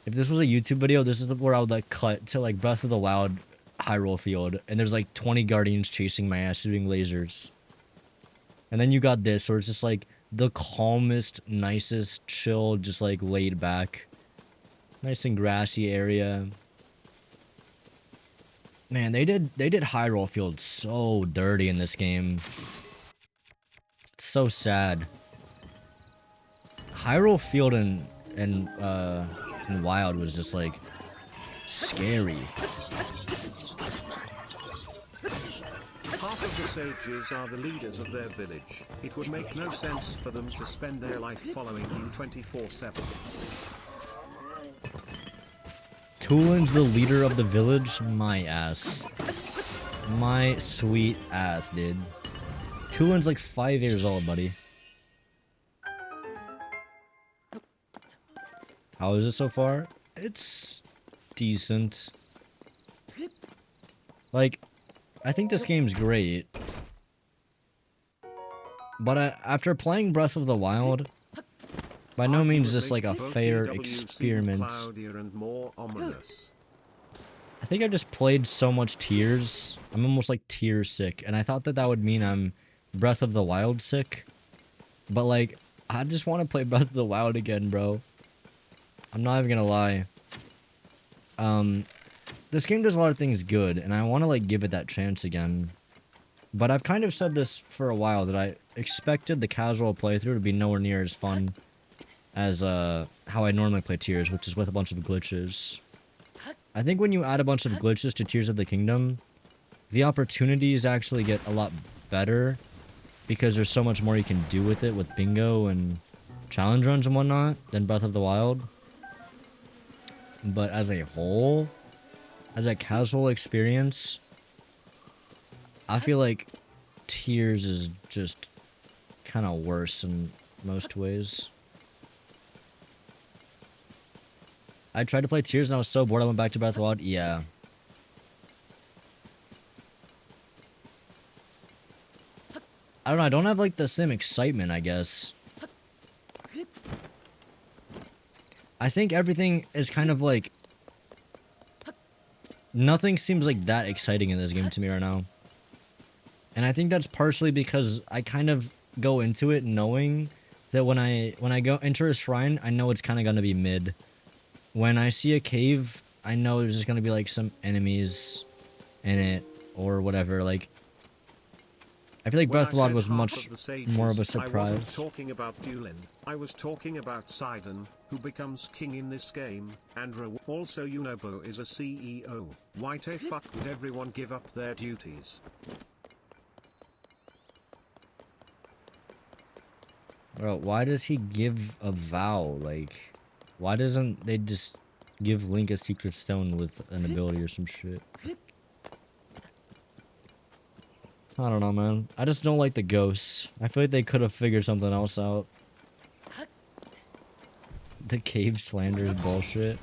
If this was a YouTube video, this is where I would, like, cut to, like, Breath of the Wild Hyrule Field. And there's, like, 20 Guardians chasing my ass shooting lasers. And then you got this, where it's just, like, the calmest, nicest, chill, just, like, laid back. Nice and grassy area. Man, they did Hyrule Field so dirty in this game. It's so sad. Hyrule Field and Wild was just like scary. Half of the sages are the leaders of their village. It would make no sense for them to spend their life following you 24/7. Tulin's the leader of the village? My ass. My sweet ass, dude. Tulin's like 5 years old, buddy. How is it so far? It's decent. Like, I think this game's great. But after playing Breath of the Wild, by no means is this like a fair experiment. And more ominous. I think I've just played so much Tears. I'm almost like tear sick. And I thought that would mean I'm Breath of the Wild sick. But like, I just want to play Breath of the Wild again, bro. I'm not even gonna lie. This game does a lot of things good. And I want to like give it that chance again. But I've kind of said this for a while, that I expected the casual playthrough to be nowhere near as fun as how I normally play Tears, which is with a bunch of glitches. I think when you add a bunch of glitches to Tears of the Kingdom, the opportunities actually get a lot better, because there's so much more you can do with it, with bingo and challenge runs and whatnot, than Breath of the Wild. But as a whole, as a casual experience, I feel like Tears is just kind of worse in most ways. I tried to play Tears and I was so bored I went back to Breath of the Wild. Yeah. I don't know, I don't have like the same excitement, I guess. I think everything is kind of like... Nothing seems like that exciting in this game to me right now. And I think that's partially because I kind of go into it knowing that when I go enter a shrine, I know it's kind of going to be mid. When I see a cave, I know there's just going to be like some enemies in it or whatever. Like, I feel like Breath of the Wild was much more of a surprise. I wasn't talking about Dulin. I was talking about Sidon, who becomes king in this game, and also Yunobo is a CEO. Why the fuck would everyone give up their duties? Bro, why does he give a vow? Like, why doesn't they just give Link a secret stone with an ability or some shit? I don't know, man. I just don't like the ghosts. I feel like they could have figured something else out. The cave slander is bullshit.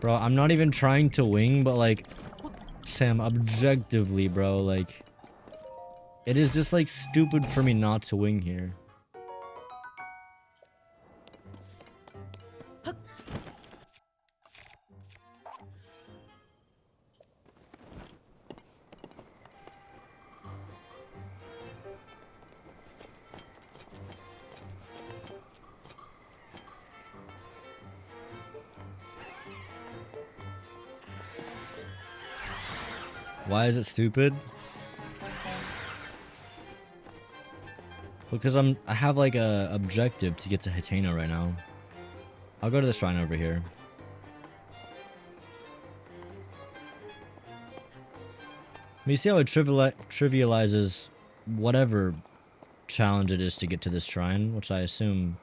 Bro, I'm not even trying to wing, but like, Sam, objectively, bro, like, it is just like stupid for me not to wing here. Why is it stupid? Because I have like a objective to get to Hatena right now. I'll go to the shrine over here. You see how it trivializes whatever challenge it is to get to this shrine, which I assume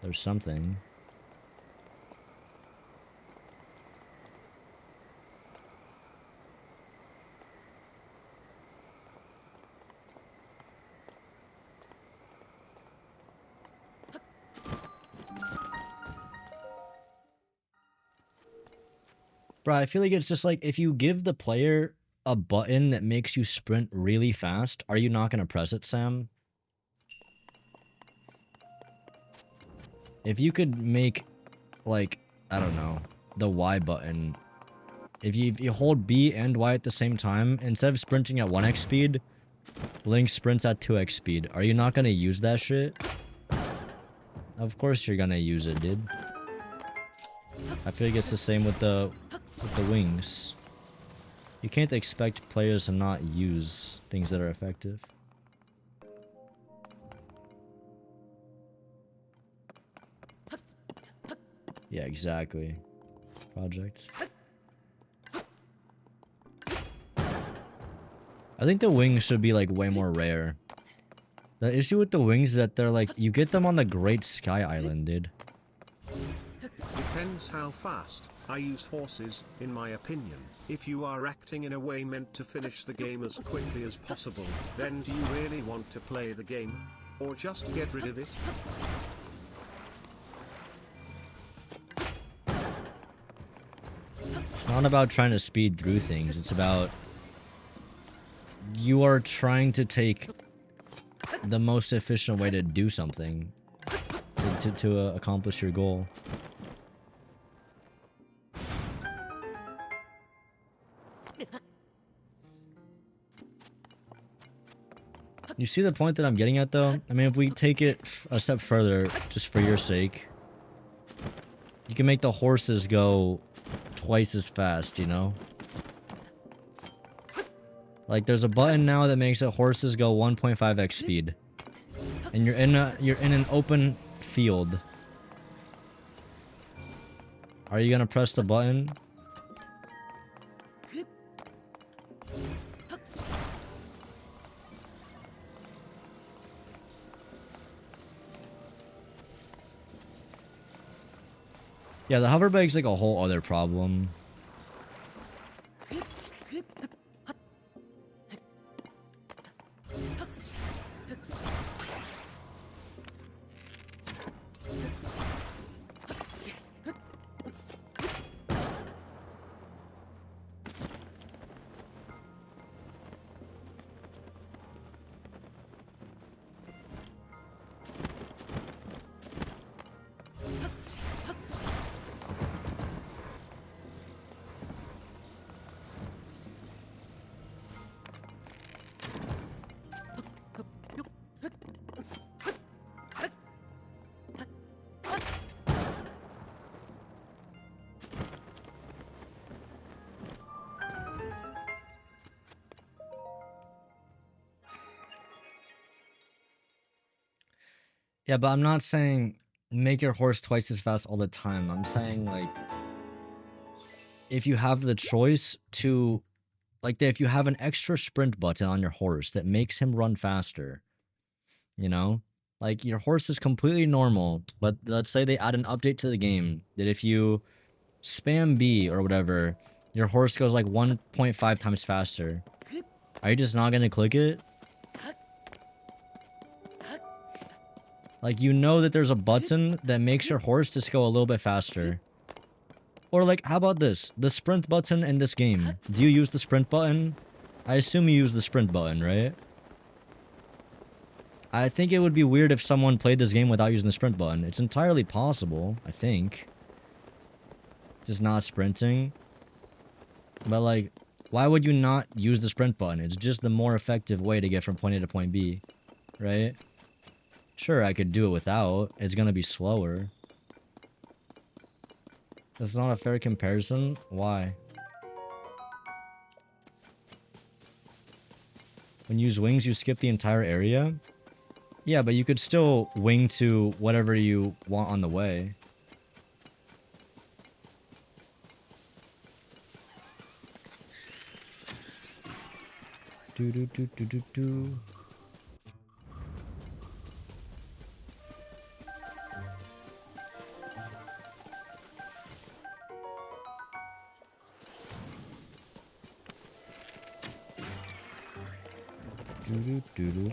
there's something. Bro, I feel like it's just like, if you give the player a button that makes you sprint really fast, are you not going to press it, Sam? If you could make, like, I don't know, the Y button. If you hold B and Y at the same time, instead of sprinting at 1x speed, Link sprints at 2x speed. Are you not going to use that shit? Of course you're going to use it, dude. I feel like it's the same with the wings. You can't expect players to not use things that are effective. Yeah, exactly. Project. I think the wings should be like way more rare. The issue with the wings is that they're like, you get them on the Great Sky Island, dude. Depends how fast. I use horses, in my opinion. If you are acting in a way meant to finish the game as quickly as possible, then do you really want to play the game? Or just get rid of it? It's not about trying to speed through things. It's about... you are trying to take the most efficient way to do something. To accomplish your goal. You see the point that I'm getting at, though? I mean, if we take it a step further, just for your sake, you can make the horses go twice as fast, you know? Like, there's a button now that makes the horses go 1.5x speed. And you're in an open field. Are you gonna press the button? Yeah, the hover bike's like a whole other problem. Yeah, but I'm not saying make your horse twice as fast all the time. I'm saying, like, if you have the choice to, like, if you have an extra sprint button on your horse that makes him run faster, you know? Like, your horse is completely normal, but let's say they add an update to the game that if you spam B or whatever, your horse goes like 1.5 times faster. Are you just not gonna click it? Like, you know that there's a button that makes your horse just go a little bit faster. Or like, how about this? The sprint button in this game. Do you use the sprint button? I assume you use the sprint button, right? I think it would be weird if someone played this game without using the sprint button. It's entirely possible, I think. Just not sprinting. But like, why would you not use the sprint button? It's just the more effective way to get from point A to point B, right? Sure, I could do it without. It's gonna be slower. That's not a fair comparison? Why? When you use wings, you skip the entire area? Yeah, but you could still wing to whatever you want on the way. Do do do do do do. Do do do do.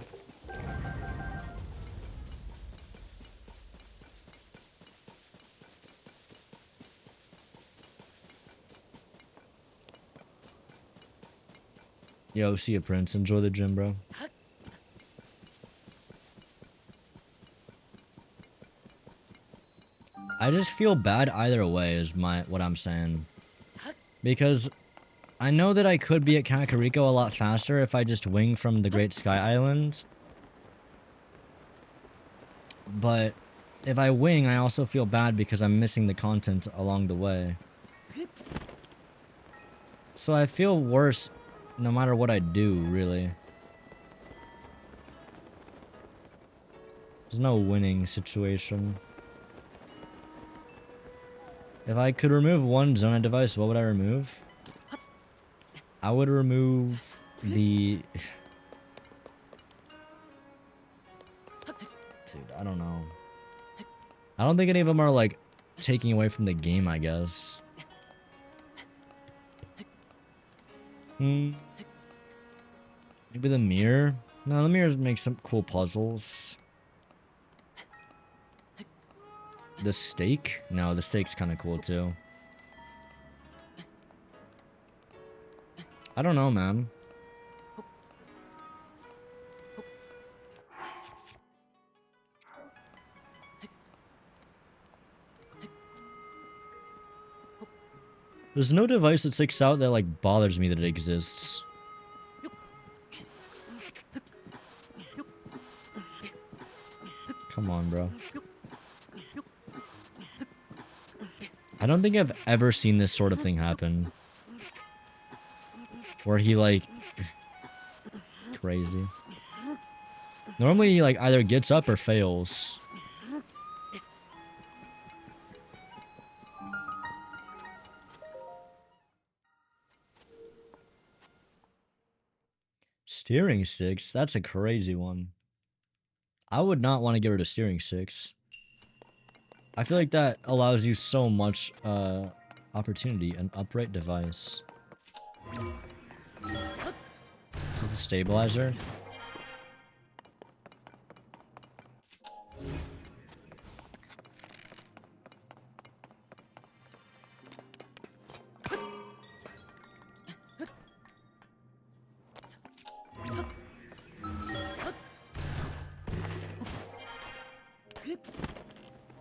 Yo, see ya, Prince. Enjoy the gym, bro. I just feel bad either way is what I'm saying. Because I know that I could be at Kakariko a lot faster if I just wing from the Great Sky Island. But if I wing, I also feel bad because I'm missing the content along the way. So I feel worse no matter what I do, really. There's no winning situation. If I could remove one Zona device, what would I remove? I would remove the... Dude, I don't know. I don't think any of them are, like, taking away from the game, I guess. Maybe the mirror? No, the mirrors make some cool puzzles. The stake? No, the stake's kind of cool, too. I don't know, man. There's no device that sticks out that, like, bothers me that it exists. Come on, bro. I don't think I've ever seen this sort of thing happen. Where he, like... Crazy. Normally, he, like, either gets up or fails. Steering sticks? That's a crazy one. I would not want to get rid of steering sticks. I feel like that allows you so much opportunity. An upright device. This is the stabilizer.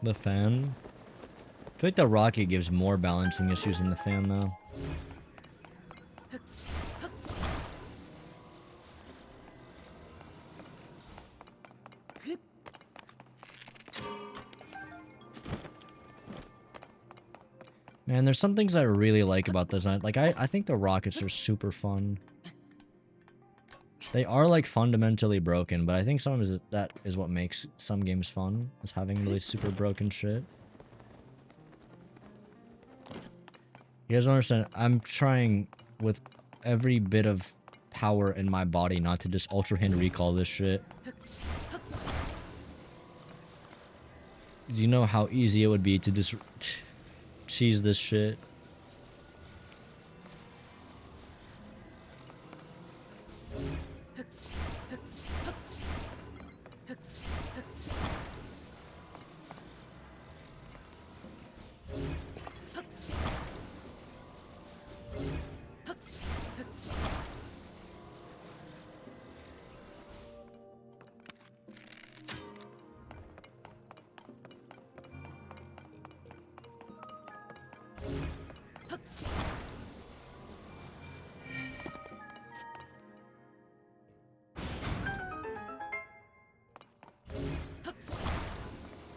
The fan. I feel like the rocket gives more balancing issues than the fan, though. Man, there's some things I really like about this. Like, I think the rockets are super fun. They are, like, fundamentally broken, but I think sometimes that is what makes some games fun, is having really super broken shit. You guys don't understand. I'm trying with every bit of power in my body not to just Ultra Hand recall this shit. Do you know how easy it would be to just cheese this shit?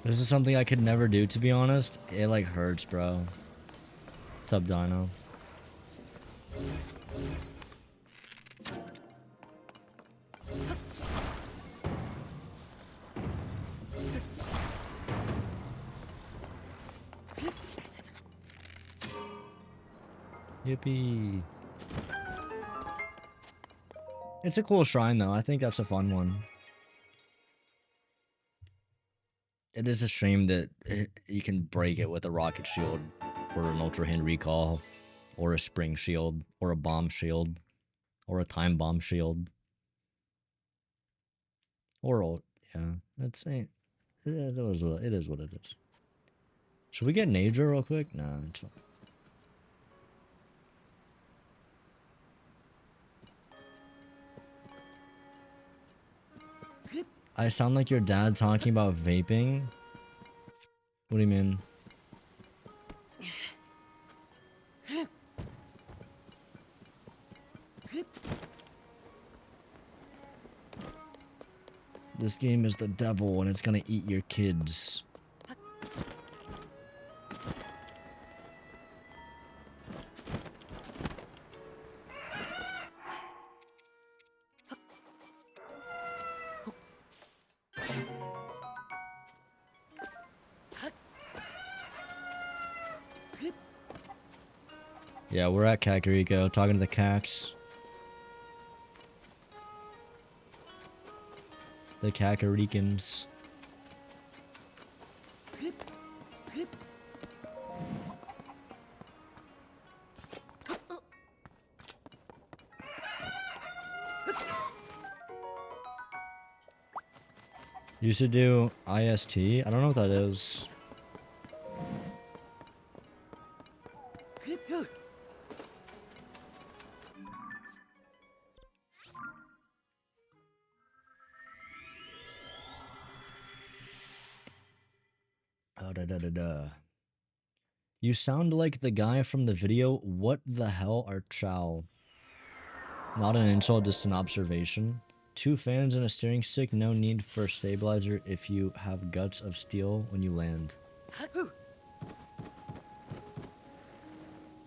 This is something I could never do, to be honest. It, like, hurts, bro. What's up, Dino? Yippee. It's a cool shrine, though. I think that's a fun one. It is a shame that you can break it with a rocket shield, or an Ultra Hand recall, or a spring shield, or a bomb shield, or a time bomb shield. Or, yeah, it is what it is. Should we get Nature real quick? Nah, it's fine. I sound like your dad talking about vaping? What do you mean? This game is the devil and it's gonna eat your kids. Yeah, we're at Kakariko, talking to the Caks. The Kakarikans. You should do IST? I don't know what that is. You sound like the guy from the video, What the Hell Are Chow? Not an insult, just an observation. 2 fans and a steering stick. No need for stabilizer if you have guts of steel when you land.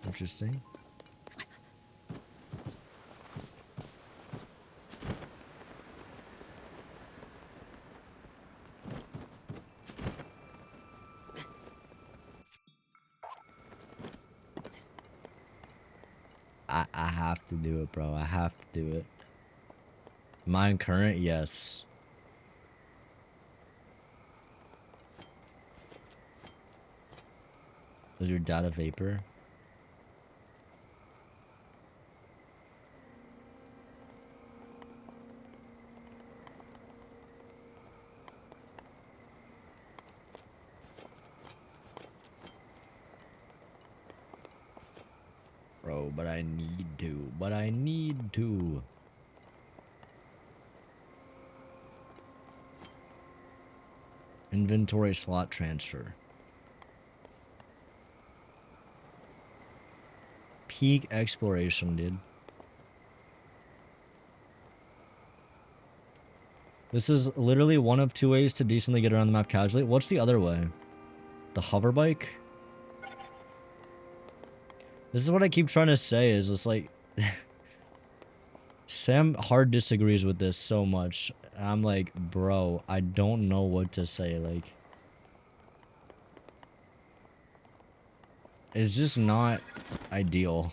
Interesting. I have to do it, bro. I have to do it. Mine current, yes. Was your data vapor? Bro, but I need to. But I need to. Inventory slot transfer. Peak exploration, dude. This is literally one of 2 ways to decently get around the map casually. What's the other way? The hover bike? This is what I keep trying to say, is it's like... Sam hard disagrees with this so much. I'm like, bro, I don't know what to say, like... It's just not ideal.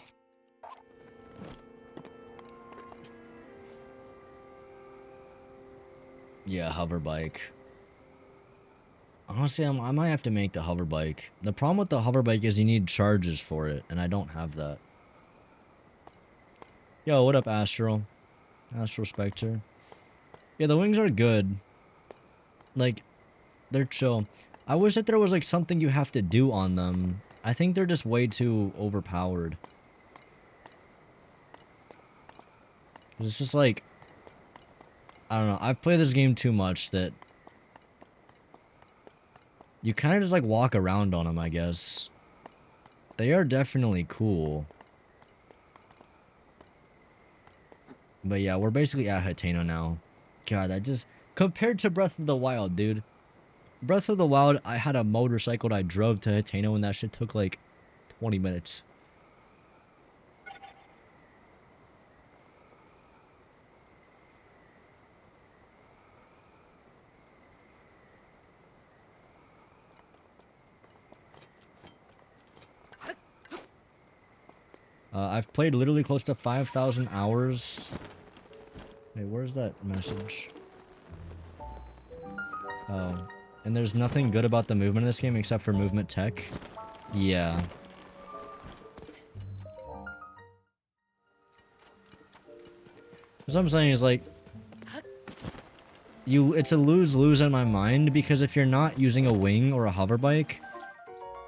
Yeah, hover bike. Honestly, I might have to make the hover bike. The problem with the hover bike is you need charges for it, and I don't have that. Yo, what up, Astral? Astral Spectre. Yeah, the wings are good. Like, they're chill. I wish that there was, like, something you have to do on them. I think they're just way too overpowered. It's just like... I don't know. I've played this game too much that... You kind of just, like, walk around on them, I guess. They are definitely cool. But yeah, we're basically at Hateno now. God, that just... Compared to Breath of the Wild, dude. Breath of the Wild, I had a motorcycle that I drove to Hateno and that shit took like 20 minutes. I've played literally close to 5,000 hours. Wait, where's that message? Oh. And there's nothing good about the movement in this game except for movement tech. Yeah. What I'm saying is like... It's a lose-lose in my mind because if you're not using a wing or a hover bike,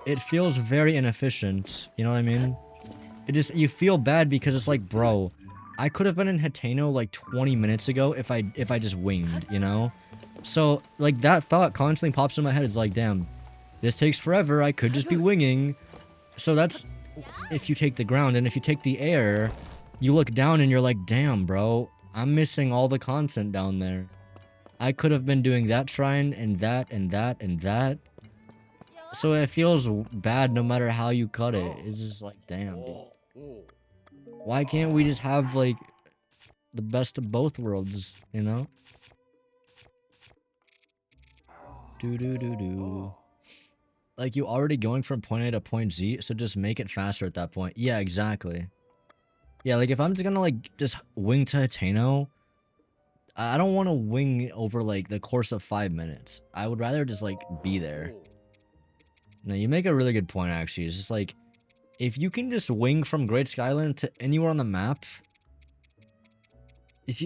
it feels very inefficient. You know what I mean? You feel bad because it's like, bro, I could have been in Hateno like 20 minutes ago if I just winged, you know? So, like, that thought constantly pops in my head. It's like, damn, this takes forever. I could just be winging. So that's if you take the ground. And if you take the air, you look down and you're like, damn, bro, I'm missing all the content down there. I could have been doing that shrine and that and that and that. So it feels bad no matter how you cut it. It's just like, damn, dude. Why can't we just have, like, the best of both worlds, you know? Do. Like, you already going from point A to point Z, so just make it faster at that point. Yeah, exactly. Yeah, like, if I'm just gonna, like, just wing to Hateno, I don't want to wing over, like, the course of 5 minutes. I would rather just, like, be there. Now, you make a really good point, actually. It's just, like, if you can just wing from Great Skyland to anywhere on the map,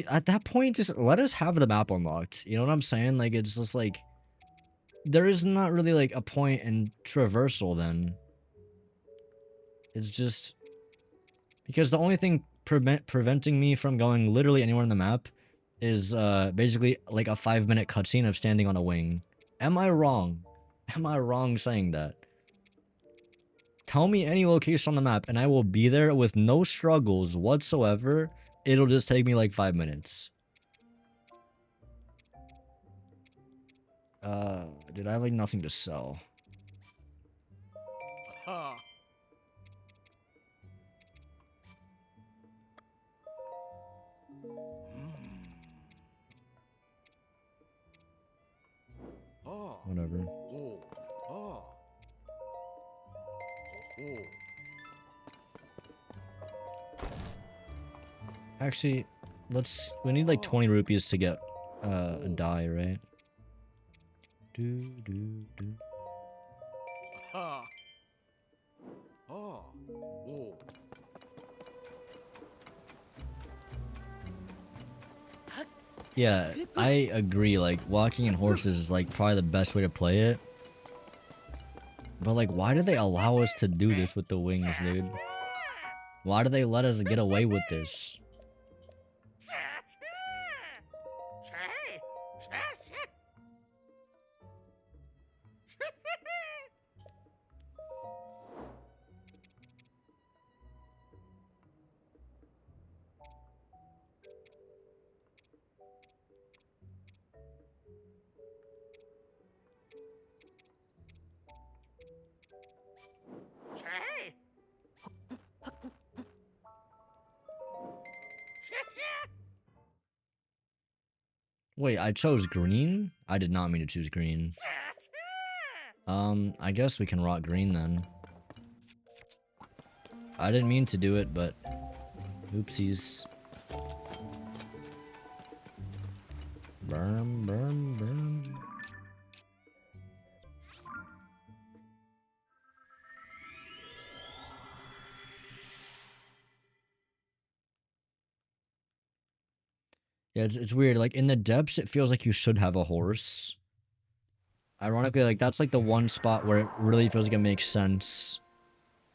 at that point, just let us have the map unlocked. You know what I'm saying? Like, it's just, like... There is not really, like, a point in traversal, then. It's just... Because the only thing preventing me from going literally anywhere on the map is, basically, like, a 5-minute cutscene of standing on a wing. Am I wrong? Am I wrong saying that? Tell me any location on the map, and I will be there with no struggles whatsoever. It'll just take me, like, 5 minutes. Dude, I have like nothing to sell. Aha. Ah. Whatever. Oh. Ah. Oh. Actually, we need like 20 rupees to get a Oh. die, right? Do. Aha. Ah. Oh. Yeah, I agree. Like, walking in horses is like probably the best way to play it. But like, why do they allow us to do this with the wings, dude? Why do they let us get away with this? Wait, I chose green? I did not mean to choose green. I guess we can rock green then. I didn't mean to do it, but oopsies. Burn. Yeah, it's weird. Like, in the depths, it feels like you should have a horse. Ironically, like, that's like the one spot where it really feels like it makes sense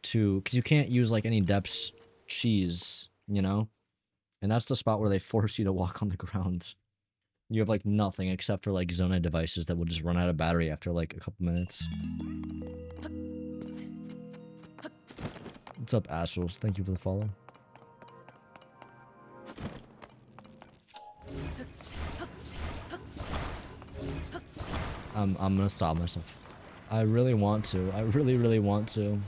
to... Because you can't use, like, any depths cheese, you know? And that's the spot where they force you to walk on the ground. You have, like, nothing except for, like, Zona devices that will just run out of battery after, like, a couple minutes. What's up, Astros? Thank you for the follow. I'm gonna stop myself. I really want to. I really want to.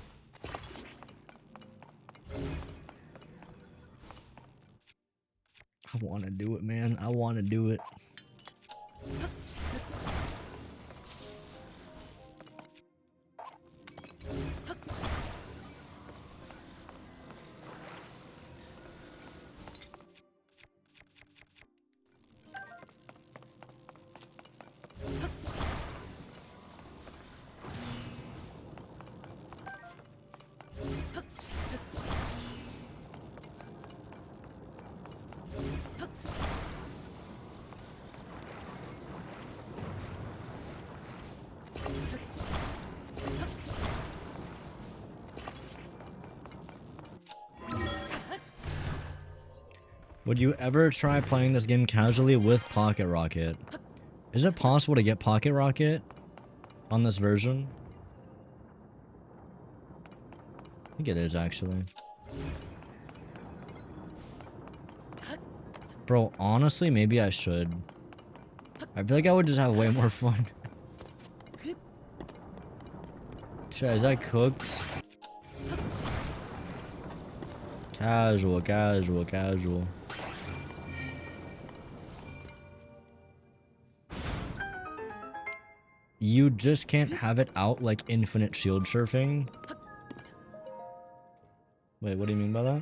I want to do it, man. I want to do it. Would you ever try playing this game casually with Pocket Rocket? Is it possible to get Pocket Rocket on this version? I think it is, actually. Bro, honestly, maybe I should. I feel like I would just have way more fun. Shit, is that cooked? Casual. You just can't have it out like infinite shield surfing. Wait, what do you mean by that?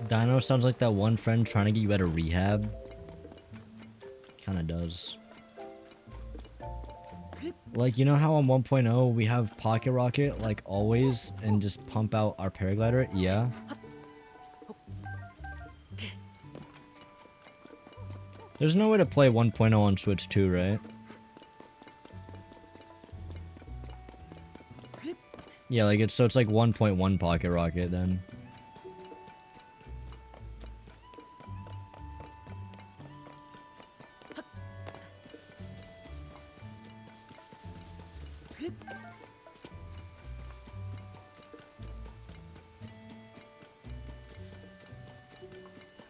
Dino sounds like that one friend trying to get you out of rehab. Kinda does. Like, you know how on 1.0 we have Pocket Rocket, like, always, and just pump out our paraglider? Yeah. There's no way to play 1.0 on Switch 2, right? Yeah, like, it's like 1.1 Pocket Rocket, then.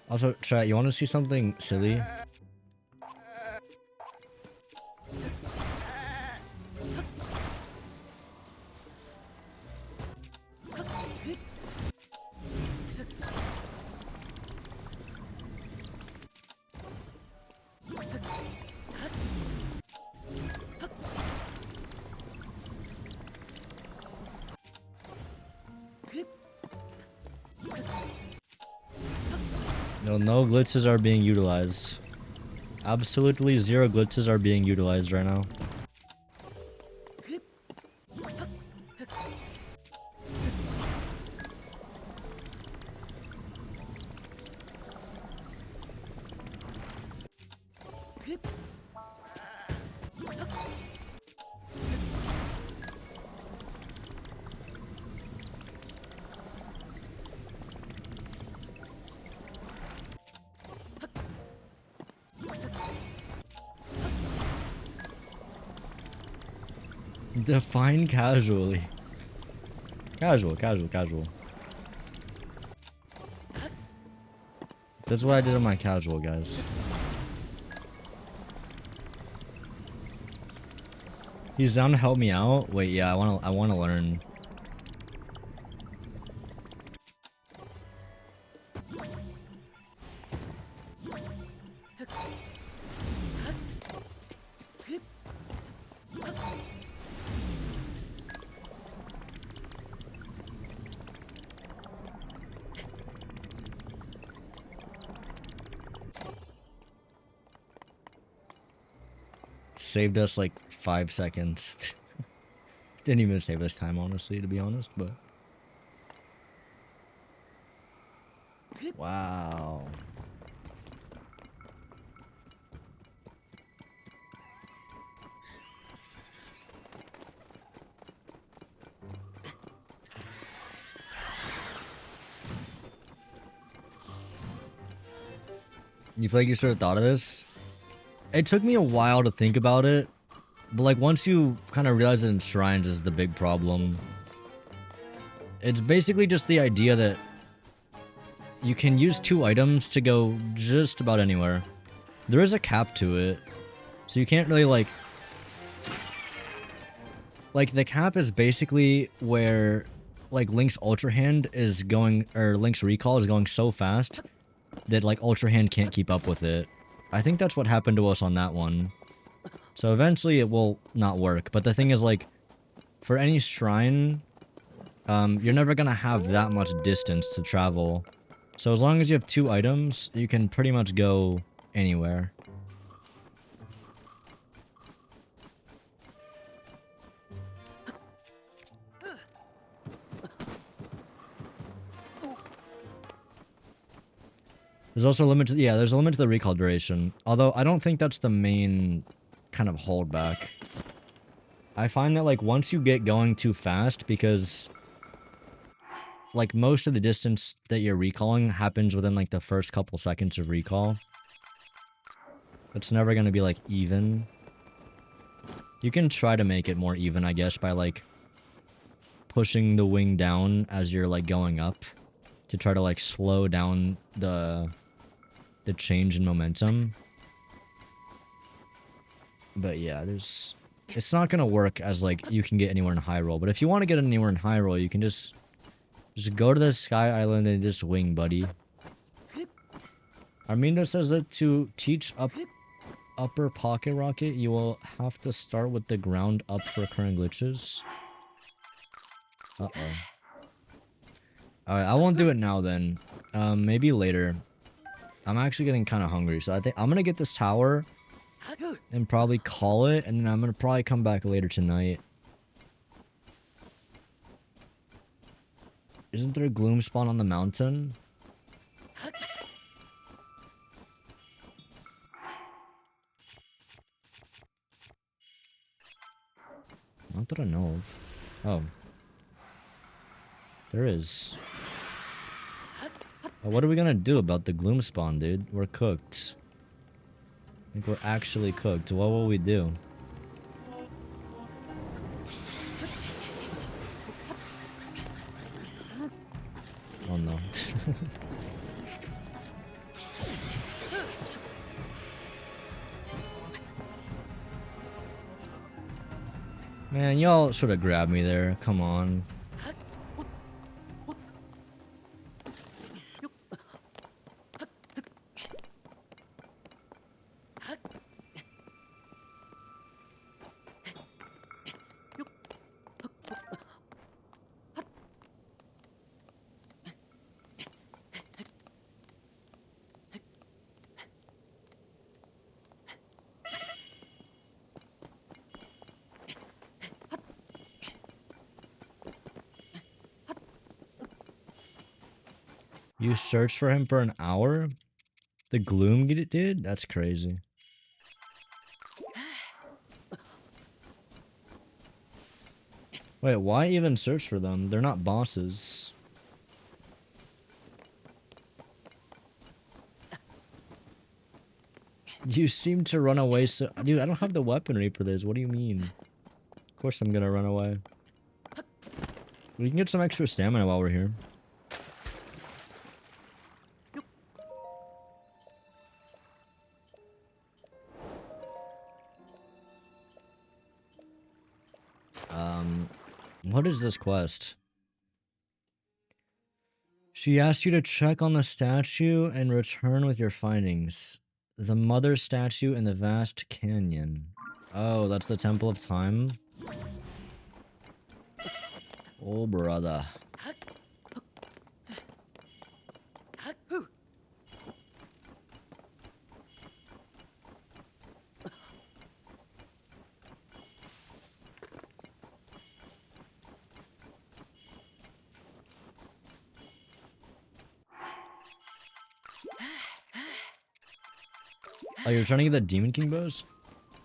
Also, chat, you want to see something silly? No glitches are being utilized. Absolutely 0 glitches are being utilized right now. Define casually. Casual. That's what I did on my casual, guys. He's down to help me out? Wait, yeah, I wanna learn. Saved us like 5 seconds. Didn't even save us time, honestly, to be honest, but... Wow. You feel like you should have thought of this? It took me a while to think about it, but like once you kind of realize that in shrines is the big problem. It's basically just the idea that you can use 2 items to go just about anywhere. There is a cap to it, so you can't really like the cap is basically where like Link's Ultra Hand is going, or Link's Recall is going so fast that like Ultra Hand can't keep up with it. I think that's what happened to us on that one. So eventually it will not work. But the thing is, like, for any shrine, you're never gonna have that much distance to travel. So as long as you have 2 items, you can pretty much go anywhere. There's also a limit to, yeah, there's a limit to the recall duration. Although, I don't think that's the main kind of holdback. I find that, like, once you get going too fast, because, like, most of the distance that you're recalling happens within, like, the first couple seconds of recall. It's never gonna be, like, even. You can try to make it more even, I guess, by, like, pushing the wing down as you're, like, going up to try to, like, slow down the change in momentum. But yeah, it's not gonna work as like you can get anywhere in Hyrule. But if you want to get anywhere in Hyrule, you can just go to the Sky Island and just wing, buddy. Armindo says that to teach upper Pocket Rocket, you will have to start with the ground up for current glitches. Uh-oh. Alright, I won't do it now then. Maybe later. I'm actually getting kind of hungry, so I think I'm gonna get this tower, and probably call it, and then I'm gonna probably come back later tonight. Isn't there a gloom spawn on the mountain? Not that I know of. Oh. There is. What are we gonna do about the gloom spawn, dude? We're cooked. Like, we're actually cooked. What will we do? Oh no. Man, y'all should have grabbed me there. Come on. You searched for him for an hour? The gloom did? That's crazy. Wait, why even search for them? They're not bosses. You seem to run away so... Dude, I don't have the weaponry for this. What do you mean? Of course I'm gonna run away. We can get some extra stamina while we're here. What is this quest? She asked you to check on the statue and return with your findings. The mother statue in the vast canyon. Oh, that's the Temple of Time? Oh, brother. Oh, you're trying to get the Demon King bows?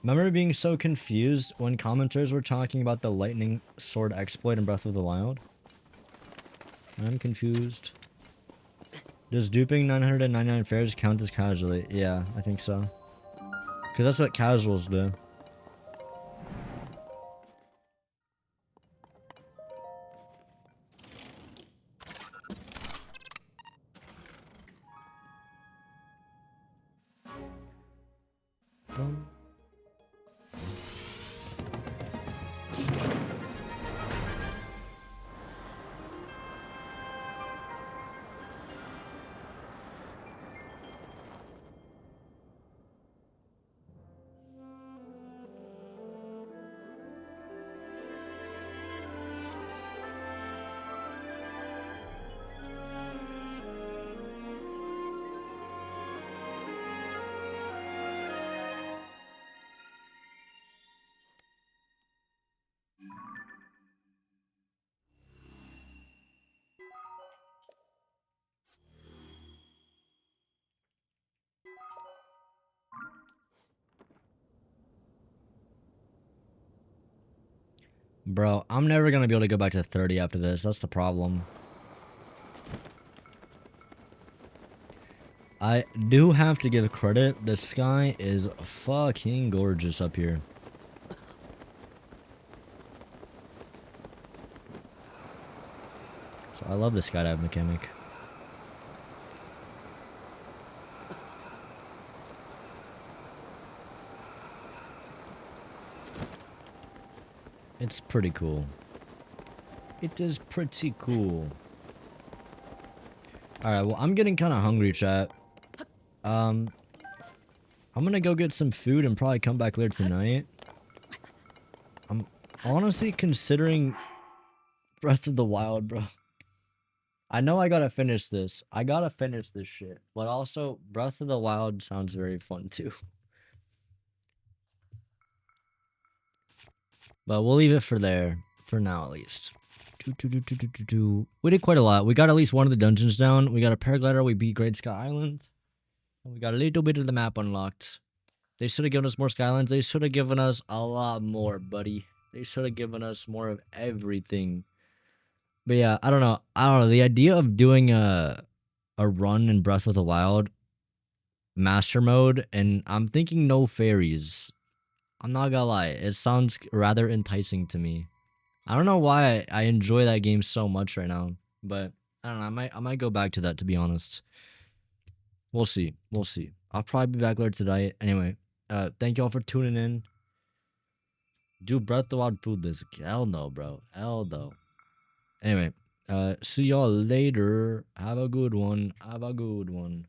Remember being so confused when commenters were talking about the lightning sword exploit in Breath of the Wild? I'm confused. Does duping 999 fares count as casually? Yeah, I think so. Because that's what casuals do. Bro, I'm never gonna be able to go back to 30 after this. That's the problem. I do have to give credit. The sky is fucking gorgeous up here. So I love the skydive mechanic. It's pretty cool. It is pretty cool. Alright, well, I'm getting kind of hungry, chat. I'm gonna go get some food and probably come back later tonight. I'm honestly considering Breath of the Wild, bro. I know I gotta finish this. I gotta finish this shit. But also, Breath of the Wild sounds very fun, too. But we'll leave it for there for now, at least. We did quite a lot. We got at least one of the dungeons down. We got a paraglider. We beat Great Sky Island. And we got a little bit of the map unlocked. They should have given us more Skylands. They should have given us a lot more, buddy. They should have given us more of everything. But yeah, I don't know. The idea of doing a run in Breath of the Wild master mode, and I'm thinking no fairies. I'm not gonna lie, it sounds rather enticing to me. I don't know why I enjoy that game so much right now, but I don't know. I might go back to that, to be honest. We'll see. We'll see. I'll probably be back later tonight. Anyway, thank you all for tuning in. Do Breath of the Wild food this? Hell no, bro. Hell no. Anyway, see y'all later. Have a good one. Have a good one.